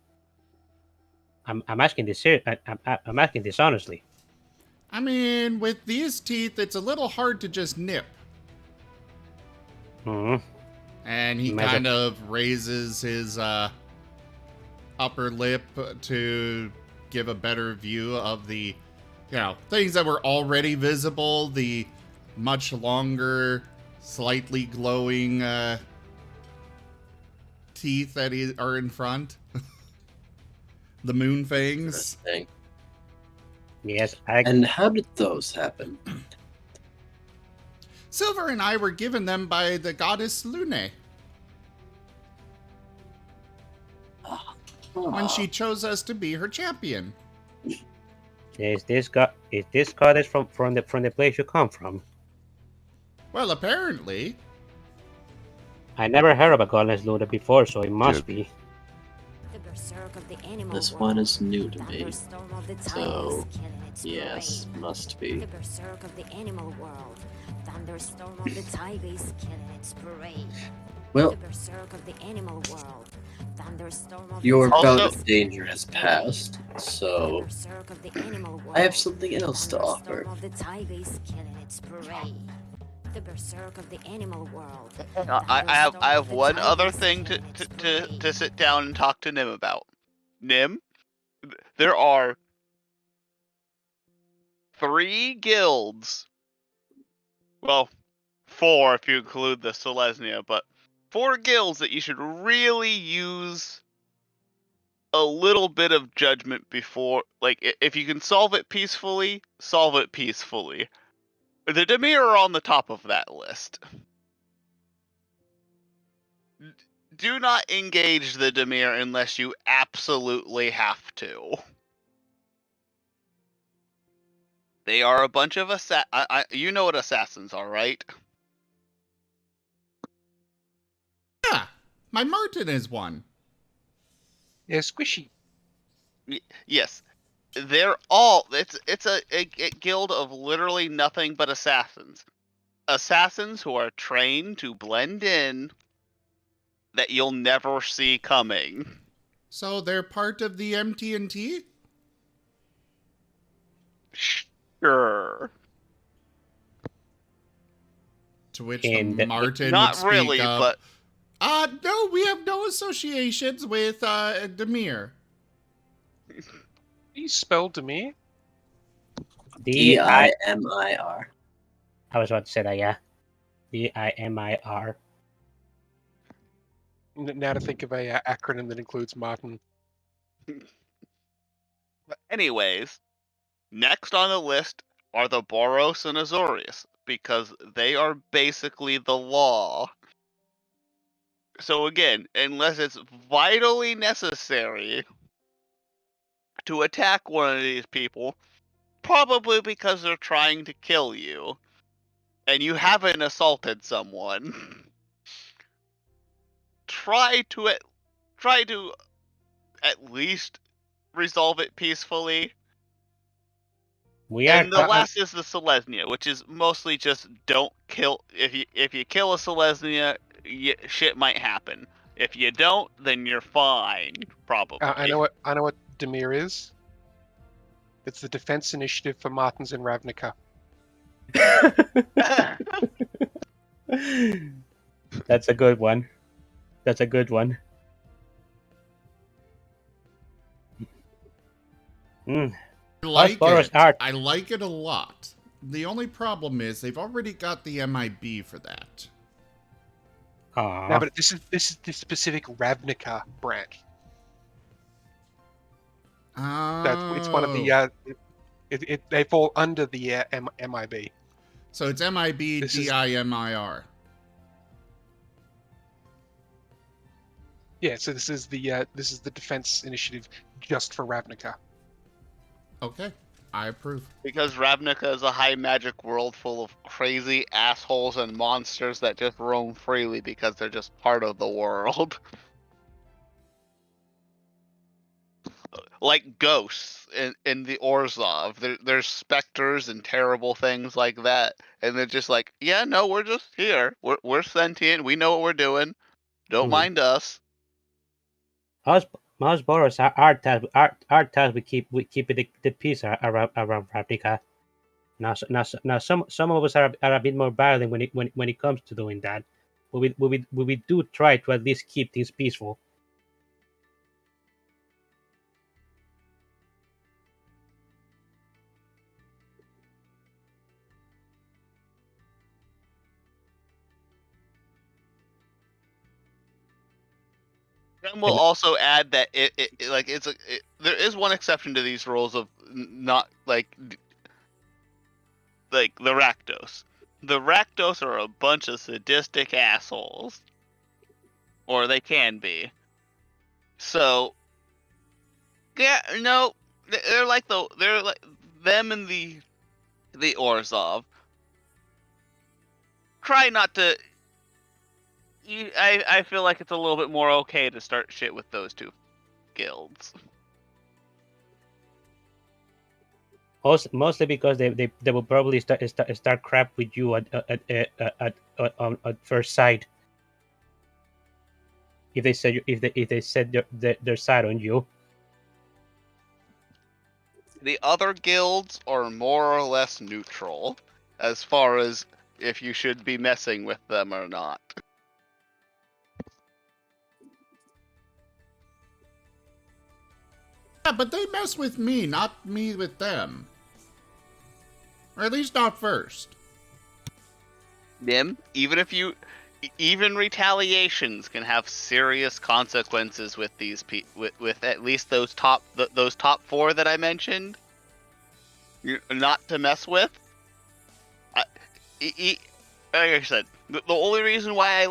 I'm asking this I'm asking this honestly. I mean, with these teeth, it's a little hard to just nip. Hmm. And he Imagine- kind of raises his upper lip to give a better view of the, things that were already visible, the much longer, slightly glowing teeth that are in front. The moon fangs. Interesting. Yes, And how did those happen? Silver and I were given them by the goddess Lune when she chose us to be her champion. is this goddess from the place you come from? Well, apparently. I never heard of a goddess Luna before, so it must Champion. be. This one is new to me. So, yes, must be. The berserk of the animal world. Thunderstorm of the tiger is killing its prey. Well, The berserk of the animal world. Thunderstorm of your the tiger bout Also- of danger has passed, The so berserk of the animal world. I have something else to offer. Thunderstorm of the tiger is killing its prey. The berserk of the animal world. I have one other thing to sit down and talk to Nim about. Nim, there are 3 guilds. Well, 4 if you include the Selesnya, but 4 guilds that you should really use a little bit of judgment before. Like, if you can solve it peacefully, solve it peacefully. The Dimir are on the top of that list. Do not engage the Dimir unless you absolutely have to. They are a bunch of you know what assassins are, right? Yeah, my Marten is one. Yeah, squishy. Yes. They're all it's a guild of literally nothing but assassins. Assassins who are trained to blend in that you'll never see coming. So they're part of the MT&T? Sure. To which And the Marten Not would speak really, up. but No, we have no associations with Demir. You spelled Demir? D-I-M-I-R. I was about to say that, yeah. Dimir. Now to think of a acronym that includes Martin. But anyways, next on the list are the Boros and Azorius, because they are basically the law. So again, unless it's vitally necessary to attack one of these people, probably because they're trying to kill you, and you haven't assaulted someone, try to at least resolve it peacefully. We are And the last is the Selesnya, which is mostly just don't kill. If you kill a Selesnya, shit might happen. If you don't, then you're fine, probably. I know what Demir is. It's the defense initiative for Martins in Ravnica. That's a good one. That's a good one. Mm. I like Boros it. are- I like it a lot. The only problem is they've already got the MIB for that. Aw. No, but this is the specific Ravnica branch. It's one of the they fall under the MIB. So it's MIB This is- DIMIR. Yeah, so this is the defense initiative just for Ravnica. Okay, I approve. Because Ravnica is a high magic world full of crazy assholes and monsters that just roam freely because they're just part of the world. Like ghosts in the Orzhov. There's specters and terrible things like that. And they're just like, yeah, no, we're just here. We're sentient. We know what we're doing. Don't Hmm. mind us. Most borrowers are tasked with keeping the peace around Ravnica. Now some of us are a bit more violent when it comes to doing that. But we do try to at least keep things peaceful. Then we'll also add that there is one exception to these rules of not like the Rakdos. The Rakdos are a bunch of sadistic assholes, or they can be. So yeah, no, they're like them and the Orzhov. Try not to. I feel like it's a little bit more okay to start shit with those two guilds. Mostly because they will probably start crap with you at first sight if they set their side on you. The other guilds are more or less neutral as far as if you should be messing with them or not. Yeah, but they mess with me, not me with them. Or at least not first. Nim, even retaliations can have serious consequences with these with at least those those top four that I mentioned. You're not to mess with. Like I said, the only reason why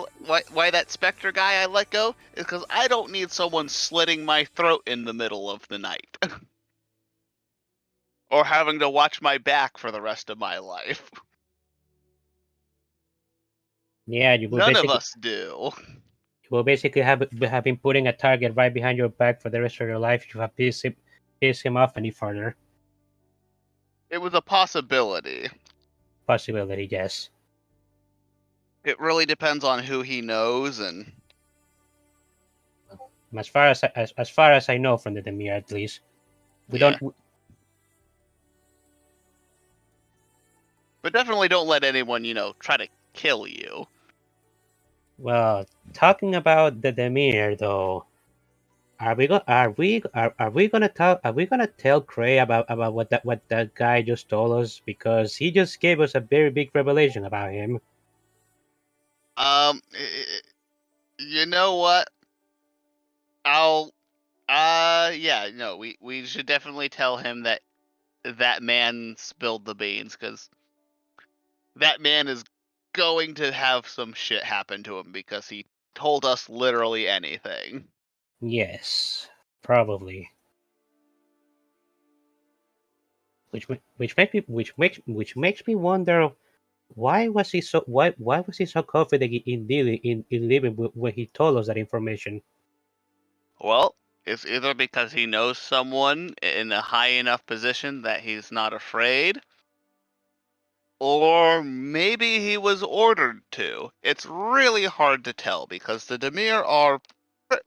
that Spectre guy I let go is because I don't need someone slitting my throat in the middle of the night. Or having to watch my back for the rest of my life. Yeah, None of us do. you will basically have been putting a target right behind your back for the rest of your life. You have pissed him off any further. It was a possibility. Possibility, yes. It really depends on who he knows, and As far as I know from the Demir, at least, we yeah. don't. But definitely don't let anyone, try to kill you. Well, talking about the Demir, though, are we gonna talk? Are we gonna tell Krei about what that guy just told us? Because he just gave us a very big revelation about him. Um, you know what? I'll, yeah, no, we should definitely tell him that that man spilled the beans, because that man is going to have some shit happen to him because he told us literally anything. Yes, probably. Which makes me wonder why was he so confident in leaving when he told us that information. Well, it's either because he knows someone in a high enough position that he's not afraid, or maybe he was ordered to. It's really hard to tell because the Demir are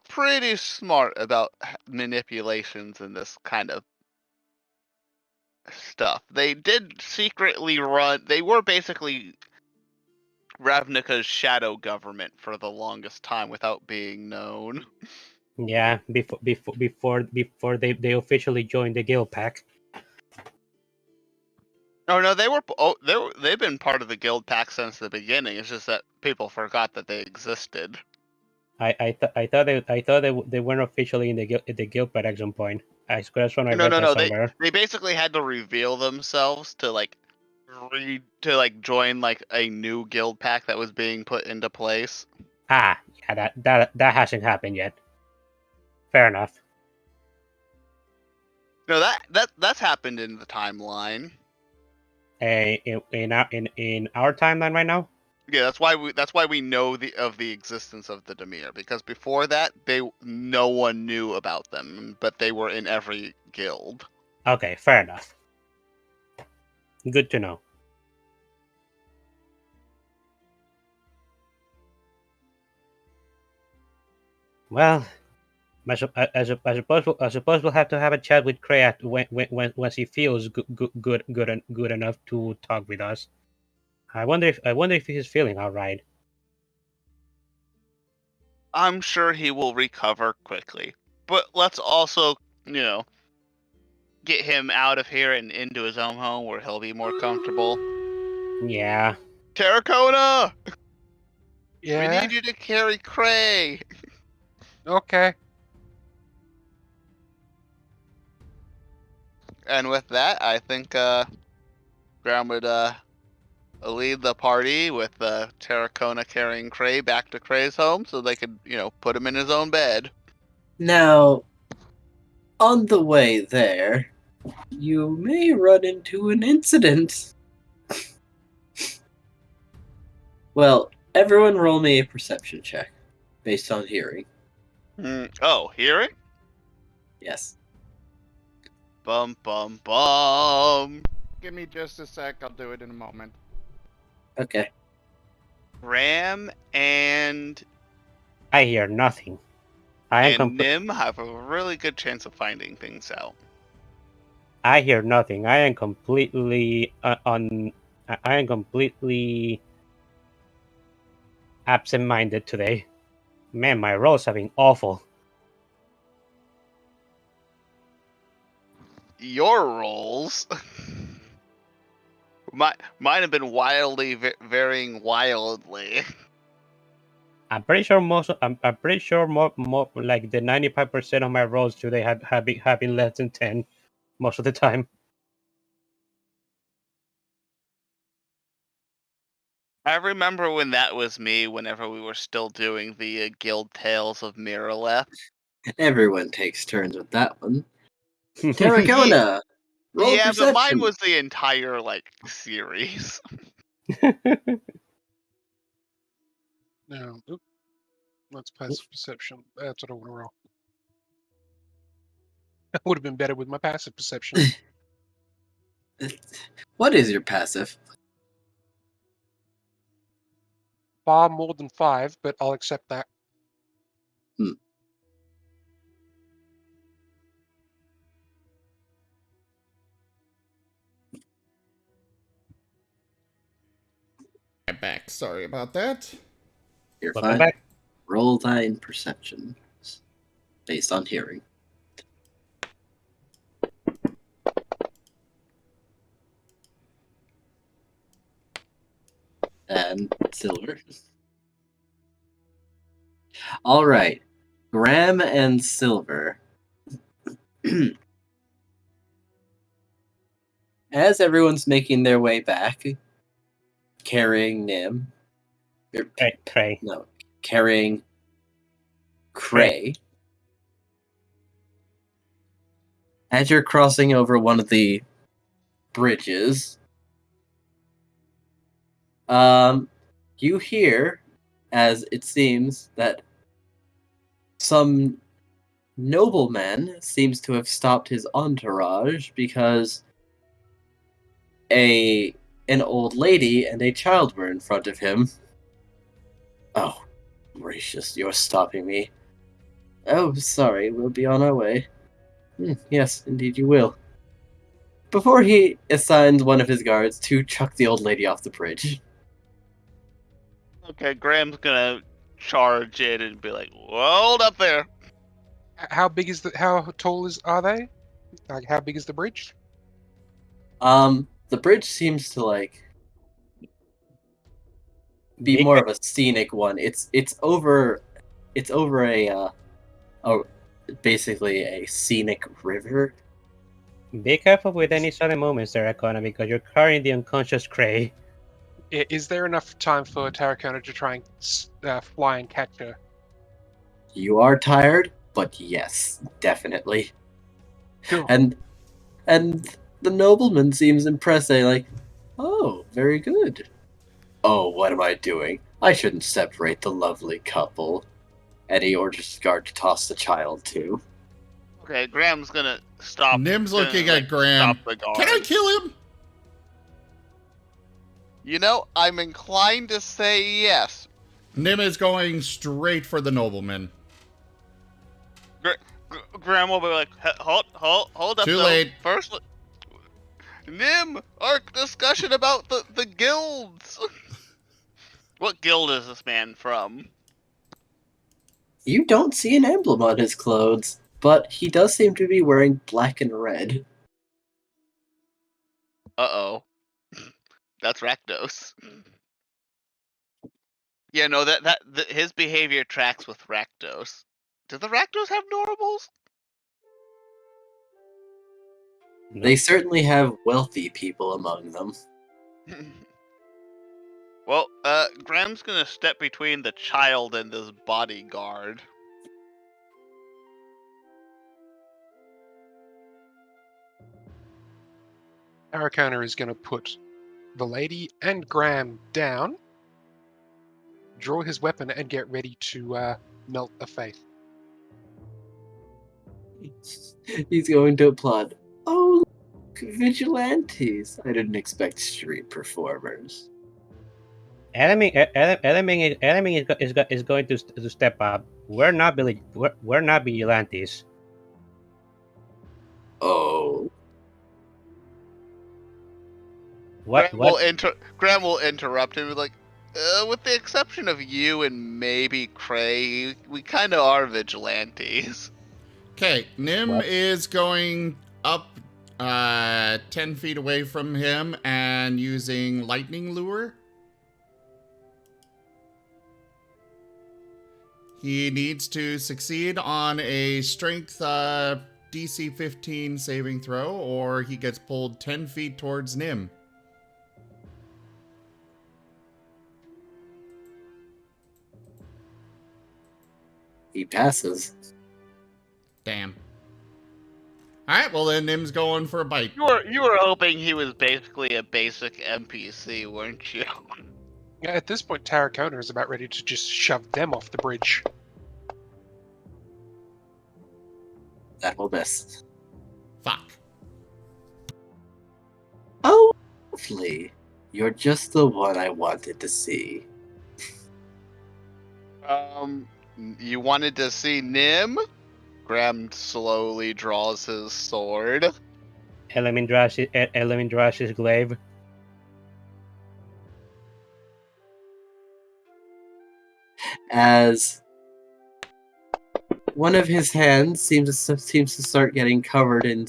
pretty smart about manipulations and this kind of stuff. They did secretly run. They were basically Ravnica's shadow government for the longest time without being known. Yeah, before they officially joined the guild pack. Oh no, they've been part of the guild pack since the beginning. It's just that people forgot that they existed. I thought they weren't officially in the guild pack at some point. I could have sworn I No, read no, that no. somewhere. They basically had to reveal themselves to join like a new guild pack that was being put into place. Ah, yeah, that hasn't happened yet. Fair enough. No, that's happened in the timeline. In our timeline right now. Yeah, that's why we know the existence of the Demir, because before that no one knew about them, but they were in every guild. Okay, fair enough. Good to know. Well, I suppose we'll have to have a chat with Krei once he feels good enough to talk with us. I wonder if he's feeling all right. I'm sure he will recover quickly, but let's also, get him out of here and into his own home where he'll be more comfortable. Yeah. Terracona, we Yeah. need you to carry Krei. Okay. And with that, I think Graham would lead the party with Terracona carrying Krei back to Krei's home so they could, put him in his own bed. Now, on the way there, you may run into an incident. Well, everyone roll me a perception check based on hearing. Oh, hearing? Yes. Bum bum bum. Give me just a sec. I'll do it in a moment. Okay. Ram and I hear nothing. I am Nim have a really good chance of finding things out. I hear nothing. I am completely I am completely absent-minded today. Man, my rolls have been awful. Your rolls mine have been varying wildly. I'm pretty sure I'm pretty sure more like the 95% of my rolls today have been less than 10 most of the time. I remember when that was me whenever we were still doing the Guild Tales of Miraleth. Everyone takes turns with that one. Terracona, roll Yeah, but mine perception. was the entire series. No. Oop. That's passive perception. That's what I want to roll. That would have been better with my passive perception. What is your passive? Far more than 5, but I'll accept that. I'm back. Sorry about that. You're Welcome fine. back. Roll thine perception based on hearing. And Silver. All right. Graham and Silver. As everyone's making their way back, carrying Nim. Krei. No, carrying Krei. As you're crossing over one of the bridges, you hear, as it seems, that some nobleman seems to have stopped his entourage because an old lady and a child were in front of him. Oh, gracious, you're stopping me. Oh, sorry, we'll be on our way. Yes, indeed you will. Before he assigns one of his guards to chuck the old lady off the bridge. Okay, Graham's gonna charge in and be like, "Hold up there!" How big is how tall are they? Like, how big is the bridge? The bridge seems to be Be more of a scenic one. It's over a basically a scenic river. Be careful with any sudden movements there, Akona, because you're carrying the unconscious Krei. Is there enough time for Terracona to try and fly and catch her? You are tired, but yes, definitely. Cool. And And the nobleman seems impressed. They're like, oh, very good. Oh, what am I doing? I shouldn't separate the lovely couple. And he orders his guard to toss the child too. Okay, Graham's gonna stop. Nim's gonna, looking like, at Graham. Stop the Can I guard. kill him? You know, I'm inclined to say yes. Nim is going straight for the nobleman. Graham will be like, hold up, Too though. late. First, Nim, our discussion about the guilds. What guild is this man from? You don't see an emblem on his clothes, but he does seem to be wearing black and red. Uh-oh. That's Rakdos. Yeah, no, his behavior tracks with Rakdos. Do the Rakdos have Norables? No. They certainly have wealthy people among them. Well, Graham's gonna step between the child and this bodyguard. Aracona is going to put the lady and Graham down, draw his weapon, and get ready to melt a faith. He's going to applaud. Oh, look, vigilantes. I didn't expect street performers. Element is going to step up. We're not vigilantes. Oh. What? Graham will interrupt him with like, with the exception of you and maybe Krei, we kind of are vigilantes. Okay, Nim What? is going up 10 feet away from him and using lightning lure. He needs to succeed on a strength DC 15 saving throw, or he gets pulled 10 feet towards Nim. He passes. Damn. Alright, well then Nim's going for a bite. You were hoping he was basically a basic NPC, weren't you? Yeah, at this point, Tarracona is about ready to just shove them off the bridge. That will miss. Fuck. Oh, lovely. You're just the one I wanted to see. You wanted to see Nim? Graham slowly draws his sword. Element draws his glaive. As one of his hands seems to start getting covered in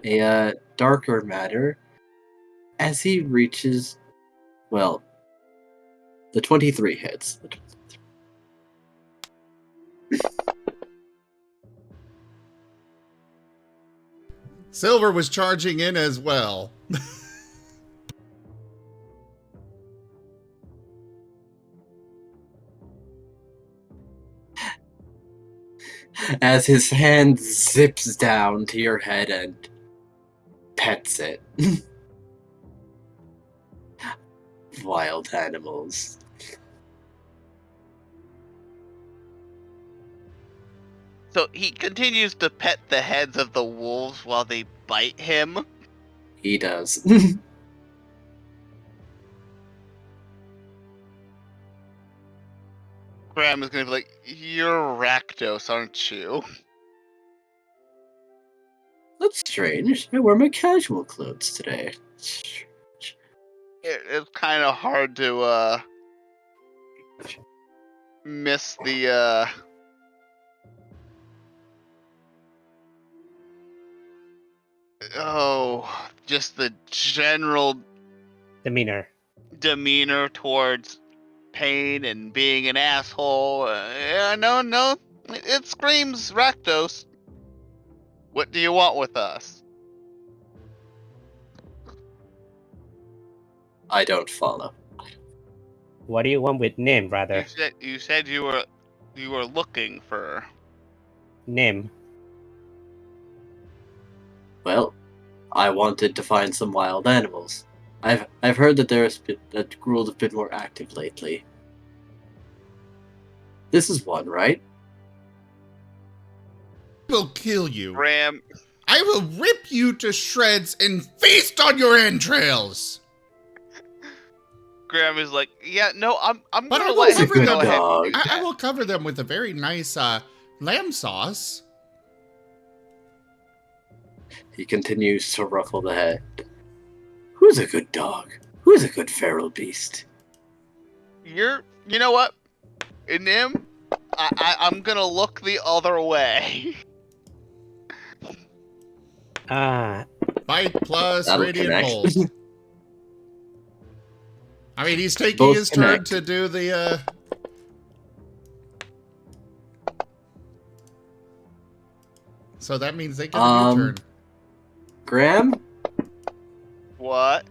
a darker matter as he reaches, well, the 23 hits. Silver was charging in as well. As his hand zips down to your head and pets it. Wild animals. So he continues to pet the heads of the wolves while they bite him. He does. Graham is gonna be like, "You're Rakdos, aren't you?" That's strange. I wear my casual clothes today. It's kind of hard to miss the just the general Demeanor. towards pain and being an asshole. Yeah, no, it screams Rakdos. What do you want with us? I don't follow. What do you want with Nim, rather? You said you were looking for. Nim. Well, I wanted to find some wild animals. I've heard that that ghouls have been more active lately. This is one, right? I will kill you. Graham, I will rip you to shreds and feast on your entrails. Graham is like, yeah, no, I'm But I gonna will let him cover go them. ahead and do I that. will cover them with a very nice lamb sauce. He continues to ruffle the head. Who's a good dog? Who's a good feral beast? You know what? Nim, I'm gonna look the other way. Ah, Bite plus That'll radiant connect. bolt. I mean, he's taking Both his turn connect. to do the. So that means they get a new turn. Graham, What?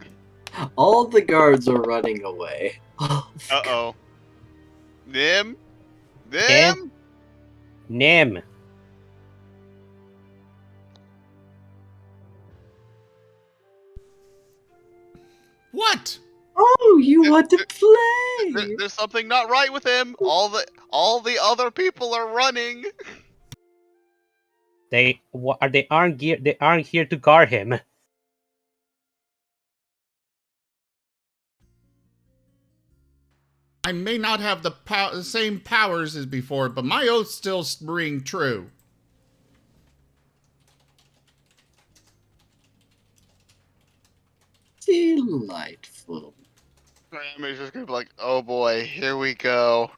all the guards are running away. Uh-oh. Nim? Nim? Nim. What? Oh, you want to play? There's something not right with him. All the other people are running. They aren't here to guard him. I may not have the same powers as before, but my oaths still ring true. Delightful. Graham is just gonna be like, oh boy, here we go.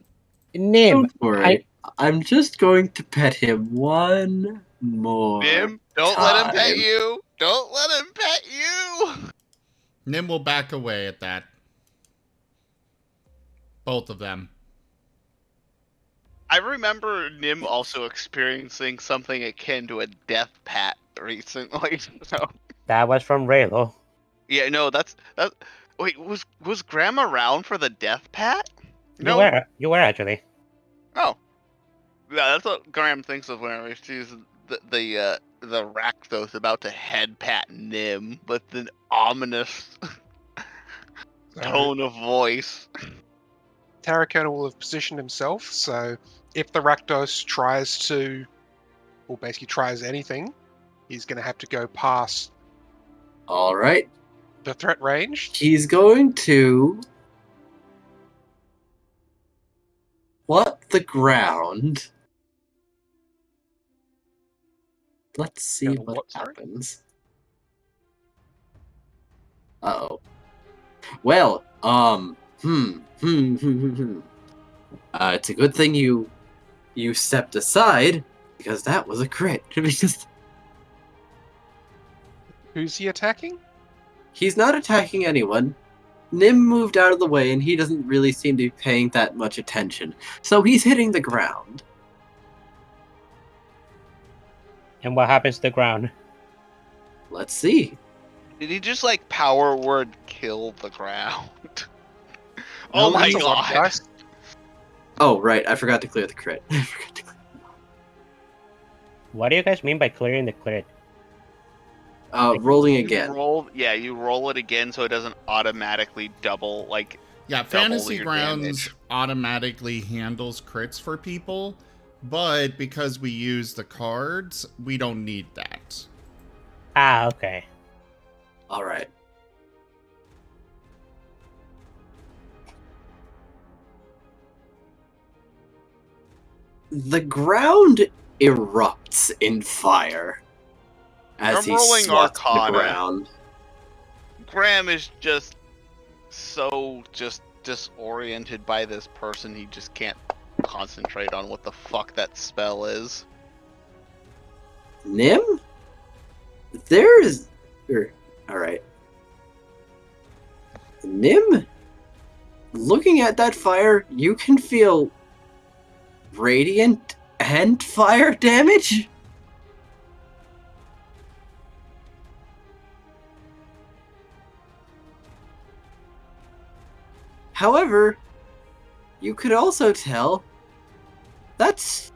Nim, Don't worry. I'm just going to pet him one more Nim, don't let him pet time. you. Don't let him pet you. Nim will back away at that. Both of them. I remember Nim also experiencing something akin to a death pat recently. So that was from Raylo. yeah, no, that's. Wait, was Graham around for the death pat? You were actually. Oh, yeah, that's what Graham thinks of whenever he sees the Rakdos about to head pat Nim with an ominous tone of voice. Tarakona will have positioned himself, so if the Rakdos tries to, or basically tries anything, he's going to have to go past All right. the threat range. He's going to plot the ground. Let's see Gonna what what, sorry? happens. Uh-oh. Well, it's a good thing you stepped aside, because that was a crit. Because Who's he attacking? he's not attacking anyone. Nim moved out of the way, and he doesn't really seem to be paying that much attention. So he's hitting the ground. And what happens to the ground? Let's see. Did he just like power word kill the ground? Oh No, my he's That's a lot of god! dice. Oh, right. I forgot to clear the crit. What do you guys mean by clearing the crit? Rolling You again. you roll it again so it doesn't automatically double like. Yeah, Double Fantasy your Grounds damage. automatically handles crits for people, but because we use the cards, we don't need that. Ah, okay. All right. The ground erupts in fire as I'm he rolling swats the Arcana. ground. Graham is just so disoriented by this person he just can't concentrate on what the fuck that spell is. Nim? There is... Alright. Nim? Looking at that fire, you can feel radiant and fire damage? However, you could also tell that's...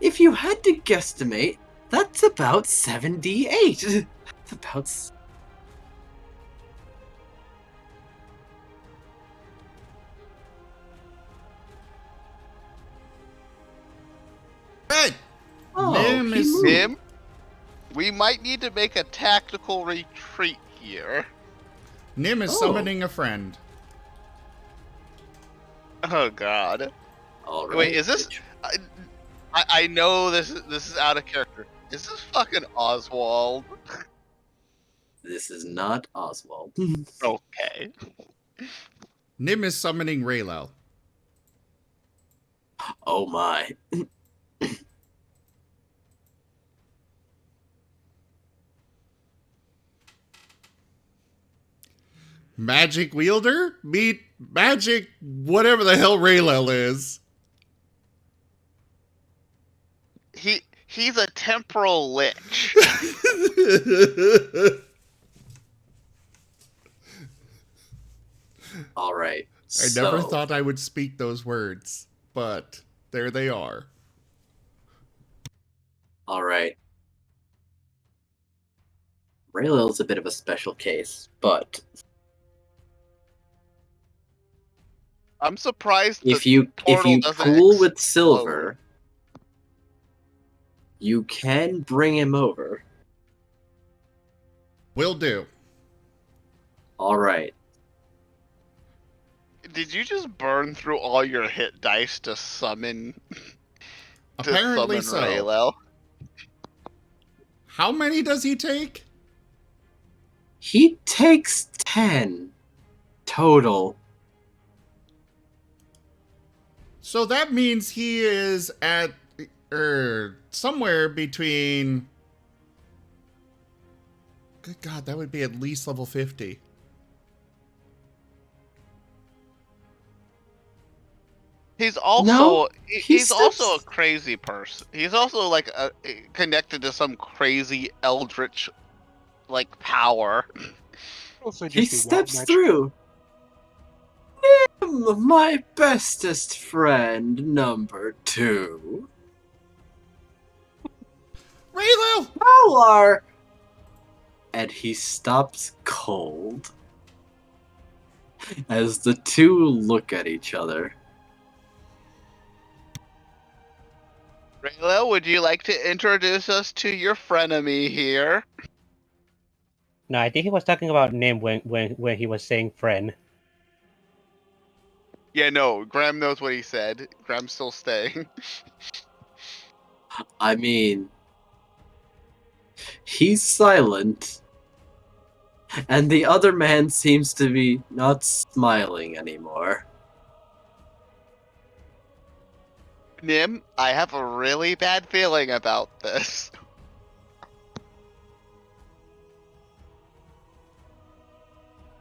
If you had to guesstimate, that's about 7d8. about Hey! Oh, Nim he is moved. Nim, we might need to make a tactical retreat here. Nim is Oh. summoning a friend. Oh god. All right. Wait, is this? I know this is out of character. Is this fucking Oswald? This is not Oswald. Okay. Nim is summoning Raylel. Oh my. Magic wielder? Meet magic whatever the hell Raylel is. He's a temporal lich. All right. I never thought I would speak those words, but there they are. All right. Raylil's a bit of a special case, but I'm surprised if the you portal doesn't pool with explode. Silver, you can bring him over. Will do. All right. Did you just burn through all your hit dice to summon? Apparently to summon so. Raylel? How many does he take? He takes 10 total. So that means he is at somewhere between. Good God, that would be at least level 50. He's also No, he's also a steps- crazy person. He's also like connected to some crazy eldritch like power. Also, He just be wild steps magic. through. Nim, my bestest friend, number 2. Raylel! How are... And he stops cold as the two look at each other. Raylel, would you like to introduce us to your frenemy here? No, I think he was talking about Nim when he was saying friend. Yeah, no, Graham knows what he said. Graham's still staying. I mean, he's silent, and the other man seems to be not smiling anymore. Nim, I have a really bad feeling about this.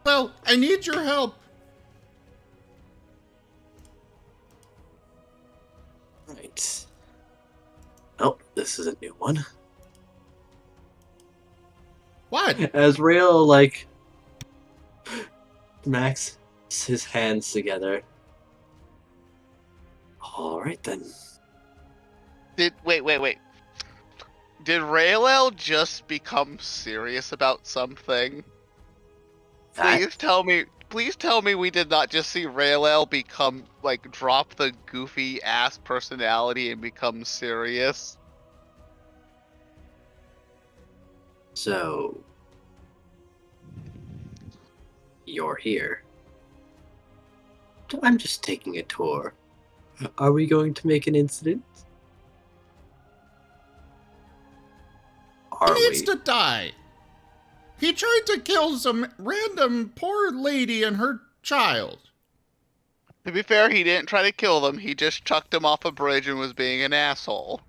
Well, I need your help. Right. Oh, this is a new one. What? As Rail, like, smacks his hands together. Alright then. Wait. Did Raylel just become serious about something? Please tell me we did not just see Raylel become, like, drop the goofy ass personality and become serious. So, you're here. I'm just taking a tour. Are we going to make an incident? Are He needs we? to die. He tried to kill some random poor lady and her child. To be fair, he didn't try to kill them, he just chucked him off a bridge and was being an asshole.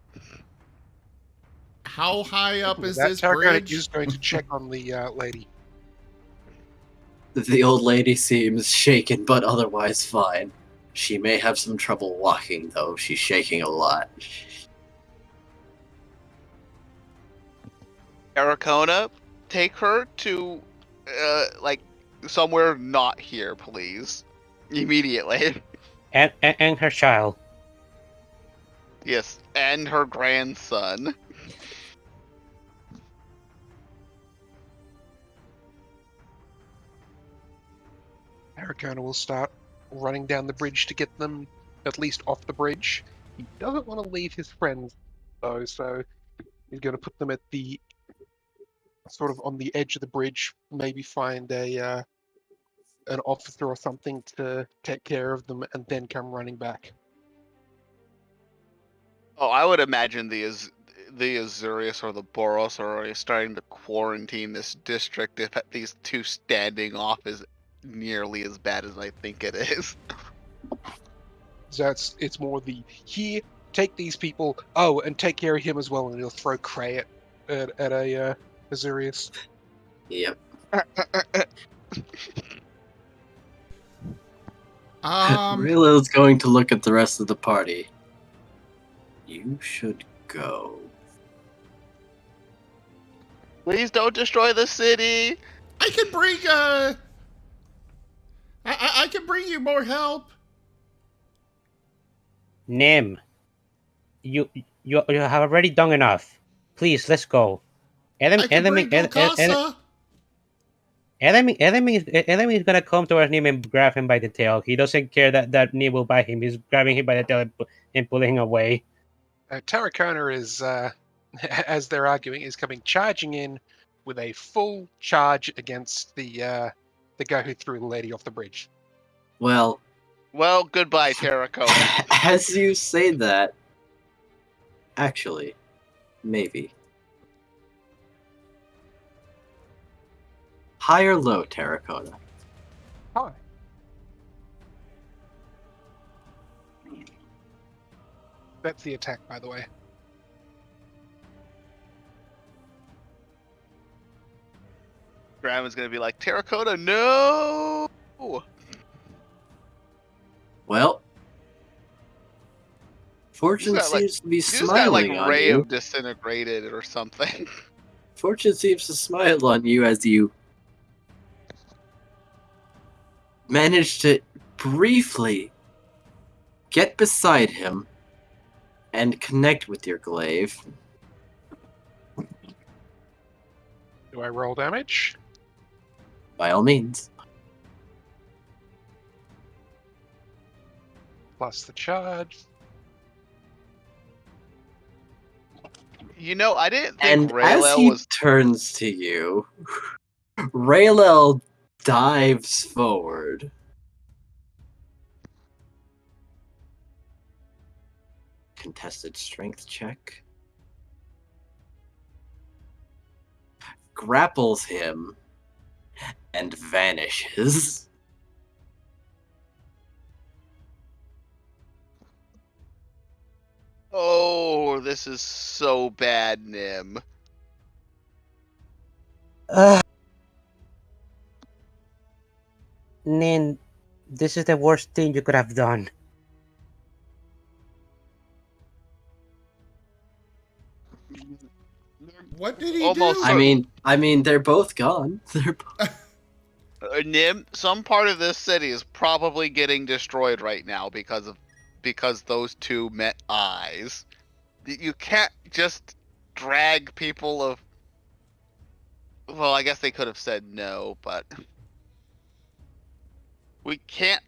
How high up is That this Targaryen bridge? is going to check on the lady. The old lady seems shaken but otherwise fine. She may have some trouble walking, though. She's shaking a lot. Aracona, take her to, like, somewhere not here, please. Immediately. And her child. Yes, and her grandson. Tarracona will start running down the bridge to get them at least off the bridge. He doesn't want to leave his friends, though, so he's going to put them at the sort of on the edge of the bridge, maybe find a an officer or something to take care of them, and then come running back. Oh, I would imagine the Azurius or the Boros are already starting to quarantine this district if these two standing off is nearly as bad as I think it is. So it's more the here, take these people, oh, and take care of him as well, and he'll throw Krei at a Azurius. Yep. Rilla's going to look at the rest of the party. You should go. Please don't destroy the city. I can bring I can bring you more help. Nim, you have already done enough. Please, let's go. I can bring Gokasa. Enemy is gonna come towards Nim and grab him by the tail. He doesn't care that Nim will bite him. He's grabbing him by the tail and pulling him away. Tarracona is, as they're arguing, is coming charging in with a full charge against the guy who threw the lady off the bridge. Well, goodbye, Terracotta. as you say that, actually, maybe. High or low, Terracotta? Hi. That's the attack, by the way. Graham is gonna be like, Terracotta, no. Well, fortune He's got, seems to be He's got smiling like on Ray you. of Disintegrated or something. Fortune seems to smile on you as you manage to briefly get beside him and connect with your glaive. Do I roll damage? By all means. Plus the charge. You know, I didn't think And as Raylel he was. turns to you, Raylel dives forward. Contested strength check. Grapples him and vanishes. Oh, this is so bad, Nim. Nin, this is the worst thing you could have done. What did he Almost do? certain. I mean, they're both gone. Nim, some part of this city is probably getting destroyed right now because those two met eyes. You can't just drag people of. Well, I guess they could have said no, but we can't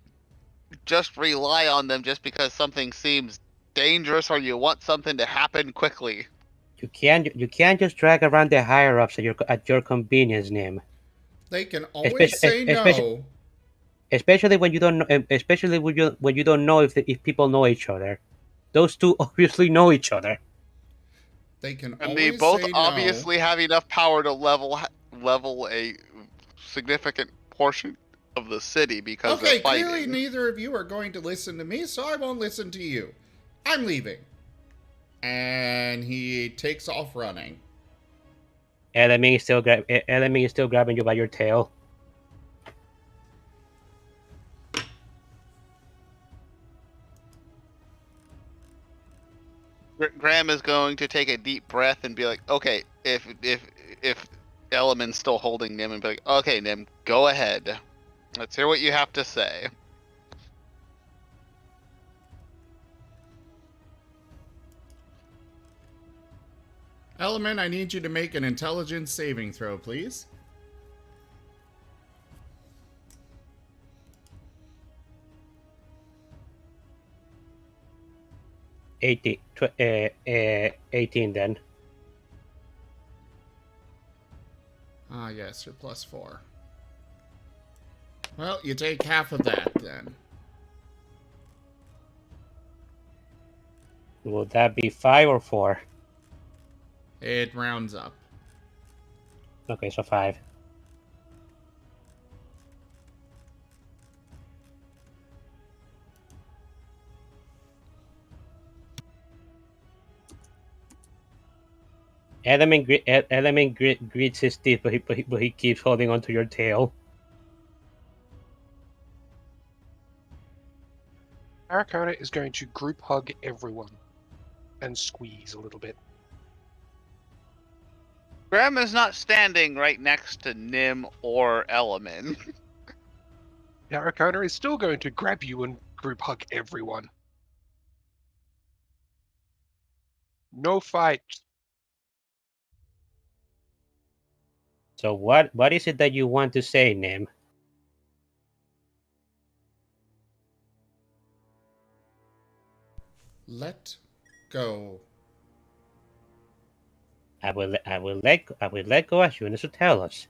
just rely on them just because something seems dangerous or you want something to happen quickly. You can't just drag around the higher ups at your convenience, Nim. They can always say no. Especially when you don't know, especially when you don't know if people know each other. Those two obviously know each other. They can And they always both say obviously have enough power to level a significant portion of the city no. because Okay, they're fighting. clearly neither of you are going to listen to me, so I won't listen to you. I'm leaving. And he takes off running. Enemy is still grabbing you by your tail. Graham is going to take a deep breath and be like, "Okay, if Element's still holding Nim, and be like, okay, Nim, go ahead. Let's hear what you have to say." Element, I need you to make an intelligence saving throw, please. 18 then. Ah, yes, you're +4. Well, you take half of that then. Would that be 5 or 4? It rounds up. Okay, so 5. Element grits his teeth, but he keeps holding onto your tail. Aracona is going to group hug everyone and squeeze a little bit. Graham is not standing right next to Nim or Element. Aracona is still going to grab you and group hug everyone. No fight. So what is it that you want to say, Nim? Let go. I will let go as soon as you tell us.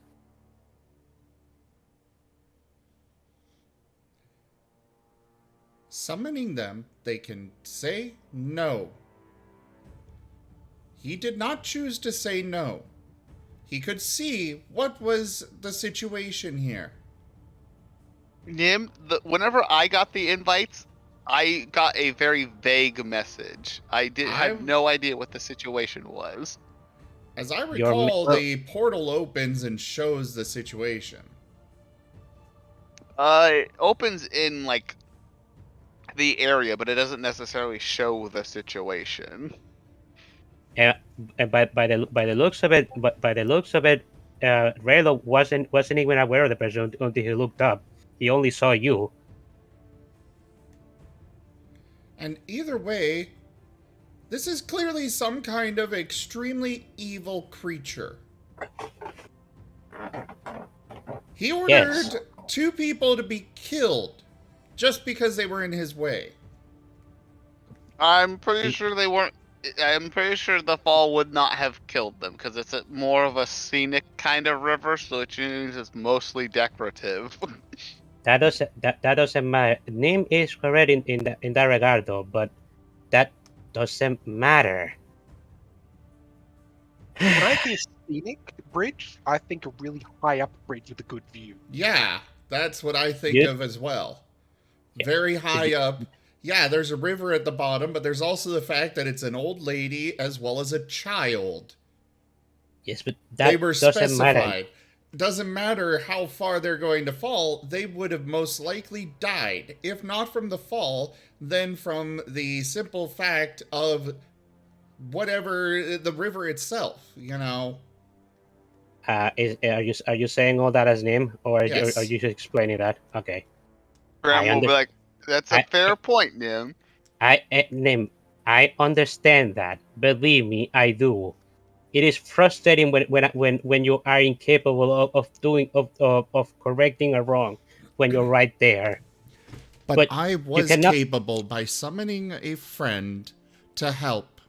Summoning them, they can say no. He did not choose to say no. He could see what was the situation here. Nim, whenever I got the invites, I got a very vague message. Had no idea what the situation was. As I recall, the portal opens and shows the situation. It opens in like the area, but it doesn't necessarily show the situation. And by the looks of it, Raylo wasn't even aware of the person until he looked up. He only saw you. And either way, this is clearly some kind of extremely evil creature. He ordered 2 people to be killed just because they were in his way. I'm pretty sure they weren't. I'm pretty sure the fall would not have killed them because it's more of a scenic kind of river, so it means it's mostly decorative. That doesn't matter. Nim is correct in that regard, though, but that doesn't matter. When I hear scenic bridge, I think a really high up bridge with a good view. Yeah, that's what I think of as well. Very high up. Yeah, there's a river at the bottom, but there's also the fact that it's an old lady as well as a child. Yes, but that they were doesn't specified. Matter. Doesn't matter how far they're going to fall, they would have most likely died. If not from the fall, then from the simple fact of whatever the river itself, you know. Are you saying all that as Nim, or are Yes. you just explaining that? Okay. Graham will be like, "That's a fair point, Nim." Nim, I understand that. Believe me, I do. It is frustrating when you are incapable of correcting a wrong when you're right there. But I was capable by summoning a friend to help.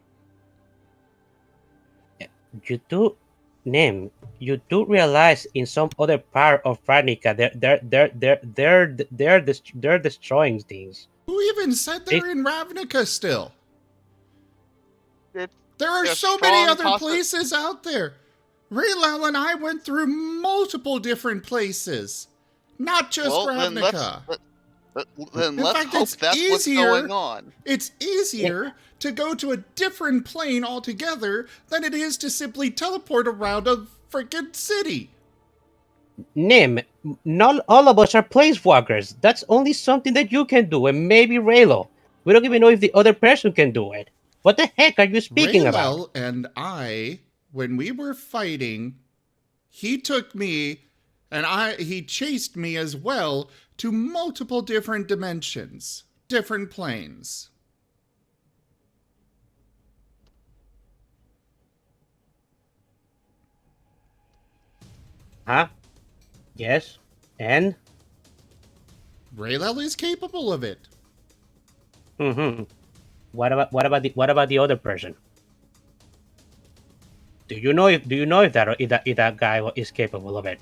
You do, Nim. You do realize in some other part of Ravnica they're destroying things. Who even said they're in Ravnica still? There are so many other places out there. Raylel and I went through multiple different places, not just Ravnica. Then let's hope that's what's going on. It's easier to go to a different plane altogether than it is to simply teleport around a freaking city. Nim, not all of us are placewalkers. That's only something that you can do, and maybe Raylo. We don't even know if the other person can do it. What the heck are you speaking about? Raylel and I, when we were fighting, he took me, and he chased me as well to multiple different dimensions, different planes. Huh? Yes. And? Raylel is capable of it. Mm-hmm. what about the other person? Do you know if that guy is capable of it?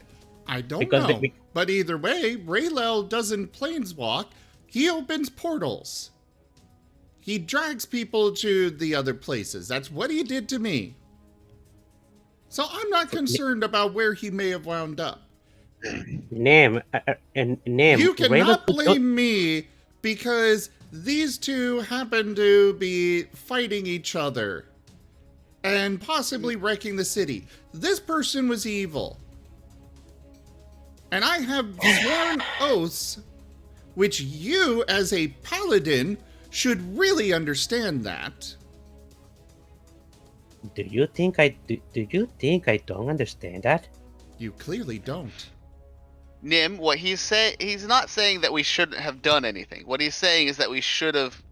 I don't Because know. But either way, Raylel doesn't planeswalk. He opens portals. He drags people to the other places. That's what he did to me. So I'm not concerned about where he may have wound up. Name. You cannot Raylo- blame me because these two happen to be fighting each other and possibly wrecking the city. This person was evil. And I have sworn oaths, which you, as a paladin, should really understand that. Do you think I don't understand that? You clearly don't. Nim, what he's not saying that we shouldn't have done anything. What he's saying is that we should have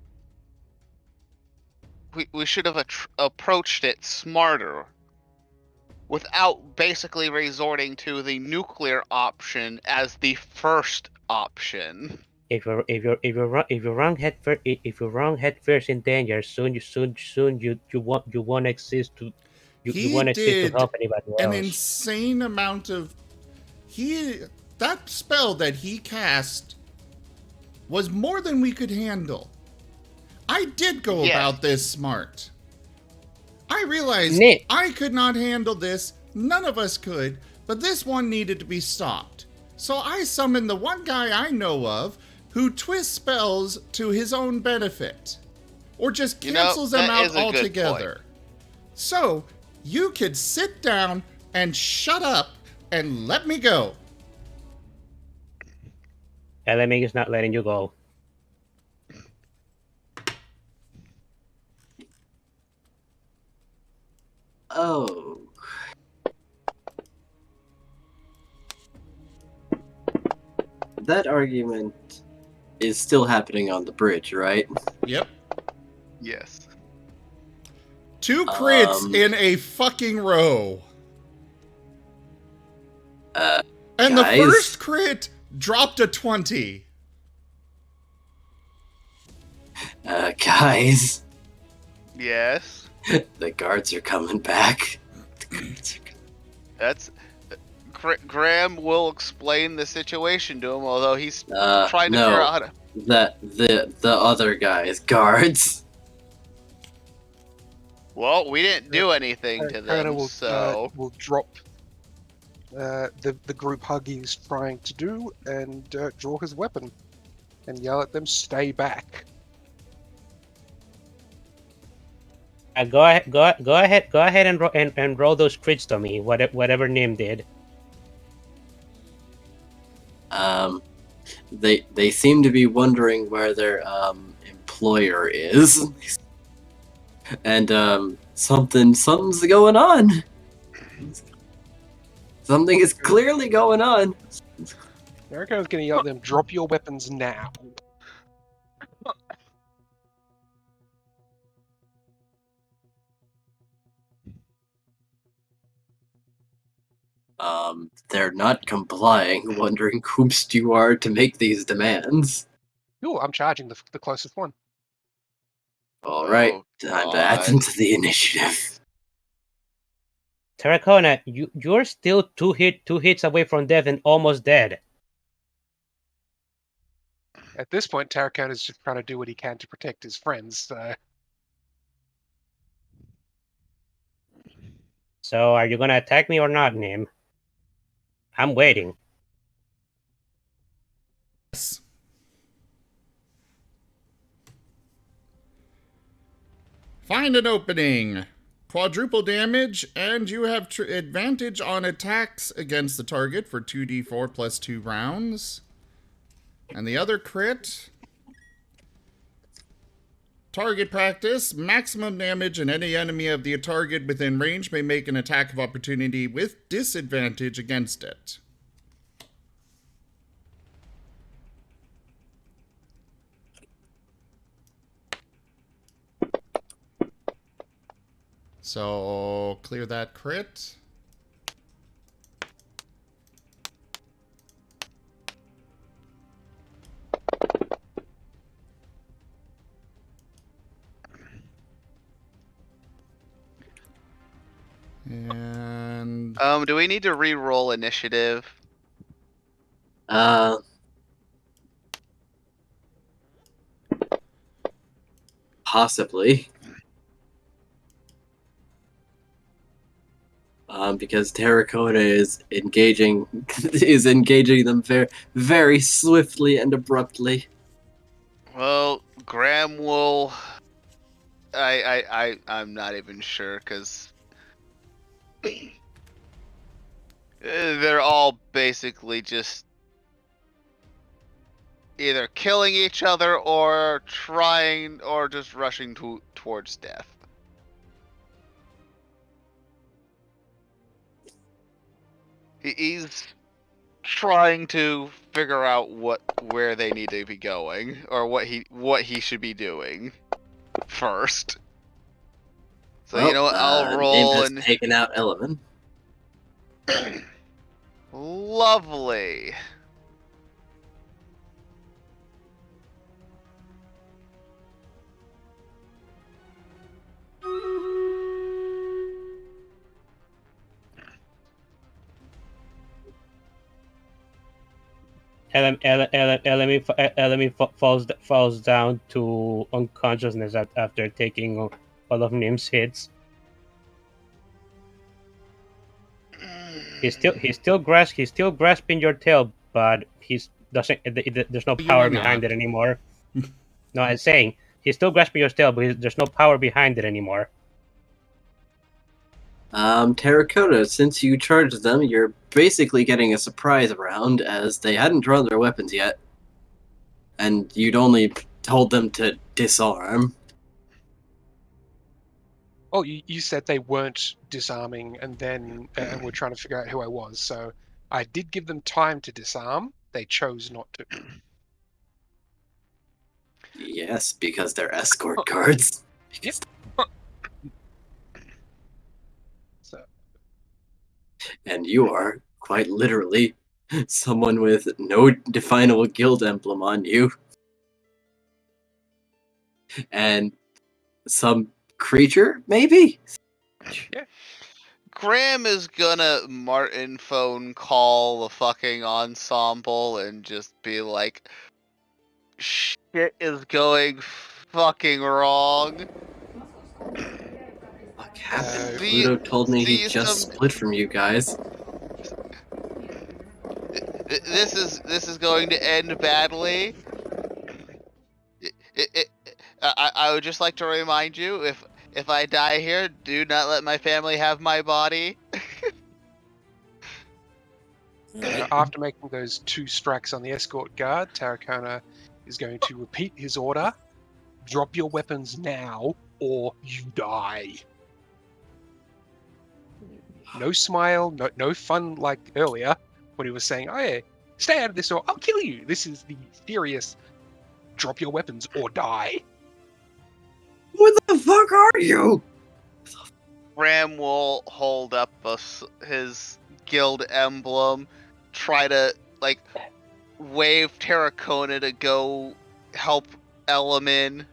approached it smarter without basically resorting to the nuclear option as the first option. If you're wrong head first in danger, soon you won't exist to you won't exist to help anybody else. An insane amount of that spell that he cast was more than we could handle. I did go about this smart. I realized I could not handle this. None of us could, but this one needed to be stopped. So I summoned the one guy I know of who twists spells to his own benefit, or just cancels them out altogether. So you could sit down and shut up and let me go. LMA is not letting you go. Oh. That argument is still happening on the bridge, right? Yep. Yes. 2 crits in a fucking row. And guys? the first crit dropped a 20. Guys. Yes. The guards are coming back. That's Graham will explain the situation to him, although he's trying to figure out how to. The other guys, guards. Well, we didn't do anything to them, so we'll drop the group hug he's trying to do and draw his weapon and yell at them, "Stay back!" Go ahead and roll those crits to me. Whatever Nim did. They seem to be wondering where their employer is, and something's going on. Something is clearly going on. Jericho's gonna yell at them, "Drop your weapons now!" They're not complying, wondering whomst you are to make these demands. Cool, I'm charging the closest one. Alright, time to add them to the initiative. Terracona, you're still two hits away from death and almost dead. At this point, Tarracona's just trying to do what he can to protect his friends, so... So, are you gonna attack me or not, Nim? I'm waiting. Yes. Find an opening. Quadruple damage, and you have advantage on attacks against the target for 2d4 plus 2 rounds. And the other crit... Target practice. Maximum damage, and any enemy of the target within range may make an attack of opportunity with disadvantage against it. So, clear that crit. And Do we need to re-roll initiative? Possibly. Because Terracotta is engaging them very, very swiftly and abruptly. Well, Graham will. I'm not even sure because they're all basically just either killing each other or trying or just rushing towards death. He's trying to figure out where they need to be going or what he should be doing first. So Well, you know what? I'll Name roll has and taken out Eleven. lovely. Elemi falls down to unconsciousness after taking all of Nim's hits. He's still grasping your tail, but there's no You power are behind not. it anymore. No, I'm saying he's still grasping your tail, but there's no power behind it anymore. Terracotta, since you charged them, you're basically getting a surprise round as they hadn't drawn their weapons yet. And you'd only told them to disarm. Oh, you said they weren't disarming, and then were trying to figure out who I was. So I did give them time to disarm. They chose not to. Yes, because they're escort guards. Yep. So And you are, quite literally, someone with no definable guild emblem on you. And some creature, maybe? yeah, Graham is gonna Marten phone call the fucking ensemble and just be like, shit is going fucking wrong. Fuck happened? See- Pluto told me he see just some- split from you guys. This is going to end badly. I would just like to remind you, if I die here, do not let my family have my body. after making those 2 strikes on the escort guard, Tarracona is going to repeat his order: drop your weapons now, or you die. No smile, no fun like earlier when he was saying, "Oh yeah, stay out of this or I'll kill you." This is the serious: drop your weapons or die. Who the fuck are you? Ram will hold up his guild emblem, try to wave Terracona to go help Elemin.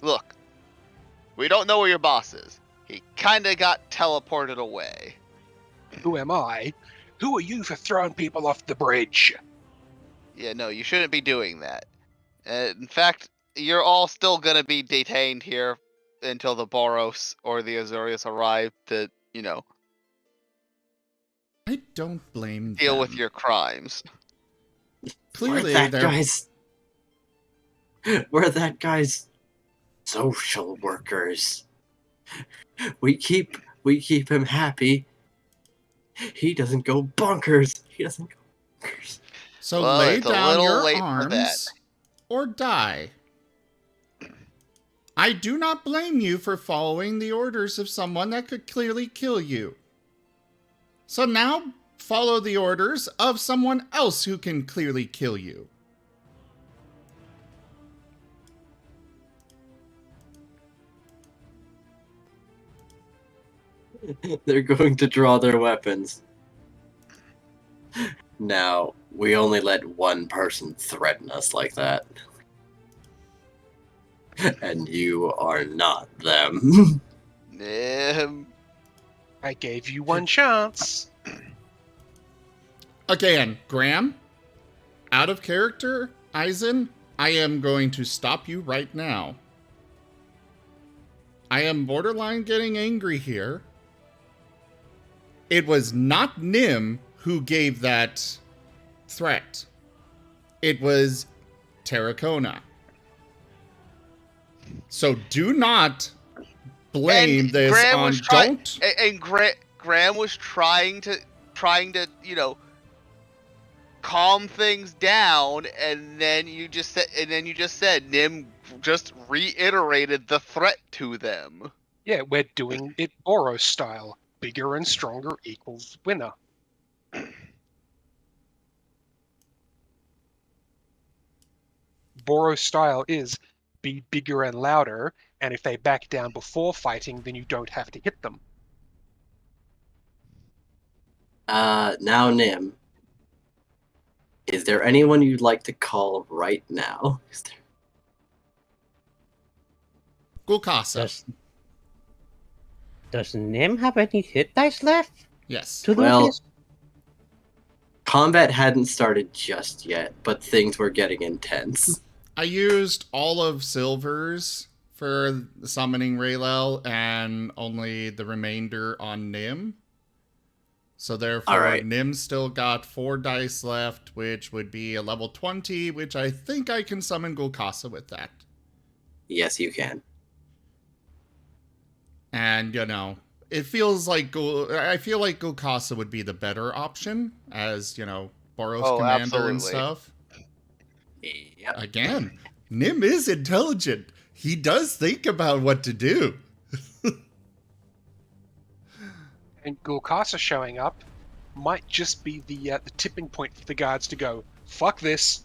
Look, we don't know where your boss is. He kinda got teleported away. Who am I? Who are you for throwing people off the bridge? Yeah, no, you shouldn't be doing that. In fact, you're all still gonna be detained here until the Boros or the Azorius arrive to, I don't blame deal them. with your crimes. Clearly, We're that guy's social workers. We keep him happy. He doesn't go bonkers. So Well, lay it's a down little your late for that. arms or die. I do not blame you for following the orders of someone that could clearly kill you. So now follow the orders of someone else who can clearly kill you. They're going to draw their weapons. Now, we only let one person threaten us like that. And you are not them. Nim. I gave you one chance. Again, Graham, out of character, Eisen, I am going to stop you right now. I am borderline getting angry here. It was not Nim who gave that threat. It was Terracona. So do not blame And this Graham on was trying, don't. and Graham was trying to, calm things down, and then you just said, Nim just reiterated the threat to them. Yeah, we're doing it Boros style. Bigger and stronger equals winner. Boros style is be bigger and louder, and if they back down before fighting, then you don't have to hit them. Now Nim. Is there anyone you'd like to call right now? Gulkasa. Does Nim have any hit dice left Yes. to do Well, this? combat hadn't started just yet, but things were getting intense. I used all of Silver's for summoning Raylel and only the remainder on Nim. So therefore, Alright. Nim still got 4 dice left, which would be a level 20, which I think I can summon Gulkasa with that. Yes, you can. And, it feels like I feel like Gulkasa would be the better option as, Boros Oh, commander absolutely. and stuff. Yep. Again, Nim is intelligent. He does think about what to do. And Gulkasa showing up might just be the tipping point for the guards to go, fuck this.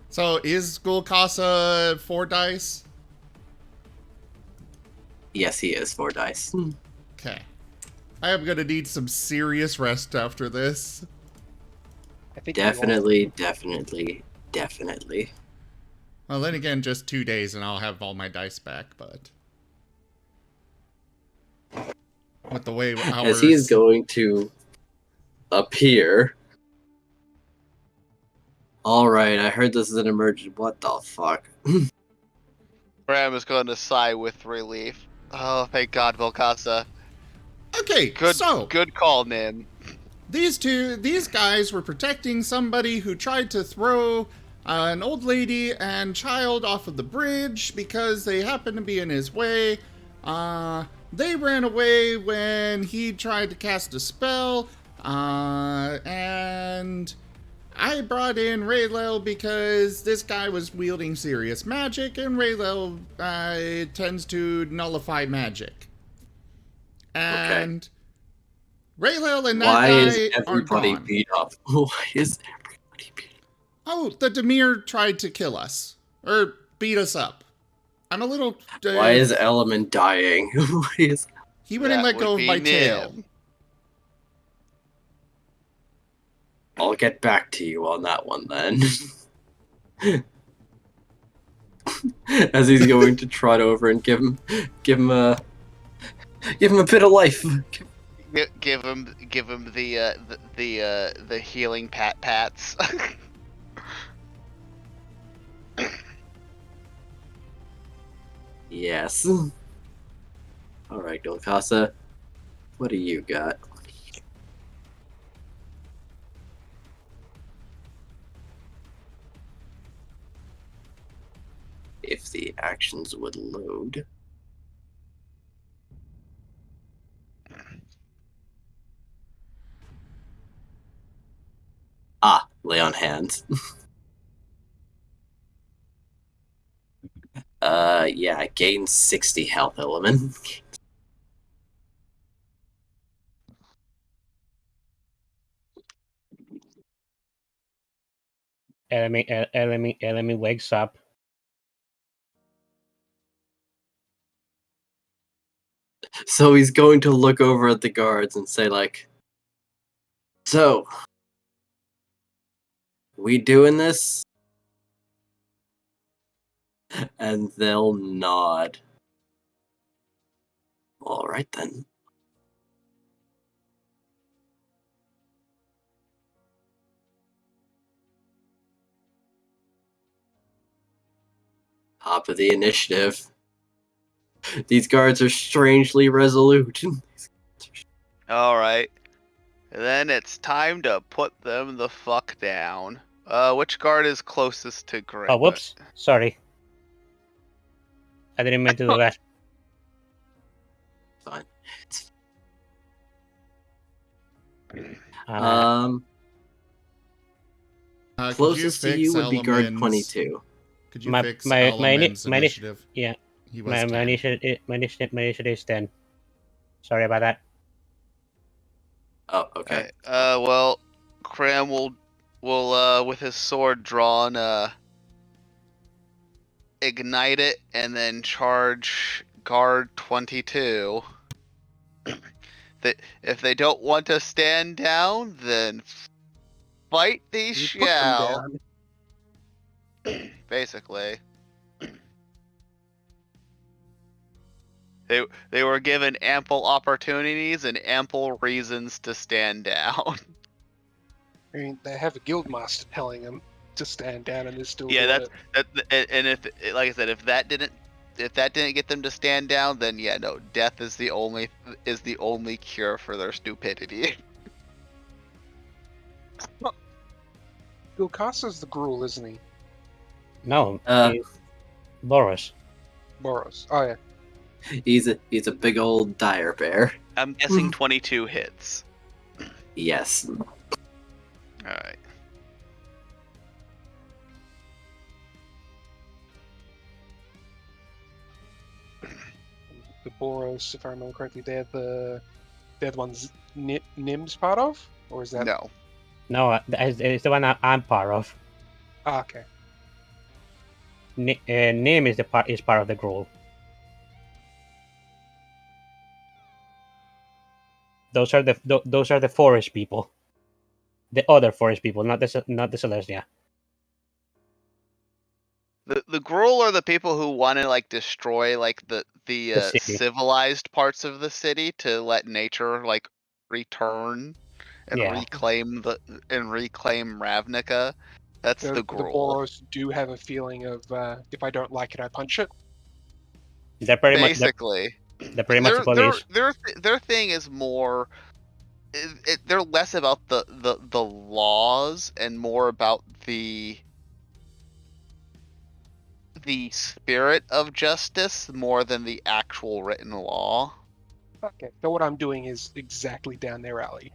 So is Gulkasa 4 dice? Yes, he is 4 dice. Okay. I am going to need some serious rest after this. I think we all- Definitely. Well, then again, just 2 days and I'll have all my dice back, but... With the way As he is going to appear. Alright, I heard this is an emergent. What the fuck? Graham is going to sigh with relief. Oh, thank God, Volcasa. Okay, Good call, Nim. These guys were protecting somebody who tried to throw an old lady and child off of the bridge because they happened to be in his way. They ran away when he tried to cast a spell, and I brought in Raylel because this guy was wielding serious magic, and Raylel tends to nullify magic. And Raylel and that Why guy is everybody are gone. beat up? Why is everybody beat up? Oh, the Demir tried to kill us. Or beat us up. I'm a little... Why is Element dying? He wouldn't let go of my tail. I'll get back to you on that one then. As he's going to trot over and give him a bit of life. Give him the healing pats. Yes. Alright, Gulkasa. What do you got? If the actions would load. Lay on hands. Yeah, gain 60 health element. Enemy wakes up. So he's going to look over at the guards and say, like, so, we doing this? And they'll nod. All right then. Top of the initiative. These guards are strangely resolute. All right. Then it's time to put them the fuck down. Which guard is closest to Grim? Oh, whoops. Sorry. I didn't mean to do that. Fine. Uh, Could you Closest to fix you would be guard Elliman's- 22. Could you My- fix my- my ini- Elliman's my ini- initiative? yeah. He was my 10. initiative is 10. Sorry about that. Oh, okay. Alright, well, Cram will with his sword drawn, ignite it and then charge guard 22. If they don't want to stand down, then fight they You put them shall. down. Basically. They were given ample opportunities and ample reasons to stand down. I mean, they have a guildmaster telling them to stand down, and they're still Yeah, doing that's it. and if, like I said, if that didn't get them to stand down, then yeah, no, death is the only cure for their stupidity. Guildcaster's the Gruul, isn't he? No, he's Boros. Boros. Oh yeah. He's a big old dire bear. I'm guessing 22 hits. Yes. All right. The Boros, if I remember correctly, they're the ones Nim's part of, or is that? No. No, it's the one I'm part of. Ah, okay. Nim is part of the Gruul. Those are the forest people. The other forest people, not the Celestia. The Gruul are the people who want to like destroy like the city. civilized parts of the city to let nature like return and Yeah. reclaim Ravnica. That's the The Gruul. Boros do have a feeling of if I don't like it, I punch it. They're pretty Basically, much the police. their thing is more. They're less about the laws and more about the spirit of justice more than the actual written law. Okay, so what I'm doing is exactly down their alley.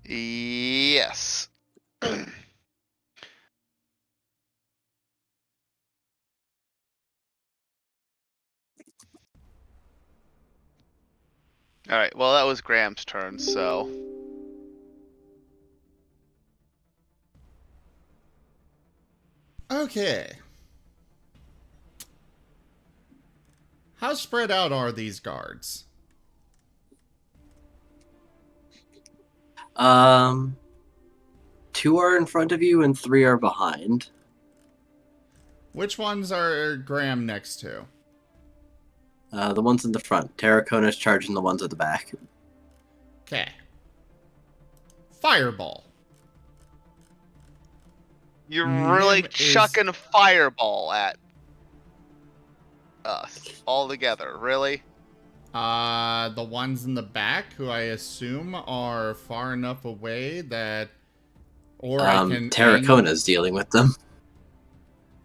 Yes. All right. Well, that was Graham's turn, so. Okay. How spread out are these guards? Two are in front of you and 3 are behind. Which ones are Graham next to? The ones in the front. Terracona's charging the ones at the back. Okay. Fireball. You're really Nim is- chucking fireball at us all together, really? The ones in the back, who I assume are far enough away that, or I can. Terracona's dealing with them,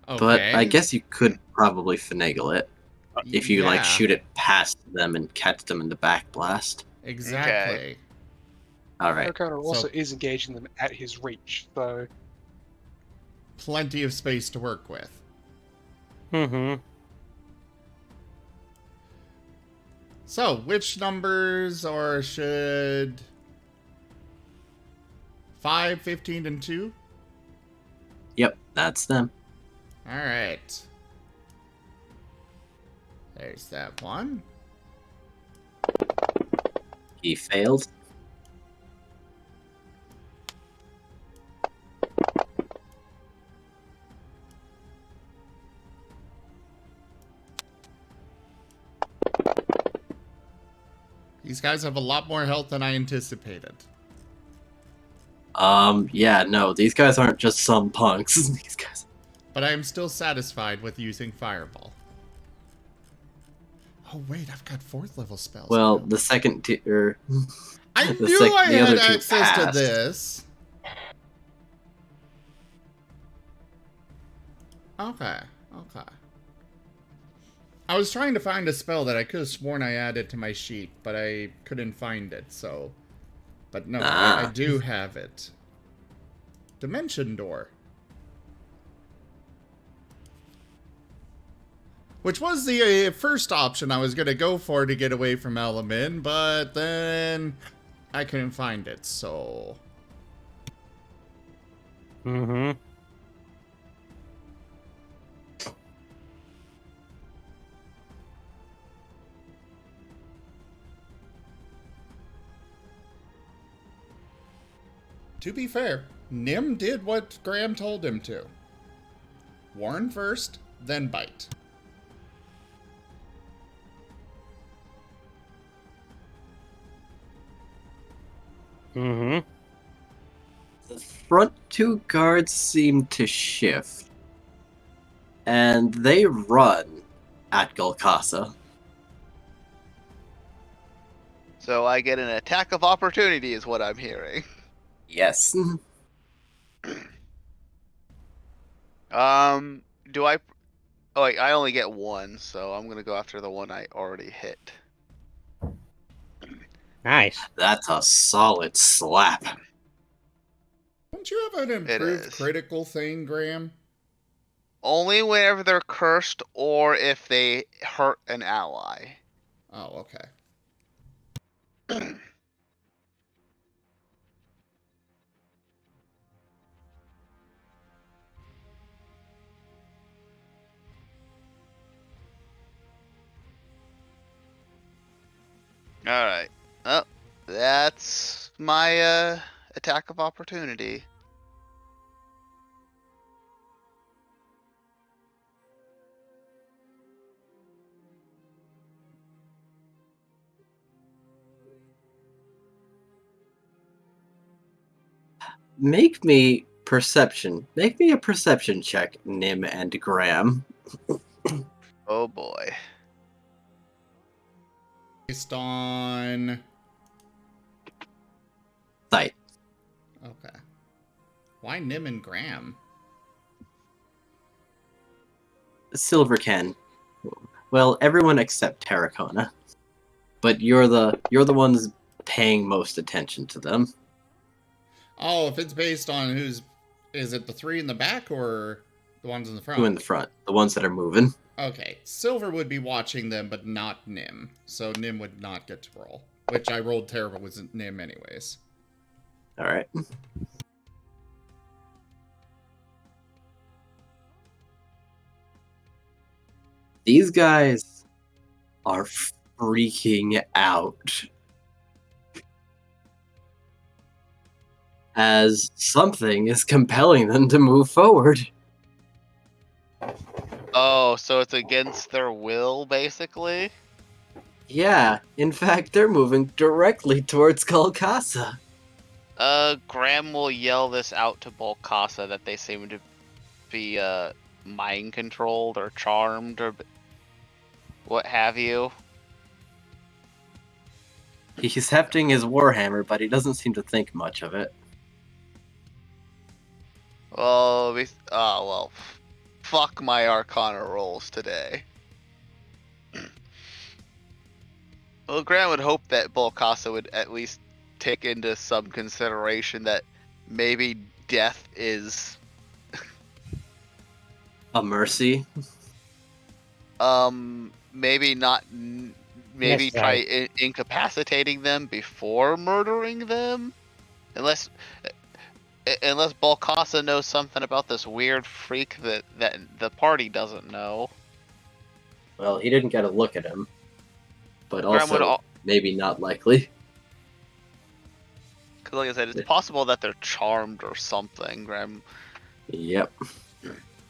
Okay. but I guess you could probably finagle it if you like Yeah, shoot it past them and catch them in the back blast. Exactly. All right. Terracona also is engaging them at his reach, so Plenty of space to work with. Mm-hmm. So, which numbers or should 5, 15, and 2? Yep, that's them. Alright. There's that one. He failed. These guys have a lot more health than I anticipated. Yeah, no, these guys aren't just some punks. These guys. But I am still satisfied with using Fireball. Oh wait, I've got 4th level spells. Well, now. the second tier. I knew I the had other two access to passed. this. Okay. I was trying to find a spell that I could have sworn I added to my sheet, but I couldn't find it, so... But no, I do have it. Dimension Door. Which was the first option I was going to go for to get away from Element, but then I couldn't find it, so... Mm-hmm. To be fair, Nim did what Graham told him to. Warn first, then bite. Mm-hmm. The front 2 guards seem to shift. And they run at Golkasa. So I get an attack of opportunity, is what I'm hearing. Yes. Do I? Oh wait, I only get 1, so I'm gonna go after the one I already hit. Nice. That's a solid slap. Don't you have an improved is. critical thing, Graham? Only whenever they're cursed or if they hurt an ally. Oh, okay. Alright. Oh, that's my attack of opportunity. Make me a perception check, Nim and Graham. Oh boy. Based on... Sight. Okay. Why Nim and Graham? Silver can. Well, everyone except Terracona. But you're the ones paying most attention to them. Oh, if it's based on who's... Is it the 3 in the back or the ones in the front? 2 in the front, the ones that are moving. Okay, Silver would be watching them, but not Nim. So Nim would not get to roll. Which I rolled terrible with Nim anyways. Alright. These guys are freaking out. As something is compelling them to move forward. Oh, so it's against their will, basically? Yeah, in fact, they're moving directly towards Golkasa. Graham will yell this out to Bolkasa that they seem to be, mind controlled or charmed or what have you. He's hefting his warhammer, but he doesn't seem to think much of it. Well, fuck my Arcana rolls today. Well, Graham would hope that Bolkasa would at least take into some consideration that maybe death is... A mercy? Maybe not... Maybe Yes, try incapacitating them before murdering them? Unless Bolkasa knows something about this weird freak that the party doesn't know. Well, he didn't get a look at him. But Graham would also, maybe not likely. Because like I said, it's possible that they're charmed or something, Graham. Yep.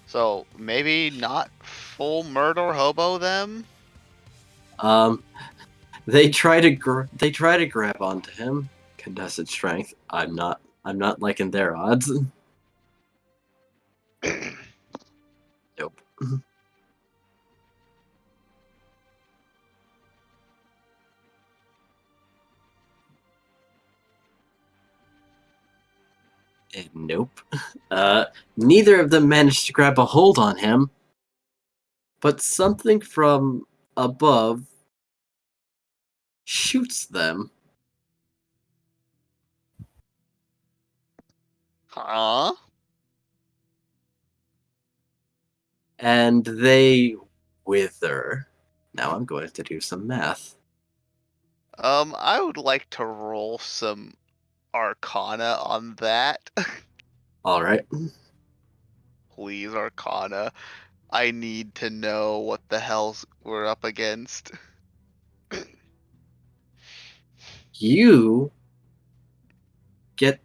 So maybe not full murder hobo them? They try to grab onto him. Contested strength. I'm not liking their odds. Nope. Nope. Neither of them managed to grab a hold on him, but something from above shoots them, Huh? and they wither. Now I'm going to do some math. I would like to roll some Arcana on that. All right. Please, Arcana. I need to know what the hell's we're up against. You get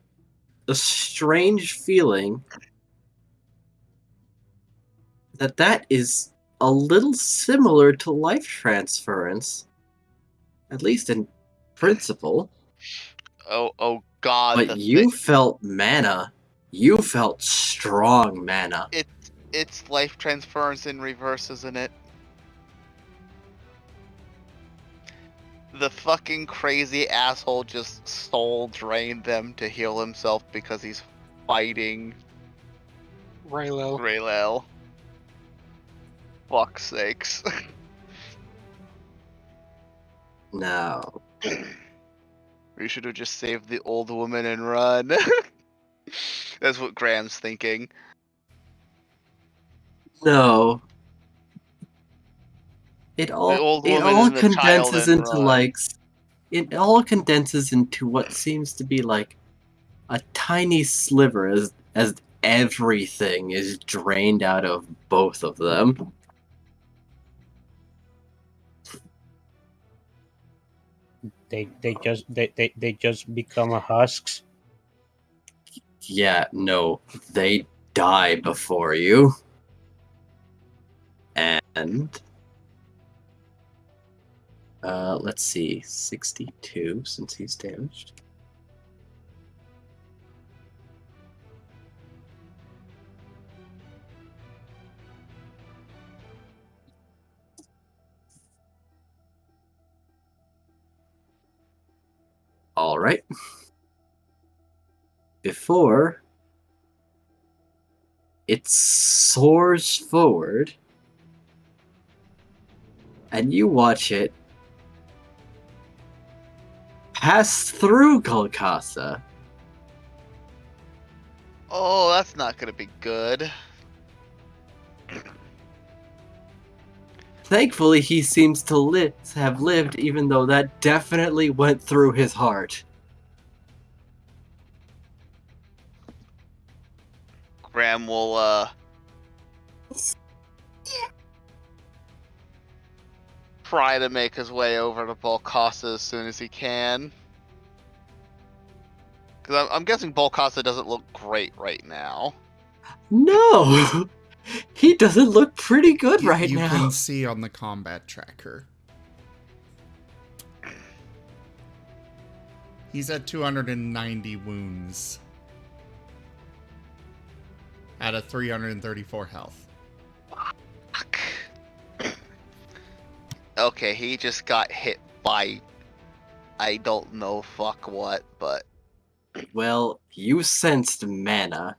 a strange feeling that is a little similar to life transference, at least in principle. Oh God, But you felt mana. You felt strong mana. It's life transference in reverse, isn't it? The fucking crazy asshole just soul drained them to heal himself because he's fighting Raylo. Raylel. Fuck's sakes. No. We should have just saved the old woman and run. That's what Graham's thinking. No. The old it woman all and the child condenses and into run. it all condenses into what seems to be like a tiny sliver as everything is drained out of both of them. They just become a husks. Yeah, no, they die before you. And let's see, 62 since he's damaged. All right. Before it soars forward, and you watch it pass through Golgotha. Oh, that's not gonna be good. Thankfully, he seems to have lived, even though that definitely went through his heart. Graham will try to make his way over to Volcasa as soon as he can. Because I'm guessing Volcasa doesn't look great right now. No! He doesn't look pretty good right you now. can see on the combat tracker. He's at 290 wounds. At a 334 health. Fuck. Okay, he just got hit by I don't know fuck what, but Well, you sensed mana,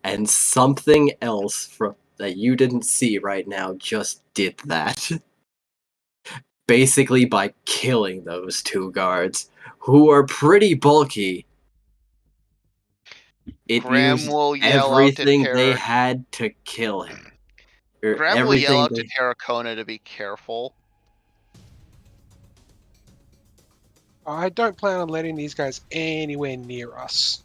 and something else that you didn't see right now just did that. Basically by killing those two guards, who are pretty bulky. It Graham used will yell out to everything they Terra. had to kill him. Graham will yell out to Terracona to be careful. I don't plan on letting these guys anywhere near us.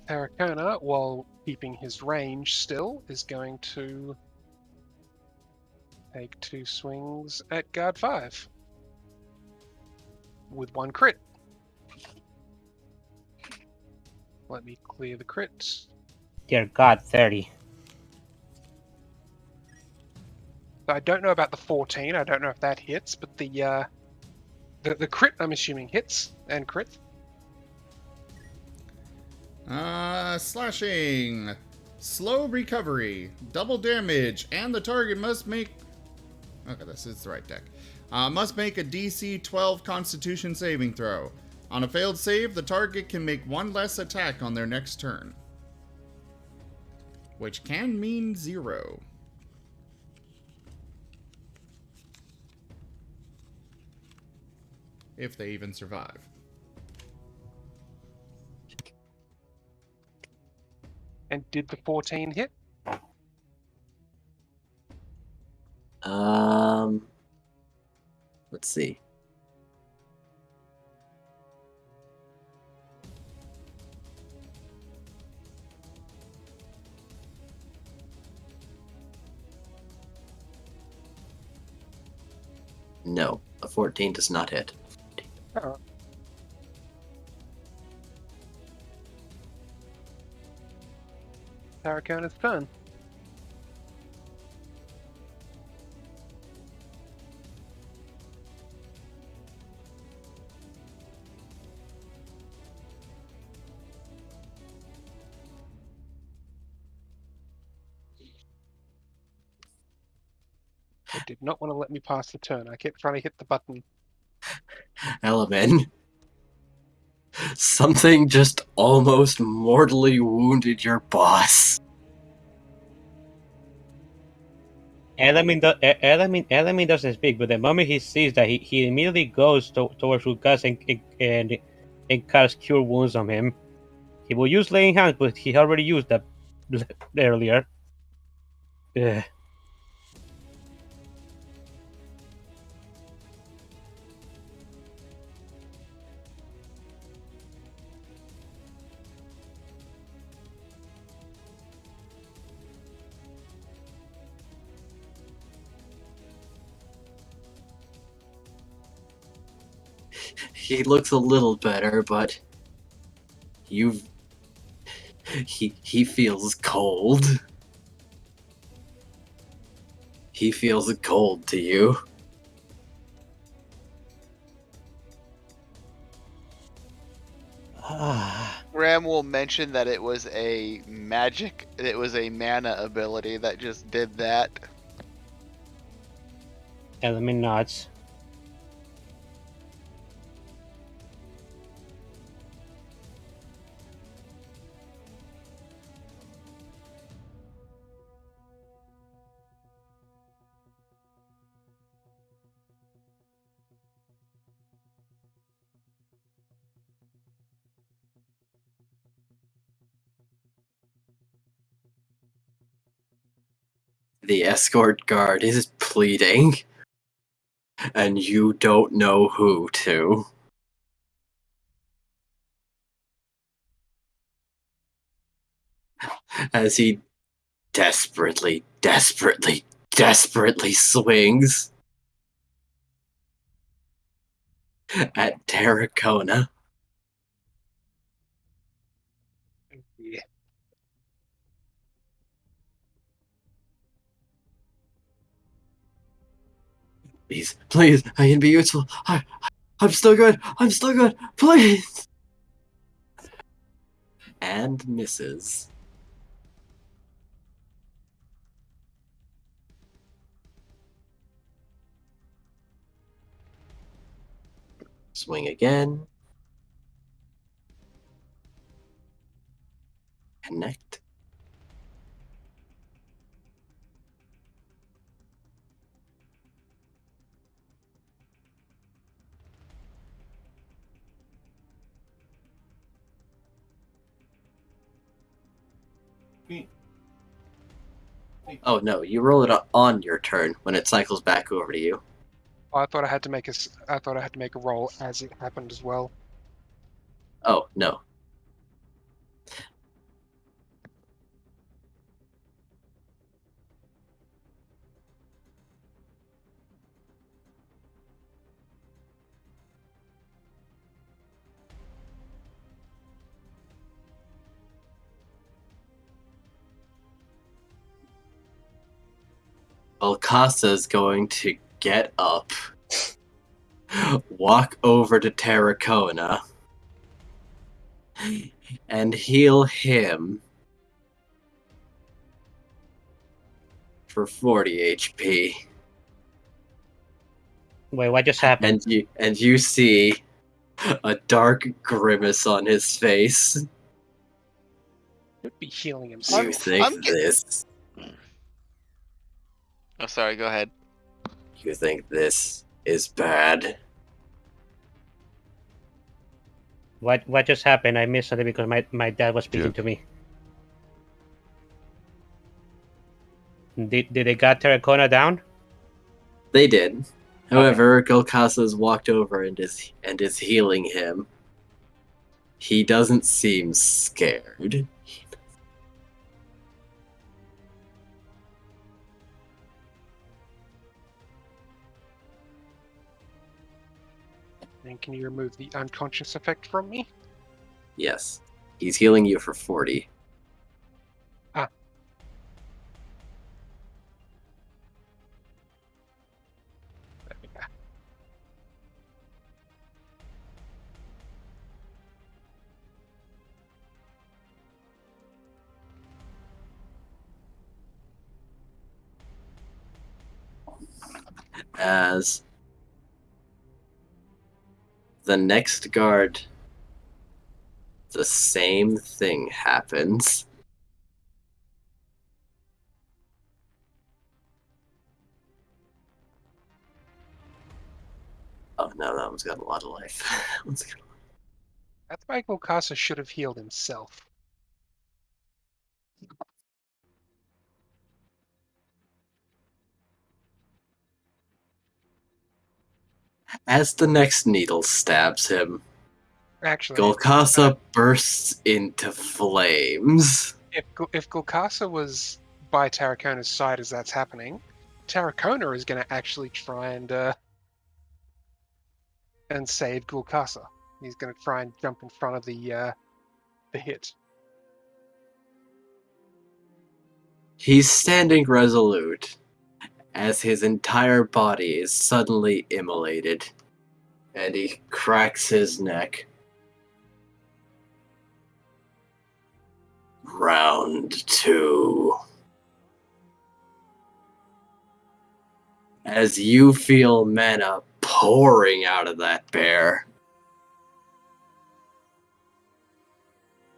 Terracona, while keeping his range still, is going to take 2 swings at guard 5 with 1 crit. Let me clear the crits. Dear God, 30. So I don't know about the 14. I don't know if that hits, but the crit I'm assuming hits and crit. Slashing. Slow recovery. Double damage. And the target must make... Okay, this is the right deck. Must make a DC 12 Constitution saving throw. On a failed save, the target can make one less attack on their next turn. Which can mean 0. If they even survive. And did the 14 hit? Let's see. No, a 14 does not hit. Oh. Tarakona's turn. It did not want to let me pass the turn. I kept trying to hit the button. Element. Something just almost mortally wounded your boss. Element doesn't speak, but the moment he sees that, he immediately goes towards Lucas and casts Cure Wounds on him. He will use Laying Hands, but he already used that earlier. Ugh. He looks a little better, but he feels cold. He feels cold to you. Graham will mention that it was a mana ability that just did that. Element nods. The escort guard is pleading, and you don't know who to. As he desperately swings at Terracona. Yeah. Please, I can be useful. I'm still good. Please. And misses. Swing again. Connect. Oh no, you roll it on your turn when it cycles back over to you. Oh, I thought I had to make a roll as it happened as well. Oh no. Balcasa's going to get up, walk over to Terracona, and heal him for 40 HP. Wait, what just happened? And you see a dark grimace on his face. Could be healing You himself. think this? Oh, sorry. Go ahead. You think this is bad? What just happened? I missed something because my dad was speaking to me. Did they got Terracona down? They did. However, Golcasa's walked over and is healing him. He doesn't seem scared. And can you remove the unconscious effect from me? Yes. He's healing you for 40. Ah. There we go. As the next guard, the same thing happens. Oh no, that one's got a lot of life. That's why Golcasa should have healed himself. As the next needle stabs him, Actually, Golcasa bursts into flames. if Golcasa was by Terracona's side as that's happening, Terracona is going to actually try and save Golcasa. He's going to try and jump in front of the hit. He's standing resolute as his entire body is suddenly immolated, and he cracks his neck. Round 2. As you feel mana pouring out of that bear.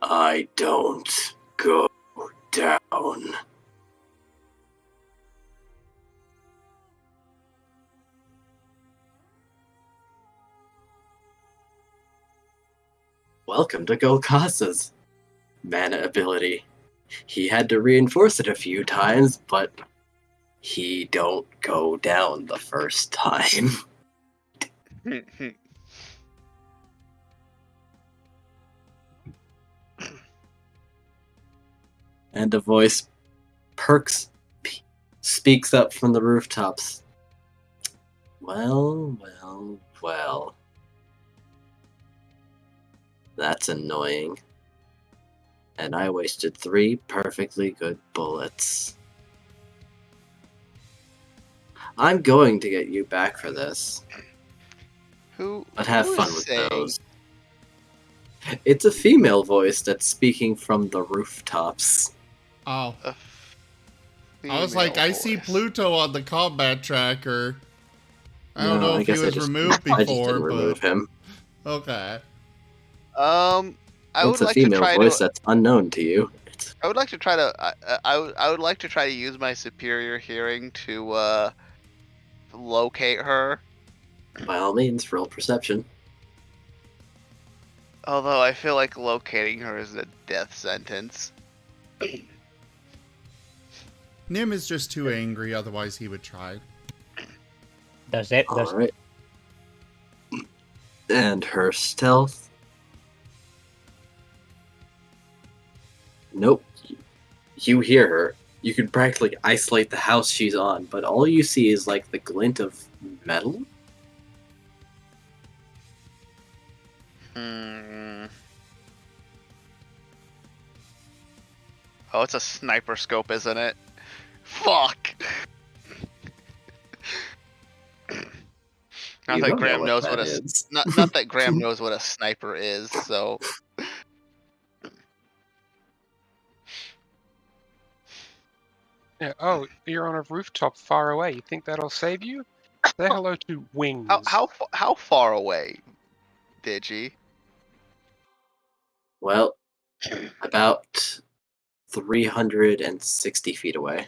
I don't go down. Welcome to Golcasa's mana ability. He had to reinforce it a few times, but he don't go down the first time. And a voice speaks up from the rooftops. Well. That's annoying. And I wasted 3 perfectly good bullets. I'm going to get you back for this. But have fun with those. It's a female voice that's speaking from the rooftops. Oh. I was like, I see Pluto on the combat tracker. I don't know if he was removed before, I just didn't remove him. Okay. It's a female voice that's unknown to you. I would like to try to. I would like to try to use my superior hearing to locate her. By all means, roll perception. Although I feel like locating her is a death sentence. Nim is just too angry, otherwise he would try. Alright. And her stealth. Nope. You hear her. You can practically isolate the house she's on, but all you see is like the glint of metal. Oh, it's a sniper scope, isn't it? Fuck! Not You that don't know Graham what knows that what a is. not that Graham knows what a sniper is. So Yeah. Oh, you're on a rooftop far away. You think that'll save you? Say hello to Wings. how far away, Digi? Well, about 360 feet away.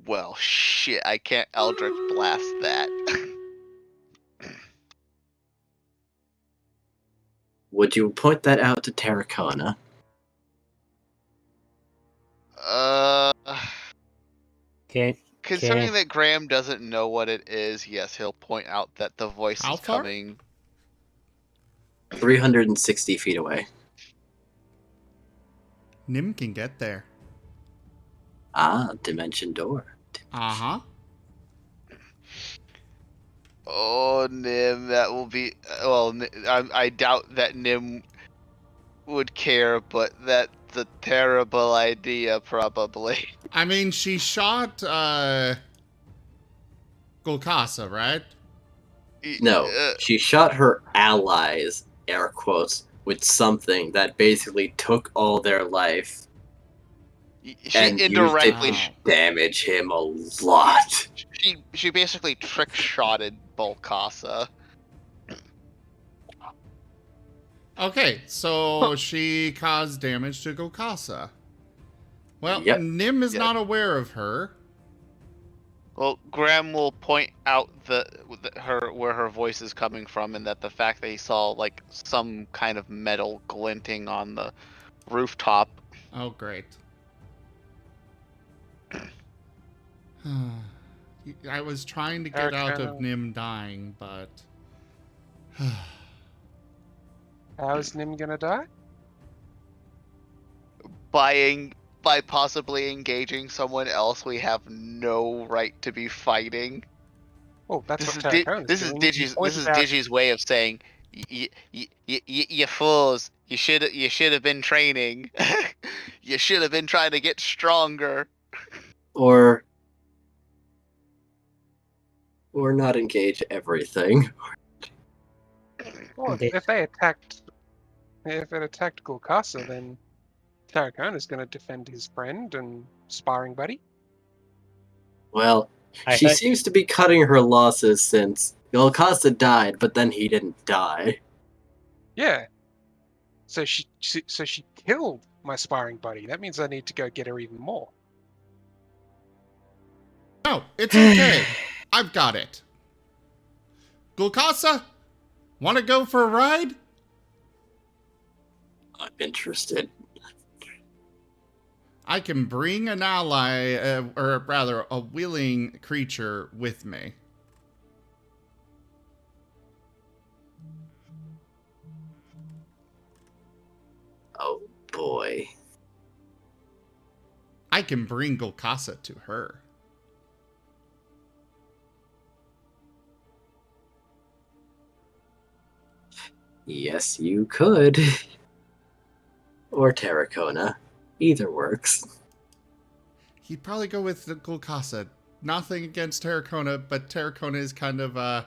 Well, shit, I can't Eldritch Blast that. Would you point that out to Terracona? uh, Can considering can that Graham doesn't know what it is, yes, he'll point out that the voice How is far? coming. 360 feet away. Nim can get there. Ah, dimension door. Uh-huh. Oh, Nim, that will be well. I doubt that Nim would care, but that's a terrible idea, probably. I mean, she shot, Golkasa, right? No, she shot her allies, air quotes, with something that basically took all their life She and used it indirectly, to damage him a lot. she basically trick shotted Bolkasa. Okay, so she caused damage to Golkasa. Well, Yep. Nim is Yeah. not aware of her. Well, Graham will point out where her voice is coming from, and that the fact that he saw like some kind of metal glinting on the rooftop. Oh, great. I was trying to get out of Nim dying, but... How is Nim gonna die? By possibly engaging someone else we have no right to be fighting. Oh, that's This what is Terracona this is doing. Digi's Digi's way of saying, you fools, you should have been training. You should have been trying to get stronger. Or not engage everything. Well, if it attacked Golkasa, then Terracona's going to defend his friend and sparring buddy. Well, I she heard- seems to be cutting her losses since Golkasa died, but then he didn't die. Yeah. So she killed my sparring buddy. That means I need to go get her even more. No, it's okay. I've got it. Golkasa, want to go for a ride? I'm interested. I can bring an ally, or rather, a willing creature with me. Oh boy. I can bring Golkasa to her. Yes, you could. Or Terracona. Either works. He'd probably go with the Golkasa. Nothing against Terracona, but Terracona is kind of,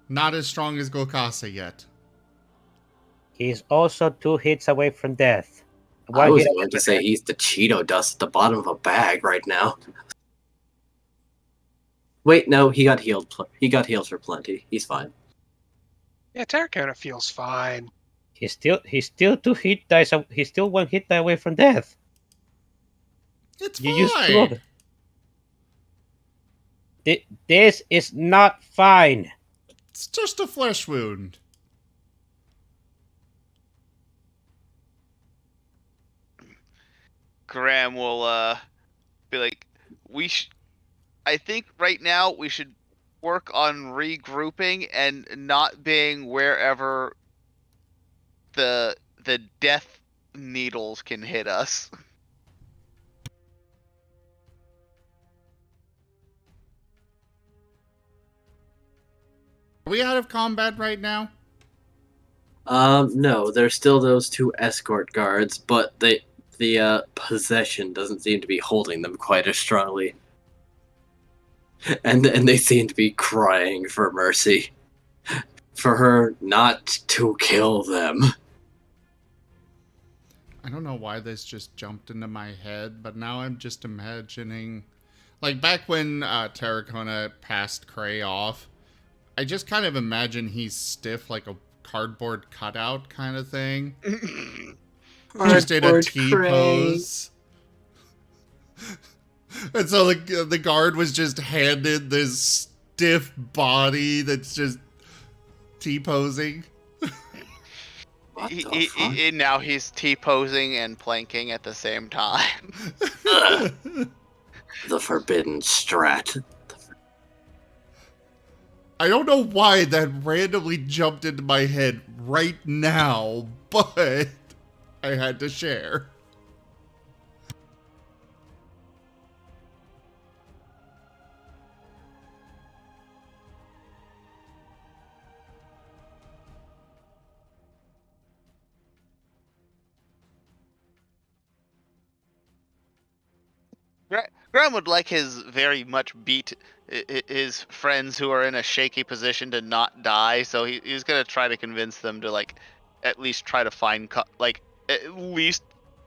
not as strong as Golkasa yet. he's also 2 hits away from death. I One was hit going away to from say death. he's the Cheeto dust at the bottom of a bag right now. Wait, no, he got healed. He got healed for plenty. He's fine. Yeah, Terracona feels fine. He's still 2 hit dice. He's still 1 hit die away from death. It's You used 2 of fine. it. This is not fine. It's just a flesh wound. Graham will be like, I think right now we should work on regrouping and not being wherever the death needles can hit us. Are we out of combat right now? No, there's still those 2 escort guards, but the possession doesn't seem to be holding them quite as strongly. and they seem to be crying for mercy. For her not to kill them. I don't know why this just jumped into my head, but now I'm just imagining, like back when Terracona passed Krei off, I just kind of imagine he's stiff like a cardboard cutout kind of thing. Just in a Cardboard T Krei. pose. And so the guard was just handed this stiff body that's just T-posing. What the fuck? Now he's T-posing and planking at the same time. Ugh. The forbidden strat. I don't know why that randomly jumped into my head right now, but I had to share. Graham would like his very much beat his friends who are in a shaky position to not die, so he's gonna try to convince them to like at least try to find at least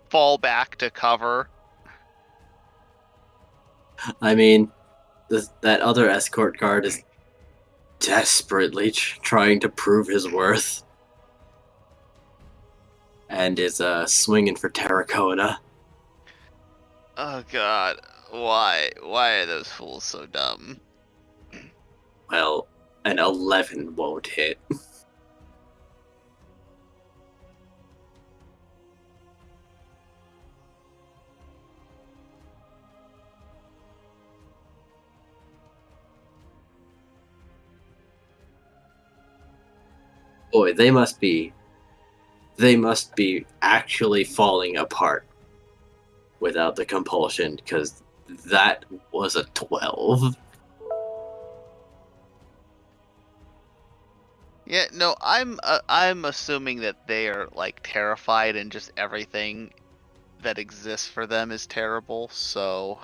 fall back to cover. I mean, that other escort guard is desperately trying to prove his worth. And is swinging for Terracona. Oh god, why are those fools so dumb? Well, an 11 won't hit. Boy, they must be actually falling apart without the compulsion, because that was a 12. Yeah, no, I'm assuming that they are like terrified and just everything that exists for them is terrible. So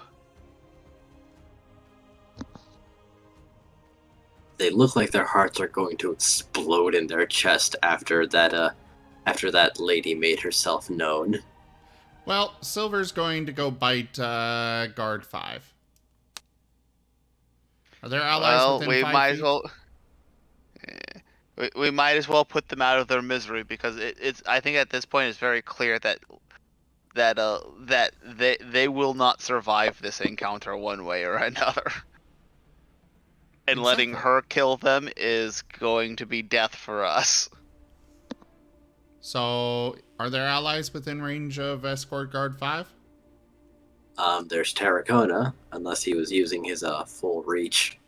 They look like their hearts are going to explode in their chest after that lady made herself known. Well, Silver's going to go bite guard 5. Are there allies well, within we 5 might feet? as well. We might as well put them out of their misery because it's. I think at this point it's very clear that they will not survive this encounter one way or another. And letting Exactly. her kill them is going to be death for us. So, are there allies within range of escort guard 5? There's Terracona, unless he was using his full reach.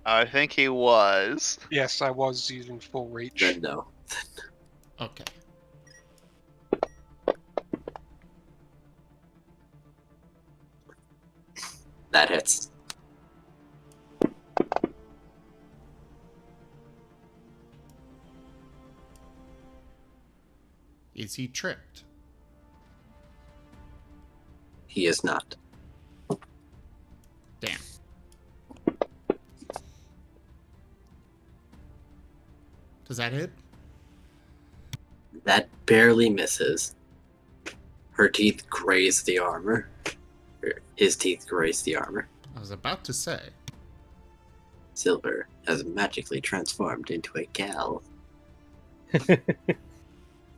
I think he was. Yes, I was using full reach. Then no. Okay. That hits. Is he tripped? He is not. Damn. Does that hit? That barely misses. Her teeth graze the armor. His teeth graze the armor. I was about to say. Silver has magically transformed into a gal.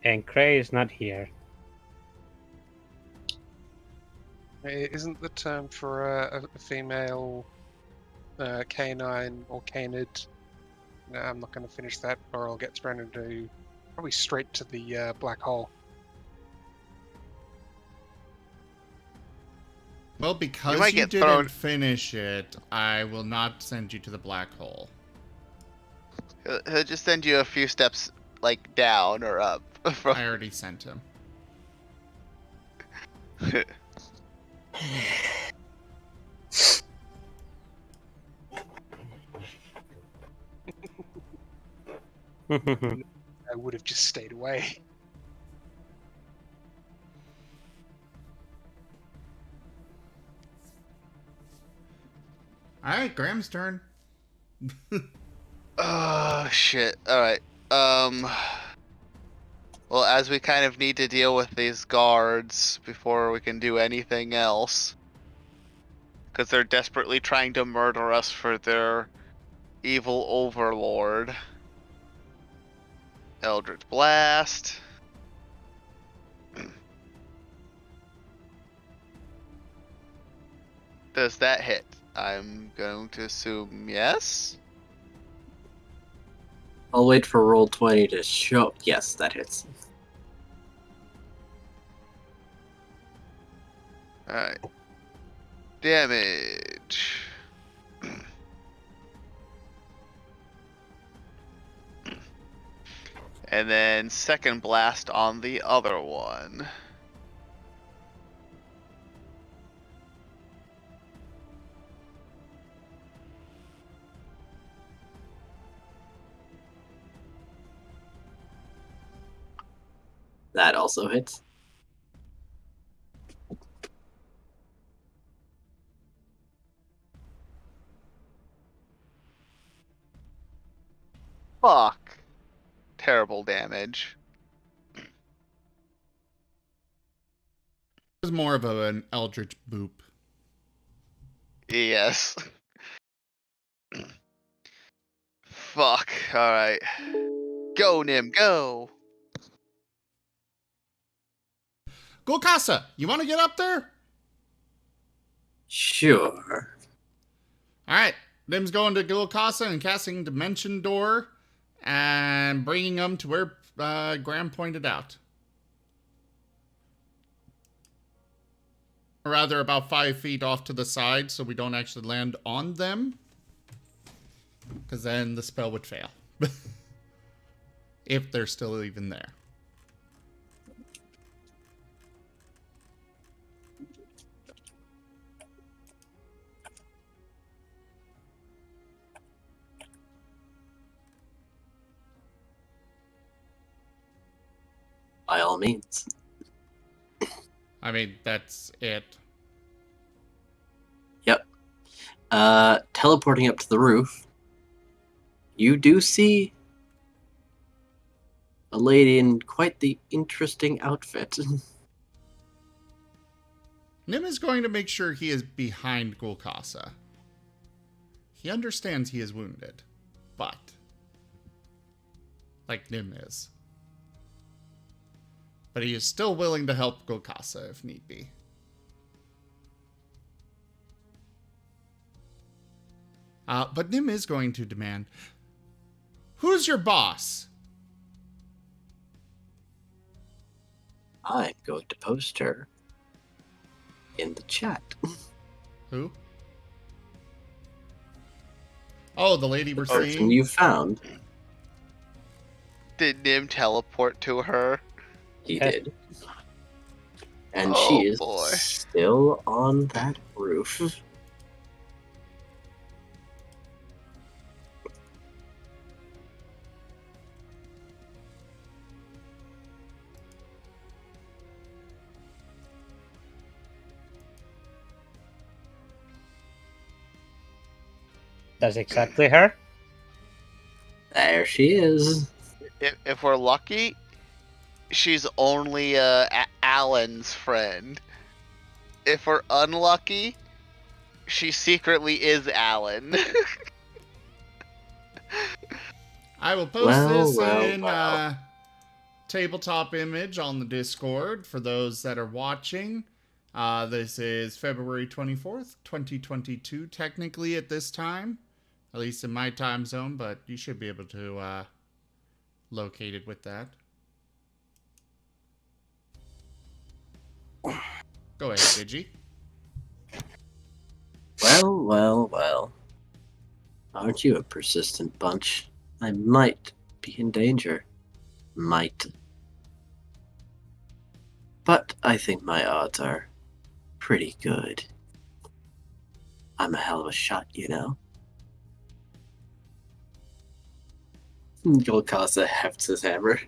And Krei is not here. Isn't the term for a female canine or canid? No, I'm not going to finish that, or I'll get thrown into probably straight to the black hole. Well, because might you get didn't thrown- finish it, I will not send you to the black hole. He'll just send you a few steps like down or up. I already sent him. I would have just stayed away. Alright, Graham's turn. Oh, shit. Alright. Well, as we kind of need to deal with these guards before we can do anything else. Because they're desperately trying to murder us for their evil overlord. Eldritch Blast. Does that hit? I'm going to assume yes. I'll wait for roll 20 to show. Yes, that hits. Alright. Damage. And then second blast on the other one. That also hits. Fuck. Terrible damage. It was more of an eldritch boop. Yes. Fuck. Alright. Go, Nim, go! Gulkasa, you want to get up there? Sure. Alright, Nim's going to Gulkasa and casting Dimension Door and bringing them to where Graham pointed out. Or rather, about 5 feet off to the side so we don't actually land on them. Because then the spell would fail. If they're still even there. By all means. I mean, that's it. Yep. Teleporting up to the roof, you do see a lady in quite the interesting outfit. Nim is going to make sure he is behind Gulkasa. He understands he is wounded, but like Nim is. But he is still willing to help Gulkasa if need be. But Nim is going to demand, who's your boss? I'm going to post her in the chat. Who? Oh, the lady we're Person seeing? you found. Did Nim teleport to her? He did. And Oh, she is boy. still on that roof. That's exactly her. There she is. If we're lucky, she's only Alan's friend. If we're unlucky, she secretly is Alan. I will post this Well, in well. tabletop image on the Discord for those that are watching. This is February 24th, 2022, technically at this time. At least in my time zone, but you should be able to locate it with that. Go ahead, Digi. Well, well, well. Aren't you a persistent bunch? I might be in danger. Might. But I think my odds are pretty good. I'm a hell of a shot, you know? Golkasa hefts his hammer.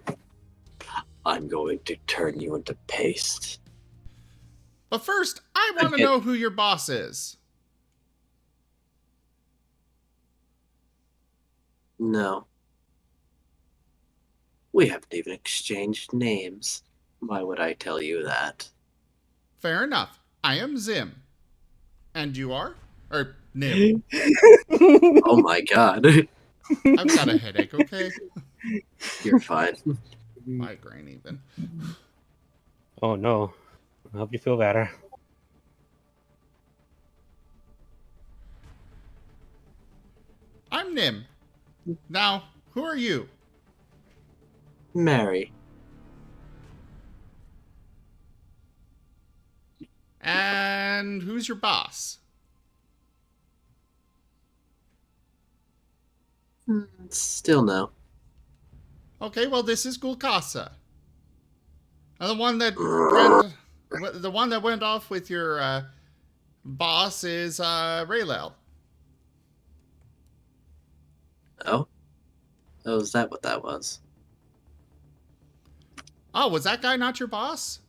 I'm going to turn you into paste. But first, I want to Okay. know who your boss is. No. We haven't even exchanged names. Why would I tell you that? Fair enough. I am Zim. And you are? Or Nim. Oh my god. I've got a headache, okay? You're fine. Migraine, even. Oh no. I hope you feel better. I'm Nim. Now, who are you? Mary. And who's your boss? Still no. Okay, well, this is Gulkasa. The one that went off with your boss is Raylel. Oh? Oh, is that what that was? Oh, was that guy not your boss?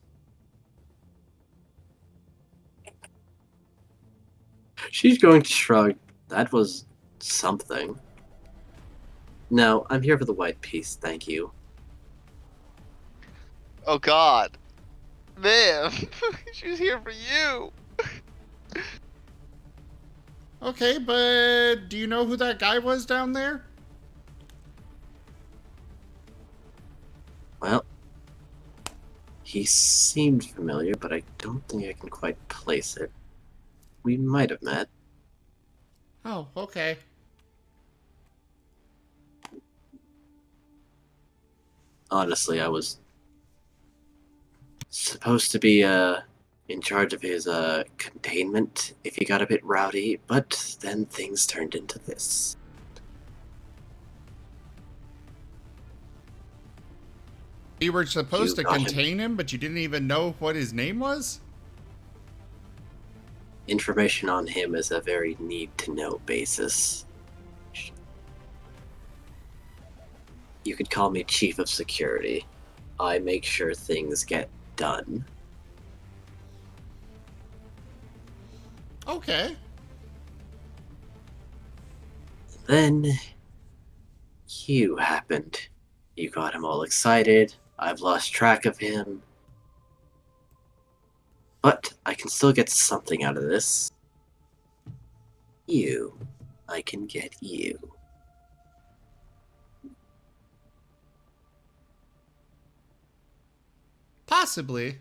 She's going to shrug. That was something. No, I'm here for the white piece, thank you. Oh God, man, she's here for you. Okay, but do you know who that guy was down there? Well, he seemed familiar, but I don't think I can quite place it. We might have met. Oh, okay. Honestly, I was supposed to be in charge of his containment if he got a bit rowdy, but then things turned into this. You were supposed You to got him. contain him, but you didn't even know what his name was? Information on him is a very need-to-know basis. You could call me Chief of Security. I make sure things get done. Okay. Then you happened. You got him all excited. I've lost track of him. But I can still get something out of this. You. I can get you. Possibly.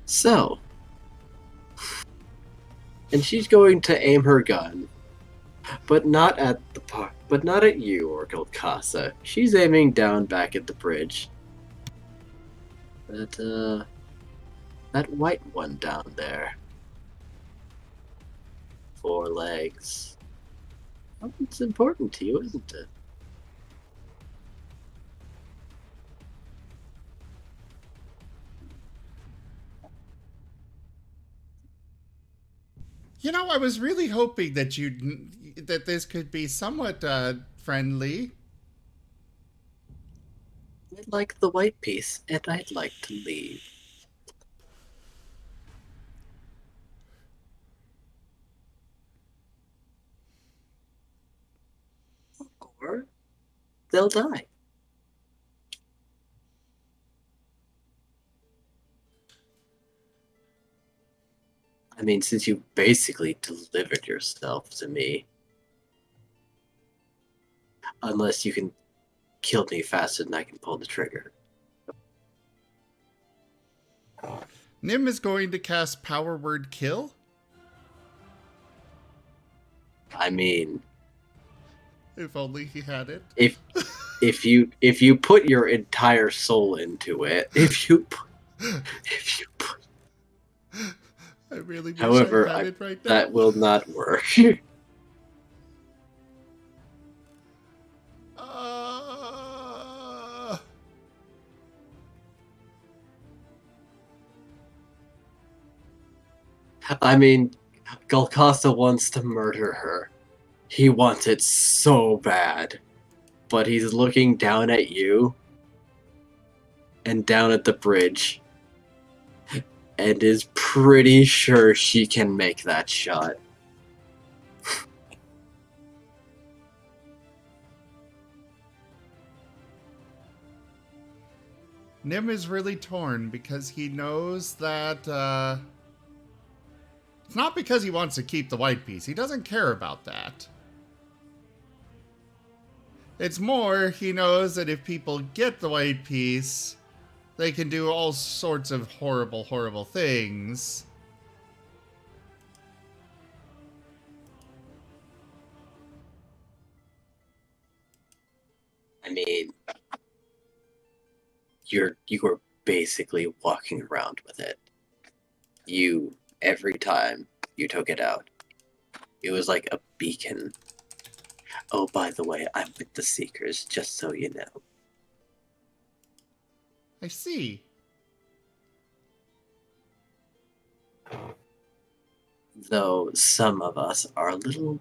So. And she's going to aim her gun. But not at but not at you, or Casa. She's aiming down back at the bridge. That white one down there. 4 legs. Oh, it's important to you, isn't it? You know, I was really hoping that that this could be somewhat friendly. I'd like the white piece, and I'd like to leave. Or they'll die. I mean, since you basically delivered yourself to me. Unless you can kill me faster than I can pull the trigger. Nim is going to cast Power Word Kill. I mean, If only he had it. if you put your entire soul into it, I really wish however, I had it right now. that will not work. I mean, Golcasa wants to murder her. He wants it so bad. But he's looking down at you and down at the bridge and is pretty sure she can make that shot. Nim is really torn because he knows that, it's not because he wants to keep the white piece. He doesn't care about that. It's more, he knows that if people get the white piece, they can do all sorts of horrible, horrible things. I mean, you were basically walking around with it. Every time you took it out, it was like a beacon. Oh, by the way, I'm with the Seekers, just so you know. I see. Though some of us are a little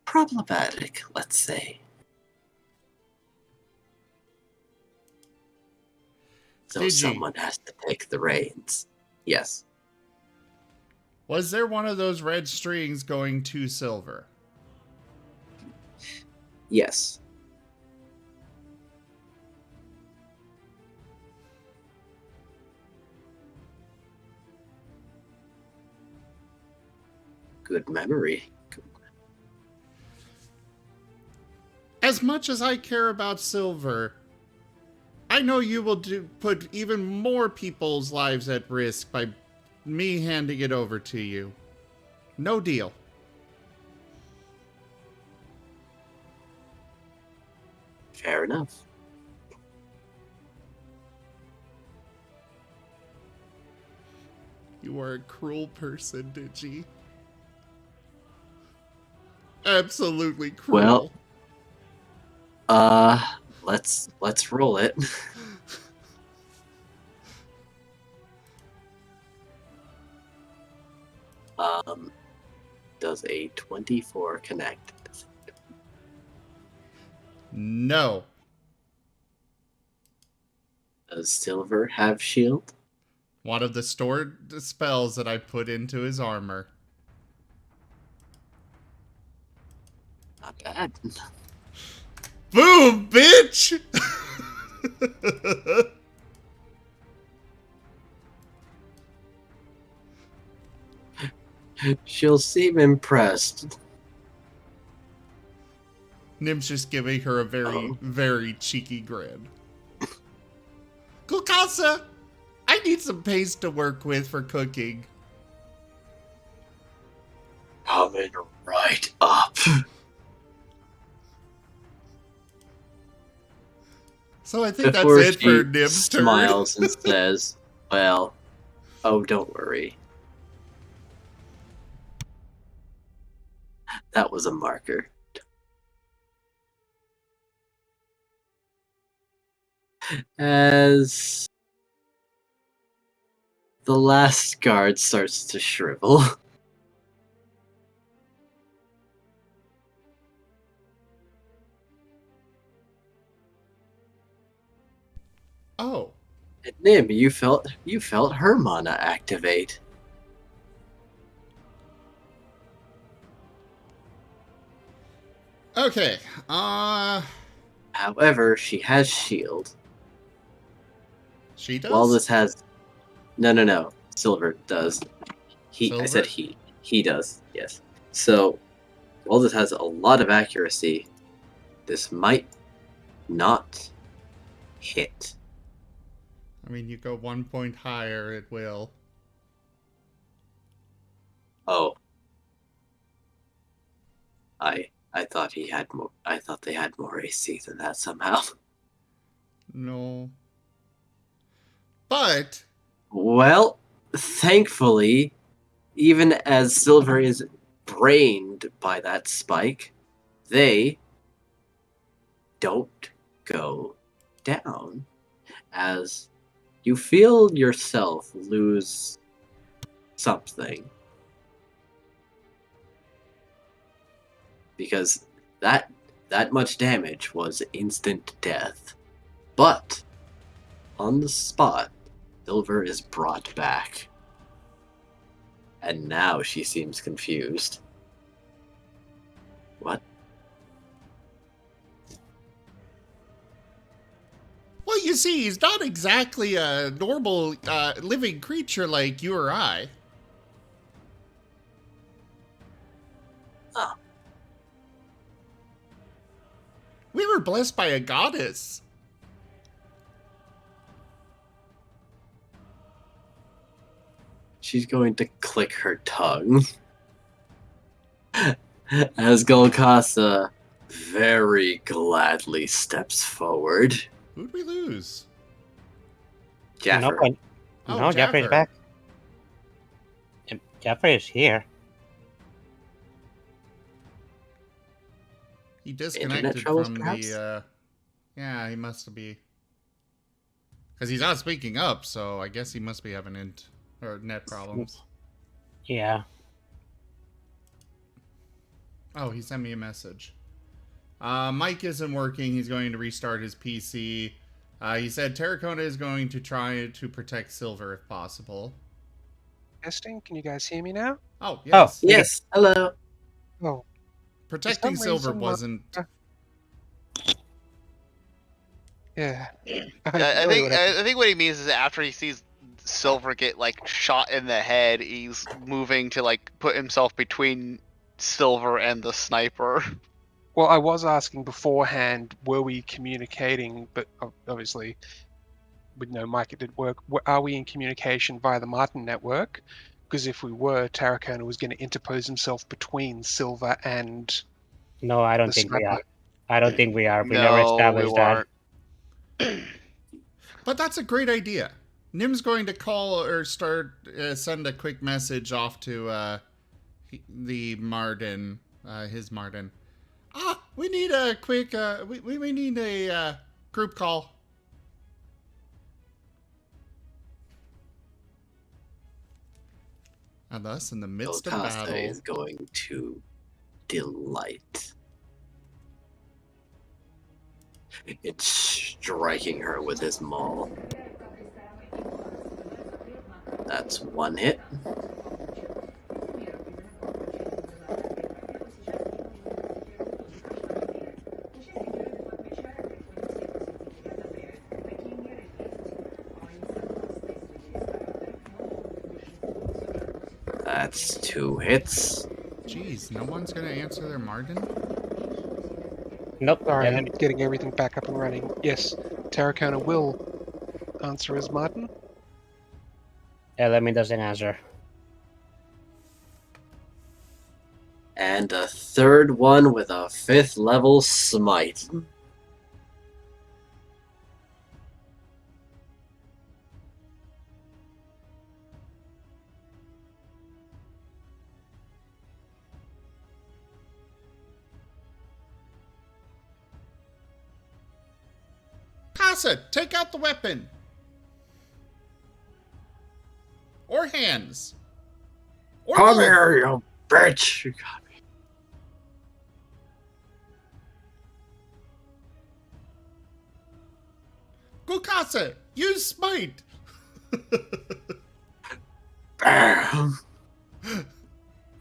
problematic, let's say. So Digi, someone has to take the reins. Yes. was there one of those red strings going to Silver? Yes. Good memory. As much as I care about Silver, I know you will put even more people's lives at risk by me handing it over to you. No deal. Fair enough. You are a cruel person, Digi. Absolutely cruel. Well, let's roll it. Does a 24 connect? No. Does Silver have shield? One of the stored spells that I put into his armor. Not bad. Boom, bitch! She'll seem impressed. Nim's just giving her a very, very cheeky grin. Kulkasa, I need some paste to work with for cooking. Coming right up. So I think Before that's it for Nim's turn. Smiles and says, "Well, oh, don't worry. That was a marker." As the last guard starts to shrivel. Oh. And Nim, you felt her mana activate. Okay. However, she has shield. She does? While this has no. Silver does. Silver? I said he. He does, yes. So while this has a lot of accuracy, this might not hit. I mean, you go 1 point higher, it will. Oh. I thought he had more. I thought they had more AC than that somehow. No. But Well, thankfully, even as Silver is brained by that spike, they don't go down. As you feel yourself lose something. Because that much damage was instant death. But on the spot, Silver is brought back. And now she seems confused. What? Well, you see, he's not exactly a normal living creature like you or I. Oh. We were blessed by a goddess. She's going to click her tongue. As Golgotha very gladly steps forward. Who'd we lose? Jaffer. No, Oh, no, Jeffrey's Jaffer. back. Jeffrey is here. He Internet disconnected troubles, from perhaps? the, yeah, he must be. Because he's not speaking up, so I guess he must be having net problems. Yeah. Oh, he sent me a message. Mike isn't working. He's going to restart his PC. He said Terracona is going to try to protect Silver if possible. Testing. Can you guys hear me now? Oh, yes. Yes, hello. Oh, Protecting some Silver reason, wasn't... yeah. I think what he means is after he sees Silver get like shot in the head, he's moving to like put himself between Silver and the sniper. Well, I was asking beforehand, were we communicating? But obviously, with no mic, it didn't work. Are we in communication via the Marten network? Because if we were, Tarracona was going to interpose himself between Silver and No, I don't the think we sniper. are. I don't think we are. We never No, we established that. weren't. But that's a great idea. Nim's going to call or send a quick message off to the Marten, his Marten. We need a quick, we need a group call. And thus, in the midst of Golgotha battle... is going to delight. It's striking her with his maul. That's one hit. That's 2 hits. Jeez, no one's going to answer their Marten? Nope. Sorry, And I'm getting everything back up and running. Yes, Tarracona will answer as Marten. Elemi doesn't answer. And a third one with a 5th level smite. Casa, take out the weapon! Or hands. Or Come both. here, you bitch! You got me. Go Casa, use smite! Bam!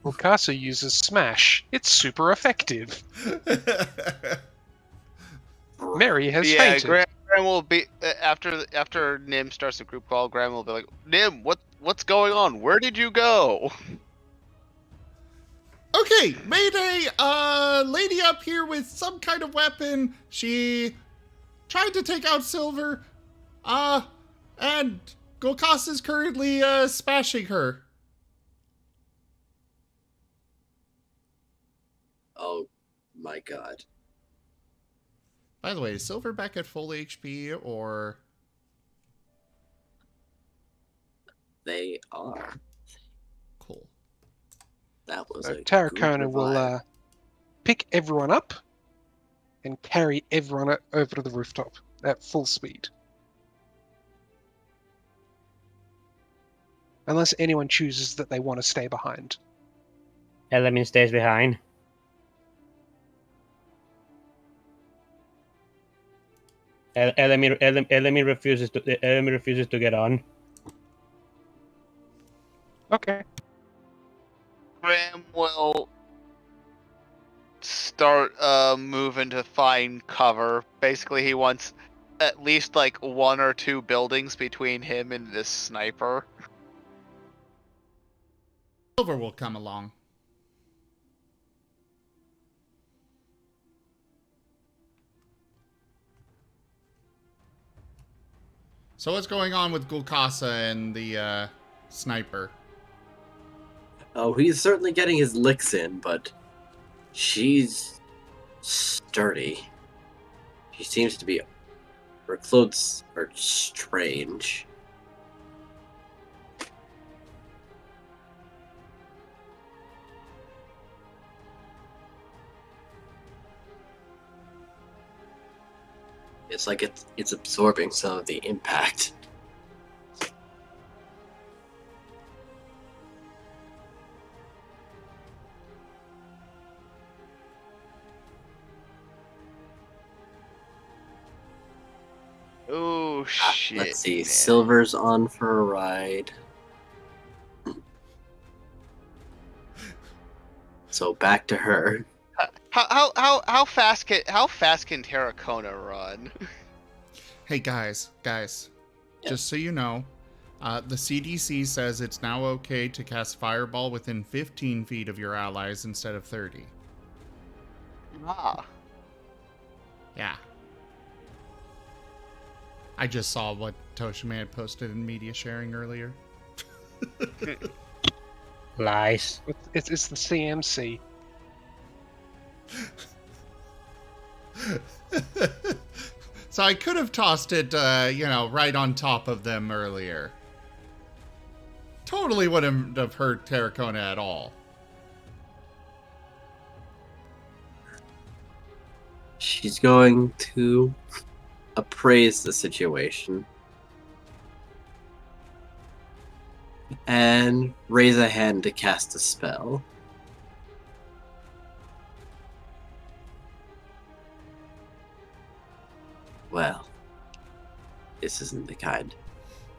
Well, Casa uses Smash. It's super effective. Mary has Yeah, fainted. Graham will be after Nim starts the group call. Graham will be like, Nim, what's going on? Where did you go? Okay, Mayday, lady up here with some kind of weapon. She tried to take out Silver, and Golkas is currently, smashing her. Oh my god. By the way, is Silver back at full HP, or... They are. Cool. That was So a good Tarracona will revive. pick everyone up and carry everyone over to the rooftop at full speed. Unless anyone chooses that they want to stay behind. Elemi stays behind. Elemi refuses to get on. Okay. Graham will start moving to find cover. Basically, he wants at least like 1 or 2 buildings between him and this sniper. Silver will come along. So what's going on with Gulkasa and the sniper? Oh, he's certainly getting his licks in, but she's sturdy. She seems to be. Her clothes are strange. It's like it's absorbing some of the impact. Oh shit. Let's see. Man. Silver's on for a ride. So back to her. How fast can Terracona run? Hey guys, just so you know, the CDC says it's now okay to cast Fireball within 15 feet of your allies instead of 30. Ah. Yeah. I just saw what Toshime had posted in media sharing earlier. Lies. It's the CMC. So I could have tossed it, right on top of them earlier. Totally wouldn't have hurt Terracona at all. She's going to appraise the situation and raise a hand to cast a spell. Well, this isn't the kind.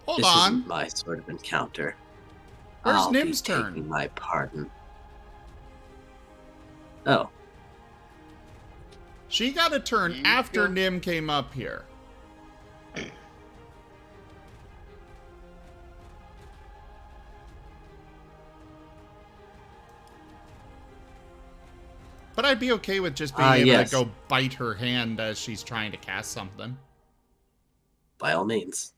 Hold this on. isn't my sort of encounter. Where's I'll Nim's be turn? taking my pardon. Oh. She got a turn after Nim came up here. But I'd be okay with just being able to go bite her hand as she's trying to cast something. By all means.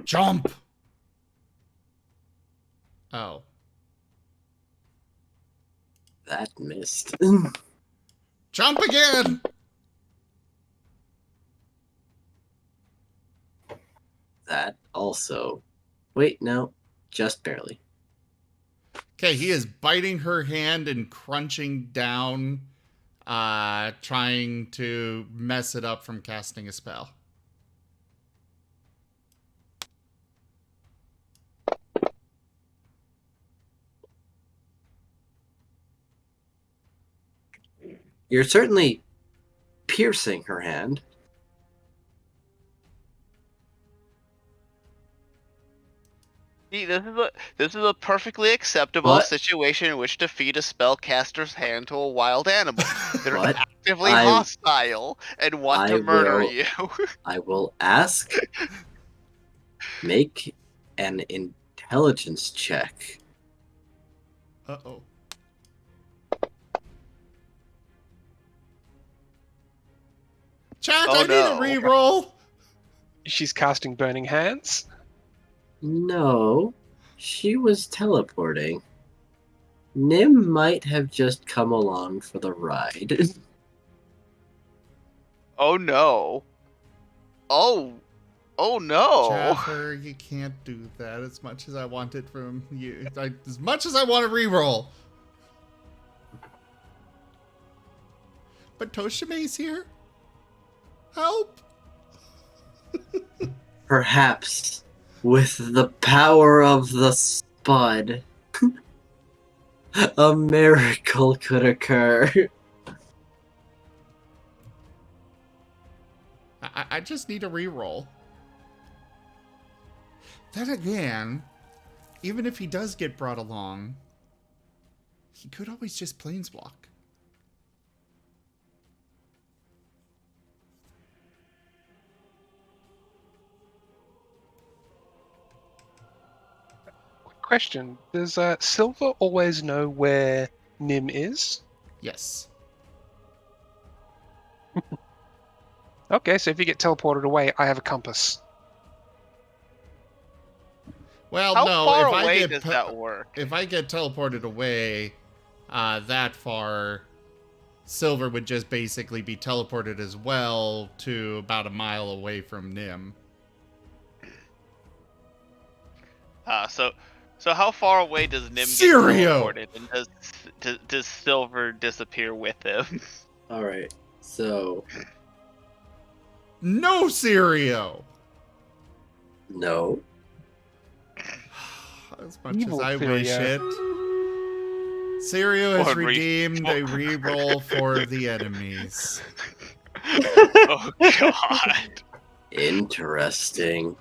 Jump! Oh. That missed. Jump again! That also. Wait, no. Just barely. Okay, he is biting her hand and crunching down, trying to mess it up from casting a spell. You're certainly piercing her hand. See, this is a perfectly acceptable situation in which to feed a spellcaster's hand to a wild animal. They're actively hostile and want to murder you. I will ask. Make an intelligence check. Uh-oh. Chat, I need a reroll. She's casting Burning Hands. No, she was teleporting. Nim might have just come along for the ride. Oh no. Oh no. Jaffer, you can't do that as much as I wanted from you. As much as I want to reroll. But Toshime's here? Help! Perhaps with the power of the spud, a miracle could occur. I just need a reroll. Then again, even if he does get brought along, he could always just planeswalk. Question: does Silver always know where Nim is? Yes. Okay, so if you get teleported away, I have a compass. Well, How no. far If I away get does that work? if I get teleported away, that far, Silver would just basically be teleported as well to about a mile away from Nim. So how far away does Nim get Sirio! teleported, and does Silver disappear with him? All right. So No, Sirio! no. As much Evil as I wish Sirio. it. Sirio has Or redeemed a reroll for the enemies. Oh God! Interesting.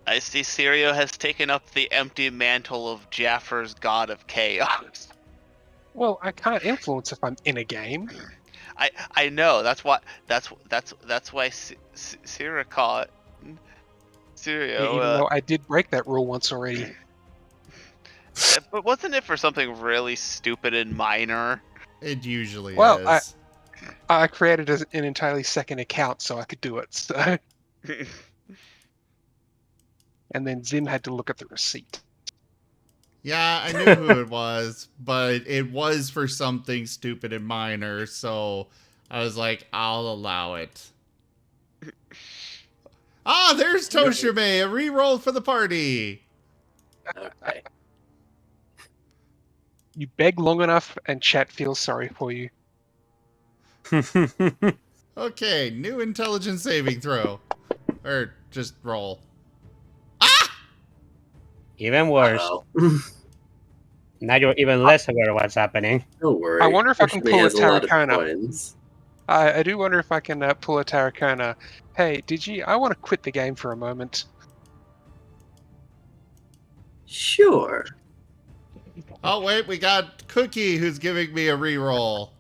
I see Sirio has taken up the empty mantle of Jaffer's god of chaos. Well, I can't influence if I'm in a game. I know that's why Sirio caught Sirio. Even though I did break that rule once already. But wasn't it for something really stupid and minor? It usually Well, is. I created an entirely second account so I could do it. So. And then Zim had to look at the receipt. Yeah, I knew who it was, but it was for something stupid and minor, so I was like, I'll allow it. Ah, there's Toshime, a reroll for the party. Okay. You beg long enough, and chat feels sorry for you. Okay, new intelligence saving throw. Or just roll. Even worse. Uh-oh. Now you're even less aware of what's happening. Don't worry. I wonder if I can Toshime pull a has a lot of Tarracona. coins. I do wonder if I can pull a Tarracona. Hey, I want to quit the game for a moment. Sure. Oh, wait, we got Cookie who's giving me a reroll.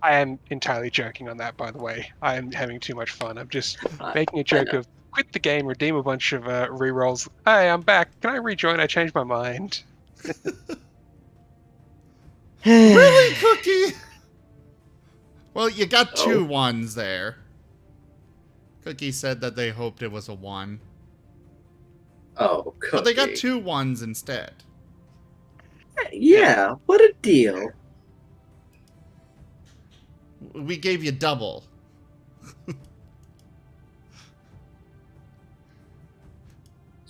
I am entirely joking on that, by the way. I am having too much fun. I'm just making a I joke know. of quit the game, redeem a bunch of rerolls. Hey, I'm back. Can I rejoin? I changed my mind. Really, Cookie? Well, you got two Oh. ones there. Cookie said that they hoped it was a one. Oh, Cookie. But they got two ones instead. Yeah, what a deal. We gave you double.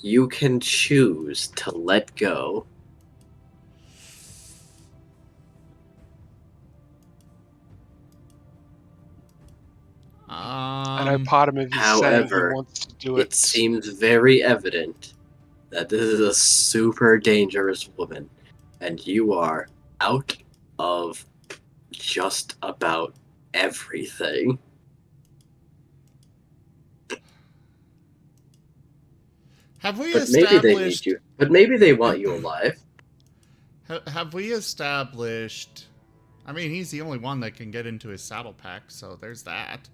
You can choose to let go. I know part of me is saying he However, wants to do it. it seems very evident that this is a super dangerous woman, and you are out of just about everything. Have we But maybe they need established? you. But maybe they want you alive. Have we established? I mean, he's the only one that can get into his saddle pack, so there's that.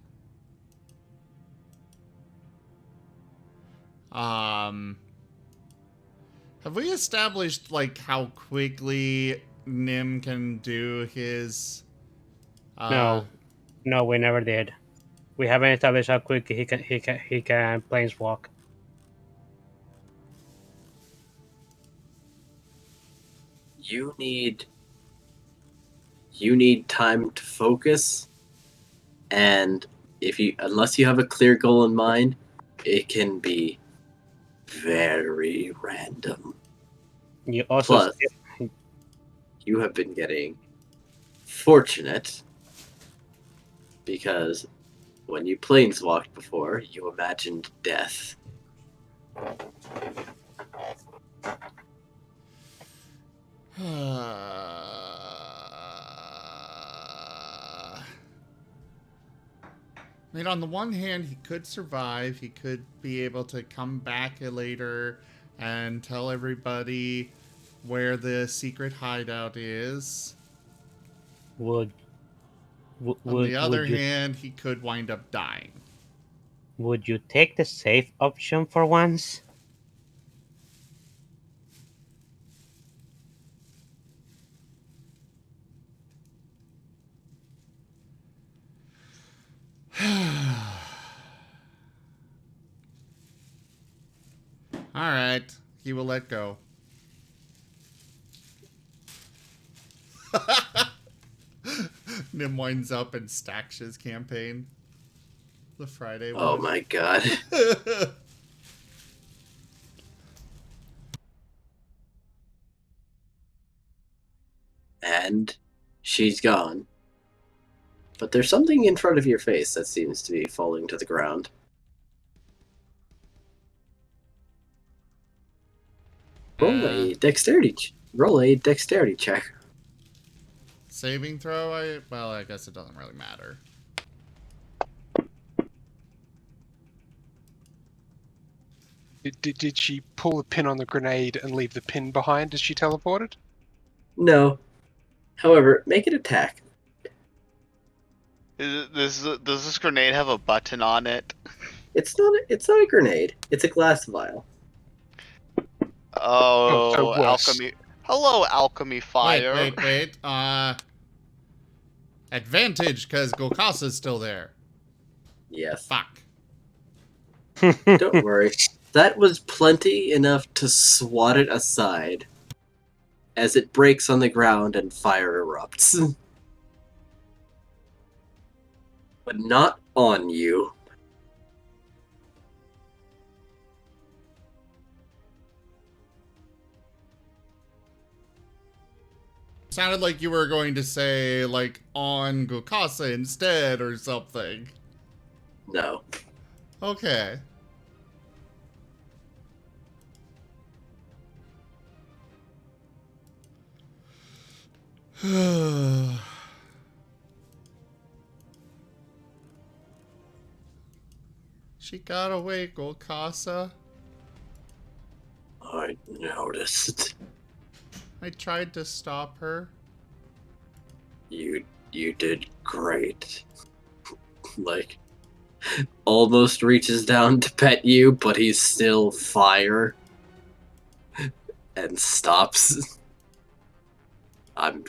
Have we established like how quickly Nim can do his? No, we never did. We haven't established how quick he can planeswalk. You need time to focus, and unless you have a clear goal in mind, it can be very random. You also Plus, you have been getting fortunate because when you planeswalked before, you imagined death. I mean, on the one hand, he could survive. He could be able to come back later and tell everybody where the secret hideout is. on the other hand, he could wind up dying. Would you take the safe option for once? Alright. He will let go. Nim winds up and stacks his campaign. The Friday one. Oh my god. And she's gone. But there's something in front of your face that seems to be falling to the ground. Roll a dexterity check. Saving throw? Well, I guess it doesn't really matter. Did she pull the pin on the grenade and leave the pin behind as she teleported? No. However, make an attack. Does this grenade have a button on it? It's not a grenade. It's a glass vial. Oh, so worse. alchemy. Hello, alchemy fire. Wait. Advantage, because Golkasa's still there. Yes. Fuck. Don't worry. That was plenty enough to swat it aside as it breaks on the ground and fire erupts. But not on you. Sounded like you were going to say, like, on Golkasa instead or something. No. Okay. She got away, Golkasa. I noticed. I tried to stop her. You did great. Like, almost reaches down to pet you, but he's still fire. And stops. I'm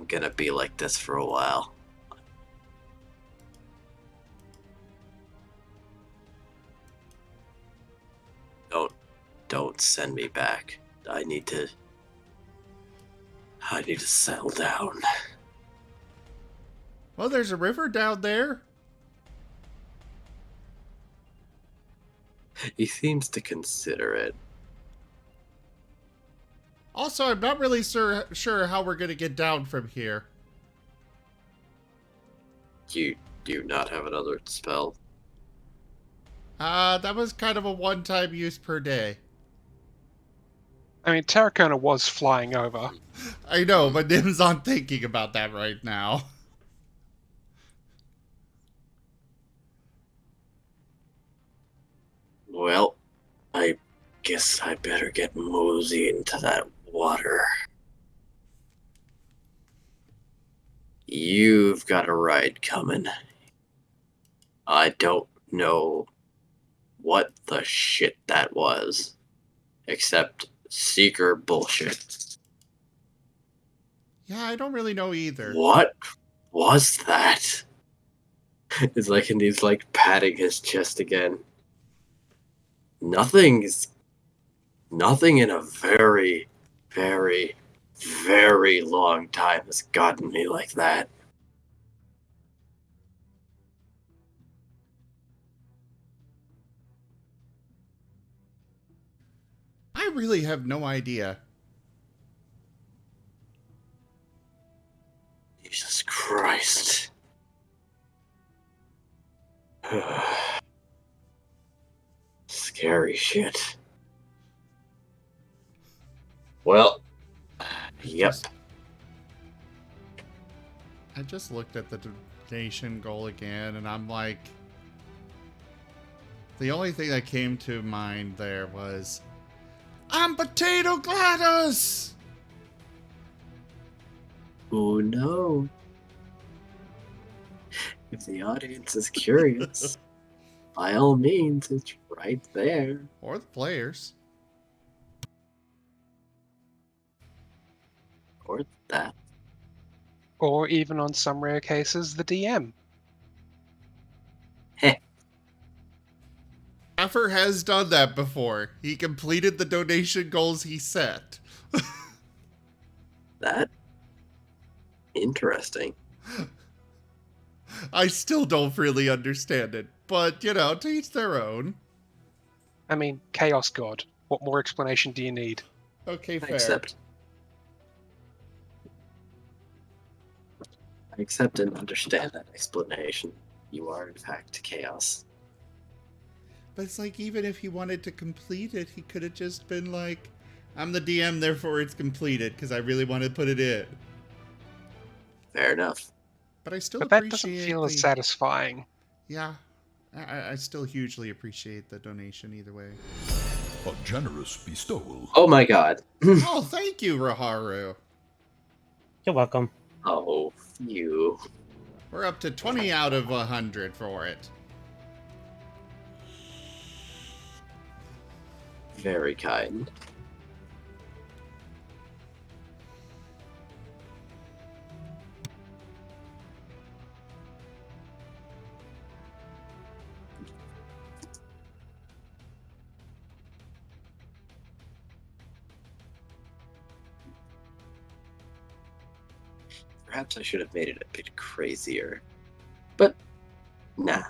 gonna be like this for a while. Don't send me back. I need to settle down. Well, there's a river down there. He seems to consider it. Also, I'm not really sure how we're going to get down from here. Do you not have another spell? That was kind of a one-time use per day. I mean, Terracona was flying over. I know, but Nim's not thinking about that right now. Well, I guess I better get mosey into that water. You've got a ride coming. I don't know what the shit that was, except Seeker bullshit. Yeah, I don't really know either. What was that? It's like, and he's like patting his chest again. Nothing in a very, very, very long time has gotten me like that. I really have no idea. Jesus Christ. Scary shit. Well, yep. I just looked at the donation goal again, and I'm like... The only thing that came to mind there was... I'm Potato Gladys! Who knows? If the audience is curious, by all means, it's right there. Or the players. Or that. Or even on some rare cases, the DM. Heh. Jaffer has done that before. He completed the donation goals he set. That interesting. I still don't really understand it, but, to each their own. I mean, Chaos God. What more explanation do you need? Okay, I fair. accept and understand that explanation. You are, in fact, Chaos. But it's like, even if he wanted to complete it, he could have just been like, I'm the DM, therefore it's completed, because I really want to put it in. Fair enough. But I still But that appreciate doesn't feel as satisfying. Yeah. I still hugely appreciate the donation either way. A generous bestowal. Oh my god. Oh, thank you, Raharu. You're welcome. Oh, you. We're up to 20 out of 100 for it. Very kind. Perhaps I should have made it a bit crazier. But, nah. I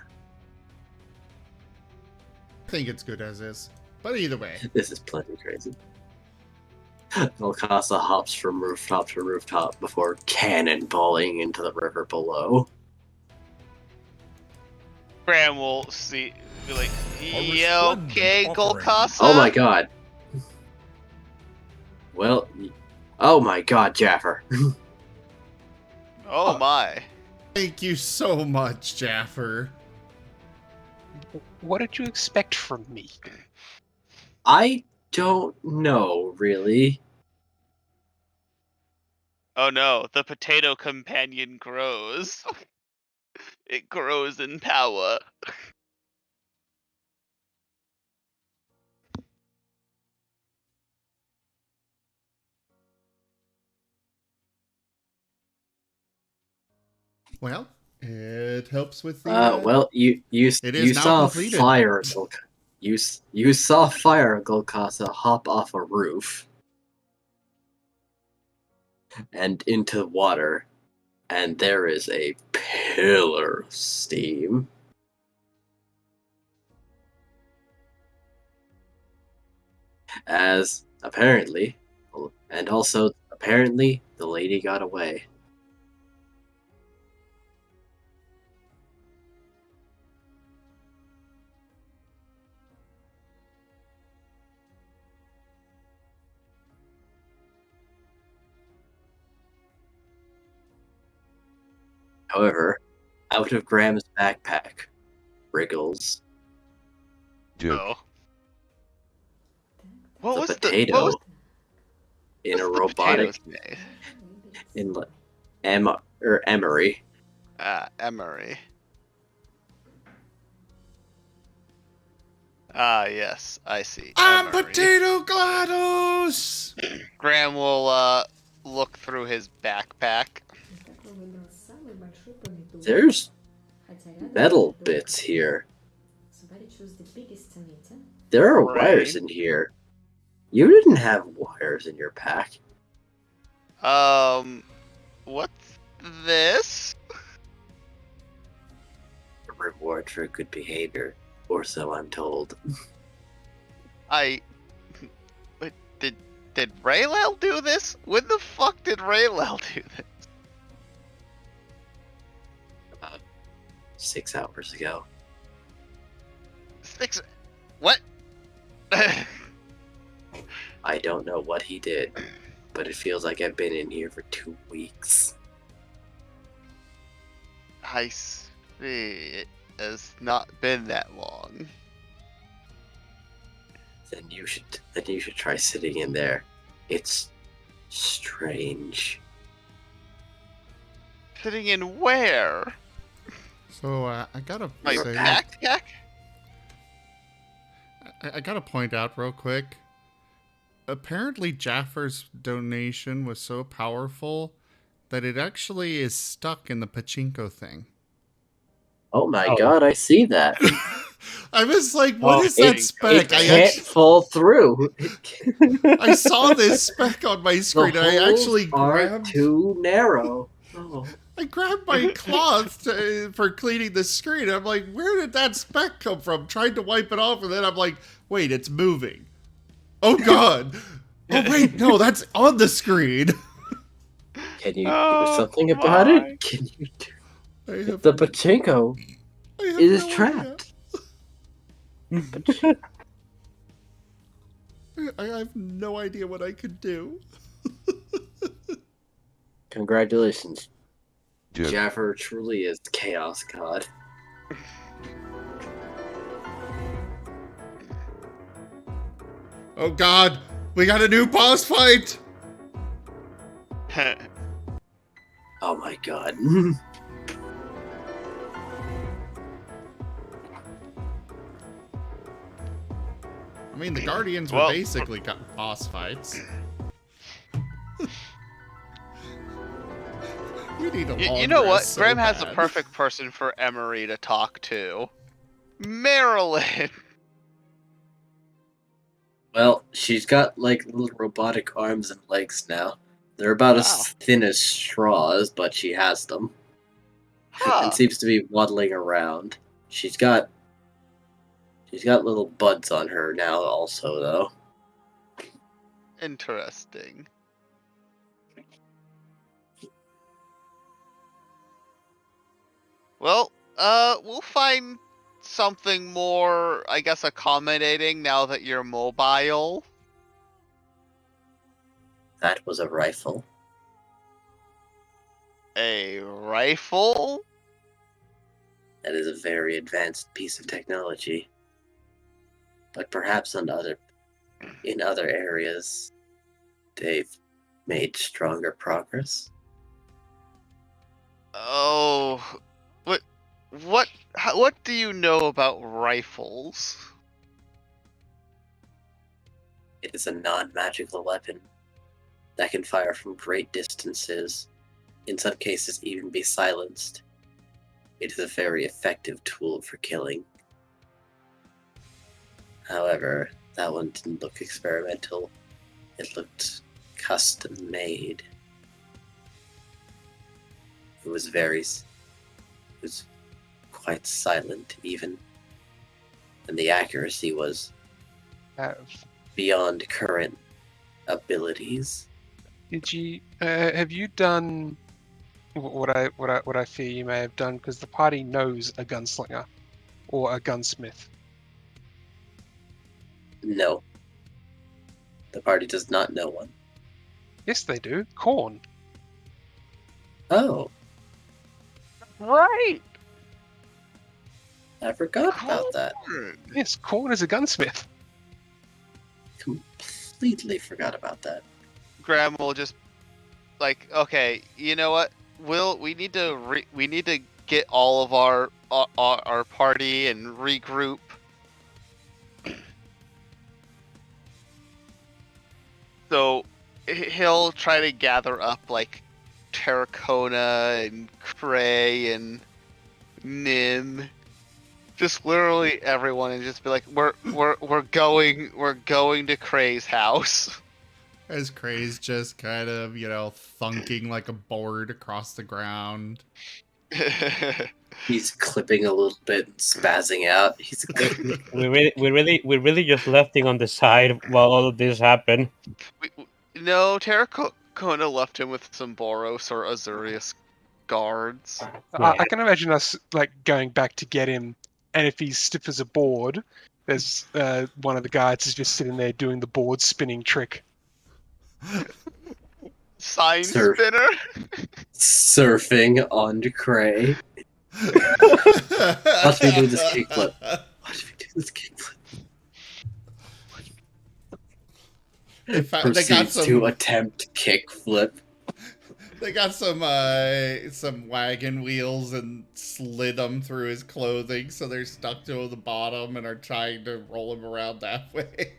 think it's good as is. But either way. This is plenty crazy. Volcasa hops from rooftop to rooftop before cannonballing into the river below. Graham will be like, A yeah, resplendent okay, offering. Golkasa? Oh my god. Well, oh my god, Jaffer. Oh my. Thank you so much, Jaffer. What did you expect from me? I don't know, really. Oh no, the potato companion grows. It grows in power. Well, it helps with the... Well, you It is now saw completed. fire. You saw fire Golkasa hop off a roof and into the water, and there is a pillar of steam. As apparently, and also apparently, the lady got away. However, out of Graham's backpack wriggles Duke. Oh. What the was potato the what was in a the robotic potatoes made? Emery. Ah, Emery. Ah, yes, I see. I'm Emery. Potato GLaDOS! Graham will look through his backpack. There's metal bits here. There are wires Right. in here. You didn't have wires in your pack. What's this? A reward for good behavior, or so I'm told. Wait, did Raylel do this? When the fuck did Raylel do this? About 6 hours ago. What? I don't know what he did, but it feels like I've been in here for 2 weeks. I see. It has not been that long. Then you should try sitting in there. It's strange. Sitting in where? So, I gotta My say... backpack? I gotta point out real quick. Apparently Jaffer's donation was so powerful that it actually is stuck in the pachinko thing. Oh my Oh. god, I see that. I was like, what Oh, is that It spec? can't fall through. I saw this spec on my The screen. I holes actually are grabbed. too narrow. Oh. I grabbed my cloth for cleaning the screen. I'm like, where did that speck come from? Tried to wipe it off, and then I'm like, wait, it's moving. Oh god. Oh wait, no, that's on the screen. Can you do Oh, something about my. it? Can you do I have, the pachinko I have is no trapped. idea. I have no idea what I could do. Congratulations. Yeah. Jaffer truly is Chaos God. Oh god, we got a new boss fight. Oh my god. I mean, the Guardians were Well- basically boss fights. We need a long You know what? rest so Graham has the bad. perfect person for Emery to talk to. Marilyn. Well, she's got like little robotic arms and legs now. They're about Wow. as thin as straws, but she has them. Huh. And seems to be waddling around. She's got little buds on her now also though. Interesting. Well, we'll find something more, I guess, accommodating now that you're mobile. That was a rifle. A rifle? That is a very advanced piece of technology. But perhaps in other areas they've made stronger progress. Oh, what do you know about rifles? It is a non-magical weapon that can fire from great distances, in some cases even be silenced. It is a very effective tool for killing. However, that one didn't look experimental. It looked custom made. It was quite silent even. And the accuracy was beyond current abilities. Did you have you done what I fear you may have done? Because the party knows a gunslinger or a gunsmith. No. The party does not know one. Yes, they do. Corn. Oh, Right. I forgot about that. Yes, Corn is a gunsmith. Completely forgot about that. Graham will just like, okay, you know what? We need to get all of our party and regroup. So he'll try to gather up like Terracona and Krei and Nim, just literally everyone, and just be like, we're going to Krei's house. As Kray's just kind of, thunking like a board across the ground. He's clipping a little bit and spazzing out. He's we really just left him on the side while all of this happened. No, Terracona left him with some Boros or Azurius guards. I can imagine us like going back to get him, and if he's stiff as a board, there's one of the guards is just sitting there doing the board spinning trick. Sign spinner. surfing on Krei. Watch me do this kickflip. Watch me do this kickflip. They got Proceeds to attempt kickflip. They got some wagon wheels and slid them through his clothing, so they're stuck to the bottom and are trying to roll him around that way.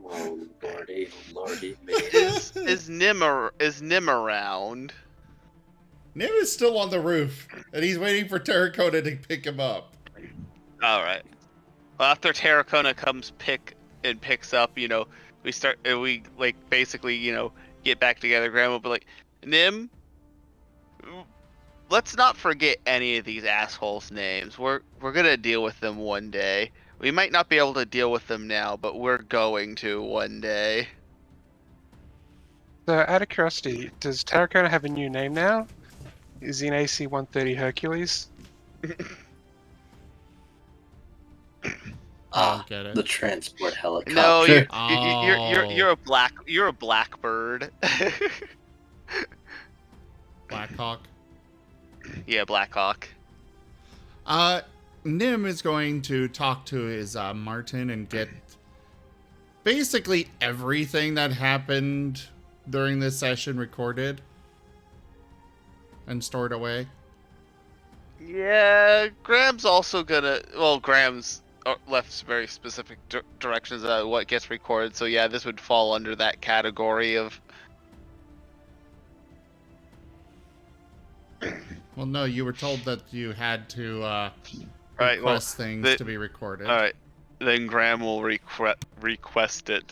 Oh lordy. Is Nim around? Nim is still on the roof, and he's waiting for Terracona to pick him up. All right. Well, after Terracona picks up, we like basically, get back together. Graham will be like, Nim, let's not forget any of these assholes' names. We're gonna deal with them one day. We might not be able to deal with them now, but we're going to one day. So, out of curiosity, does Terracona have a new name now? Is he an AC-130 Hercules? I don't get it. The transport helicopter. No, you're Oh, you're a blackbird. Blackhawk. Yeah, Blackhawk. Nim is going to talk to his Marten and get basically everything that happened during this session recorded and stored away. Yeah, Graham's also gonna. Well, Graham's left very specific directions on what gets recorded. So yeah, this would fall under that category of. Well, no, you were told that you had to Right, well, request things to be recorded. All right, then Graham will request it.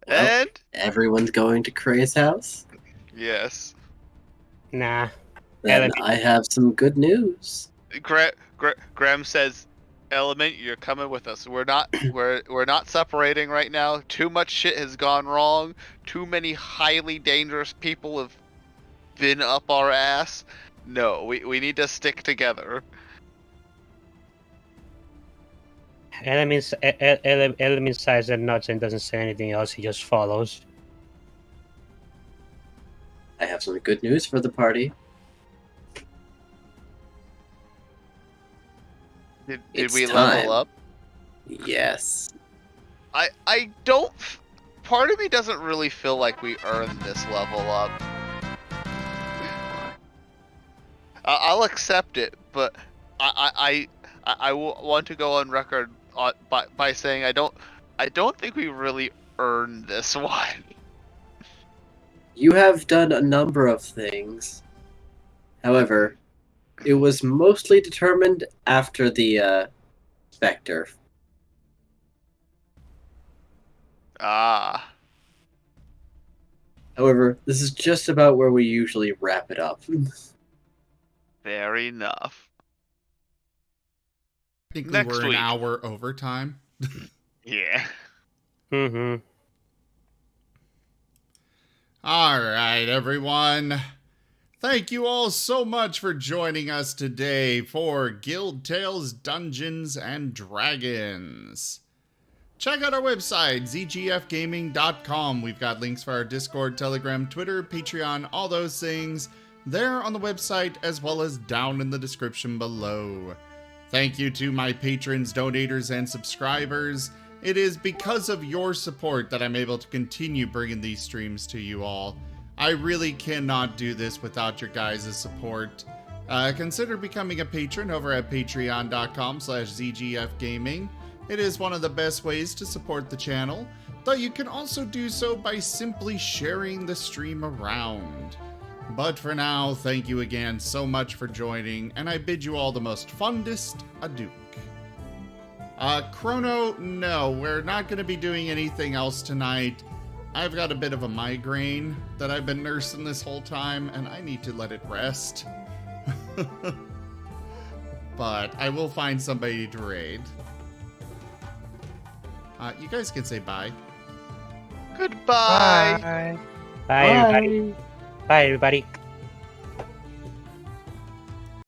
Well, And everyone's going to Krei's house? yes, Nah. Then Element. I have some good news. Graham says, "Element, you're coming with us. We're not separating right now. Too much shit has gone wrong. Too many highly dangerous people have been up our ass. No, we need to stick together." Element size and nuts and doesn't say anything else. He just follows. I have some good news for the party. Did It's we time. level up? Yes. I don't. Part of me doesn't really feel like we earned this level up. I'll accept it, but I want to go on record by saying I don't think we really earned this one. You have done a number of things. However, it was mostly determined after the Spectre. Ah, However, this is just about where we usually wrap it up. fair enough. Technically, Next we're an week. hour overtime. Yeah. Mm-hmm. All right, everyone. Thank you all so much for joining us today for Guild Tales Dungeons and Dragons. Check out our website, zgfgaming.com. We've got links for our Discord, Telegram, Twitter, Patreon, all those things there on the website as well as down in the description below. Thank you to my patrons, donators, and subscribers. It is because of your support that I'm able to continue bringing these streams to you all. I really cannot do this without your guys' support. Consider becoming a patron over at patreon.com/zgfgaming. It is one of the best ways to support the channel, though you can also do so by simply sharing the stream around. But for now, thank you again so much for joining, and I bid you all the most fondest adieu. Chrono, no, we're not going to be doing anything else tonight. I've got a bit of a migraine that I've been nursing this whole time, and I need to let it rest. But I will find somebody to raid. You guys can say bye. Goodbye. Bye. Bye, everybody. Bye, everybody.